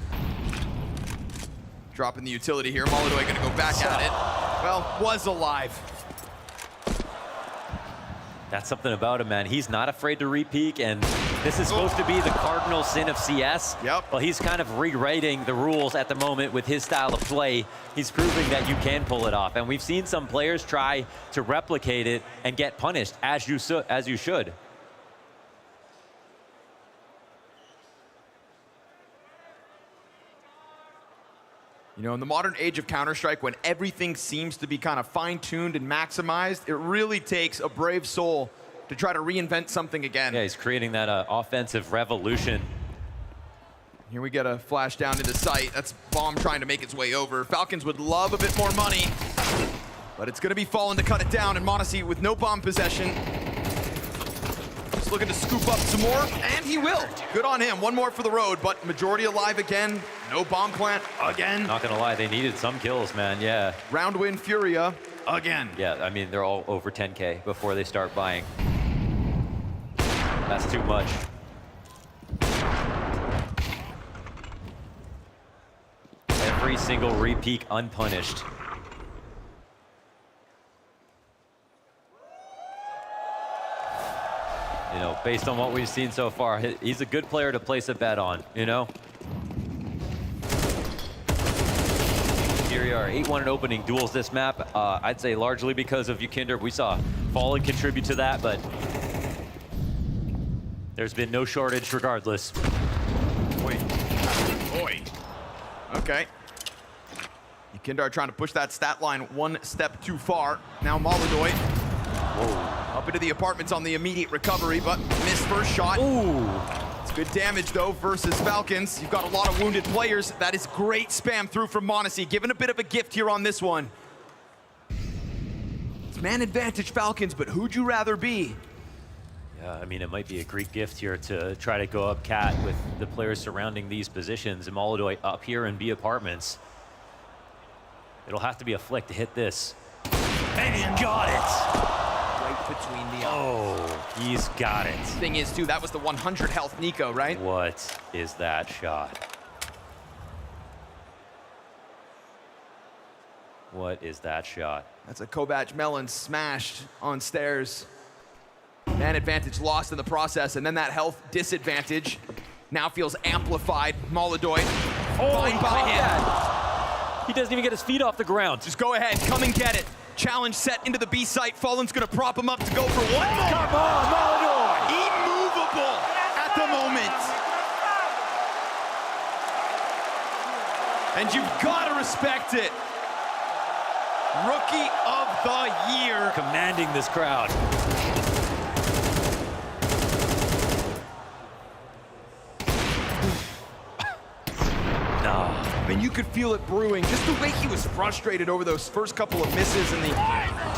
Dropping the utility here. Molodoi going to go back at it. Well, was alive. That's something about him, man. He's not afraid to re-peek, and this is supposed to be the cardinal sin of CS. Yep. Well, he's kind of rewriting the rules at the moment with his style of play. He's proving that you can pull it off, and we've seen some players try to replicate it and get punished, as you should. You know, in the modern age of Counter-Strike, when everything seems to be kind of fine-tuned and maximized, it really takes a brave soul to try to reinvent something again. Yeah, he's creating that offensive revolution. Here we get a flash down into sight. That's Bomb trying to make its way over. Falcons would love a bit more money, but it's going to be Fallen to cut it down, and m0NESY with no bomb possession. Just looking to scoop up some more, and he will. Good on him. One more for the road, but majority alive again. No bomb plant again. Not gonna lie, they needed some kills, man, yeah. Round win FURIA again. Yeah, I mean, they're all over 10K before they start buying. That's too much. Every single re-peek unpunished. You know, based on what we've seen so far, he's a good player to place a bet on, you know? Here we are, 8-1 in opening duels this map. I'd say largely because of Yukinder. We saw Fallen contribute to that, but there's been no shortage regardless. Boy. Okay. Yukinder trying to push that stat line one step too far. Now Molodoi. Up into the apartments on the immediate recovery, but missed first shot. Ooh. It's good damage, though, versus Falcons. You've got a lot of wounded players. That is great spam through from m0NESY. Given a bit of a gift here on this one. It's man advantage Falcons, but who'd you rather be? Yeah, I mean, it might be a great gift here to try to go up cat with the players surrounding these positions. And Molodoi up here in B apartments. It'll have to be a flick to hit this. And he got it! Between the he's got it. Thing is, too, that was the 100 health Nico, right? What is that shot? What is that shot? That's a Kovac melon smashed on stairs. Man advantage lost in the process, and then that health disadvantage now feels amplified. Molodoi, fine by him. He doesn't even get his feet off the ground. Just go ahead, come and get it. Challenge set into the B site. Fallen's gonna prop him up to go for one more. Come on, Molodoi! Immovable at the moment. And you've gotta respect it. Rookie of the year. Commanding this crowd. I mean, you could feel it brewing. Just the way he was frustrated over those first couple of misses in the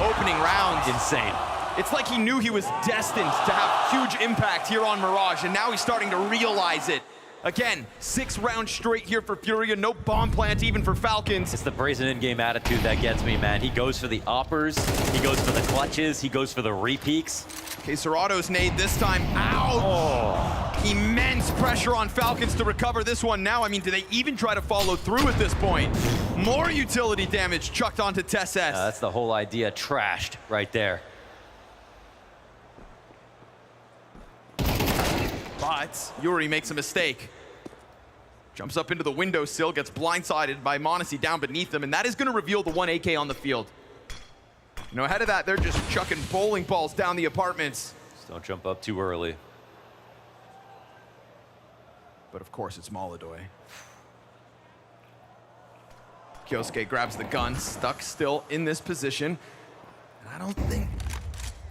opening rounds. Insane. It's like he knew he was destined to have huge impact here on Mirage, and now he's starting to realize it. Again, 6 rounds straight here for FURIA. No bomb plant even for Falcons. It's the brazen in-game attitude that gets me, man. He goes for the uppers, he goes for the clutches, he goes for the re-peeks. Okay, Serato's nade this time. Ouch! Immense pressure on Falcons to recover this one now. I mean, do they even try to follow through at this point? More utility damage chucked onto TSS. That's the whole idea trashed right there. But Yuri makes a mistake. Jumps up into the windowsill, gets blindsided by m0NESY down beneath him, and that is going to reveal the 1 AK on the field. You know, ahead of that, they're just chucking bowling balls down the apartments. Just don't jump up too early. But of course, it's Molodoy. Kyosuke grabs the gun, stuck still in this position. And I don't think...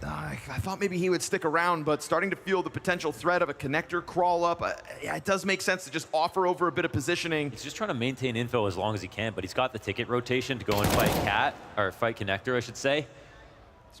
I thought maybe he would stick around, but starting to feel the potential threat of a connector crawl up. Yeah, it does make sense to just offer over a bit of positioning. He's just trying to maintain info as long as he can, but he's got the ticket rotation to go and fight Cat, or fight Connector, I should say.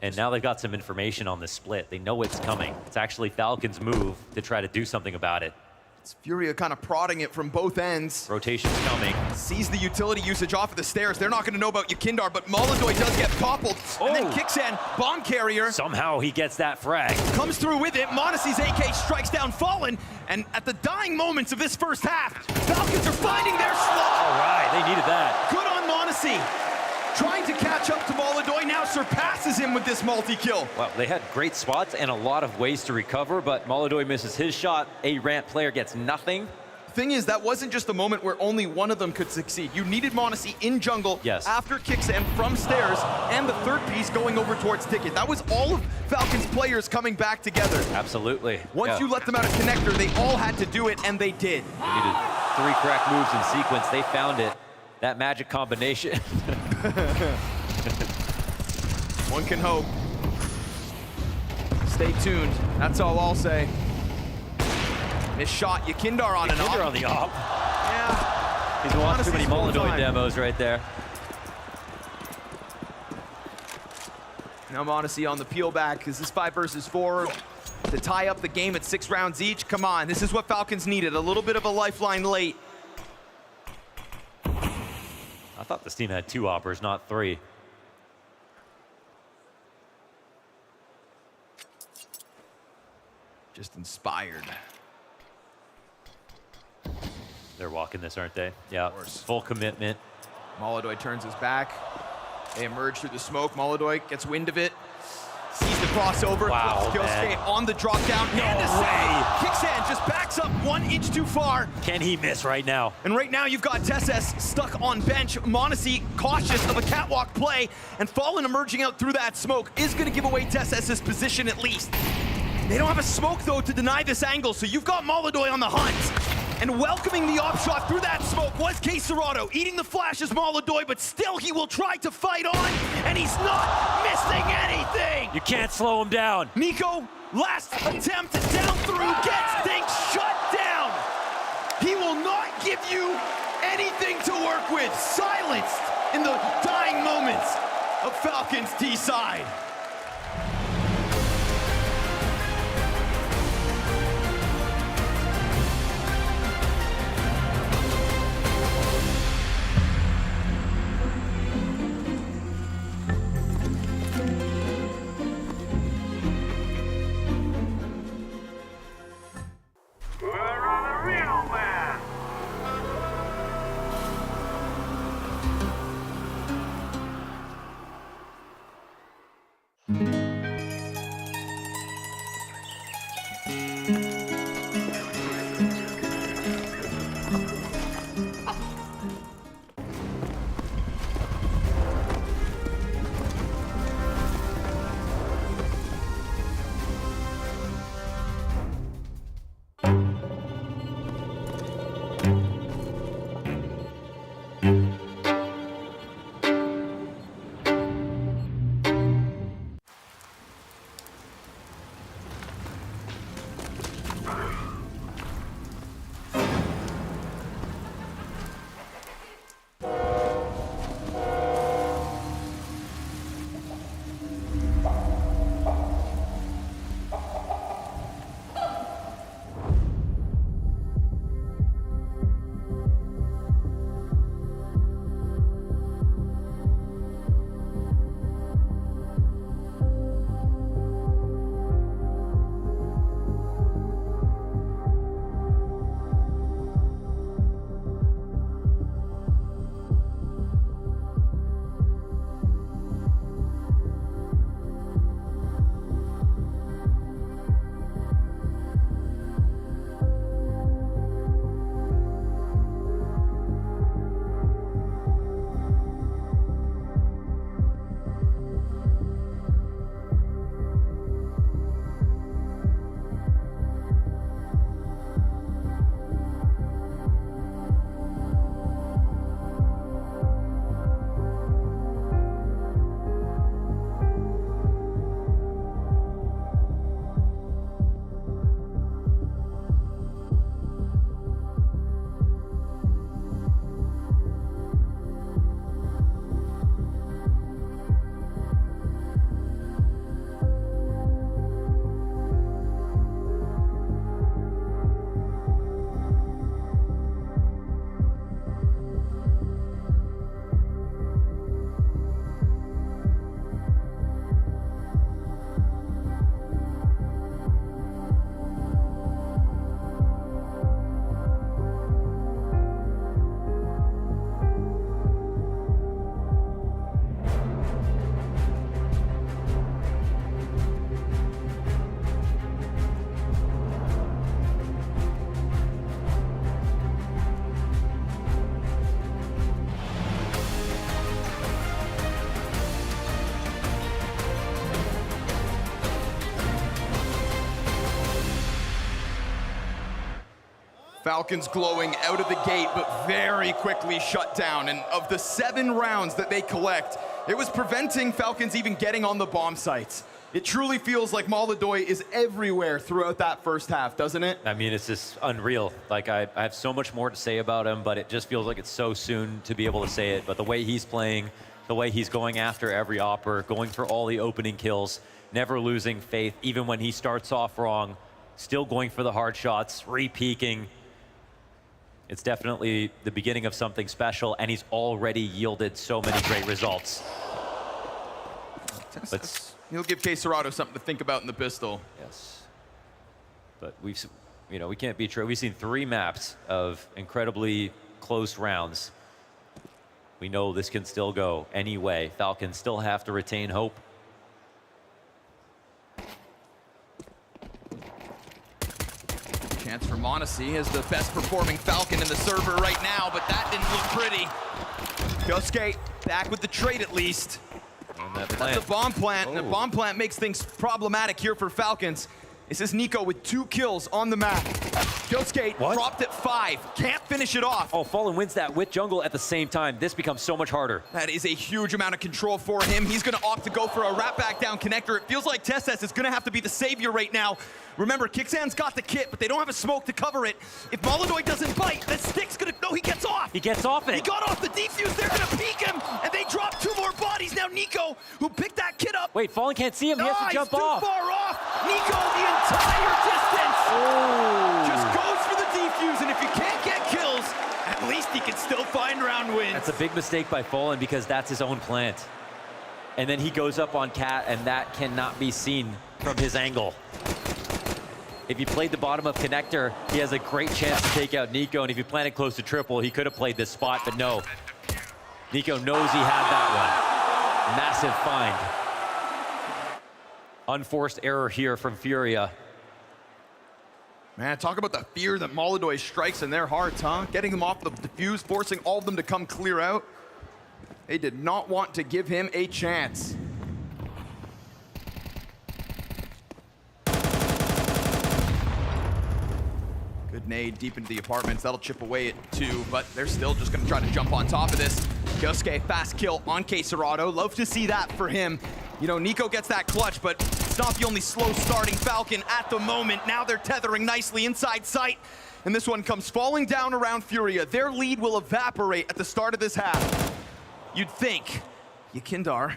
And now they've got some information on the split. They know it's coming. It's actually Falcon's move to try to do something about it. It's FURIA kind of prodding it from both ends. Rotation's coming. Sees the utility usage off of the stairs. They're not going to know about Yakindar, but Molodoy does get toppled. Oh. And then Kixan, bomb carrier. Somehow he gets that frag. Comes through with it. m0NESY's AK strikes down Fallen. And at the dying moments of this first half, Falcons are finding their slot. All right, they needed that. Good on m0NESY. Trying to catch up to Molodoy, now surpasses him with this multi-kill. Well, they had great spots and a lot of ways to recover, but Molodoy misses his shot. A ramp player gets nothing. Thing is, that wasn't just a moment where only one of them could succeed. You needed m0NESY in jungle after Kixan from stairs, and the third piece going over towards Ticket. That was all of Falcons players coming back together. Absolutely. Once you let them out of connector, they all had to do it, and they did. They needed 3 correct moves in sequence. They found it. That magic combination. One can hope. Stay tuned. That's all I'll say. Missed shot. Yakindar on an op. Yakindar on the op. Yeah. He's watched too many Molodoy demos right there. Now m0NESY on the peel back. Is this 5 versus 4 to tie up the game at 6 rounds each? Come on. This is what Falcons needed. A little bit of a lifeline late. I thought this team had 2 oppers, not 3. Just inspired. They're walking this, aren't they? Yeah, full commitment. Molodoy turns his back. They emerge through the smoke. Molodoy gets wind of it. Sees the crossover. Wow, Kyosuke on the drop down. No and a way. save. Kixan just backs up 1 inch too far. Can he miss right now? And right now you've got TSS stuck on bench. m0NESY cautious of a catwalk play. And Fallen emerging out through that smoke is going to give away TSS's position at least. They don't have a smoke though to deny this angle. So you've got Molodoy on the hunt. And welcoming the op shot through that smoke was Quesarado, eating the flash as Molodoy, but still he will try to fight on, and he's not missing anything! You can't slow him down. Nico, last attempt down through, gets things shut down! He will not give you anything to work with, silenced in the dying moments of Falcons T-side. Falcons glowing out of the gate, but very quickly shut down. And of the 7 rounds that they collect, it was preventing Falcons even getting on the bomb sites. It truly feels like Molodoi is everywhere throughout that first half, doesn't it? I mean, it's just unreal. Like, I have so much more to say about him, but it just feels like it's so soon to be able to say it. But the way he's playing, the way he's going after every opper, going for all the opening kills, never losing faith, even when he starts off wrong, still going for the hard shots, re-peaking. It's definitely the beginning of something special, and he's already yielded so many great results. He'll give csgo something to think about in the pistol. Yes. But we can't be true. We've seen 3 maps of incredibly close rounds. We know this can still go any way. Falcons still have to retain hope. Chance for m0NESY as the best performing Falcon in the server right now, but that didn't look pretty. Kyosuke back with the trade at least. That's a bomb plant, and a bomb plant makes things problematic here for Falcons. This is NiKo with 2 kills on the map. Kyosuke dropped at 5, can't finish it off. Oh, Fallen wins that with jungle at the same time. This becomes so much harder. That is a huge amount of control for him. He's gonna opt to go for a wrap back down connector. It feels like TeSeS is gonna have to be the savior right now. Remember, Kixan's got the kit, but they don't have a smoke to cover it. If Molodoi doesn't bite, the stick's gonna, no, he gets off. He gets off it. He got off the defuse, they're gonna peek him, and they drop 2 more bodies. Now NiKo, who picked that kit up. Wait, Fallen can't see him, he has to jump off. He's too far off. NiKo, the entire distance. Just goes for the defuse, and if you can't get kills, at least he can still find round wins. That's a big mistake by Fallen because that's his own plant. And then he goes up on Cat, and that cannot be seen from his angle. If he played the bottom of connector, he has a great chance to take out NiKo, and if he planted close to triple, he could have played this spot, but no. NiKo knows he had that one. Massive find. Unforced error here from FURIA. Man, talk about the fear that Molodoi strikes in their hearts, huh? Getting them off the defuse, forcing all of them to come clear out. They did not want to give him a chance. Good nade deep into the apartments. That'll chip away at 2, but they're still just going to try to jump on top of this. Kyosuke, fast kill on csgo. Love to see that for him. You know, NiKo gets that clutch, but it's not the only slow starting Falcon at the moment. Now they're tethering nicely inside sight, and this one comes falling down around FURIA. Their lead will evaporate at the start of this half. You'd think. Yakindar.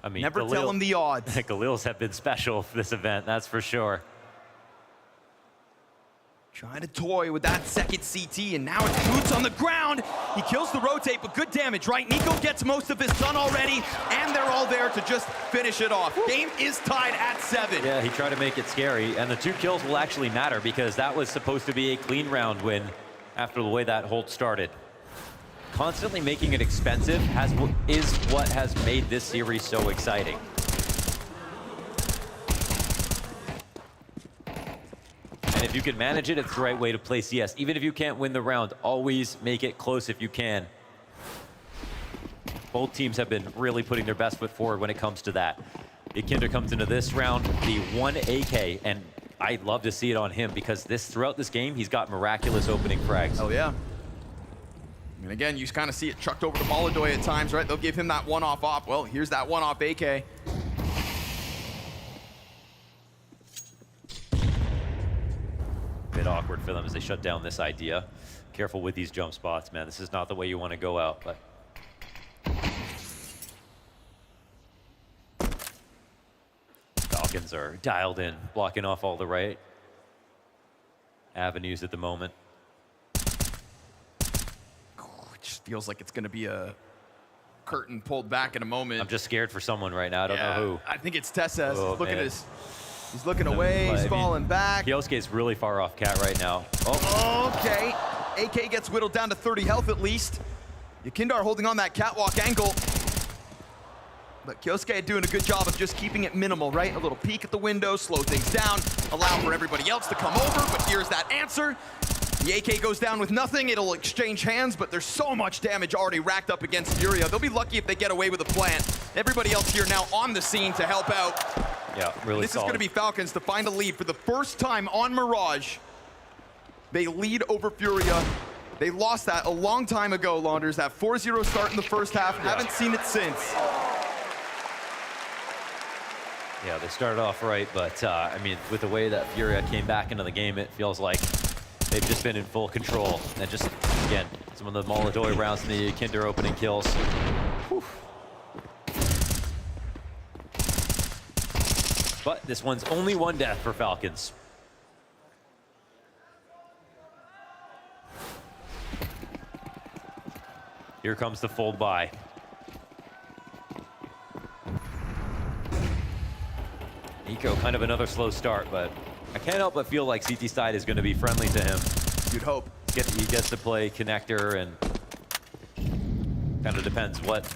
I mean, never tell him the odds. Galils have been special for this event, that's for sure. Trying to toy with that second CT, and now it's boots on the ground. He kills the rotate, but good damage, right? NiKo gets most of his done already, and they're all there to just finish it off. Game is tied at 7. Yeah, he tried to make it scary, and the 2 kills will actually matter because that was supposed to be a clean round win after the way that hold started. Constantly making it expensive is what has made this series so exciting. And if you can manage it, it's the right way to play CS. Even if you can't win the round, always make it close if you can. Both teams have been really putting their best foot forward when it comes to that. Ikinder comes into this round, the 1 AK, and I'd love to see it on him because throughout this game, he's got miraculous opening frags. Oh yeah. And again, you kind of see it chucked over to Molodoi at times, right? They'll give him that one-off op. Well, here's that one-off AK. Bit awkward for them as they shut down this idea. Careful with these jump spots, man. This is not the way you want to go out, but Falcons are dialed in, blocking off all the right avenues at the moment. It just feels like it's going to be a curtain pulled back in a moment. I'm just scared for someone right now. I don't know who. I think it's TeSeS. Oh, Look at man. his. He's looking away. He's falling back. Kyosuke is really far off Cat right now. Oh. Okay. AK gets whittled down to 30 health at least. Yakindar holding on that catwalk angle. But Kyosuke doing a good job of just keeping it minimal, right? A little peek at the window, slow things down, allow for everybody else to come over, but here's that answer. The AK goes down with nothing. It'll exchange hands, but there's so much damage already racked up against FURIA. They'll be lucky if they get away with a plant. Everybody else here now on the scene to help out. Yeah, really This solid. is going to be Falcons to find a lead for the first time on Mirage. They lead over FURIA. They lost that a long time ago, Launders. That 4-0 start in the first half. Haven't seen it since. Yeah, they started off right, but I mean, with the way that FURIA came back into the game, it feels like they've just been in full control. And just, again, some of the Molodoi rounds in the Kinder opening kills. Whew. But this one's only one death for Falcons. Here comes the fold by. Nico, kind of another slow start, but I can't help but feel like CT side is going to be friendly to him. You'd hope. He gets to play connector, and kind of depends what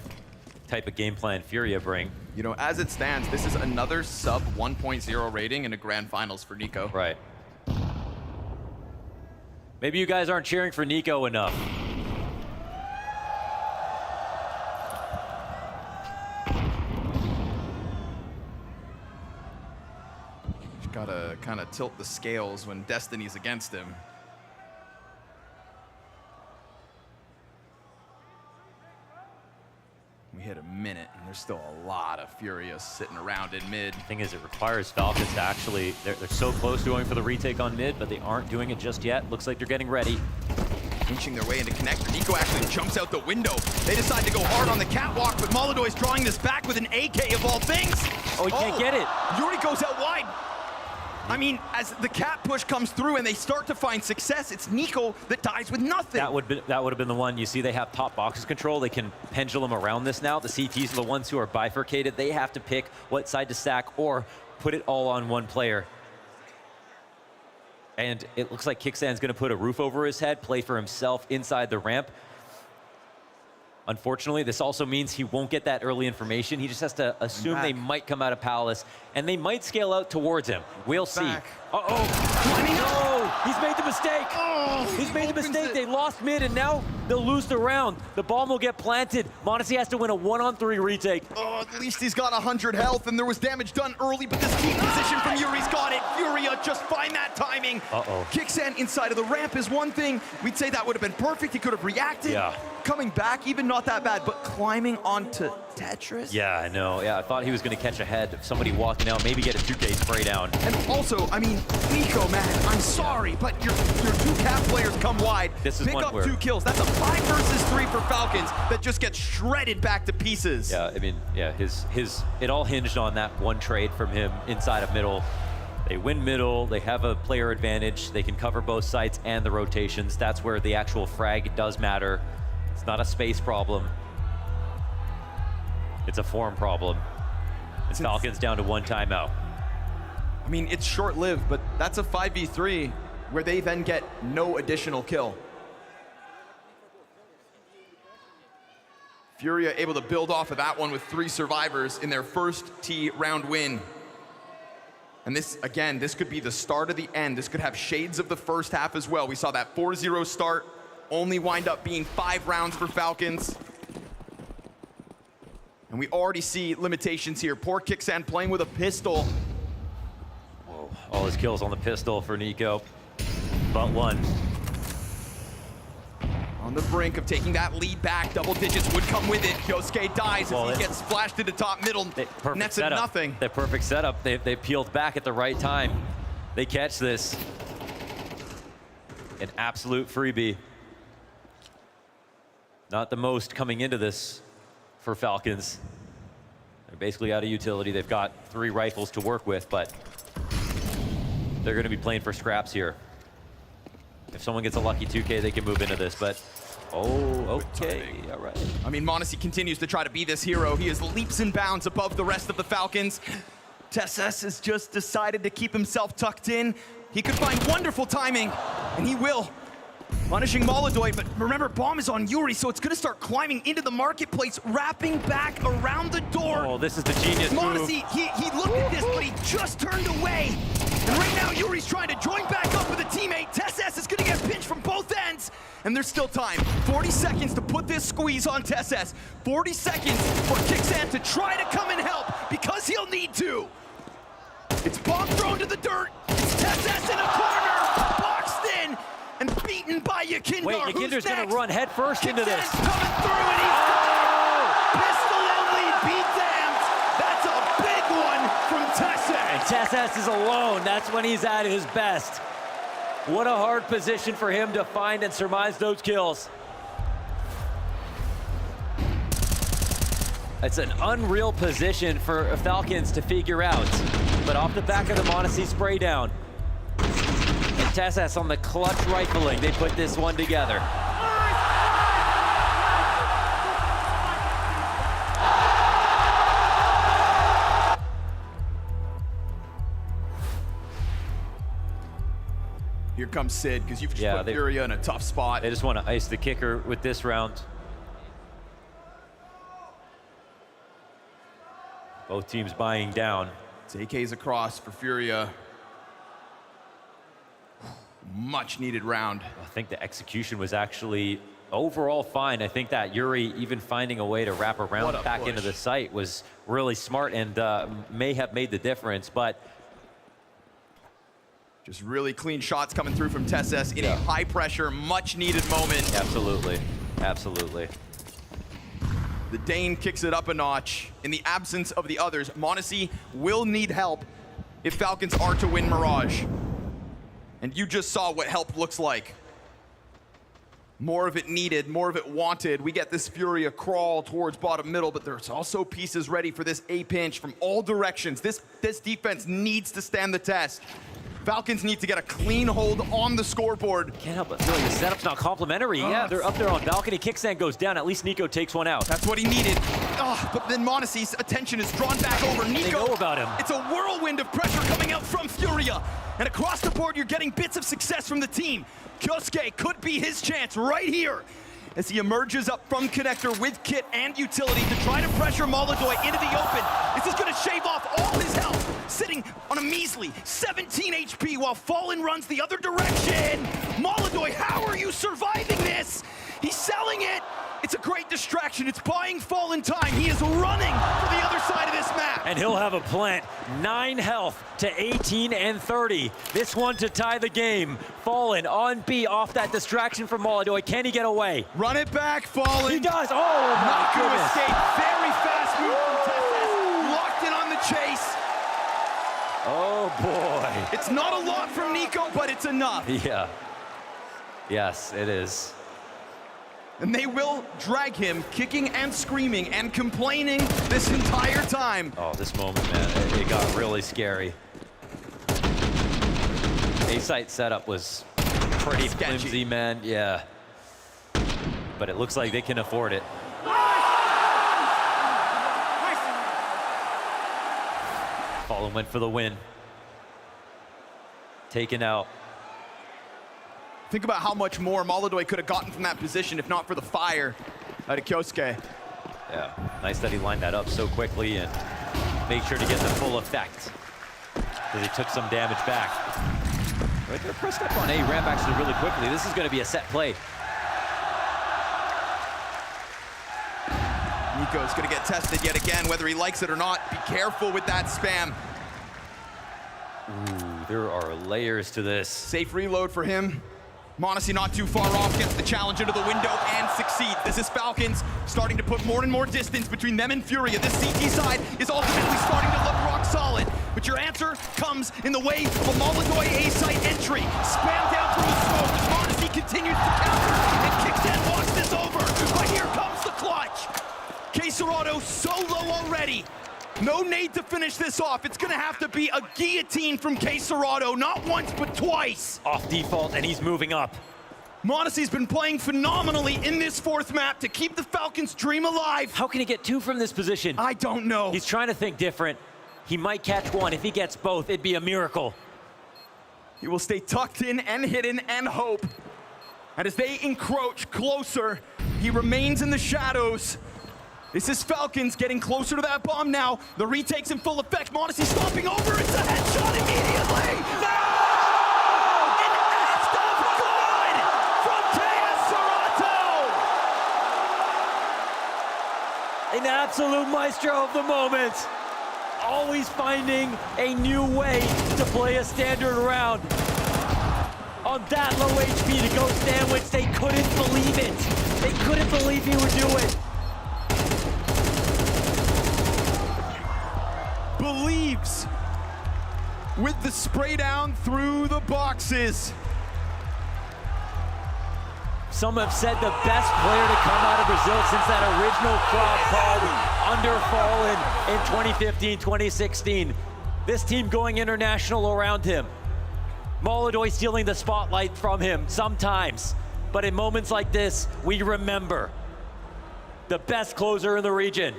type of game plan FURIA bring. You know, as it stands, this is another sub 1.0 rating in a grand finals for Nico. Right. Maybe you guys aren't cheering for Nico enough. Gotta kind of tilt the scales when destiny's against him. We hit a minute, and there's still a lot of FURIA sitting around in mid. The thing is, it requires Falcons to actually, they're so close to going for the retake on mid, but they aren't doing it just yet. Looks like they're getting ready. Inching their way into connector. Nico actually jumps out the window. They decide to go hard on the catwalk, but Molodoi's drawing this back with an AK of all things. Oh, he can't get it. Yuri goes out wide. I mean, as the cat push comes through and they start to find success, it's Nico that dies with nothing. That would have been the one. You see, they have top boxes control. They can pendulum around this now. The CTs are the ones who are bifurcated. They have to pick what side to stack or put it all on one player. And it looks like Kicksan's going to put a roof over his head, play for himself inside the ramp. Unfortunately, this also means he won't get that early information. He just has to assume they might come out of Palace, and they might scale out towards him. We'll see. Uh-oh. No! He's made the mistake. He's made the mistake. They lost mid, and now they'll lose the round. The bomb will get planted. m0NESY has to win a 1-on-3 retake. Oh, at least he's got 100 health, and there was damage done early, but this team position from Yuri's got it. FURIA just find that timing. Uh-oh. Kicksan inside of the ramp is one thing. We'd say that would have been perfect. He could have reacted. Yeah. Coming back, even not that bad, but climbing onto Tetris? Yeah, I know. Yeah, I thought he was going to catch a head of somebody walking out, maybe get a 2K spray down. And also, I mean, Nico, man, I'm sorry, but your two cap players come wide. This is pick one up where 2 kills. That's a 5 versus 3 for Falcons that just gets shredded back to pieces. Yeah, I mean, yeah, it all hinged on that one trade from him inside of middle. They win middle, they have a player advantage, they can cover both sites and the rotations. That's where the actual frag does matter. It's not a space problem. It's a form problem. And Falcons down to 1 timeout. I mean, it's short-lived, but that's a 5v3 where they then get no additional kill. FURIA able to build off of that one with 3 survivors in their first T round win. And this, again, this could be the start of the end. This could have shades of the first half as well. We saw that 4-0 start only wind up being 5 rounds for Falcons. And we already see limitations here. Poor Kicksan playing with a pistol. Whoa, all his kills on the pistol for Nico. But 1. On the brink of taking that lead back, double digits would come with it. Yosuke dies as he gets splashed into top middle. Nets at nothing. The perfect setup. They peeled back at the right time. They catch this. An absolute freebie. Not the most coming into this for Falcons. They're basically out of utility. They've got 3 rifles to work with, but they're going to be playing for scraps here. If someone gets a lucky 2K, they can move into this, but okay, all right. I mean, m0NESY continues to try to be this hero. He is leaps and bounds above the rest of the Falcons. TeSeS has just decided to keep himself tucked in. He could find wonderful timing, and he will. Punishing Molodoi, but remember, bomb is on Yuri, so it's gonna start climbing into the marketplace, wrapping back around the door. Oh, this is the genius move. m0NESY, he looked at this, but he just turned away. And right now, Yuri's trying to join back up with a teammate. TeSeS is gonna get pinched from both ends. And there's still time. 40 seconds to put this squeeze on TeSeS. 40 seconds for Kicksan to try to come and help, because he'll need to. It's bomb thrown to the dirt. It's TeSeS in a corner, boxed in. Wait, Nikinder's going to run head first into this. Coming through and he's pistol only, be damned. That's a big one from Tessas. And Tessas is alone. That's when he's at his best. What a hard position for him to find and surmise those kills. It's an unreal position for Falcons to figure out. But off the back of the m0NESY spray down. And Tessas on the clutch rifling, they put this one together. Here comes Sid, because you've just put FURIA in a tough spot. They just want to ice the kicker with this round. Both teams buying down. It's AKs across for FURIA. Much needed round. I think the execution was actually overall fine. I think that Yuri even finding a way to wrap around back into the site was really smart and may have made the difference, but just really clean shots coming through from Tessas in a high pressure, much needed moment. Absolutely, absolutely. The Dane kicks it up a notch. In the absence of the others, m0NESY will need help if Falcons are to win Mirage. And you just saw what help looks like. More of it needed, more of it wanted. We get this FURIA crawl towards bottom middle, but there's also pieces ready for this A pinch from all directions. This defense needs to stand the test. Falcons need to get a clean hold on the scoreboard. Can't help but feel like the setup's not complimentary. Yeah, they're up there on balcony. Kickstand goes down. At least Nico takes one out. That's what he needed. But then m0NESY's attention is drawn back over Nico. They know about him. It's a whirlwind of pressure coming out from FURIA. And across the board, you're getting bits of success from the team. Kyosuke could be his chance right here as he emerges up from connector with kit and utility to try to pressure Molodoi into the open. This is going to shave off all his health, sitting on a measly 17 HP while Fallen runs the other direction. Molodoi, how are you surviving this? He's selling it. It's a great distraction. It's buying Fallen time. He is running for the other side of this map. And he'll have a plant. 9 health to 18 and 30. This one to tie the game. Fallen on B off that distraction from Molodoi. Can he get away? Run it back, Fallen. He does. Oh, my not to goodness. escape. Very fast move from Tessas. Locked in on the chase. Oh, boy. It's not a lot from Nico, but it's enough. Yeah. Yes, it is. And they will drag him, kicking and screaming and complaining this entire time. Oh, this moment, man, it got really scary. A-site setup was pretty flimsy, man. Yeah. But it looks like they can afford it. Fallen went for the win. Taken out. Think about how much more Molodoi could have gotten from that position if not for the fire out of Kyosuke. Yeah, nice that he lined that up so quickly and made sure to get the full effect. Because he took some damage back. Right, they're pressed up on A ramp actually really quickly. This is going to be a set play. Nico's going to get tested yet again, whether he likes it or not. Be careful with that spam. Ooh, there are layers to this. Safe reload for him. m0NESY not too far off, gets the challenge into the window and succeeds. This is Falcons starting to put more and more distance between them and FURIA. This CT side is ultimately starting to look rock solid. But your answer comes in the way of a Molodoi A-site entry. Spam down through the smoke as m0NESY continues to counter and Kickstand walks this over. But here comes the clutch. Quesarado so low already. No need to finish this off. It's going to have to be a guillotine from Quesarado, not once, but twice. Off default, and he's moving up. m0NESY's been playing phenomenally in this fourth map to keep the Falcons' dream alive. How can he get 2 from this position? I don't know. He's trying to think different. He might catch 1. If he gets both, it'd be a miracle. He will stay tucked in and hidden and hope. And as they encroach closer, he remains in the shadows. This is Falcons getting closer to that bomb now. The retake's in full effect. m0NESY stomping over. It's a headshot immediately. No! An act of God from An absolute maestro of the moment. Always finding a new way to play a standard round. on that low HP to go sandwich. They couldn't believe it. They couldn't believe he would do it. Believes with the spray down through the boxes. Some have said the best player to come out of Brazil since that original crowd called Under Fallen in 2015, 2016. This team going international around him. Molodoi stealing the spotlight from him sometimes. But in moments like this, we remember the best closer in the region.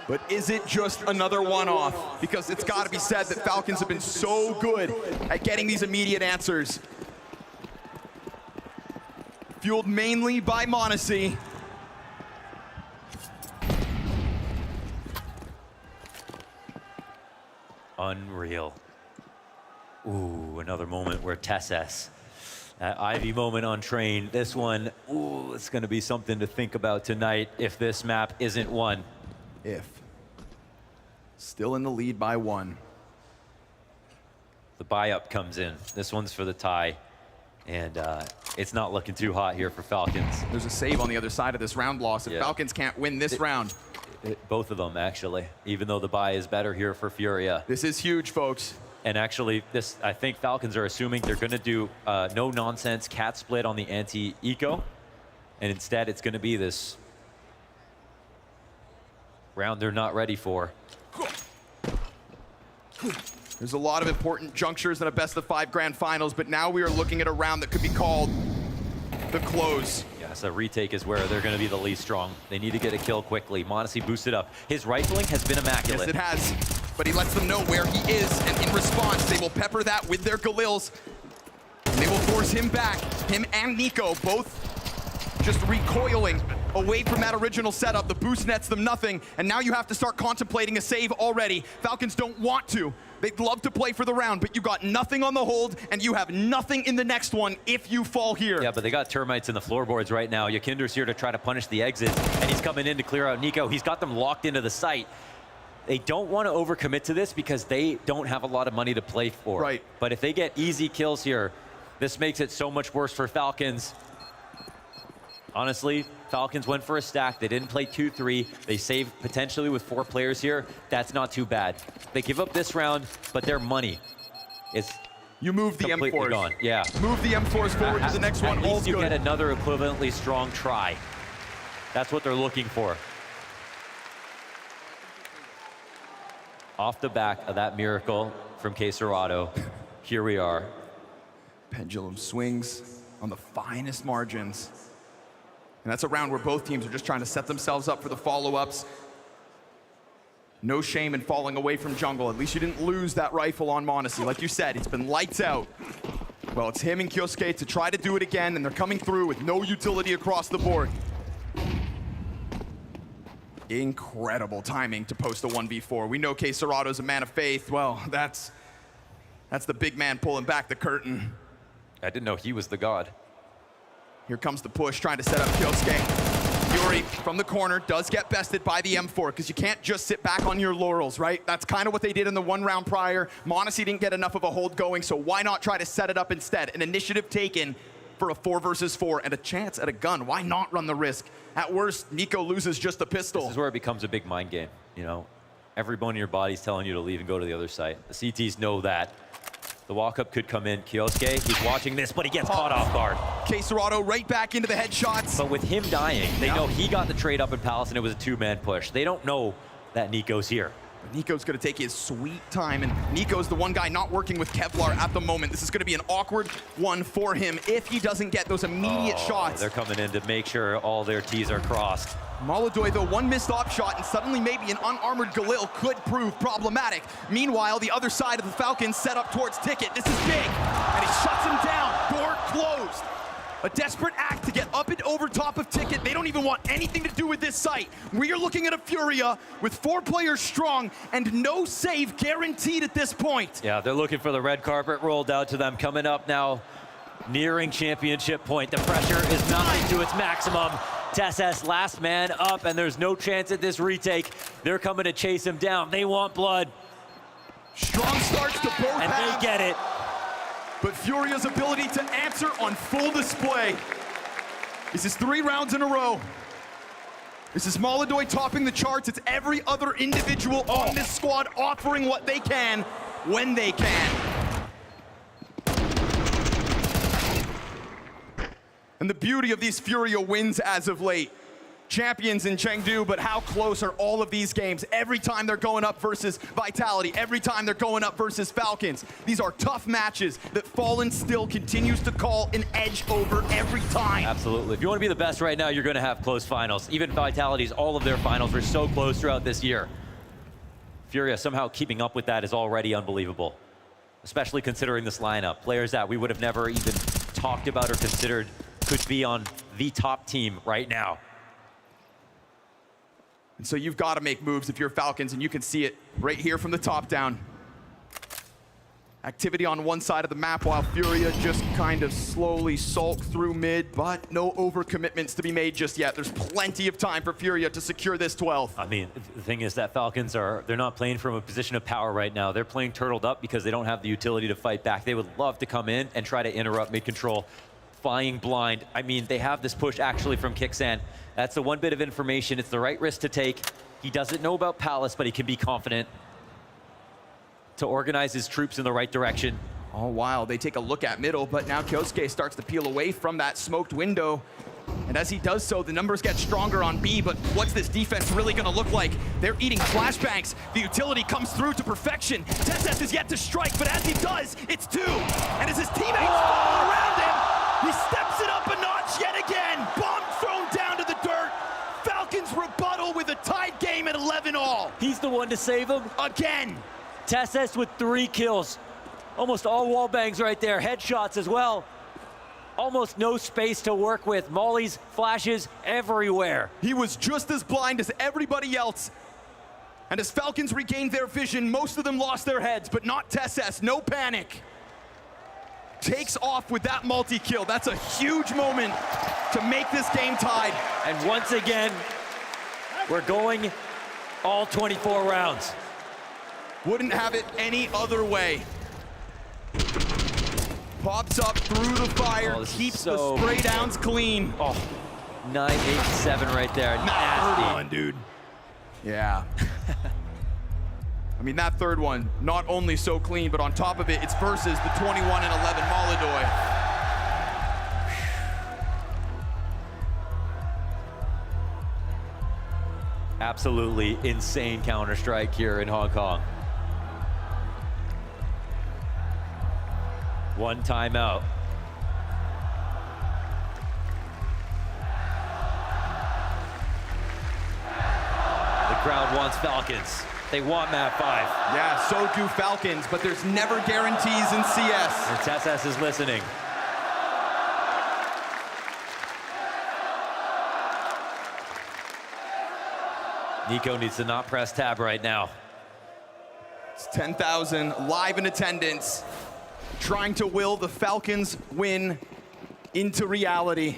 But is it just another one-off? Because it's got to be said that Falcons have been so good at getting these immediate answers. Fueled mainly by m0NESY. Unreal. Ooh, another moment where Tesses, that Ivy moment on train. This one, ooh, it's gonna be something to think about tonight if this map isn't won. If. Still in the lead by 1. The buy-up comes in. This one's for the tie. And it's not looking too hot here for Falcons. There's a save on the other side of this round loss if Falcons can't win this round. Both of them, actually, even though the buy is better here for FURIA. This is huge, folks. And actually, this, I think Falcons are assuming they're going to do no-nonsense cat split on the anti-eco. And instead, it's going to be this round they're not ready for. There's a lot of important junctures in a best-of-5 grand finals, but now we are looking at a round that could be called the close. Yeah, so retake is where they're going to be the least strong. They need to get a kill quickly. m0NESY boosted up. His rifling has been immaculate. Yes, it has. But he lets them know where he is, and in response, they will pepper that with their Galils. And they will force him back. Him and Nico both just recoiling away from that original setup. The boost nets them nothing, and now you have to start contemplating a save already. Falcons don't want to. They'd love to play for the round, but you got nothing on the hold, and you have nothing in the next one if you fall here. Yeah, but they got termites in the floorboards right now. Yakinder's here to try to punish the exit, and he's coming in to clear out Nico. He's got them locked into the site. They don't want to overcommit to this because they don't have a lot of money to play for. Right. But if they get easy kills here, this makes it so much worse for Falcons. Honestly, Falcons went for a stack. They didn't play 2-3. They saved potentially with 4 players here. That's not too bad. They give up this round, but their money is you move the completely M4s. gone. Yeah. Move the M4s forward to the next one. At least All's you good. get another equivalently strong try. That's what they're looking for. Off the back of that miracle from csgo, here we are. Pendulum swings on the finest margins. And that's a round where both teams are just trying to set themselves up for the follow-ups. No shame in falling away from jungle. At least you didn't lose that rifle on m0NESY. Like you said, it's been lights out. Well, it's him and Kyosuke to try to do it again, and they're coming through with no utility across the board. Incredible timing to post a 1v4. We know csgo's a man of faith. Well, that's the big man pulling back the curtain. I didn't know he was the god. Here comes the push, trying to set up Kyosuke. Yuri from the corner does get bested by the M4 because you can't just sit back on your laurels, right? That's kind of what they did in the 1 round prior. m0NESY didn't get enough of a hold going, so why not try to set it up instead? An initiative taken for a 4 versus 4 and a chance at a gun. Why not run the risk? At worst, Nico loses just a pistol. This is where it becomes a big mind game, you know? Every bone in your body's telling you to leave and go to the other side. The CTs know that. The walk-up could come in. Kyosuke, he's watching this, but he gets caught off guard. csgo right back into the headshots. But with him dying, they know he got the trade up in Palace and it was a 2-man push. They don't know that Nico's here. Nico's going to take his sweet time, and Nico's the one guy not working with Kevlar at the moment. This is going to be an awkward one for him if he doesn't get those immediate shots. They're coming in to make sure all their T's are crossed. Molodoi, though, one missed op shot, and suddenly maybe an unarmored Galil could prove problematic. Meanwhile, the other side of the Falcons set up towards Ticket. This is big, and he shuts him down. Door closed. A desperate act to get up and over top of Ticket. They don't even want anything to do with this site. We are looking at a FURIA with 4 players strong and no save guaranteed at this point. Yeah, they're looking for the red carpet rolled out to them. Coming up now, Nearing championship point. The pressure is mounting to its maximum. TeSS last man up, and there's no chance at this retake. They're coming to chase him down. They want blood. Strong starts to both and halves, they get it. but FURIA's ability to answer on full display. This is 3 rounds in a row. This is Molodoy topping the charts. It's every other individual on this squad offering what they can when they can. And the beauty of these FURIA wins as of late. Champions in Chengdu, but how close are all of these games? Every time they're going up versus Vitality, every time they're going up versus Falcons. These are tough matches that Fallen still continues to call an edge over every time. Absolutely. If you want to be the best right now, you're going to have close finals. Even Vitality's, all of their finals were so close throughout this year. FURIA somehow keeping up with that is already unbelievable, especially considering this lineup. Players that we would have never even talked about or considered could be on the top team right now. And so you've got to make moves if you're Falcons, and you can see it right here from the top down. Activity on one side of the map while FURIA just kind of slowly sulk through mid, but no overcommitments to be made just yet. There's plenty of time for FURIA to secure this 12th. I mean, the thing is that Falcons they're not playing from a position of power right now. They're playing turtled up because they don't have the utility to fight back. They would love to come in and try to interrupt mid-control. Flying blind. I mean, they have this push actually from Kixan. That's the one bit of information. It's the right risk to take. He doesn't know about Palace, but he can be confident to organize his troops in the right direction. All while they take a look at middle, but now Kyosuke starts to peel away from that smoked window. And as he does so, the numbers get stronger on B, but what's this defense really gonna look like? They're eating flashbangs. The utility comes through to perfection. TeSS is yet to strike, but as he does, it's 2. And as his teammates fall around him, he steps it up a notch yet again. Bomb thrown down to the dirt. Falcons rebuttal with a tied game at 11-all. He's the one to save him. Again. TeSS with 3 kills. Almost all wall bangs right there. Headshots as well. Almost no space to work with. Mollies, flashes everywhere. He was just as blind as everybody else. And as Falcons regained their vision, most of them lost their heads, but not TeSS. No panic. Takes off with that multi-kill. That's a huge moment to make this game tied. And once again, we're going all 24 rounds. Wouldn't have it any other way. Pops up through the fire, keeps the spray downs clean. Oh, 9-8-7 right there. That third one, dude. Yeah. I mean, that third one, not only so clean, but on top of it, it's versus the 21-11 Molodoy. Absolutely insane Counter-Strike here in Hong Kong. One timeout. The crowd wants Falcons. They want map 5. Yeah, so do Falcons, but there's never guarantees in CS. And TeSS is listening. Nico needs to not press tab right now. It's 10,000 live in attendance, trying to will the Falcons win into reality.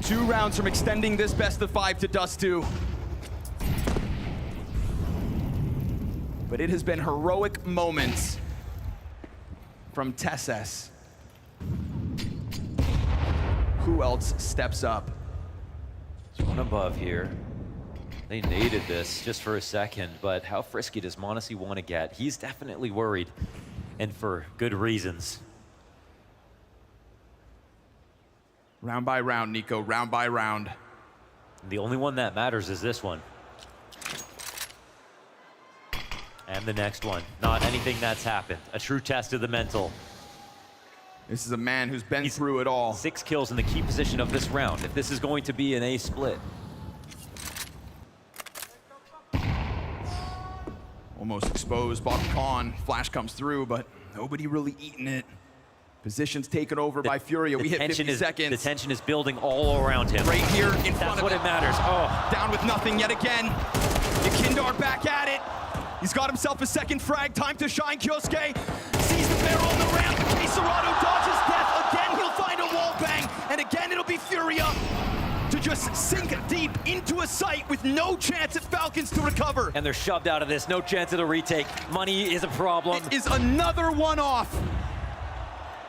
2 rounds from extending this best of 5 to Dust 2. But it has been heroic moments from TeSS. Who else steps up? There's one above here. They naded this just for a second, but how frisky does m0NESY want to get? He's definitely worried, and for good reasons. Round by round, Nico, round by round. The only one that matters is this one. And the next one. Not anything that's happened. A true test of the mental. This is a man who's been through it all. 6 kills in the key position of this round. If this is going to be an A split. Almost exposed, bottom con. Flash comes through, but nobody really eating it. Positions taken over by FURIA. We hit 50 seconds. The tension is building all around him. Right here in front of That's what it matters. Oh. Down with nothing yet again. Yakindar back at it. He's got himself a second frag. Time to shine. Kyosuke sees the barrel on the ramp. Kesarado dodges death again just sink deep into a site with no chance at Falcons to recover. And they're shoved out of this. No chance of the retake. Money is a problem. It is another one-off.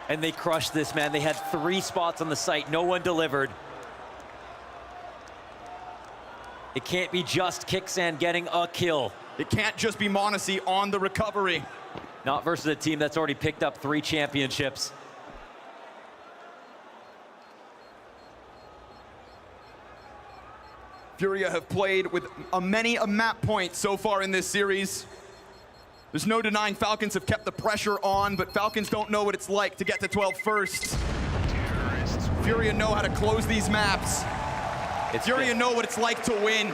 And they crushed this, man. They had 3 spots on the site. No one delivered. It can't be just Kixan getting a kill. It can't just be m0NESY on the recovery. Not versus a team that's already picked up 3 championships. FURIA have played with many a map point so far in this series. There's no denying Falcons have kept the pressure on, but Falcons don't know what it's like to get to 12 first. FURIA know how to close these maps. FURIA know what it's like to win,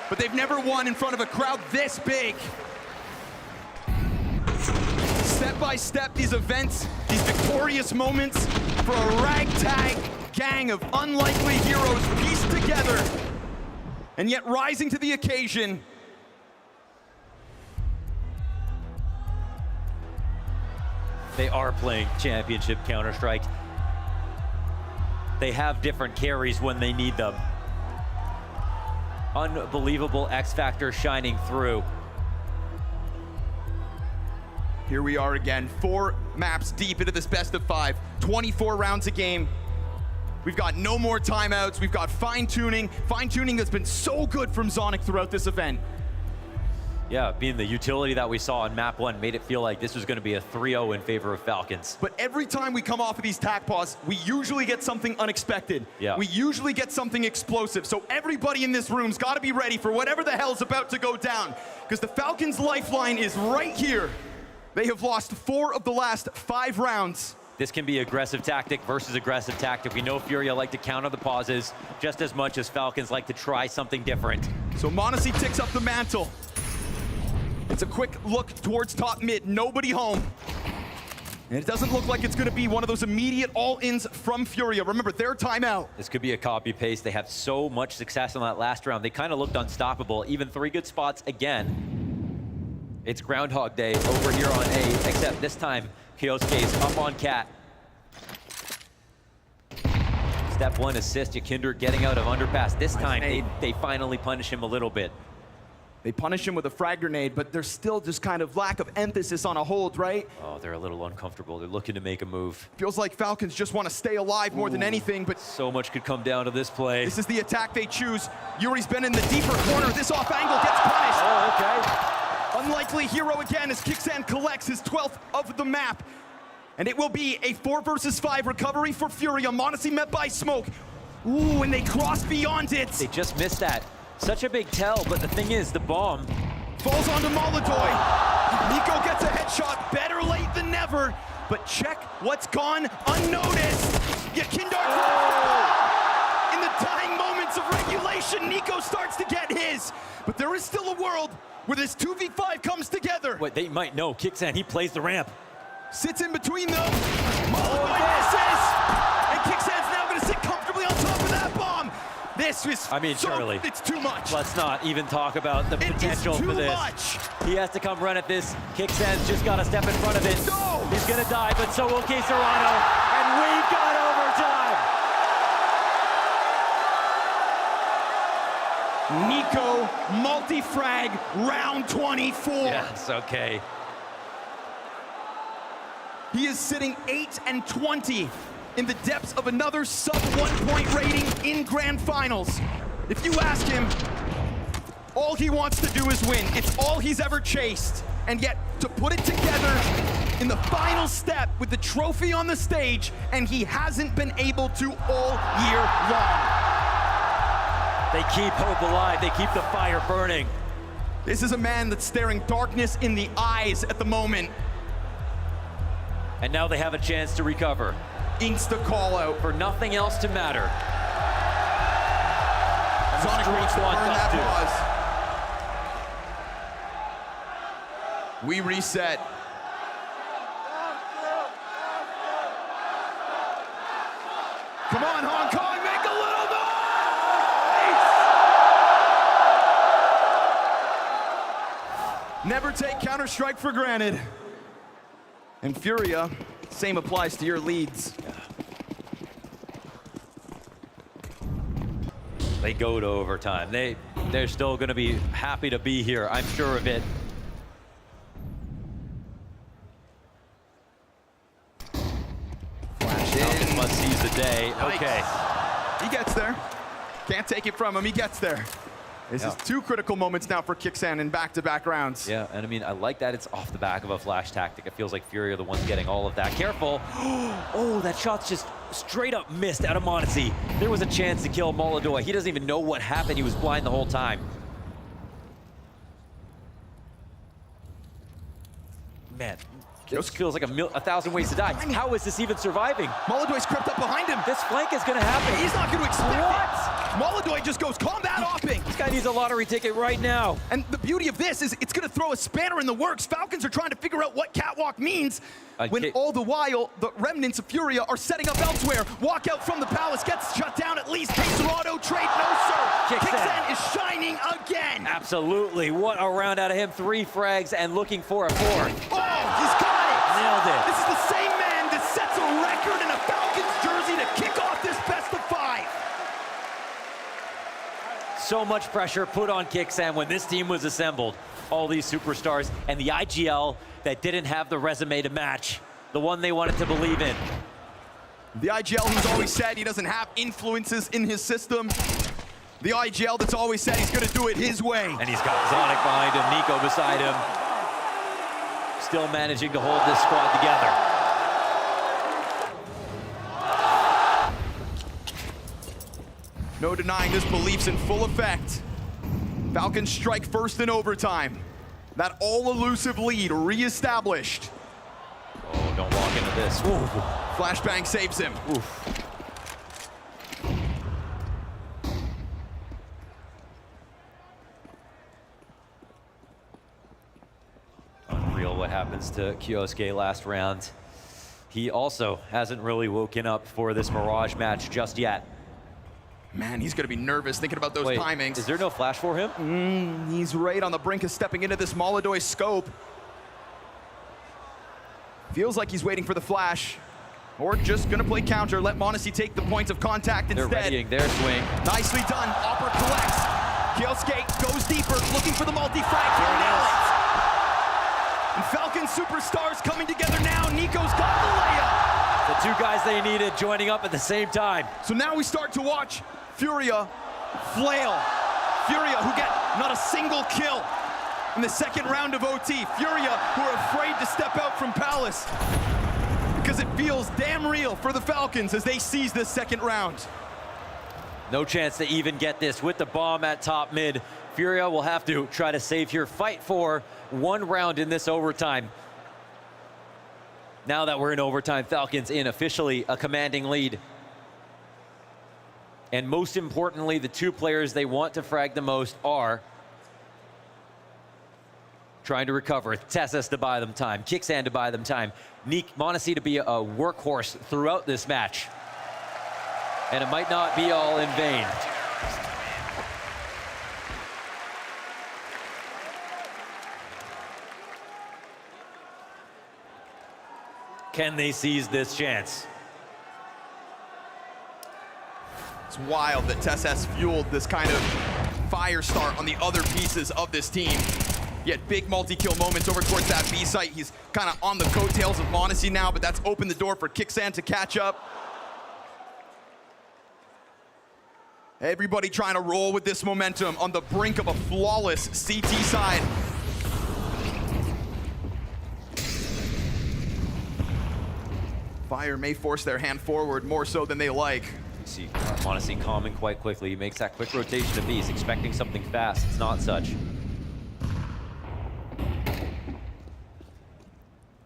but they've never won in front of a crowd this big. Step by step, these events, these victorious moments for a ragtag gang of unlikely heroes pieced together, and yet rising to the occasion. They are playing championship Counter-Strike. They have different carries when they need them. Unbelievable X Factor shining through. Here we are again, 4 maps deep into this best of 5, 24 rounds a game. We've got no more timeouts, we've got fine-tuning. Fine-tuning that's been so good from Zonic throughout this event. Yeah, being the utility that we saw on map 1 made it feel like this was going to be a 3-0 in favor of Falcons. But every time we come off of these tac paws, we usually get something unexpected. Yeah. We usually get something explosive. So everybody in this room's got to be ready for whatever the hell's about to go down, because the Falcons' lifeline is right here. They have lost 4 of the last 5 rounds. This can be aggressive tactic versus aggressive tactic. We know FURIA like to counter the pauses just as much as Falcons like to try something different. So m0NESY takes up the mantle. It's a quick look towards top mid, nobody home. And it doesn't look like it's going to be one of those immediate all-ins from FURIA. Remember, their timeout. This could be a copy-paste. They have so much success in that last round. They kind of looked unstoppable. Even 3 good spots again. It's Groundhog Day over here on A, except this time, Kyosuke's up on Cat. Step 1 assist, Yakinder getting out of underpass. This time, they finally punish him a little bit. They punish him with a frag grenade, but there's still just kind of lack of emphasis on a hold, right? Oh, they're a little uncomfortable. They're looking to make a move. Feels like Falcons just want to stay alive more than anything, but so much could come down to this play. This is the attack they choose. Yuri's been in the deeper corner. This off angle gets punished. Oh, okay. Unlikely hero again as Kixan collects his 12th of the map. And it will be a 4 versus 5 recovery for FURIA. m0NESY met by smoke. Ooh, and they cross beyond it. They just missed that. Such a big tell, but the thing is, the bomb falls onto Molodoy. Nico gets a headshot, better late than never, but check what's gone unnoticed. Yakinder, in the dying moments of regulation, Nico starts to get his, but there is still a world where this 2v5 comes together. What they might know, Kixan, he plays the ramp. Sits in between them, Molodoy misses, and Kixan's now gonna sit comfortably on top of that bomb. This is surely. It's too much. Let's not even talk about the potential for this. Much. He has to come run at this. Kixan's just got to step in front of it. No! He's going to die, but so will Serrano. And we've got overtime. Nico, multi-frag, round 24. Yeah, it's okay. He is sitting 8-20. In the depths of another sub-1 point rating in grand finals. If you ask him, all he wants to do is win. It's all he's ever chased. And yet, to put it together in the final step with the trophy on the stage, and he hasn't been able to all year long. They keep hope alive. They keep the fire burning. This is a man that's staring darkness in the eyes at the moment. And now they have a chance to recover. Insta call out. For nothing else to matter. Zonic wants to burn that pause. We reset. Come on, Hong Kong, make a little noise! Never take Counter-Strike for granted. And FURIA, same applies to your leads. they go to overtime. They're still going to be happy to be here. I'm sure of it. Falcons must seize the day. Yikes. Okay. He gets there. Can't take it from him. He gets there. This is 2 critical moments now for Kixan in back-to-back rounds. Yeah, and I mean, I like that it's off the back of a flash tactic. It feels like FURIA are the ones getting all of that. Careful. Oh, that shot's just straight up missed out of Monacy. There was a chance to kill Molodoi. He doesn't even know what happened. He was blind the whole time. Man, this feels like a 1,000 ways to die. How is this even surviving? Molodoi's crept up behind him. This flank is going to happen. He's not going to expect it. Molodoi just goes combat hopping. This guy needs a lottery ticket right now. And the beauty of this is it's going to throw a spanner in the works. Falcons are trying to figure out what catwalk means when all the while the remnants of FURIA are setting up elsewhere. Walk out from the palace, gets shut down at least. Auto trade, no sir. Kixan is shining again. Absolutely. What a round out of him. 3 frags and looking for a 4th. Oh, he's got it. Nailed it. This is the same man that sets a record in a Falcons jersey to kick off this best of 5. So much pressure put on Kixan when this team was assembled. All these superstars and the IGL that didn't have the resume to match, the one they wanted to believe in. The IGL who's always said he doesn't have influences in his system. The IGL that's always said he's going to do it his way. And he's got Zonic behind him, Nico beside him. Still managing to hold this squad together. No denying this belief's in full effect. Falcons strike first in overtime. That all-elusive lead reestablished. Oh, don't walk into this. Ooh. Flashbang saves him. Oof. Unreal what happens to Kyosuke last round. He also hasn't really woken up for this Mirage match just yet. Man, he's going to be nervous thinking about those timings. Is there no flash for him? He's right on the brink of stepping into this Molodoi scope. Feels like he's waiting for the flash. Or just going to play counter, let Monacy take the points of contact instead. They're readying their swing. Nicely done. Opper collects. Kyosuke goes deeper, looking for the multi-frag. Here it is. And Falcon superstars coming together now. Nico's got the layup. The 2 guys they needed joining up at the same time. So now we start to watch FURIA flail. FURIA who get not a single kill in the second round of OT. FURIA who are afraid to step out from Palace because it feels damn real for the Falcons as they seize this second round. No chance to even get this with the bomb at top mid. FURIA will have to try to save here, fight for 1 round in this overtime. Now that we're in overtime, Falcons in officially a commanding lead. And most importantly, the 2 players they want to frag the most are trying to recover. TeSeS to buy them time, Kixan to buy them time, Monacy to be a workhorse throughout this match. And it might not be all in vain. Can they seize this chance? It's wild that TeSeS fueled this kind of fire start on the other pieces of this team. Yet big multi-kill moments over towards that B site. He's kind of on the coattails of Monacy now, but that's opened the door for Kixan to catch up. Everybody trying to roll with this momentum on the brink of a flawless CT side. Fire may force their hand forward more so than they like. See Monacy calming quite quickly. He makes that quick rotation to B. He's expecting something fast. It's not such. We've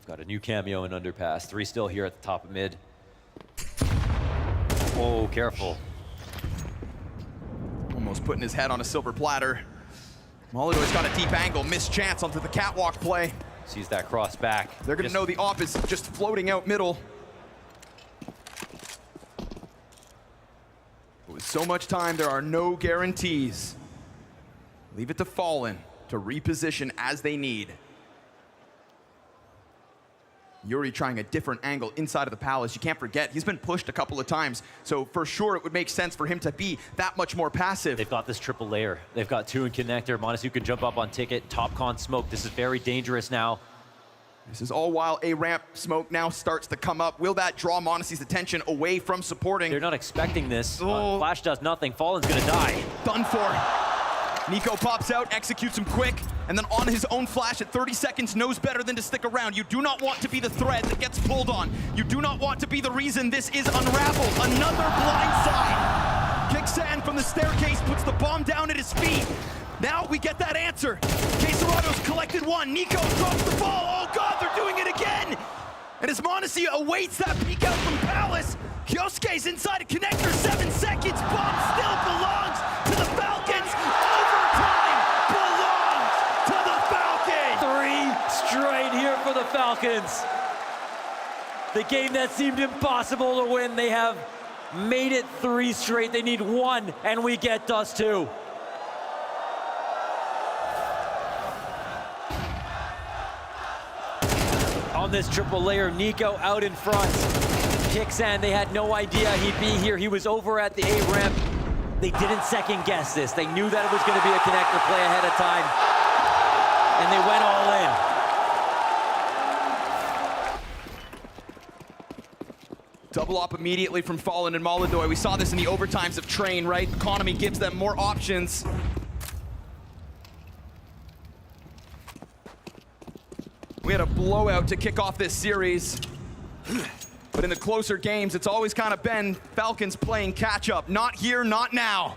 got a new cameo in underpass. 3 still here at the top of mid. Oh, careful. Almost putting his head on a silver platter. Molodoi's got a deep angle, missed chance onto the catwalk play. Sees that cross back. They're gonna know the op is just floating out middle. But with so much time, there are no guarantees. Leave it to Fallen to reposition as they need. Yuri trying a different angle inside of the palace. You can't forget, he's been pushed a couple of times, so for sure it would make sense for him to be that much more passive. They've got this triple layer. They've got 2 in connector. Monasu can jump up on ticket. Top con smoke. This is very dangerous now. This is all while a ramp smoke now starts to come up. Will that draw Monasi's attention away from supporting? They're not expecting this. Flash does nothing. Fallen's gonna die. Done for. Nico pops out, executes him quick, and then on his own flash at 30 seconds knows better than to stick around. You do not want to be the thread that gets pulled on. You do not want to be the reason this is unraveled. Another blindside. Kicksan from the staircase puts the bomb down at his feet. Now we get that answer. Queserado's collected 1. Nico drops the ball. Oh God, they're doing it again. And as Monasi awaits that peek out from Palace, Kyosuke's inside a connector, 7 seconds. Bomb still belongs to the Falcons. Overtime belongs to the Falcons. 3 straight here for the Falcons. The game that seemed impossible to win, they have made it 3 straight. They need 1, and we get Dust 2. On this triple layer, Nico out in front. Kicksan, they had no idea he'd be here. He was over at the A ramp. They didn't second guess this. They knew that it was going to be a connector play ahead of time. And they went all in. Double up immediately from Fallen and Molodoi. We saw this in the overtimes of Train, right? Economy gives them more options. We had a blowout to kick off this series. But in the closer games, it's always kind of been Falcons playing catch up. Not here, not now.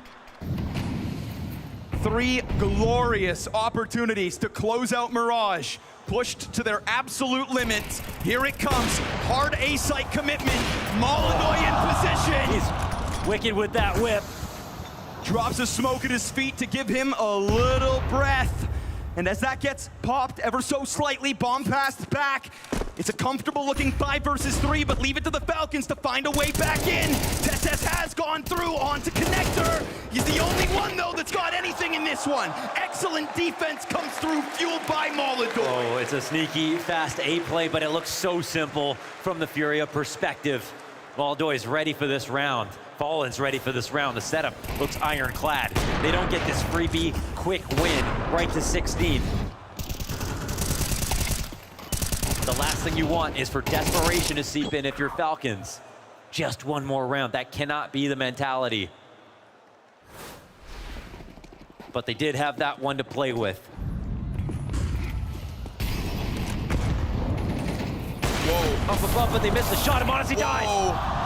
3 glorious opportunities to close out Mirage. Pushed to their absolute limits. Here it comes. Hard A-site commitment. Molodoi in position. He's wicked with that whip. Drops a smoke at his feet to give him a little breath. And as that gets popped ever so slightly, bomb passed back. It's a comfortable looking 5 versus 3, but leave it to the Falcons to find a way back in. Tess has gone through onto connector. He's the only one though that's got anything in this one. Excellent defense comes through, fueled by Molodoi. Oh, it's a sneaky, fast A play, but it looks so simple from the FURIA perspective. Molodoi is ready for this round. Fallen's ready for this round. The setup looks ironclad. They don't get this freebie quick win right to 16. The last thing you want is for desperation to seep in if you're Falcons. Just 1 more round. That cannot be the mentality. But they did have that one to play with. Whoa. Up above, but they missed the shot, and Monasu dies.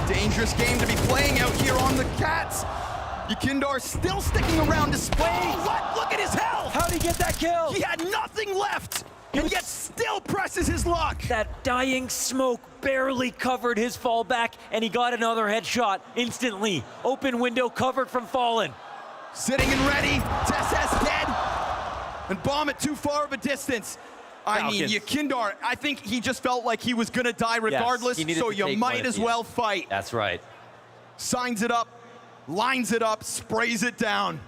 Dangerous game to be playing out here on the Cats. Yakindar still sticking around to spray. What? Look at his health! How'd he get that kill? He had nothing left, and yet still presses his luck. That dying smoke barely covered his fallback, and he got another headshot instantly. Open window covered from Fallen. Sitting and ready. Tess dead. And bomb at too far of a distance. I mean, Yakindar, I think he just felt like he was gonna die regardless, so you might as well fight. That's right. Signs it up, lines it up, sprays it down.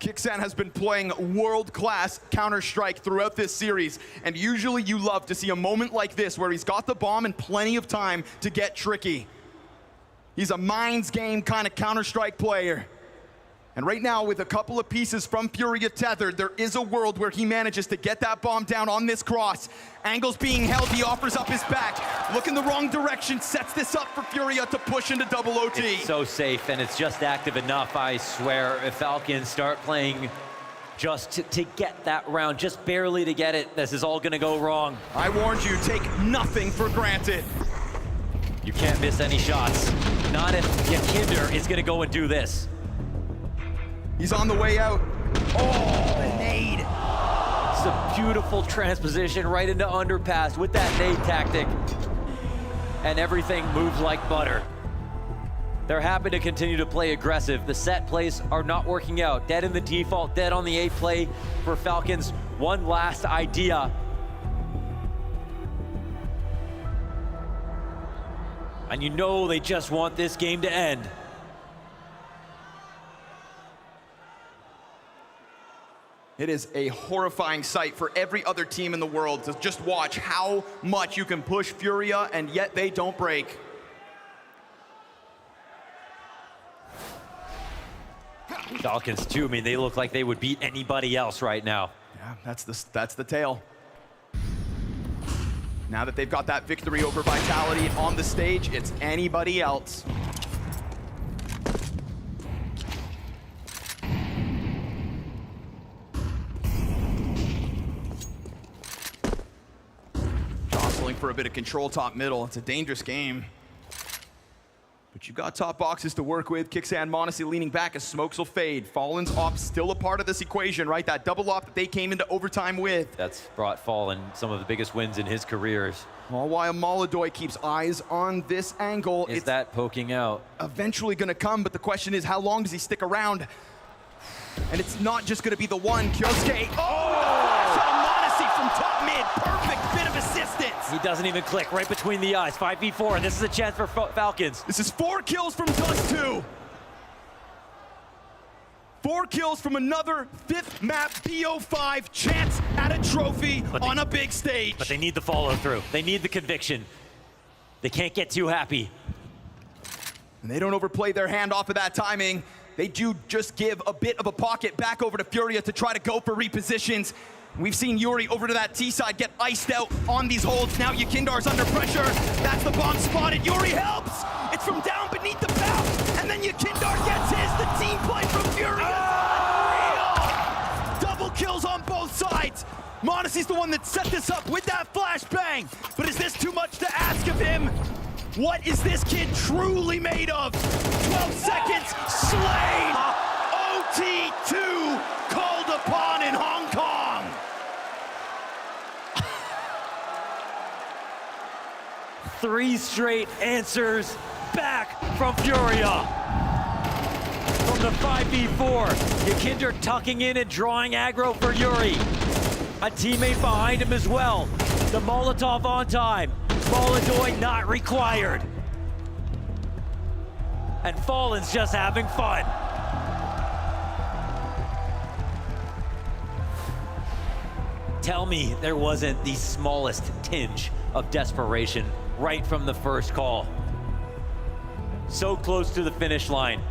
Kicksan has been playing world-class Counter-Strike throughout this series, and usually you love to see a moment like this where he's got the bomb and plenty of time to get tricky. He's a minds game kind of Counter-Strike player. And right now, with a couple of pieces from FURIA tethered, there is a world where he manages to get that bomb down on this cross. Angle's being held, he offers up his back. Look in the wrong direction, sets this up for FURIA to push into double OT. It's so safe, and it's just active enough, I swear. If Falcons start playing just to get that round, just barely to get it, this is all gonna go wrong. I warned you, take nothing for granted. You can't miss any shots. Not if Yakinder is gonna go and do this. He's on the way out. Oh, the nade. It's a beautiful transposition right into underpass with that nade tactic. And everything moves like butter. They're happy to continue to play aggressive. The set plays are not working out. Dead in the default, dead on the A play for Falcons. One last idea. And you know they just want this game to end. It is a horrifying sight for every other team in the world to just watch how much you can push FURIA and yet they don't break. Falcons too, I mean, they look like they would beat anybody else right now. Yeah, that's the tale. Now that they've got that victory over Vitality on the stage, it's anybody else. Jostling for a bit of control top middle. It's a dangerous game. But you've got top boxes to work with. Kixan, m0NESY leaning back as smokes will fade. Fallen's op still a part of this equation, right? That double op that they came into overtime with. That's brought Fallen some of the biggest wins in his careers. All while molodoy keeps eyes on this angle. Is that poking out? Eventually gonna come, but the question is, how long does he stick around? And it's not just gonna be the one. Kyosuke, flash on m0NESY from top mid. Perfect bit of assistance. He doesn't even click, right between the eyes. 5v4, and this is a chance for Falcons. This is 4 kills from Dust2. 4 kills from another 5th map BO5 chance at a trophy on a big stage. But they need the follow through. They need the conviction. They can't get too happy. And they don't overplay their hand off of that timing. They do just give a bit of a pocket back over to FURIA to try to go for repositions. We've seen Yuri over to that T side get iced out on these holds. Now Yakindar's under pressure. That's the bomb spotted. Yuri helps. It's from down beneath the belt. And then Yakindar gets his. The team play from FURIA. Unreal. Double kills on both sides. m0NESY's the one that set this up with that flashbang. But is this too much to ask of him? What is this kid truly made of? 12 seconds, slain! OT2 called upon in Hong Kong! 3 straight answers back from FURIA. From the 5v4, Yakinder tucking in and drawing aggro for Yuri. A teammate behind him as well. The Molotov on time. molodoy not required. And Fallen's just having fun. Tell me there wasn't the smallest tinge of desperation right from the first call. So close to the finish line.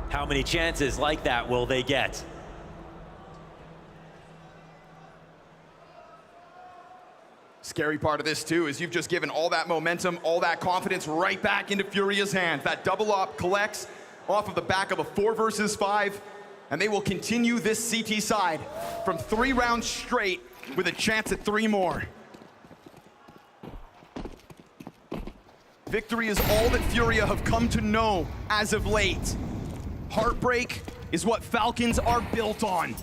How many chances like that will they get? Scary part of this too is you've just given all that momentum, all that confidence right back into FURIA's hands. That double op collects off of the back of a 4 versus 5, and they will continue this CT side from 3 rounds straight with a chance at 3 more. Victory is all that FURIA have come to know as of late. Heartbreak is what Falcons are built on.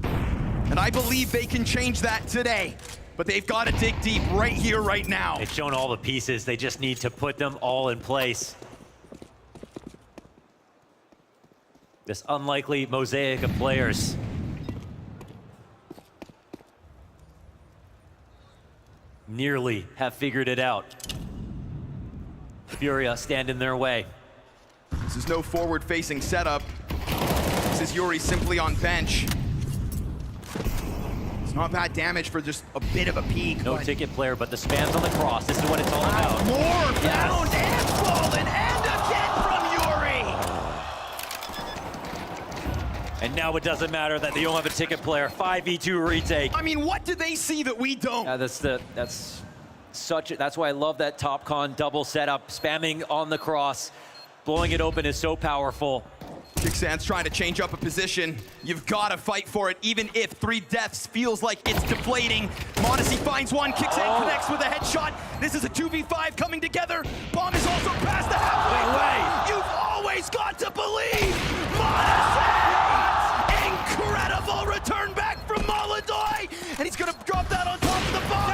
And I believe they can change that today. But they've got to dig deep right here, right now. They've shown all the pieces. They just need to put them all in place. This unlikely mosaic of players. Nearly have figured it out. FURIA stand in their way. This is no forward-facing setup. This is Yuri simply on bench. It's not bad damage for just a bit of a peek. No ticket player, but the spams on the cross. This is what it's all about. More Yes. found and fallen, and again from Yuri. And now it doesn't matter that they don't have a ticket player. 5v2 retake. I mean, what did they see that we don't? Yeah, that's why I love that top con double setup. Spamming on the cross, blowing it open is so powerful. Kixan's trying to change up a position. You've got to fight for it, even if 3 deaths feels like it's deflating. m0NESY finds one. Kixan connects with a headshot. This is a 2v5 coming together. Bomb is also past the halfway line. You've always got to believe. m0NESY! Incredible return back from molodoy. And he's going to drop that on top of the bomb.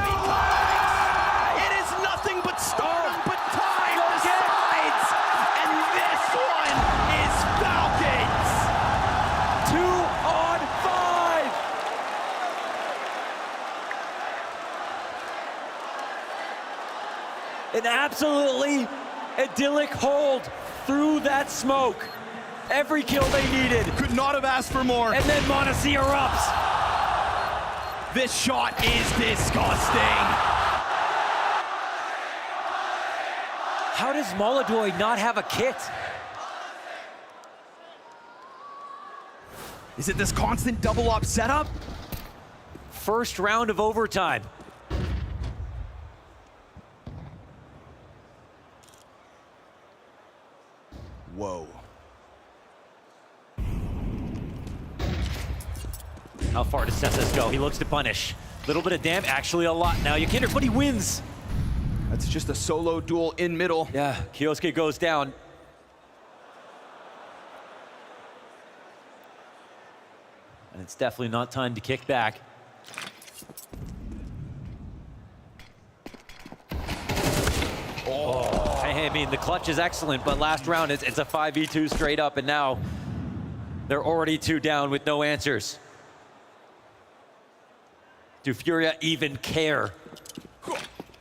It is nothing but stardom, but time decides. And this one is Falcons. 2 on 5. An absolutely idyllic hold through that smoke. Every kill they needed. Could not have asked for more. And then Monacy erupts. This shot is disgusting. How does Molodoi not have a kit? Is it this constant double up setup? First round of overtime. Whoa. How far does Cesses go? He looks to punish. Little bit of damage, actually a lot now. Yakinder, but he wins. That's just a solo duel in middle. Yeah, Kiosuke goes down. And it's definitely not time to kick back. Oh, I mean, the clutch is excellent, but last round it's a 5v2 straight up, and now they're already 2 down with no answers. Do FURIA even care?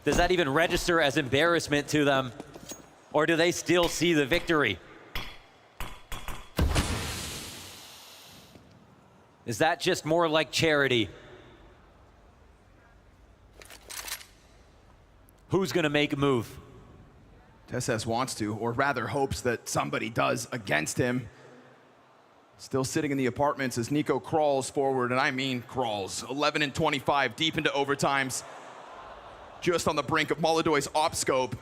Does that even register as embarrassment to them? Or do they still see the victory? Is that just more like charity? Who's gonna make a move? Tesses wants to, or rather hopes that somebody does against him. Still sitting in the apartments as Nico crawls forward, and I mean crawls. 11 and 25, deep into overtimes. Just on the brink of Molodoi's op scope.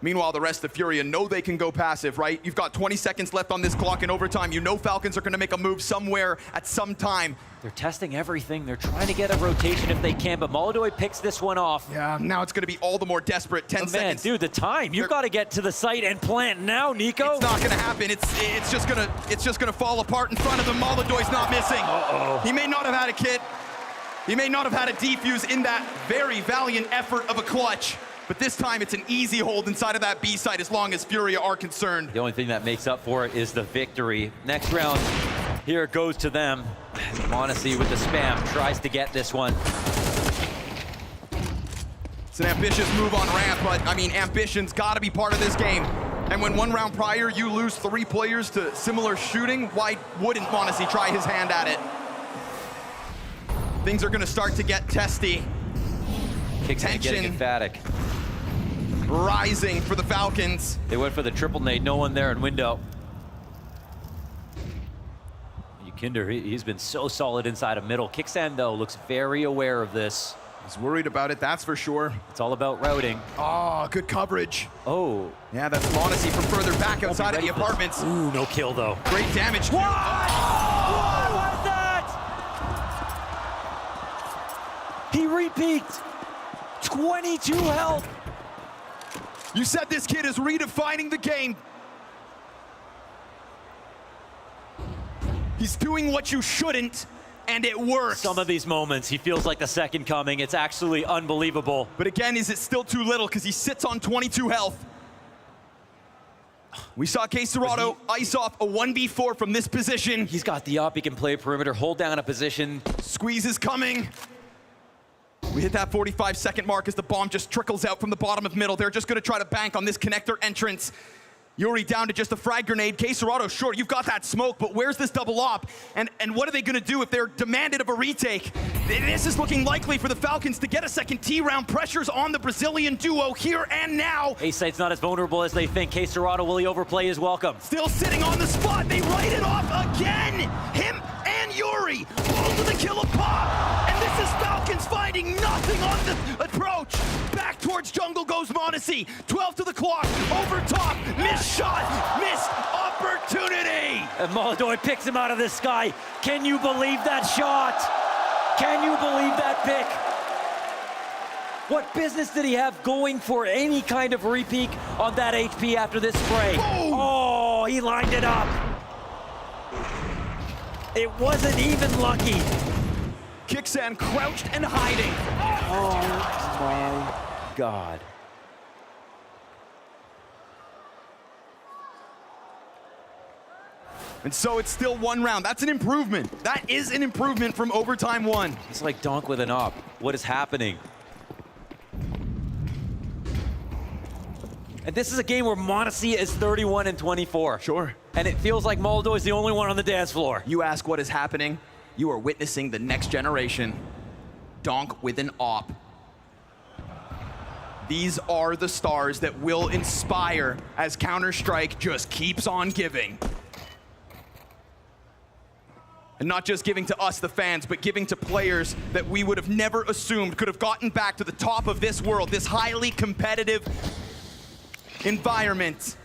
Meanwhile, the rest of FURIA know they can go passive, right? You've got 20 seconds left on this clock in overtime. You know Falcons are gonna make a move somewhere at some time. They're testing everything. They're trying to get a rotation if they can, but Molodoi picks this one off. Yeah, now it's gonna be all the more desperate. 10 seconds. Man, dude, the time. You've got to get to the site and plant now, Nico. It's not gonna happen. It's just gonna fall apart in front of them. Molodoi's not missing. Uh-oh. He may not have had a kit. He may not have had a defuse in that very valiant effort of a clutch. But this time, it's an easy hold inside of that B site as long as FURIA are concerned. The only thing that makes up for it is the victory. Next round, here it goes to them. Monacy with the spam tries to get this one. It's an ambitious move on ramp, but I mean, ambition's gotta be part of this game. And when 1 round prior, you lose 3 players to similar shooting, why wouldn't Monacy try his hand at it? Things are gonna start to get testy. Kicks in, getting emphatic. Rising for the Falcons. They went for the triple nade, no one there in window. Yakinder, he's been so solid inside of middle. Kicksan, though, looks very aware of this. He's worried about it, that's for sure. It's all about routing. Oh, good coverage. Oh. Yeah, that's Monacy from further back outside of the apartments. Ooh, no kill, though. Great damage. What? What was that? He repeaked. 22 health. You said this kid is redefining the game. He's doing what you shouldn't, and it works. Some of these moments, he feels like the second coming. It's actually unbelievable. But again, is it still too little? Because he sits on 22 health. We saw csgo ice off a 1v4 from this position. He's got the up. He can play perimeter, hold down a position. Squeeze is coming. We hit that 45-second mark as the bomb just trickles out from the bottom of middle. They're just going to try to bank on this connector entrance. Yuri down to just a frag grenade. csgo, sure, you've got that smoke, but where's this double op? And what are they going to do if they're demanded of a retake? This is looking likely for the Falcons to get a second T round. Pressures on the Brazilian duo here and now. A-site's not as vulnerable as they think. csgo, will he overplay his welcome? Still sitting on the spot. They write it off again. Him and Yuri all to the kill of Pop. And this is Falcons finding nothing on the approach. Back towards jungle goes Monacy. 12 to the clock. Over top. Missed shot. Missed opportunity. And Molodoi picks him out of the sky. Can you believe that shot? Can you believe that pick? What business did he have going for any kind of repeak on that HP after this spray? Boom. Oh, he lined it up. It wasn't even lucky. Kicksan crouched and hiding. Oh my God. And so it's still 1 round. That's an improvement. That is an improvement from overtime 1. It's like Donk with an op. What is happening? And this is a game where Monacy is 31-24. Sure. And it feels like Moldo is the only one on the dance floor. You ask what is happening, you are witnessing the next generation. Donk with an op. These are the stars that will inspire as Counter-Strike just keeps on giving. And not just giving to us, the fans, but giving to players that we would have never assumed could have gotten back to the top of this world, this highly competitive environment.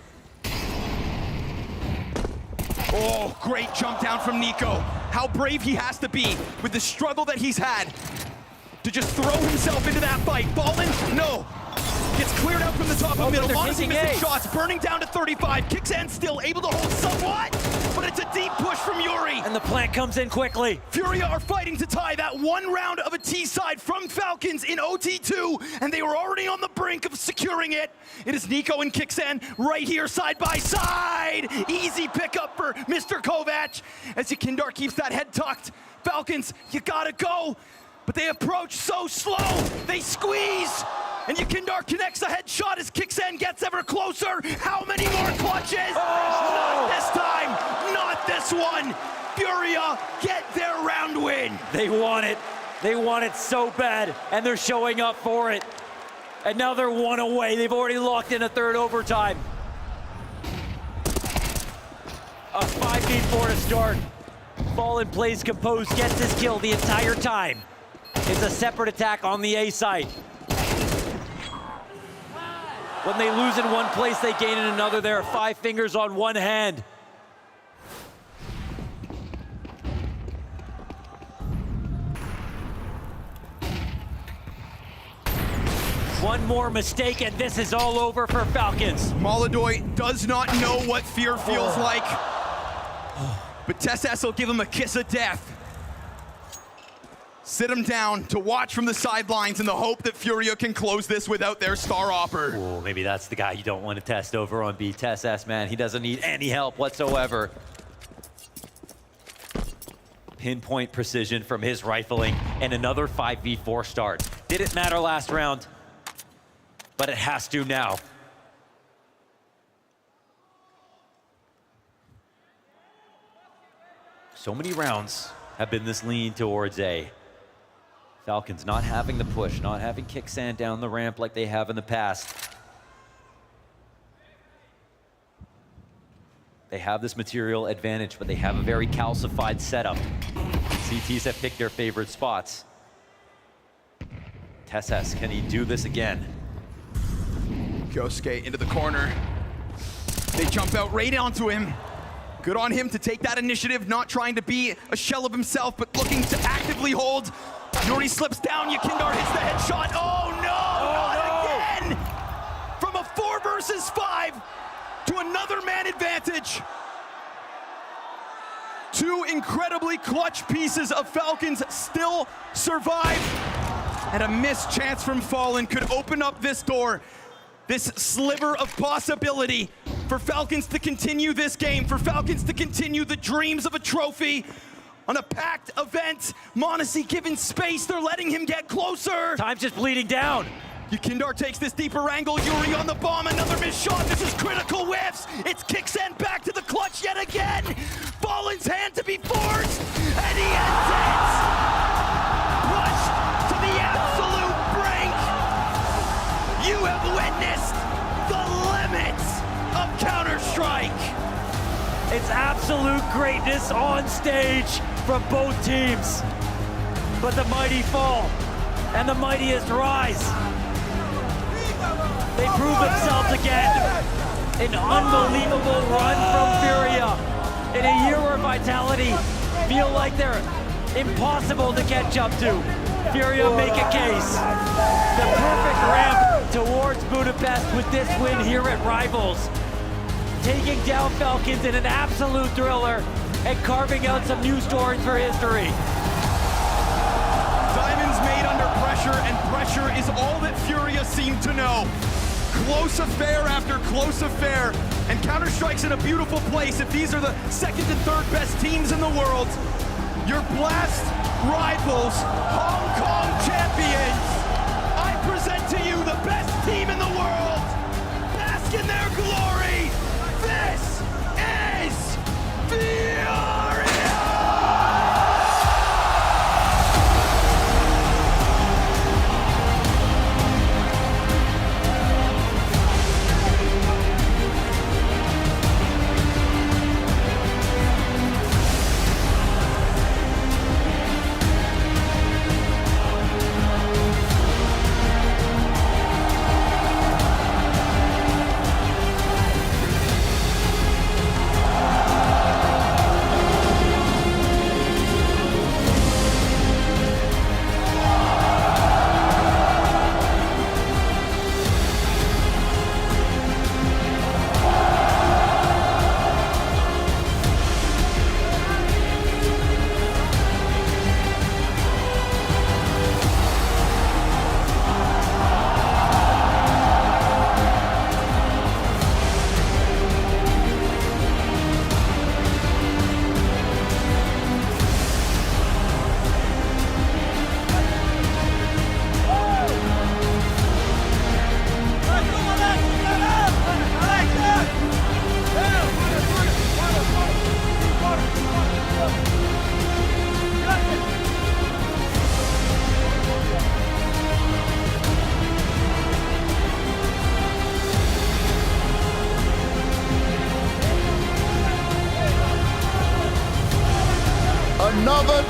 Oh, great jump down from Nico. How brave he has to be with the struggle that he's had to just throw himself into that fight. Fallen, no. Gets cleared out from the top of middle. Monacy missing shots, burning down to 35. Kixan still able to hold somewhat, but it's a deep push from Yuri. And the plant comes in quickly. FURIA are fighting to tie that one round of a T-side from Falcons in OT2, and they were already on the brink of securing it. It is Nico and Kixan right here side by side. Easy pickup for Mr. Kovac as Yakindar keeps that head tucked. Falcons, you gotta go. But they approach so slow, they squeeze, and Yakindar connects a headshot as Kixan gets ever closer. How many more clutches? Not this time, not this one. FURIA get their round win. They want it. They want it so bad, and they're showing up for it. And now they're one away. They've already locked in a third overtime. A 5v4 to start. Fallen plays composed, gets his kill the entire time. It's a separate attack on the A side. When they lose in one place, they gain in another. There are 5 fingers on one hand. One more mistake and this is all over for Falcons. Molodoi does not know what fear feels like. But TSS will give him a kiss of death. Sit him down to watch from the sidelines in the hope that FURIA can close this without their star opper. Oh, maybe that's the guy you don't want to test over on B. TSS, man. He doesn't need any help whatsoever. Pinpoint precision from his rifling and another 5v4 start. Didn't matter last round, but it has to now. So many rounds have been this lean towards A. Falcons not having the push, not having Kixan down the ramp like they have in the past. They have this material advantage, but they have a very calcified setup. CTs have picked their favorite spots. TSS, can he do this again? Kyosuke into the corner. They jump out right onto him. Good on him to take that initiative, not trying to be a shell of himself, but looking to actively hold. Yuri slips down, Yakindar hits the headshot. Oh no, not again! From a 4 versus 5 to another man advantage. 2 incredibly clutch pieces of Falcons still survive. And a missed chance from Fallen could open up this door. This sliver of possibility for Falcons to continue this game, for Falcons to continue the dreams of a trophy. On a packed event, Monacy given space, they're letting him get closer. Time's just bleeding down. Yakindar takes this deeper angle, Yuri on the bomb, another missed shot, this is critical whiffs. It's Kixan back to the clutch yet again. Fallen's hand to be forced, and he ends it. Pushed to the absolute brink. You have witnessed the limits of Counter-Strike. It's absolute greatness on stage from both teams. But the mighty fall and the mightiest rise. They prove themselves again. An unbelievable run from FURIA. In a year where Vitality feel like they're impossible to catch up to. FURIA make a case. The perfect ramp towards Budapest with this win here at Rivals. Taking down Falcons in an absolute thriller and carving out some new stories for history. Diamonds made under pressure, and pressure is all that FURIA seem to know. Close affair after close affair, and Counter-Strike's in a beautiful place if these are the second and third best teams in the world. Your Blast rivals, Hong Kong champions. I present to you the best team in the world, Basket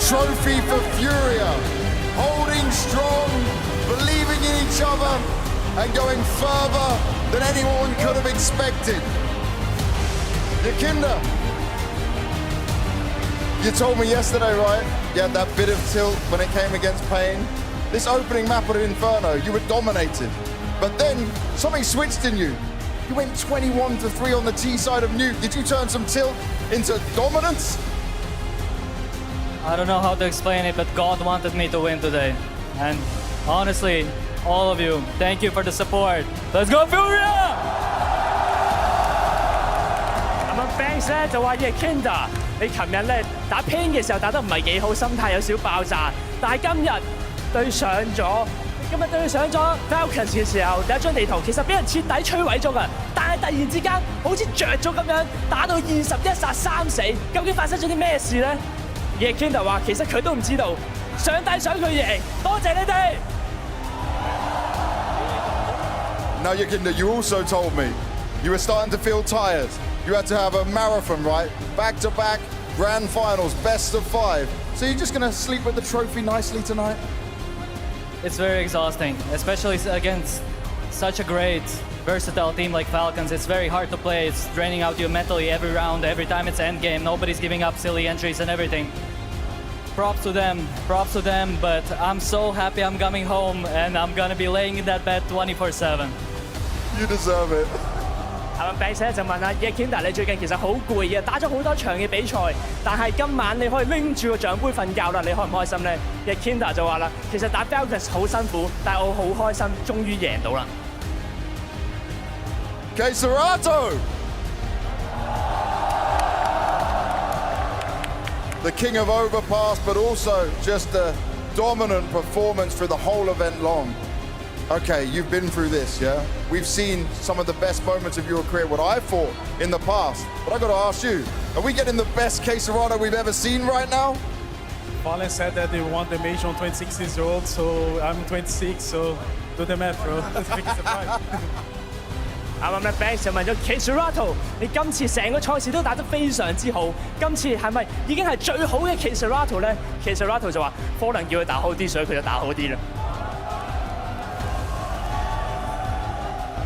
trophy for FURIA, holding strong, believing in each other, and going further than anyone could have expected. Yakinda, you told me yesterday, right? You had that bit of tilt when it came against Pain. This opening map at Inferno, you were dominated. But then something switched in you. You went 21-3 on the T side of Nuke. Did you turn some tilt into dominance? I don't know how to explain it, but God wanted me to win today. And honestly, all of you, thank you for the support. Let's go FURIA! 咁啊 ，Banks 咧就話 Yakinda， 你琴日咧打 Pain 嘅時候打得唔係幾好，心態有少爆炸。但係今日對上咗 Falcons 嘅時候，第一張地圖其實俾人徹底摧毀咗㗎。但係突然之間好似着咗咁樣，打到21殺3死，究竟發生咗啲咩事咧 ？Yakinda 話其實佢都唔知道，上帝想佢贏，多謝你哋。Now, Yakinda, you also told me you were starting to feel tired. You had to have a marathon, right? Back-to-back grand finals, best of 5. So you're just going to sleep with the trophy nicely tonight? It's very exhausting, especially against such a great, versatile team like Falcons. It's very hard to play. It's draining out you mentally every round, every time it's endgame. Nobody's giving up silly entries and everything. Props to them, but I'm so happy I'm coming home and I'm gonna be laying in that bed 24/7. You deserve it. 阿 Banks 咧就問阿 Yakinda， 你最近其實好攰啊，打咗好多場嘅比賽，但係今晚你可以拎住個獎杯瞓覺啦，你開唔開心咧 ？Yakinda 就話啦，其實打 Falcons 好辛苦，但係我好開心，終於贏到啦。csgo! The king of overpass, but also just a dominant performance through the whole event long. Okay, you've been through this, yeah? We've seen some of the best moments of your career, what I fought in the past. But I got to ask you, are we getting the best csgo we've ever seen right now? Fallen said that they won the major on 26 years old, so I'm 26, so do the math, bro. I think it's a fight. 啱啱咧 Banks 就問咗 csgo， 你今次成個賽事都打得非常之好，今次係咪已經係最好嘅 csgo 咧 ？csgo 就話可能叫佢打好啲，所以佢就打好啲啦。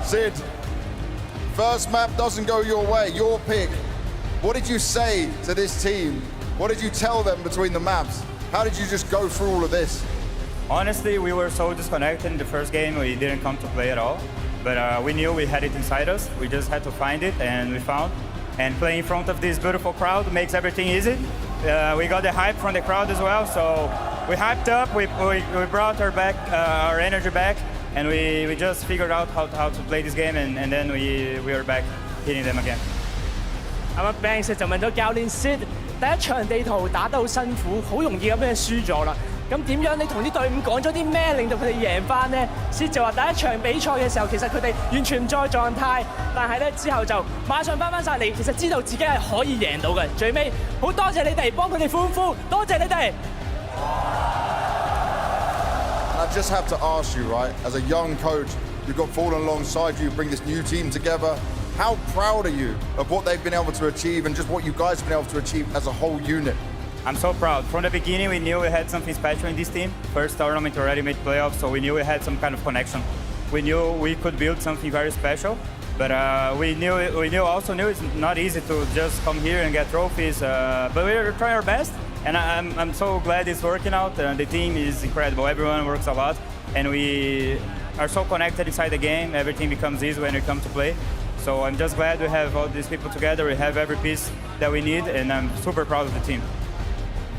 Sid, first map doesn't go your way, your pick. What did you say to this team? What did you tell them between the maps? How did you just go through all of this? Honestly, we were so disconnected in the first game, we didn't come to play at all. But we knew we had it inside us. We just had to find it, and we found. And playing in front of this beautiful crowd makes everything easy. We got the hype from the crowd as well, so we hyped up, we brought our energy back, and we just figured out how to play this game, and then we were back hitting them again. 啱啱 Banks 就問咗教練 Sid， 第一場地圖打得好辛苦，好容易咁樣輸咗啦。咁點樣你同啲隊伍講咗啲咩令到佢哋贏翻呢 ？Sid 就話第一場比賽嘅時候，其實佢哋完全唔在狀態，但係咧之後就馬上翻晒嚟，其實知道自己係可以贏到嘅。最尾好多謝你哋幫佢哋歡呼，多謝你哋。I just have to ask you, right, as a young coach, you've got Fallen alongside you, bring this new team together. How proud are you of what they've been able to achieve and just what you guys have been able to achieve as a whole unit? I'm so proud. From the beginning, we knew we had something special in this team. First tournament already made playoffs, so we knew we had some kind of connection. We knew we could build something very special, but we also knew it's not easy to just come here and get trophies. But we're trying our best, and I'm so glad it's working out. The team is incredible. Everyone works a lot, and we are so connected inside the game. Everything becomes easy when we come to play. So I'm just glad we have all these people together. We have every piece that we need, and I'm super proud of the team.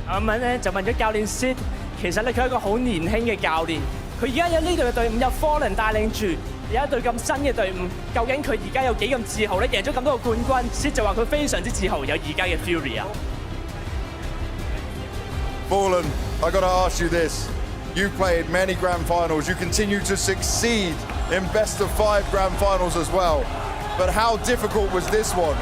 啱啱咧就問咗教練 Sid， 其實咧佢係一個好年輕嘅教練，佢而家有呢隊嘅隊伍有 Fallen 帶領住，有一隊咁新嘅隊伍，究竟佢而家有幾咁自豪咧？贏咗咁多個冠軍 ，Sid 就話佢非常之自豪有而家嘅 FURIA。Fallen, I got to ask you this. You played many grand finals. You continue to succeed in best of 5 grand finals as well. But how difficult was this one?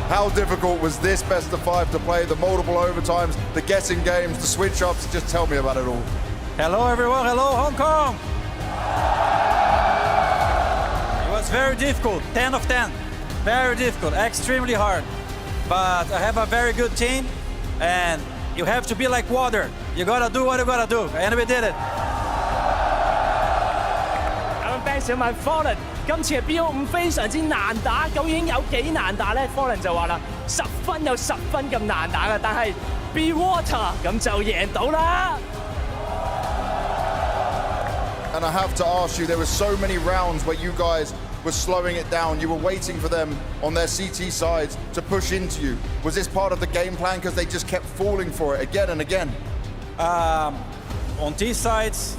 How difficult was this best of 5 to play? The multiple overtimes, the guessing games, the switch ups. Just tell me about it all. Hello everyone, hello Hong Kong. was very difficult, 10 of 10. Very difficult, extremely hard. But I have a very good team, and you have to be like water. You gotta do what you gotta do, and we did it. 咁 Banks 想問 Fallen， 今次嘅 BO5 非常之難打，究竟有幾難打咧 ？Fallen 就話啦，10分有10分咁難打嘅，但係 Be Water 咁就贏到啦。And I have to ask you, there were so many rounds where you guys were slowing it down. You were waiting for them on their CT sides to push into you. Was this part of the game plan because they just kept falling for it again and again? On T sides,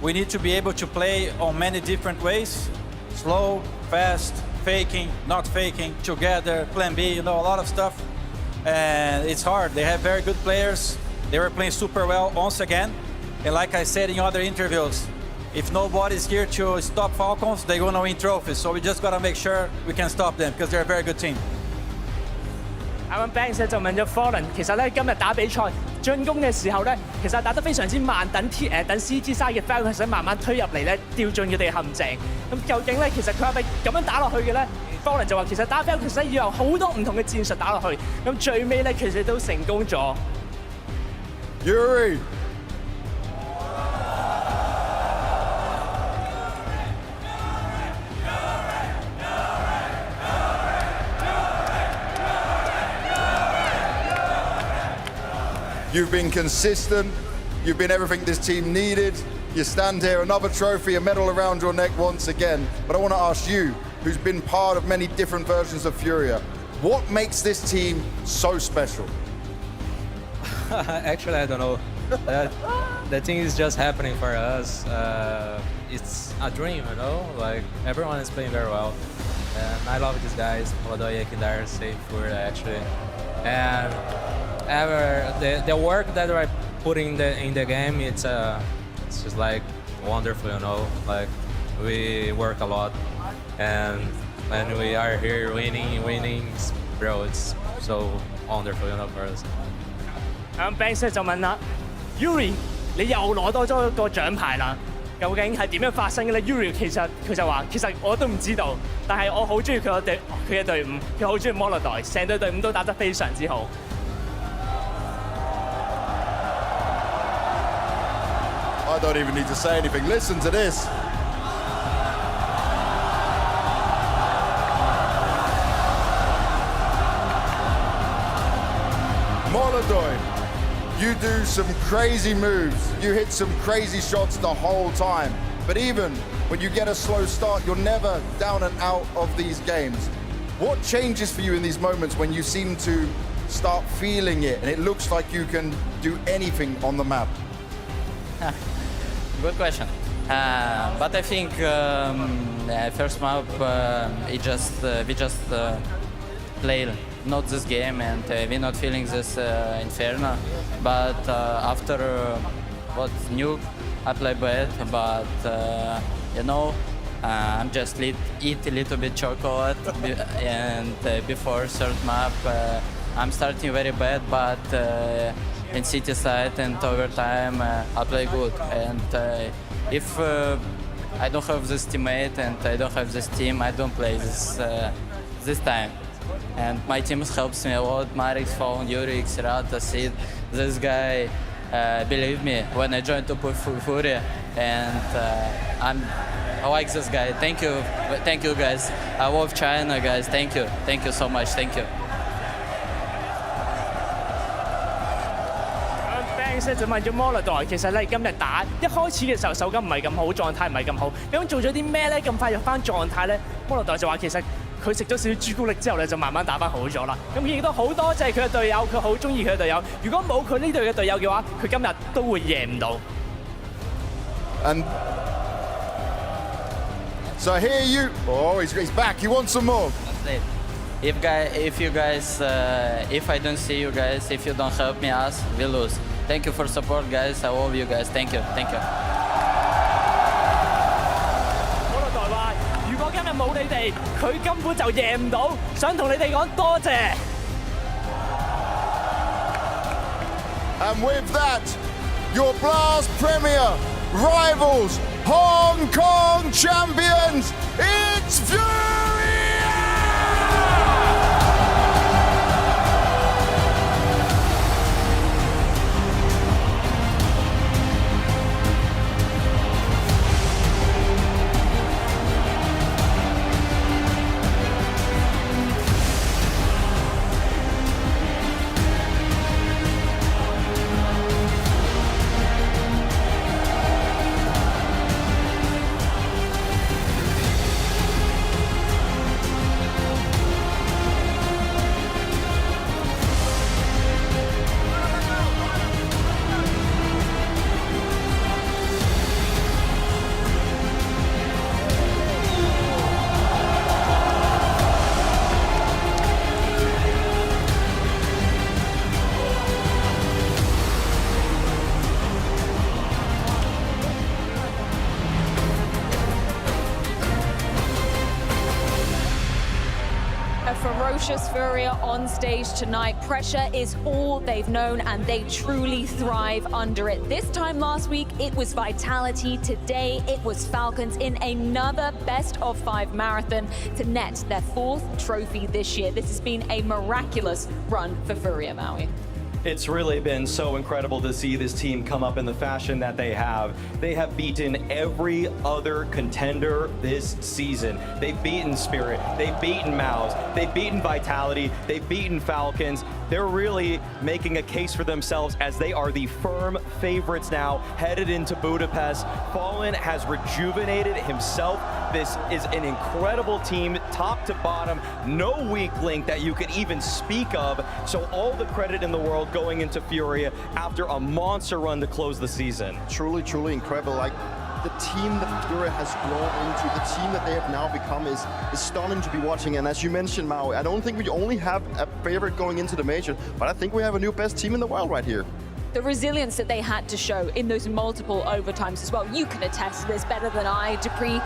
we need to be able to play on many different ways. Slow, fast, faking, not faking, together, plan B, you know, a lot of stuff. And it's hard. They have very good players. They were playing super well once again. And like I said in other interviews, if nobody's here to stop Falcons, they're gonna win trophies. So we just gotta make sure we can stop them because they're a very good team. 啱啱 Banks 就問咗 Fallen， 其實咧今日打比賽進攻嘅時候咧，其實打得非常之慢，等 CT side 嘅 Falcons 想慢慢推入嚟咧，掉進佢哋陷阱。咁究竟咧，其實佢係咪咁樣打落去嘅咧 ？Fallen 就話其實打 Falcons 要有好多唔同嘅戰術打落去，咁最尾咧其實都成功咗。Yuri. You've been consistent. You've been everything this team needed. You stand here, another trophy, a medal around your neck once again. But I want to ask you, who's been part of many different versions of FURIA, what makes this team so special? Actually, I don't know. The thing is just happening for us. It's a dream, you know? Like, everyone is playing very well. And I love these guys, Maladoy, Kindar, Safe, FURIA, actually. And the work that we're putting in the game, it's just like wonderful, you know? Like, we work a lot. And when we are here winning, bro, it's so wonderful, you know, for us. Banks 就問啦 ，Yuri， 你又攞多咗個獎牌啦，究竟係點樣發生嘅咧 ？Yuri 其實佢就話，其實我都唔知道，但係我好中意佢嘅隊伍，佢好中意 Maladoy， 成隊隊伍都打得非常之好。I don't even need to say anything. Listen to this. Maladoy, you do some crazy moves. You hit some crazy shots the whole time. But even when you get a slow start, you're never down and out of these games. What changes for you in these moments when you seem to start feeling it and it looks like you can do anything on the map? Good question. But I think first map we just play not this game and we're not feeling this Inferno. But after what's new, I play bad. But you know, I'm just eat a little bit chocolate and before third map I'm starting very bad. But in city side and overtime I play good, and if I don't have this teammate and I don't have this team, I don't play this time. And my team helps me a lot. Marek, Faun, Yuri, Xerata, Sid. This guy believe me when I joined to FURIA, and I like this guy. Thank you guys. I love China, guys. Thank you so much. Thank you. Banks 就問咗 Maladoy， 其實咧今日打一開始嘅時候手感唔係咁好，狀態唔係咁好，咁做咗啲咩咧？咁快入翻狀態咧 ？Maladoy 就話其實佢食咗少少朱古力之後咧，就慢慢打翻好咗啦。咁亦都好多謝佢嘅隊友，佢好中意佢嘅隊友。如果冇佢呢隊嘅隊友嘅話，佢今日都會贏唔到。And so here you. Oh, he's back. He wants some more. If you guys, if I don't see you guys, if you don't help me, we lose. Thank you for support, guys. I love you guys. Thank you. Maladoy 話：如果今日冇你哋，佢根本就贏唔到。想同你哋講多謝。And with that, your Blast Premier rivals, Hong Kong champions, it's FURIA! A ferocious FURIA on stage tonight. Pressure is all they've known and they truly thrive under it. This time last week, it was Vitality. Today, it was Falcons in another best-of-5 marathon to net their 4th trophy this year. This has been a miraculous run for FURIA, Maui. It's really been so incredible to see this team come up in the fashion that they have. They have beaten every other contender this season. They've beaten Spirit, they've beaten Mouse, they've beaten Vitality, they've beaten Falcons. They're really making a case for themselves as they are the firm favorites now headed into Budapest. Fallen has rejuvenated himself. This is an incredible team, top to bottom, no weak link that you could even speak of. So all the credit in the world going into FURIA after a monster run to close the season. Truly, truly incredible. Like, the team that FURIA has grown into, the team that they have now become is stunning to be watching. And as you mentioned, Mao, I don't think we only have a favorite going into the major, but I think we have a new best team in the world right here. The resilience that they had to show in those multiple overtimes as well. You can attest to this better than I, Dupree.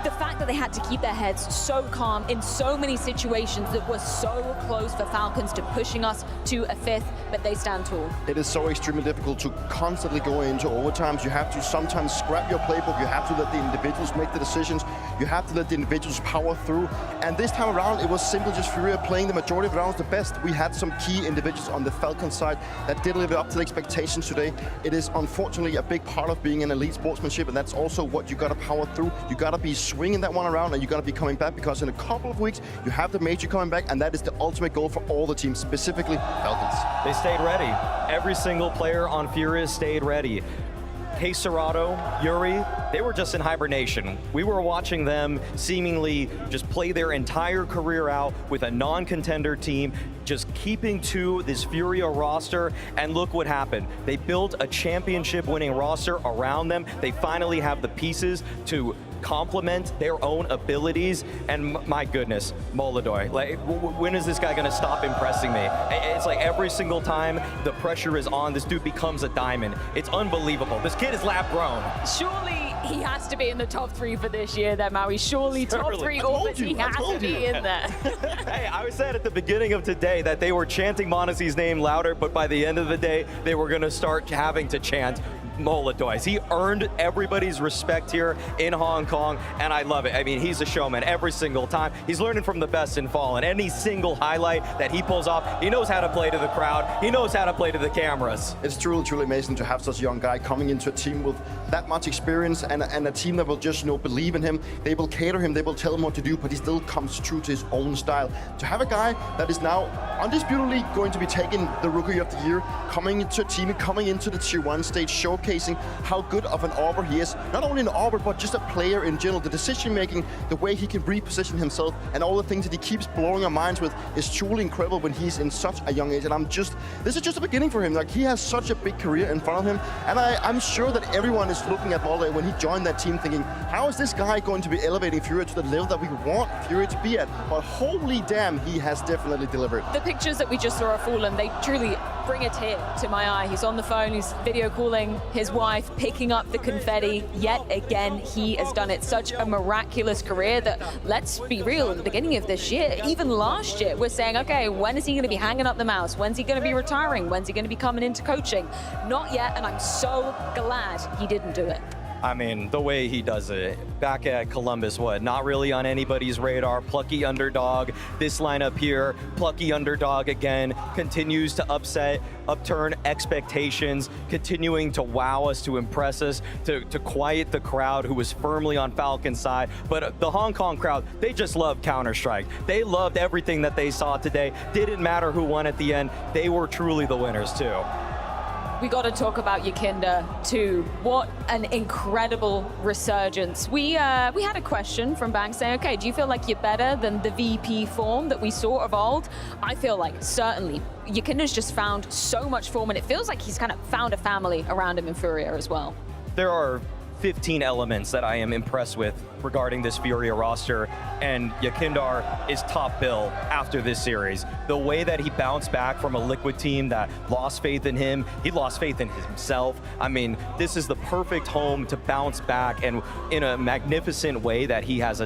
The fact that they had to keep their heads so calm in so many situations that were so close for Falcons to pushing us to a 5th, but they stand tall. It is so extremely difficult to constantly go into overtimes. You have to sometimes scrap your playbook. You have to let the individuals make the decisions. You have to let the individuals power through. And this time around, it was simply just FURIA playing the majority of the rounds the best. We had some key individuals on the Falcons side that did live up to the expectations today. It is unfortunately a big part of being an elite sportsmanship, and that's also what you got to power through. You got to be swinging that one around, and you got to be coming back, because in a couple of weeks you have the major coming back, and that is the ultimate goal for all the teams, specifically Falcons. They stayed ready. Every single player on FURIA stayed ready. Serato, Yuri, they were just in hibernation. We were watching them seemingly just play their entire career out with a non-contender team, just keeping to this FURIA roster, and look what happened. They built a championship-winning roster around them. They finally have the pieces to complement their own abilities, and my goodness, Molodoi, like, when is this guy gonna stop impressing me? It's like every single time the pressure is on, this dude becomes a diamond. It's unbelievable. This kid is lab grown. Surely he has to be in the top 3 for this year there, Maui. Surely top 3 orbits, he has to be in there. Hey, I said at the beginning of today that they were chanting Monesi's name louder, but by the end of the day, they were gonna start having to chant Molodoi. He earned everybody's respect here in Hong Kong, and I love it. I mean, he's a showman every single time. He's learning from the best in Fallen. Any single highlight that he pulls off, he knows how to play to the crowd. He knows how to play to the cameras. It's truly, truly amazing to have such a young guy coming into a team with that much experience, and a team that will just, believe in him. They will cater him, they will tell him what to do, but he still comes true to his own style. To have a guy that is now undisputably going to be taking the Rookie of the Year, coming into a team, coming into the Tier 1 stage, showcasing how good of an arbor he is. Not only an arbor, but just a player in general. The decision making, the way he can reposition himself, and all the things that he keeps blowing our minds with is truly incredible when he's in such a young age. And this is just the beginning for him. Like, he has such a big career in front of him, and I'm sure that everyone is looking at Molodoi when he joined that team thinking, how is this guy going to be elevating FURIA to the level that we want FURIA to be at? But holy damn, he has definitely delivered. The pictures that we just saw of Fallen, they truly bring a tear to my eye. He's on the phone, he's video calling his wife, picking up the confetti. Yet again, he has done it. Such a miraculous career that, let's be real, at the beginning of this year, even last year, we're saying, okay, when is he going to be hanging up the mouse? When's he going to be retiring? When's he going to be coming into coaching? Not yet, and I'm so glad he didn't do it. I mean, the way he does it, back at Columbus, not really on anybody's radar, plucky underdog. This lineup here, plucky underdog again, continues to upturn expectations, continuing to wow us, to impress us, to quiet the crowd who was firmly on Falcon's side. But the Hong Kong crowd, they just love Counter-Strike. They loved everything that they saw today. Didn't matter who won at the end. They were truly the winners too. We got to talk about Yakinda too. What an incredible resurgence. We had a question from Bang saying, okay, do you feel like you're better than the VP form that we saw of old? I feel like certainly. Yakinda's just found so much form, and it feels like he's kind of found a family around him in FURIA as well. There are 15 elements that I am impressed with regarding this FURIA roster, and Yakinda is top bill after this series. The way that he bounced back from a Liquid team that lost faith in him, he lost faith in himself. I mean, this is the perfect home to bounce back, and in a magnificent way that he has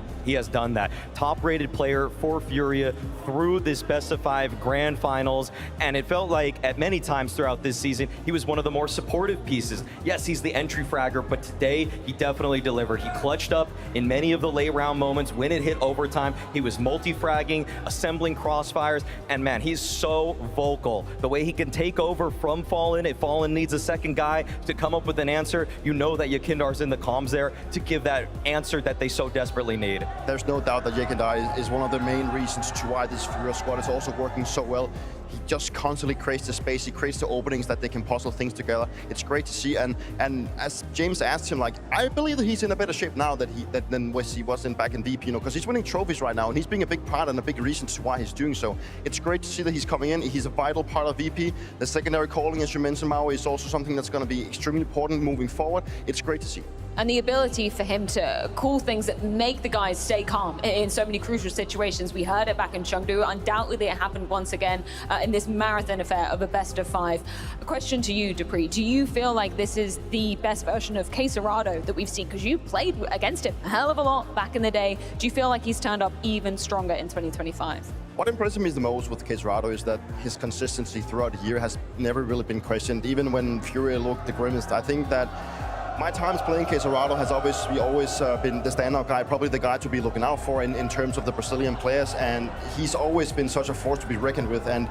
done that. Top-rated player for FURIA through this best-of-5 grand finals, and it felt like at many times throughout this season, he was one of the more supportive pieces. Yes, he's the entry fragger, but today he definitely delivered. He clutched up in many of the late round moments when it hit overtime. He was multi-fragging, assembling crossfires, and man, he's so vocal. The way he can take over from Fallen, if Fallen needs a second guy to come up with an answer, you know that Yakinda's in the comms there to give that answer that they so desperately need. There's no doubt that Yakinda is one of the main reasons to why this FURIA squad is also working so well. He just constantly creates the space, he creates the openings that they can puzzle things together. It's great to see, and as James asked him, like, I believe that he's in a better shape now than he was back in VP, you know, because he's winning trophies right now, and he's being a big part and a big reason to why he's doing so. It's great to see that he's coming in. He's a vital part of VP. The secondary calling, as you mentioned, Maui, is also something that's going to be extremely important moving forward. It's great to see. And the ability for him to call things that make the guys stay calm in so many crucial situations. We heard it back in Chengdu. Undoubtedly, it happened once again in this marathon affair of a best-of-5. A question to you, Dupree. Do you feel like this is the best version of csgo that we've seen? Because you played against him a hell of a lot back in the day. Do you feel like he's turned up even stronger in 2025? What impresses me the most with csgo is that his consistency throughout the year has never really been questioned, even when FURIA looked the grimmest. I think that my times playing csgo has always been the standout guy, probably the guy to be looking out for in terms of the Brazilian players, and he's always been such a force to be reckoned with, and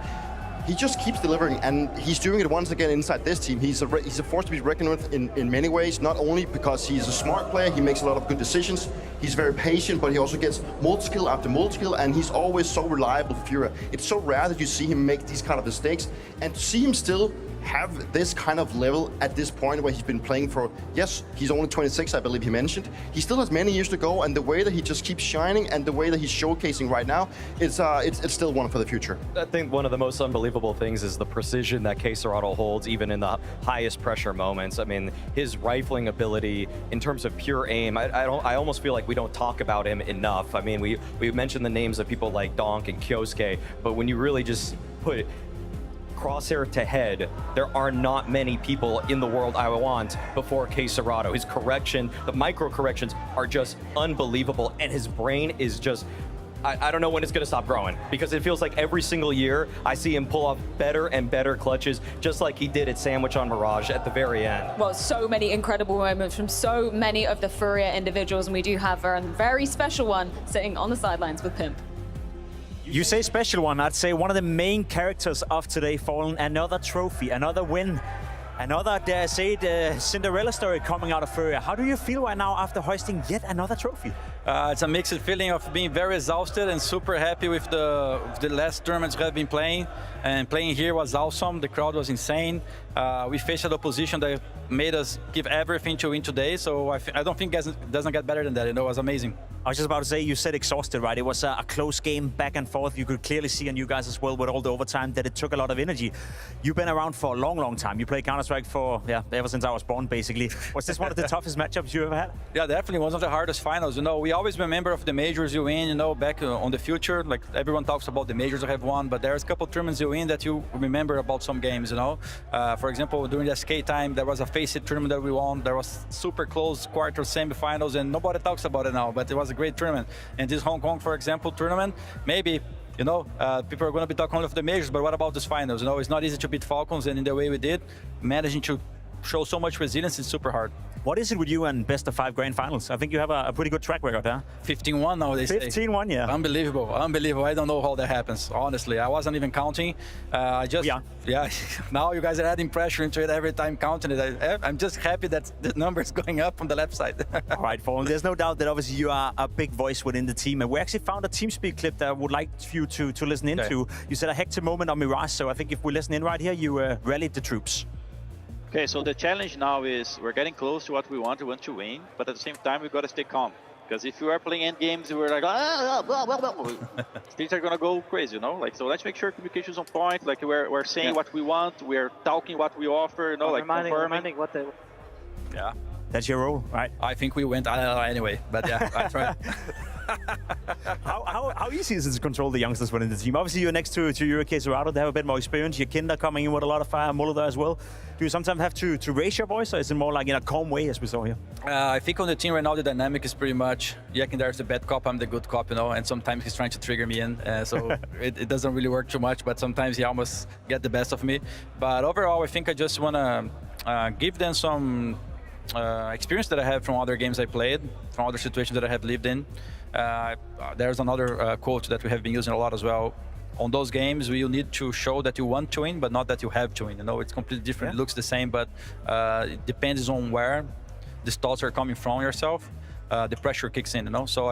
he just keeps delivering, and he's doing it once again inside this team. He's a force to be reckoned with in many ways, not only because he's a smart player, he makes a lot of good decisions, he's very patient, but he also gets multi-skill after multi-skill, and he's always so reliable for FURIA. It's so rare that you see him make these kind of mistakes, and to see him still have this kind of level at this point where he's been playing for, yes, he's only 26, I believe he mentioned. He still has many years to go, and the way that he just keeps shining and the way that he's showcasing right now, it's still one for the future. I think one of the most unbelievable things is the precision that csgo holds even in the highest pressure moments. I mean, his rifling ability in terms of pure aim, I almost feel like we don't talk about him enough. I mean, we mentioned the names of people like Donk and Kyosuke, but when you really just put crosshair to head, there are not many people in the world I want before csgo. His correction, the micro corrections are just unbelievable, and his brain is just, I don't know when it's going to stop growing, because it feels like every single year I see him pull off better and better clutches, just like he did at Sandwich on Mirage at the very end. Well, so many incredible moments from so many of the FURIA individuals, and we do have a very special one sitting on the sidelines with Pimp. You say special one, I'd say one of the main characters of today, Fallen. Another trophy, another win, another, dare I say, the Cinderella story coming out of FURIA. How do you feel right now after hoisting yet another trophy? It's a mixed feeling of being very exhausted and super happy with the last tournaments we have been playing. And playing here was awesome. The crowd was insane. We faced an opposition that made us give everything to win today. So I don't think it doesn't get better than that. You know, it was amazing. I was just about to say, you said exhausted, right? It was a close game, back and forth. You could clearly see, and you guys as well, with all the overtime, that it took a lot of energy. You've been around for a long, long time. You played Counter-Strike for, ever since I was born, basically. Was this one of the toughest matchups you ever had? Yeah, definitely one of the hardest finals. You know, we always remember of the majors you win, you know, back on the future. Like, everyone talks about the majors I have won, but there's a couple tournaments you win that you remember about some games, you know. For example, during the SK time, there was a Face-It tournament that we won. There was super close quarter semifinals, and nobody talks about it now, but it was a great tournament. And this Hong Kong, for example, tournament, maybe, you know, people are going to be talking only of the majors, but what about these finals? You know, it's not easy to beat Falcons, and in the way we did, managing to show so much resilience is super hard. What is it with you and best of 5 grand finals? I think you have a pretty good track record there. 15-1 now, they say. 15-1, yeah. Unbelievable, unbelievable. I don't know how that happens, honestly. I wasn't even counting. Yeah, now you guys are adding pressure into it every time counting it. I'm just happy that the number is going up on the left side. All right, Fallen, there's no doubt that obviously you are a big voice within the team, and we actually found a TeamSpeak clip that I would like you to listen into. Okay. You said a hectic moment on Mirage, so I think if we listen in right here, you rallied the troops. Okay, so the challenge now is we're getting close to what we want to win, but at the same time, we've got to stay calm. Because if you are playing end games, we're like, things are gonna go crazy, you know? Like, so let's make sure communication's on point. Like, we're saying what we want, we're talking what we offer, you know, like confirming. What the... Yeah. That's your role, right? I think we went anyway, but yeah, I tried. How easy is it to control the youngsters within the team? Obviously, you're next to Yurike Serrato. They have a bit more experience. Your Kinder coming in with a lot of fire, Molotov as well. Do you sometimes have to raise your voice, or is it more like in a calm way, as we saw here? I think on the team right now, the dynamic is pretty much Yakinder is the bad cop, I'm the good cop, you know, and sometimes he's trying to trigger me in, so it doesn't really work too much, but sometimes he almost get the best of me. But overall, I think I just want to give them some experience that I have from other games I played, from other situations that I have lived in. There's another quote that we have been using a lot as well. On those games, you need to show that you want to win, but not that you have to win. You know, it's completely different. Yeah. It looks the same, but it depends on where these thoughts are coming from yourself. The pressure kicks in, you know. So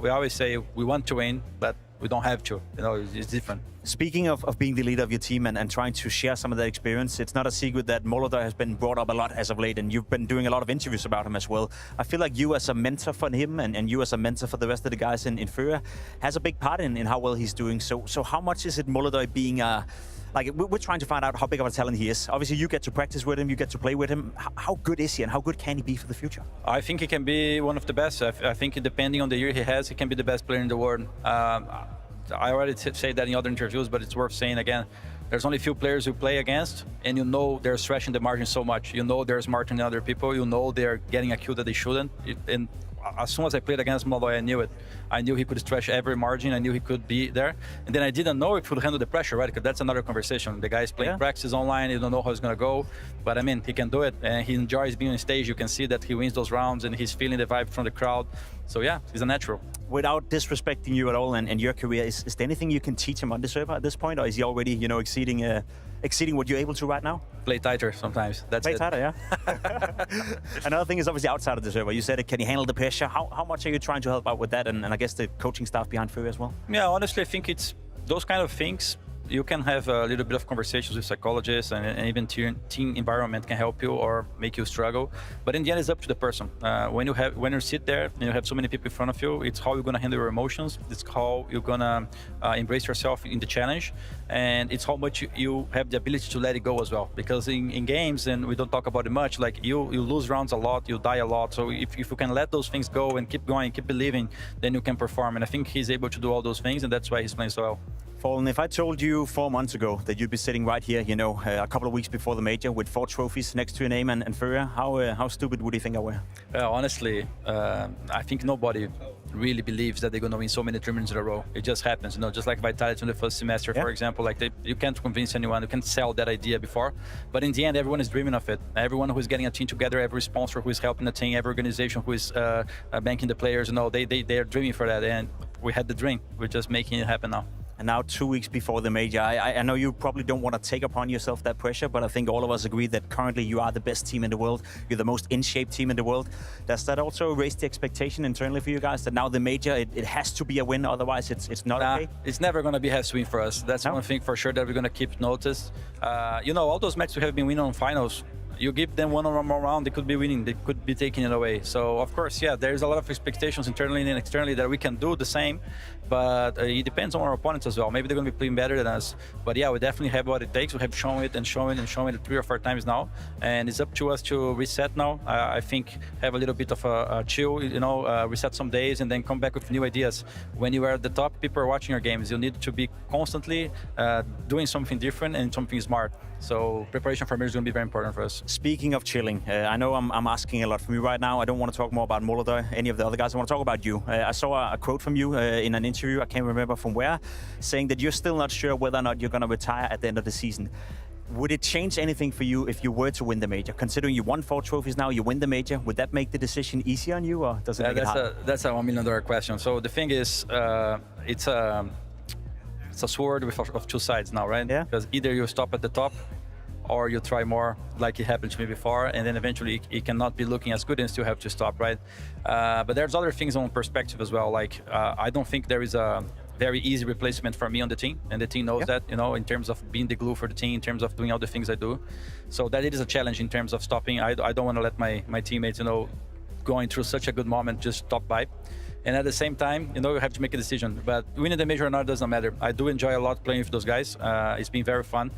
we always say we want to win, but we don't have to. You know, it's different. Speaking of being the leader of your team and trying to share some of that experience, it's not a secret that Molotov has been brought up a lot as of late, and you've been doing a lot of interviews about him as well. I feel like you as a mentor for him and you as a mentor for the rest of the guys in FURIA has a big part in how well he's doing. So how much is it Molotov being like, we're trying to find out how big of a talent he is. Obviously, you get to practice with him, you get to play with him. How good is he and how good can he be for the future? I think he can be one of the best. I think depending on the year he has, he can be the best player in the world. I already said that in other interviews, but it's worth saying again. There's only a few players you play against, and you know they're stretching the margin so much. You know they're smarter than other people. You know they're getting a kill that they shouldn't. And as soon as I played against Molotov, I knew it. I knew he could stretch every margin. I knew he could be there. And then I didn't know if he would handle the pressure, right? Because that's another conversation. The guy's playing practice online. You don't know how it's going to go. But I mean, he can do it. And he enjoys being on stage. You can see that he wins those rounds and he's feeling the vibe from the crowd. So yeah, he's a natural. Without disrespecting you at all and your career, is there anything you can teach him on the server at this point? Or is he already, you know, exceeding what you're able to right now? Play tighter sometimes. That's Play tighter, yeah. Another thing is obviously outside of the server. You said, can he handle the pressure? How much are you trying to help out with that? And I guess the coaching staff behind FURIA as well? Yeah, honestly, I think it's those kind of things. You can have a little bit of conversations with psychologists, and even team environment can help you or make you struggle. But in the end, it's up to the person. When you sit there and you have so many people in front of you, it's how you're gonna handle your emotions. It's how you're gonna embrace yourself in the challenge, and it's how much you have the ability to let it go as well. Because in games, and we don't talk about it much, like you lose rounds a lot, you die a lot. So if you can let those things go and keep going, keep believing, then you can perform. And I think he's able to do all those things, and that's why he's playing so well. Fallen, if I told you 4 months ago that you'd be sitting right here, you know, a couple of weeks before the major with 4 trophies next to your name and FURIA, how stupid would you think I were? Honestly, I think nobody really believes that they're going to win so many tournaments in a row. It just happens, you know, just like Vitality in the first semester, for example. Like you can't convince anyone, you can't sell that idea before. But in the end, everyone is dreaming of it. Everyone who is getting a team together, every sponsor who is helping the team, every organization who is banking the players, you know, they are dreaming for that. And we had the dream. We're just making it happen now. And now 2 weeks before the major, I know you probably don't want to take upon yourself that pressure, but I think all of us agree that currently you are the best team in the world. You're the most in-shape team in the world. Does that also raise the expectation internally for you guys that now the major, it has to be a win, otherwise it's not okay? It's never going to be has to win for us. That's one thing for sure that we're going to keep notice. You know, all those matches we have been winning on finals, you give them one more round, they could be winning, they could be taking it away. So of course, yeah, there's a lot of expectations internally and externally that we can do the same, but it depends on our opponents as well. Maybe they're going to be playing better than us, but yeah, we definitely have what it takes. We have shown it and shown it 3 or 4 times now, and it's up to us to reset now. I think have a little bit of a chill, you know, reset some days and then come back with new ideas. When you are at the top, people are watching your games. You need to be constantly doing something different and something smart. So preparation for me is going to be very important for us. Speaking of chilling, I know I'm asking a lot from you right now. I don't want to talk more about Molotov, any of the other guys. I want to talk about you. I saw a quote from you in an interview, I can't remember from where, saying that you're still not sure whether or not you're going to retire at the end of the season. Would it change anything for you if you were to win the major? Considering you won 4 trophies now, you win the major, would that make the decision easier on you, or does it make it hard? That's a $1 million question. So the thing is, it's a sword of two sides now, right? Yeah. Because either you stop at the top, or you try more, like it happened to me before, and then eventually it cannot be looking as good and still have to stop, right? But there's other things on perspective as well. Like I don't think there is a very easy replacement for me on the team, and the team knows that, you know, in terms of being the glue for the team, in terms of doing all the things I do. So that it is a challenge in terms of stopping. I don't want to let my teammates, you know, going through such a good moment just stop by. And at the same time, you know, you have to make a decision. But winning the major or not doesn't matter. I do enjoy a lot playing with those guys. It's been very fun.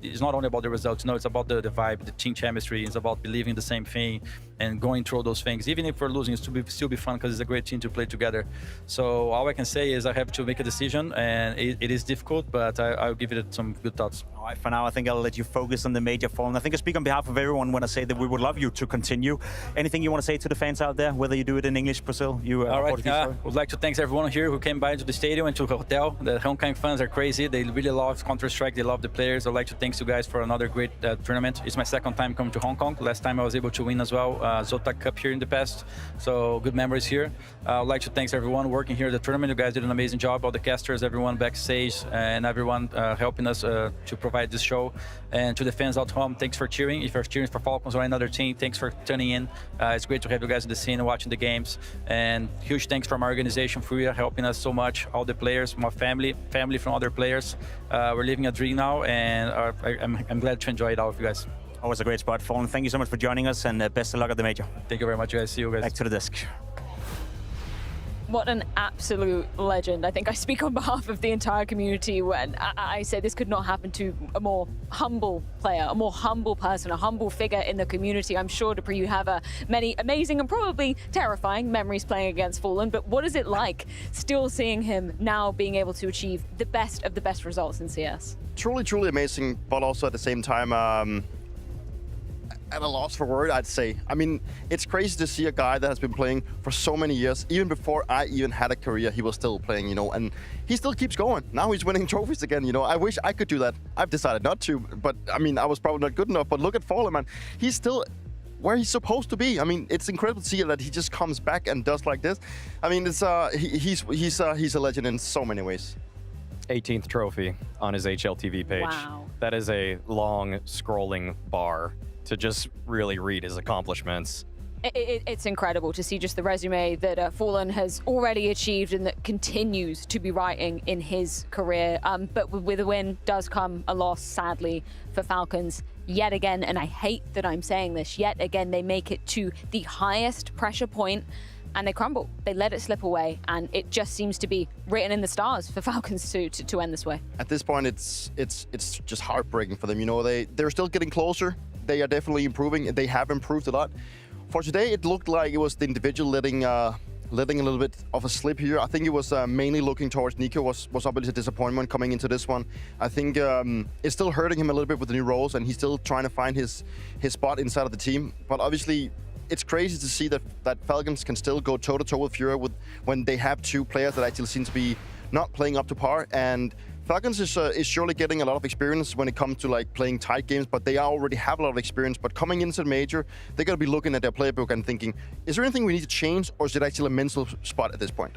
It's not only about the results, no, it's about the vibe, the team chemistry. It's about believing the same thing and going through those things. Even if we're losing, it's still be fun because it's a great team to play together. So all I can say is I have to make a decision, and it is difficult, but I'll give it some good thoughts. All right, for now, I think I'll let you focus on the major fall. And I think I speak on behalf of everyone when I say that we would love you to continue. Anything you want to say to the fans out there, whether you do it in English, Brazil, all right, I would like to thank everyone here who came by to the stadium and to the hotel. The Hong Kong fans are crazy. They really love Counter-Strike. They love the players. I'd like to thank you guys for another great tournament. It's my second time coming to Hong Kong. Last time I was able to win as well, Zotac Cup here in the past. So good memories here. I'd like to thank everyone working here at the tournament. You guys did an amazing job. All the casters, everyone backstage, and everyone helping us to provide this show. And to the fans out home, thanks for cheering. If you're cheering for Falcons or another team, thanks for tuning in. It's great to have you guys in the scene and watching the games. And huge thanks from our organization, FURIA, helping us so much. All the players, my family from other players. We're living a dream now, and I'm glad to enjoy it all with you guys. Always a great spot, Fallen. Thank you so much for joining us, and best of luck at the major. Thank you very much, guys. See you guys. Back to the desk. What an absolute legend. I think I speak on behalf of the entire community when I say this could not happen to a more humble player, a more humble person, a humble figure in the community. I'm sure, Dupree, you have many amazing and probably terrifying memories playing against Fallen, but what is it like still seeing him now being able to achieve the best of the best results in CS? Truly, truly amazing, but also at the same time, at a loss for word, I'd say. I mean, it's crazy to see a guy that has been playing for so many years. Even before I even had a career, he was still playing, you know, and he still keeps going. Now he's winning trophies again, you know. I wish I could do that. I've decided not to, but I mean, I was probably not good enough. But look at Fallen, man. He's still where he's supposed to be. I mean, it's incredible to see that he just comes back and does like this. I mean, it's he's a legend in so many ways. 18th trophy on his HLTV page. Wow. That is a long scrolling bar to just really read his accomplishments. It's incredible to see just the resume that Fallen has already achieved and that continues to be writing in his career. But with a win does come a loss, sadly, for Falcons. Yet again, and I hate that I'm saying this, yet again, they make it to the highest pressure point and they crumble. They let it slip away, and it just seems to be written in the stars for Falcons to end this way. At this point, it's just heartbreaking for them. You know, they're still getting closer. They are definitely improving, and they have improved a lot. For today, it looked like it was the individual letting a little bit of a slip here. I think it was mainly looking towards Nico. Was obviously a disappointment coming into this one. I think it's still hurting him a little bit with the new roles, and he's still trying to find his spot inside of the team. But obviously, it's crazy to see that Falcons can still go toe-to-toe with FURIA when they have two players that actually seem to be not playing up to par. And Falcons is surely getting a lot of experience when it comes to like playing tight games, but they already have a lot of experience. But coming into the major, they're going to be looking at their playbook and thinking, is there anything we need to change, or is it actually a mental spot at this point?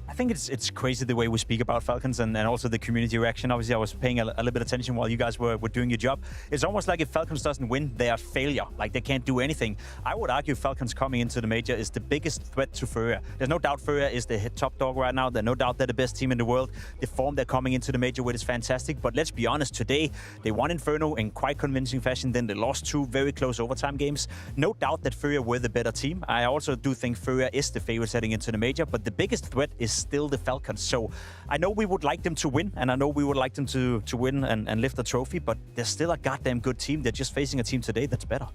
I think it's crazy the way we speak about Falcons and also the community reaction. Obviously, I was paying a little bit of attention while you guys were doing your job. It's almost like if Falcons doesn't win, they are failure. Like they can't do anything. I would argue Falcons coming into the major is the biggest threat to FURIA. There's no doubt FURIA is the top dog right now. There's no doubt they're the best team in the world. The form they're coming into the major with is fantastic. But let's be honest, today they won Inferno in quite convincing fashion. Then they lost 2 very close overtime games. No doubt that FURIA were the better team. I also do think FURIA is the favorite heading into the major. But the biggest threat is still the Falcons. So I know we would like them to win, and I know we would like them to win and lift the trophy, but they're still a goddamn good team. They're just facing a team today that's better.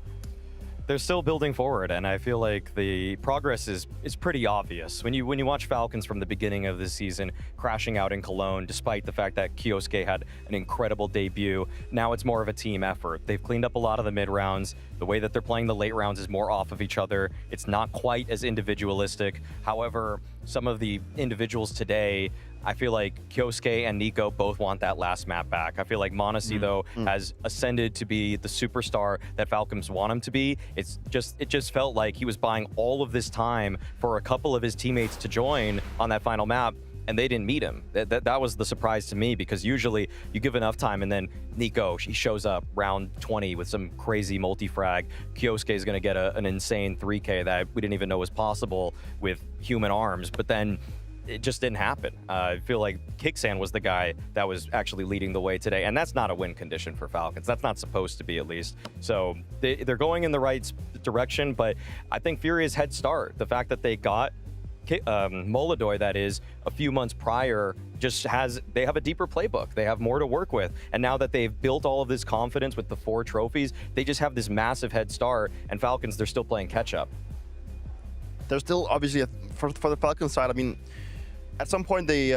They're still building forward, and I feel like the progress is pretty obvious. When you watch Falcons from the beginning of the season crashing out in Cologne, despite the fact that Kioske had an incredible debut, now it's more of a team effort. They've cleaned up a lot of the mid-rounds. The way that they're playing the late rounds is more off of each other. It's not quite as individualistic. However, some of the individuals today, I feel like Kyosuke and Nico both want that last map back. I feel like m0NESY, though, has ascended to be the superstar that Falcons want him to be. It just felt like he was buying all of this time for a couple of his teammates to join on that final map, and they didn't meet him. That was the surprise to me, because usually you give enough time and then Nico, he shows up round 20 with some crazy multi-frag. Kyosuke is going to get an insane 3K that we didn't even know was possible with human arms, but then it just didn't happen. I feel like Kixan was the guy that was actually leading the way today, and that's not a win condition for Falcons. That's not supposed to be, at least. So they're going in the right direction, but I think FURIA's head start, the fact that they got Moladoy, that is, a few months prior, they have a deeper playbook. They have more to work with. And now that they've built all of this confidence with the 4 trophies, they just have this massive head start, and Falcons, they're still playing catch up. There's still, obviously, for the Falcons side, I mean, at some point they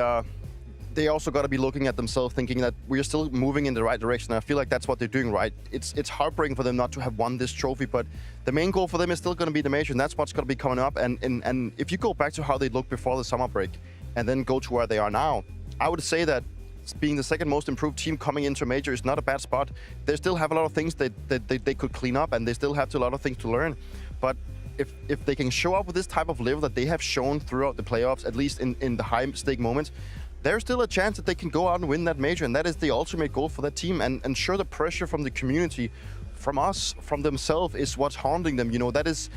also got to be looking at themselves, thinking that we're still moving in the right direction. I feel like that's what they're doing right. It's heartbreaking for them not to have won this trophy, but the main goal for them is still going to be the major, and that's what's going to be coming up. And if you go back to how they looked before the summer break and then go to where they are now, I would say that being the second most improved team coming into a major is not a bad spot. They still have a lot of things that they could clean up, and they still have a lot of things to learn. But if they can show up with this type of level that they have shown throughout the playoffs, at least in the high-stake moments, there's still a chance that they can go out and win that major, and that is the ultimate goal for that team. And sure, the pressure from the community, from us, from themselves, is what's haunting them. You know, that's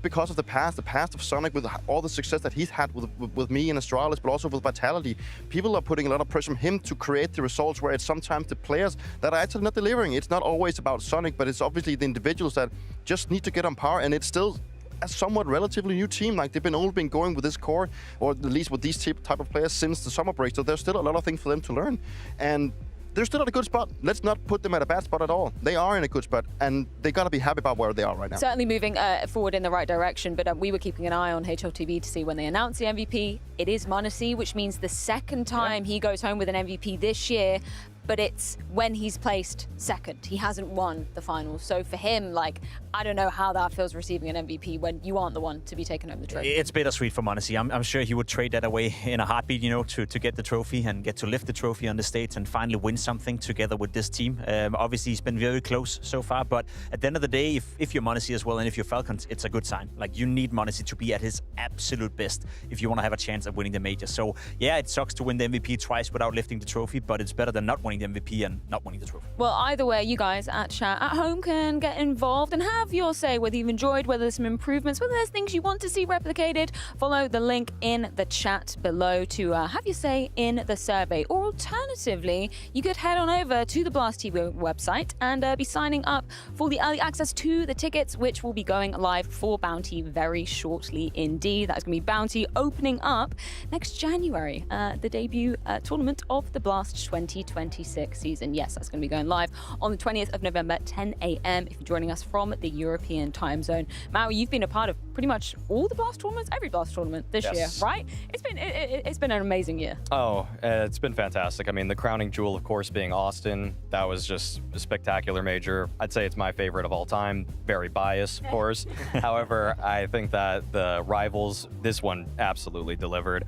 because of the past of Sonic, with all the success that he's had with me and Astralis, but also with Vitality. People are putting a lot of pressure on him to create the results, where it's sometimes the players that are actually not delivering. It's not always about Sonic, but it's obviously the individuals that just need to get on par, and it's still a somewhat relatively new team. Like, they've only been going with this core, or at least with these type of players, since the summer break. So there's still a lot of things for them to learn, and they're still at a good spot. Let's not put them at a bad spot at all. They are in a good spot, and they gotta be happy about where they are right now. Certainly moving forward in the right direction, but we were keeping an eye on HLTV to see when they announce the MVP. It is m0NESY, which means the second time he goes home with an MVP this year, but it's when he's placed second. He hasn't won the finals. So for him, like, I don't know how that feels, receiving an MVP when you aren't the one to be taking home the trophy. It's bittersweet for m0NESY. I'm sure he would trade that away in a heartbeat, you know, to get the trophy and get to lift the trophy on the stage and finally win something together with this team. Obviously, he's been very close so far, but at the end of the day, if you're m0NESY as well, and if you're Falcons, it's a good sign. Like, you need m0NESY to be at his absolute best if you want to have a chance at winning the major. So yeah, it sucks to win the MVP twice without lifting the trophy, but it's better than not winning the MVP and not winning the trophy. Well, either way, you guys at chat at home can get involved and have your say, whether you've enjoyed, whether there's some improvements, whether there's things you want to see replicated. Follow the link in the chat below to have your say in the survey. Or alternatively, you could head on over to the Blast TV website and be signing up for the early access to the tickets, which will be going live for Bounty very shortly indeed. That's going to be Bounty opening up next January, the debut tournament of the Blast 2026 season. Yes, that's going to be going live on the 20th of November, 10 a.m. if you're joining us from the European time zone. Maui, you've been a part of pretty much all the Blast tournaments, every Blast tournament this year, right? It's been an amazing year. Oh, it's been fantastic. I mean, the crowning jewel, of course, being Austin. That was just a spectacular major. I'd say it's my favorite of all time. Very biased, of course. However, I think that the rivals, this one absolutely delivered.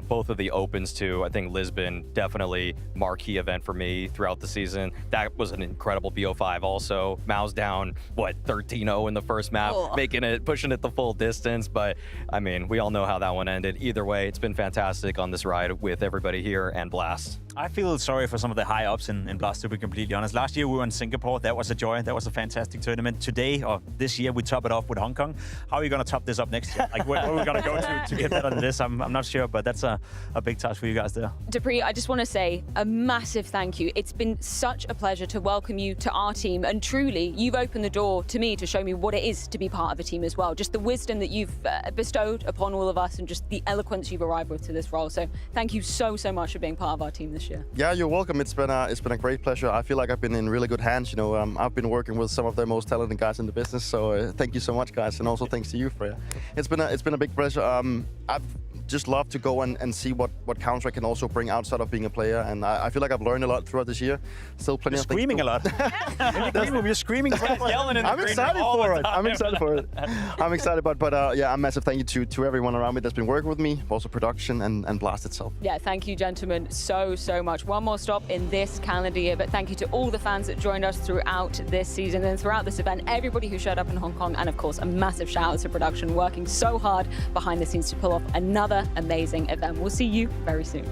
Both of the opens too. I think Lisbon, definitely marquee event for me throughout the season. That was an incredible BO5 also. Mao's down, what, 13-0 in the first map, pushing it the full distance. But I mean, we all know how that one ended. Either way, it's been fantastic on this ride with everybody here and Blast. I feel sorry for some of the high ups in Blast, to be completely honest. Last year we were in Singapore. That was a joy. That was a fantastic tournament. Today, or this year, we top it off with Hong Kong. How are you going to top this up next year? Like, where are we going to go to get that on this? I'm not sure, but that's a big task for you guys there. Dupree, I just want to say a massive thank you. It's been such a pleasure to welcome you to our team, and truly, you've opened the door to me to show me what it is to be part of a team as well. Just the wisdom that you've bestowed upon all of us, and just the eloquence you've arrived with to this role. So thank you so much for being part of our team this year. Yeah, you're welcome. It's been a great pleasure. I feel like I've been in really good hands. You know, I've been working with some of the most talented guys in the business. So thank you so much, guys, and also thanks to you, Freya. It's been a big pleasure. just love to go and see what Counter-Strike can also bring outside of being a player. And I feel like I've learned a lot throughout this year. Still plenty You're of things screaming a lot. In the green room, you're screaming. I'm excited for it. I'm excited for it. I'm excited, but yeah, a massive thank you to everyone around me that's been working with me, also production and Blast itself. Yeah, thank you, gentlemen, so much. One more stop in this calendar year, but thank you to all the fans that joined us throughout this season and throughout this event, everybody who showed up in Hong Kong, and of course, a massive shout out to production working so hard behind the scenes to pull off another amazing event. We'll see you very soon.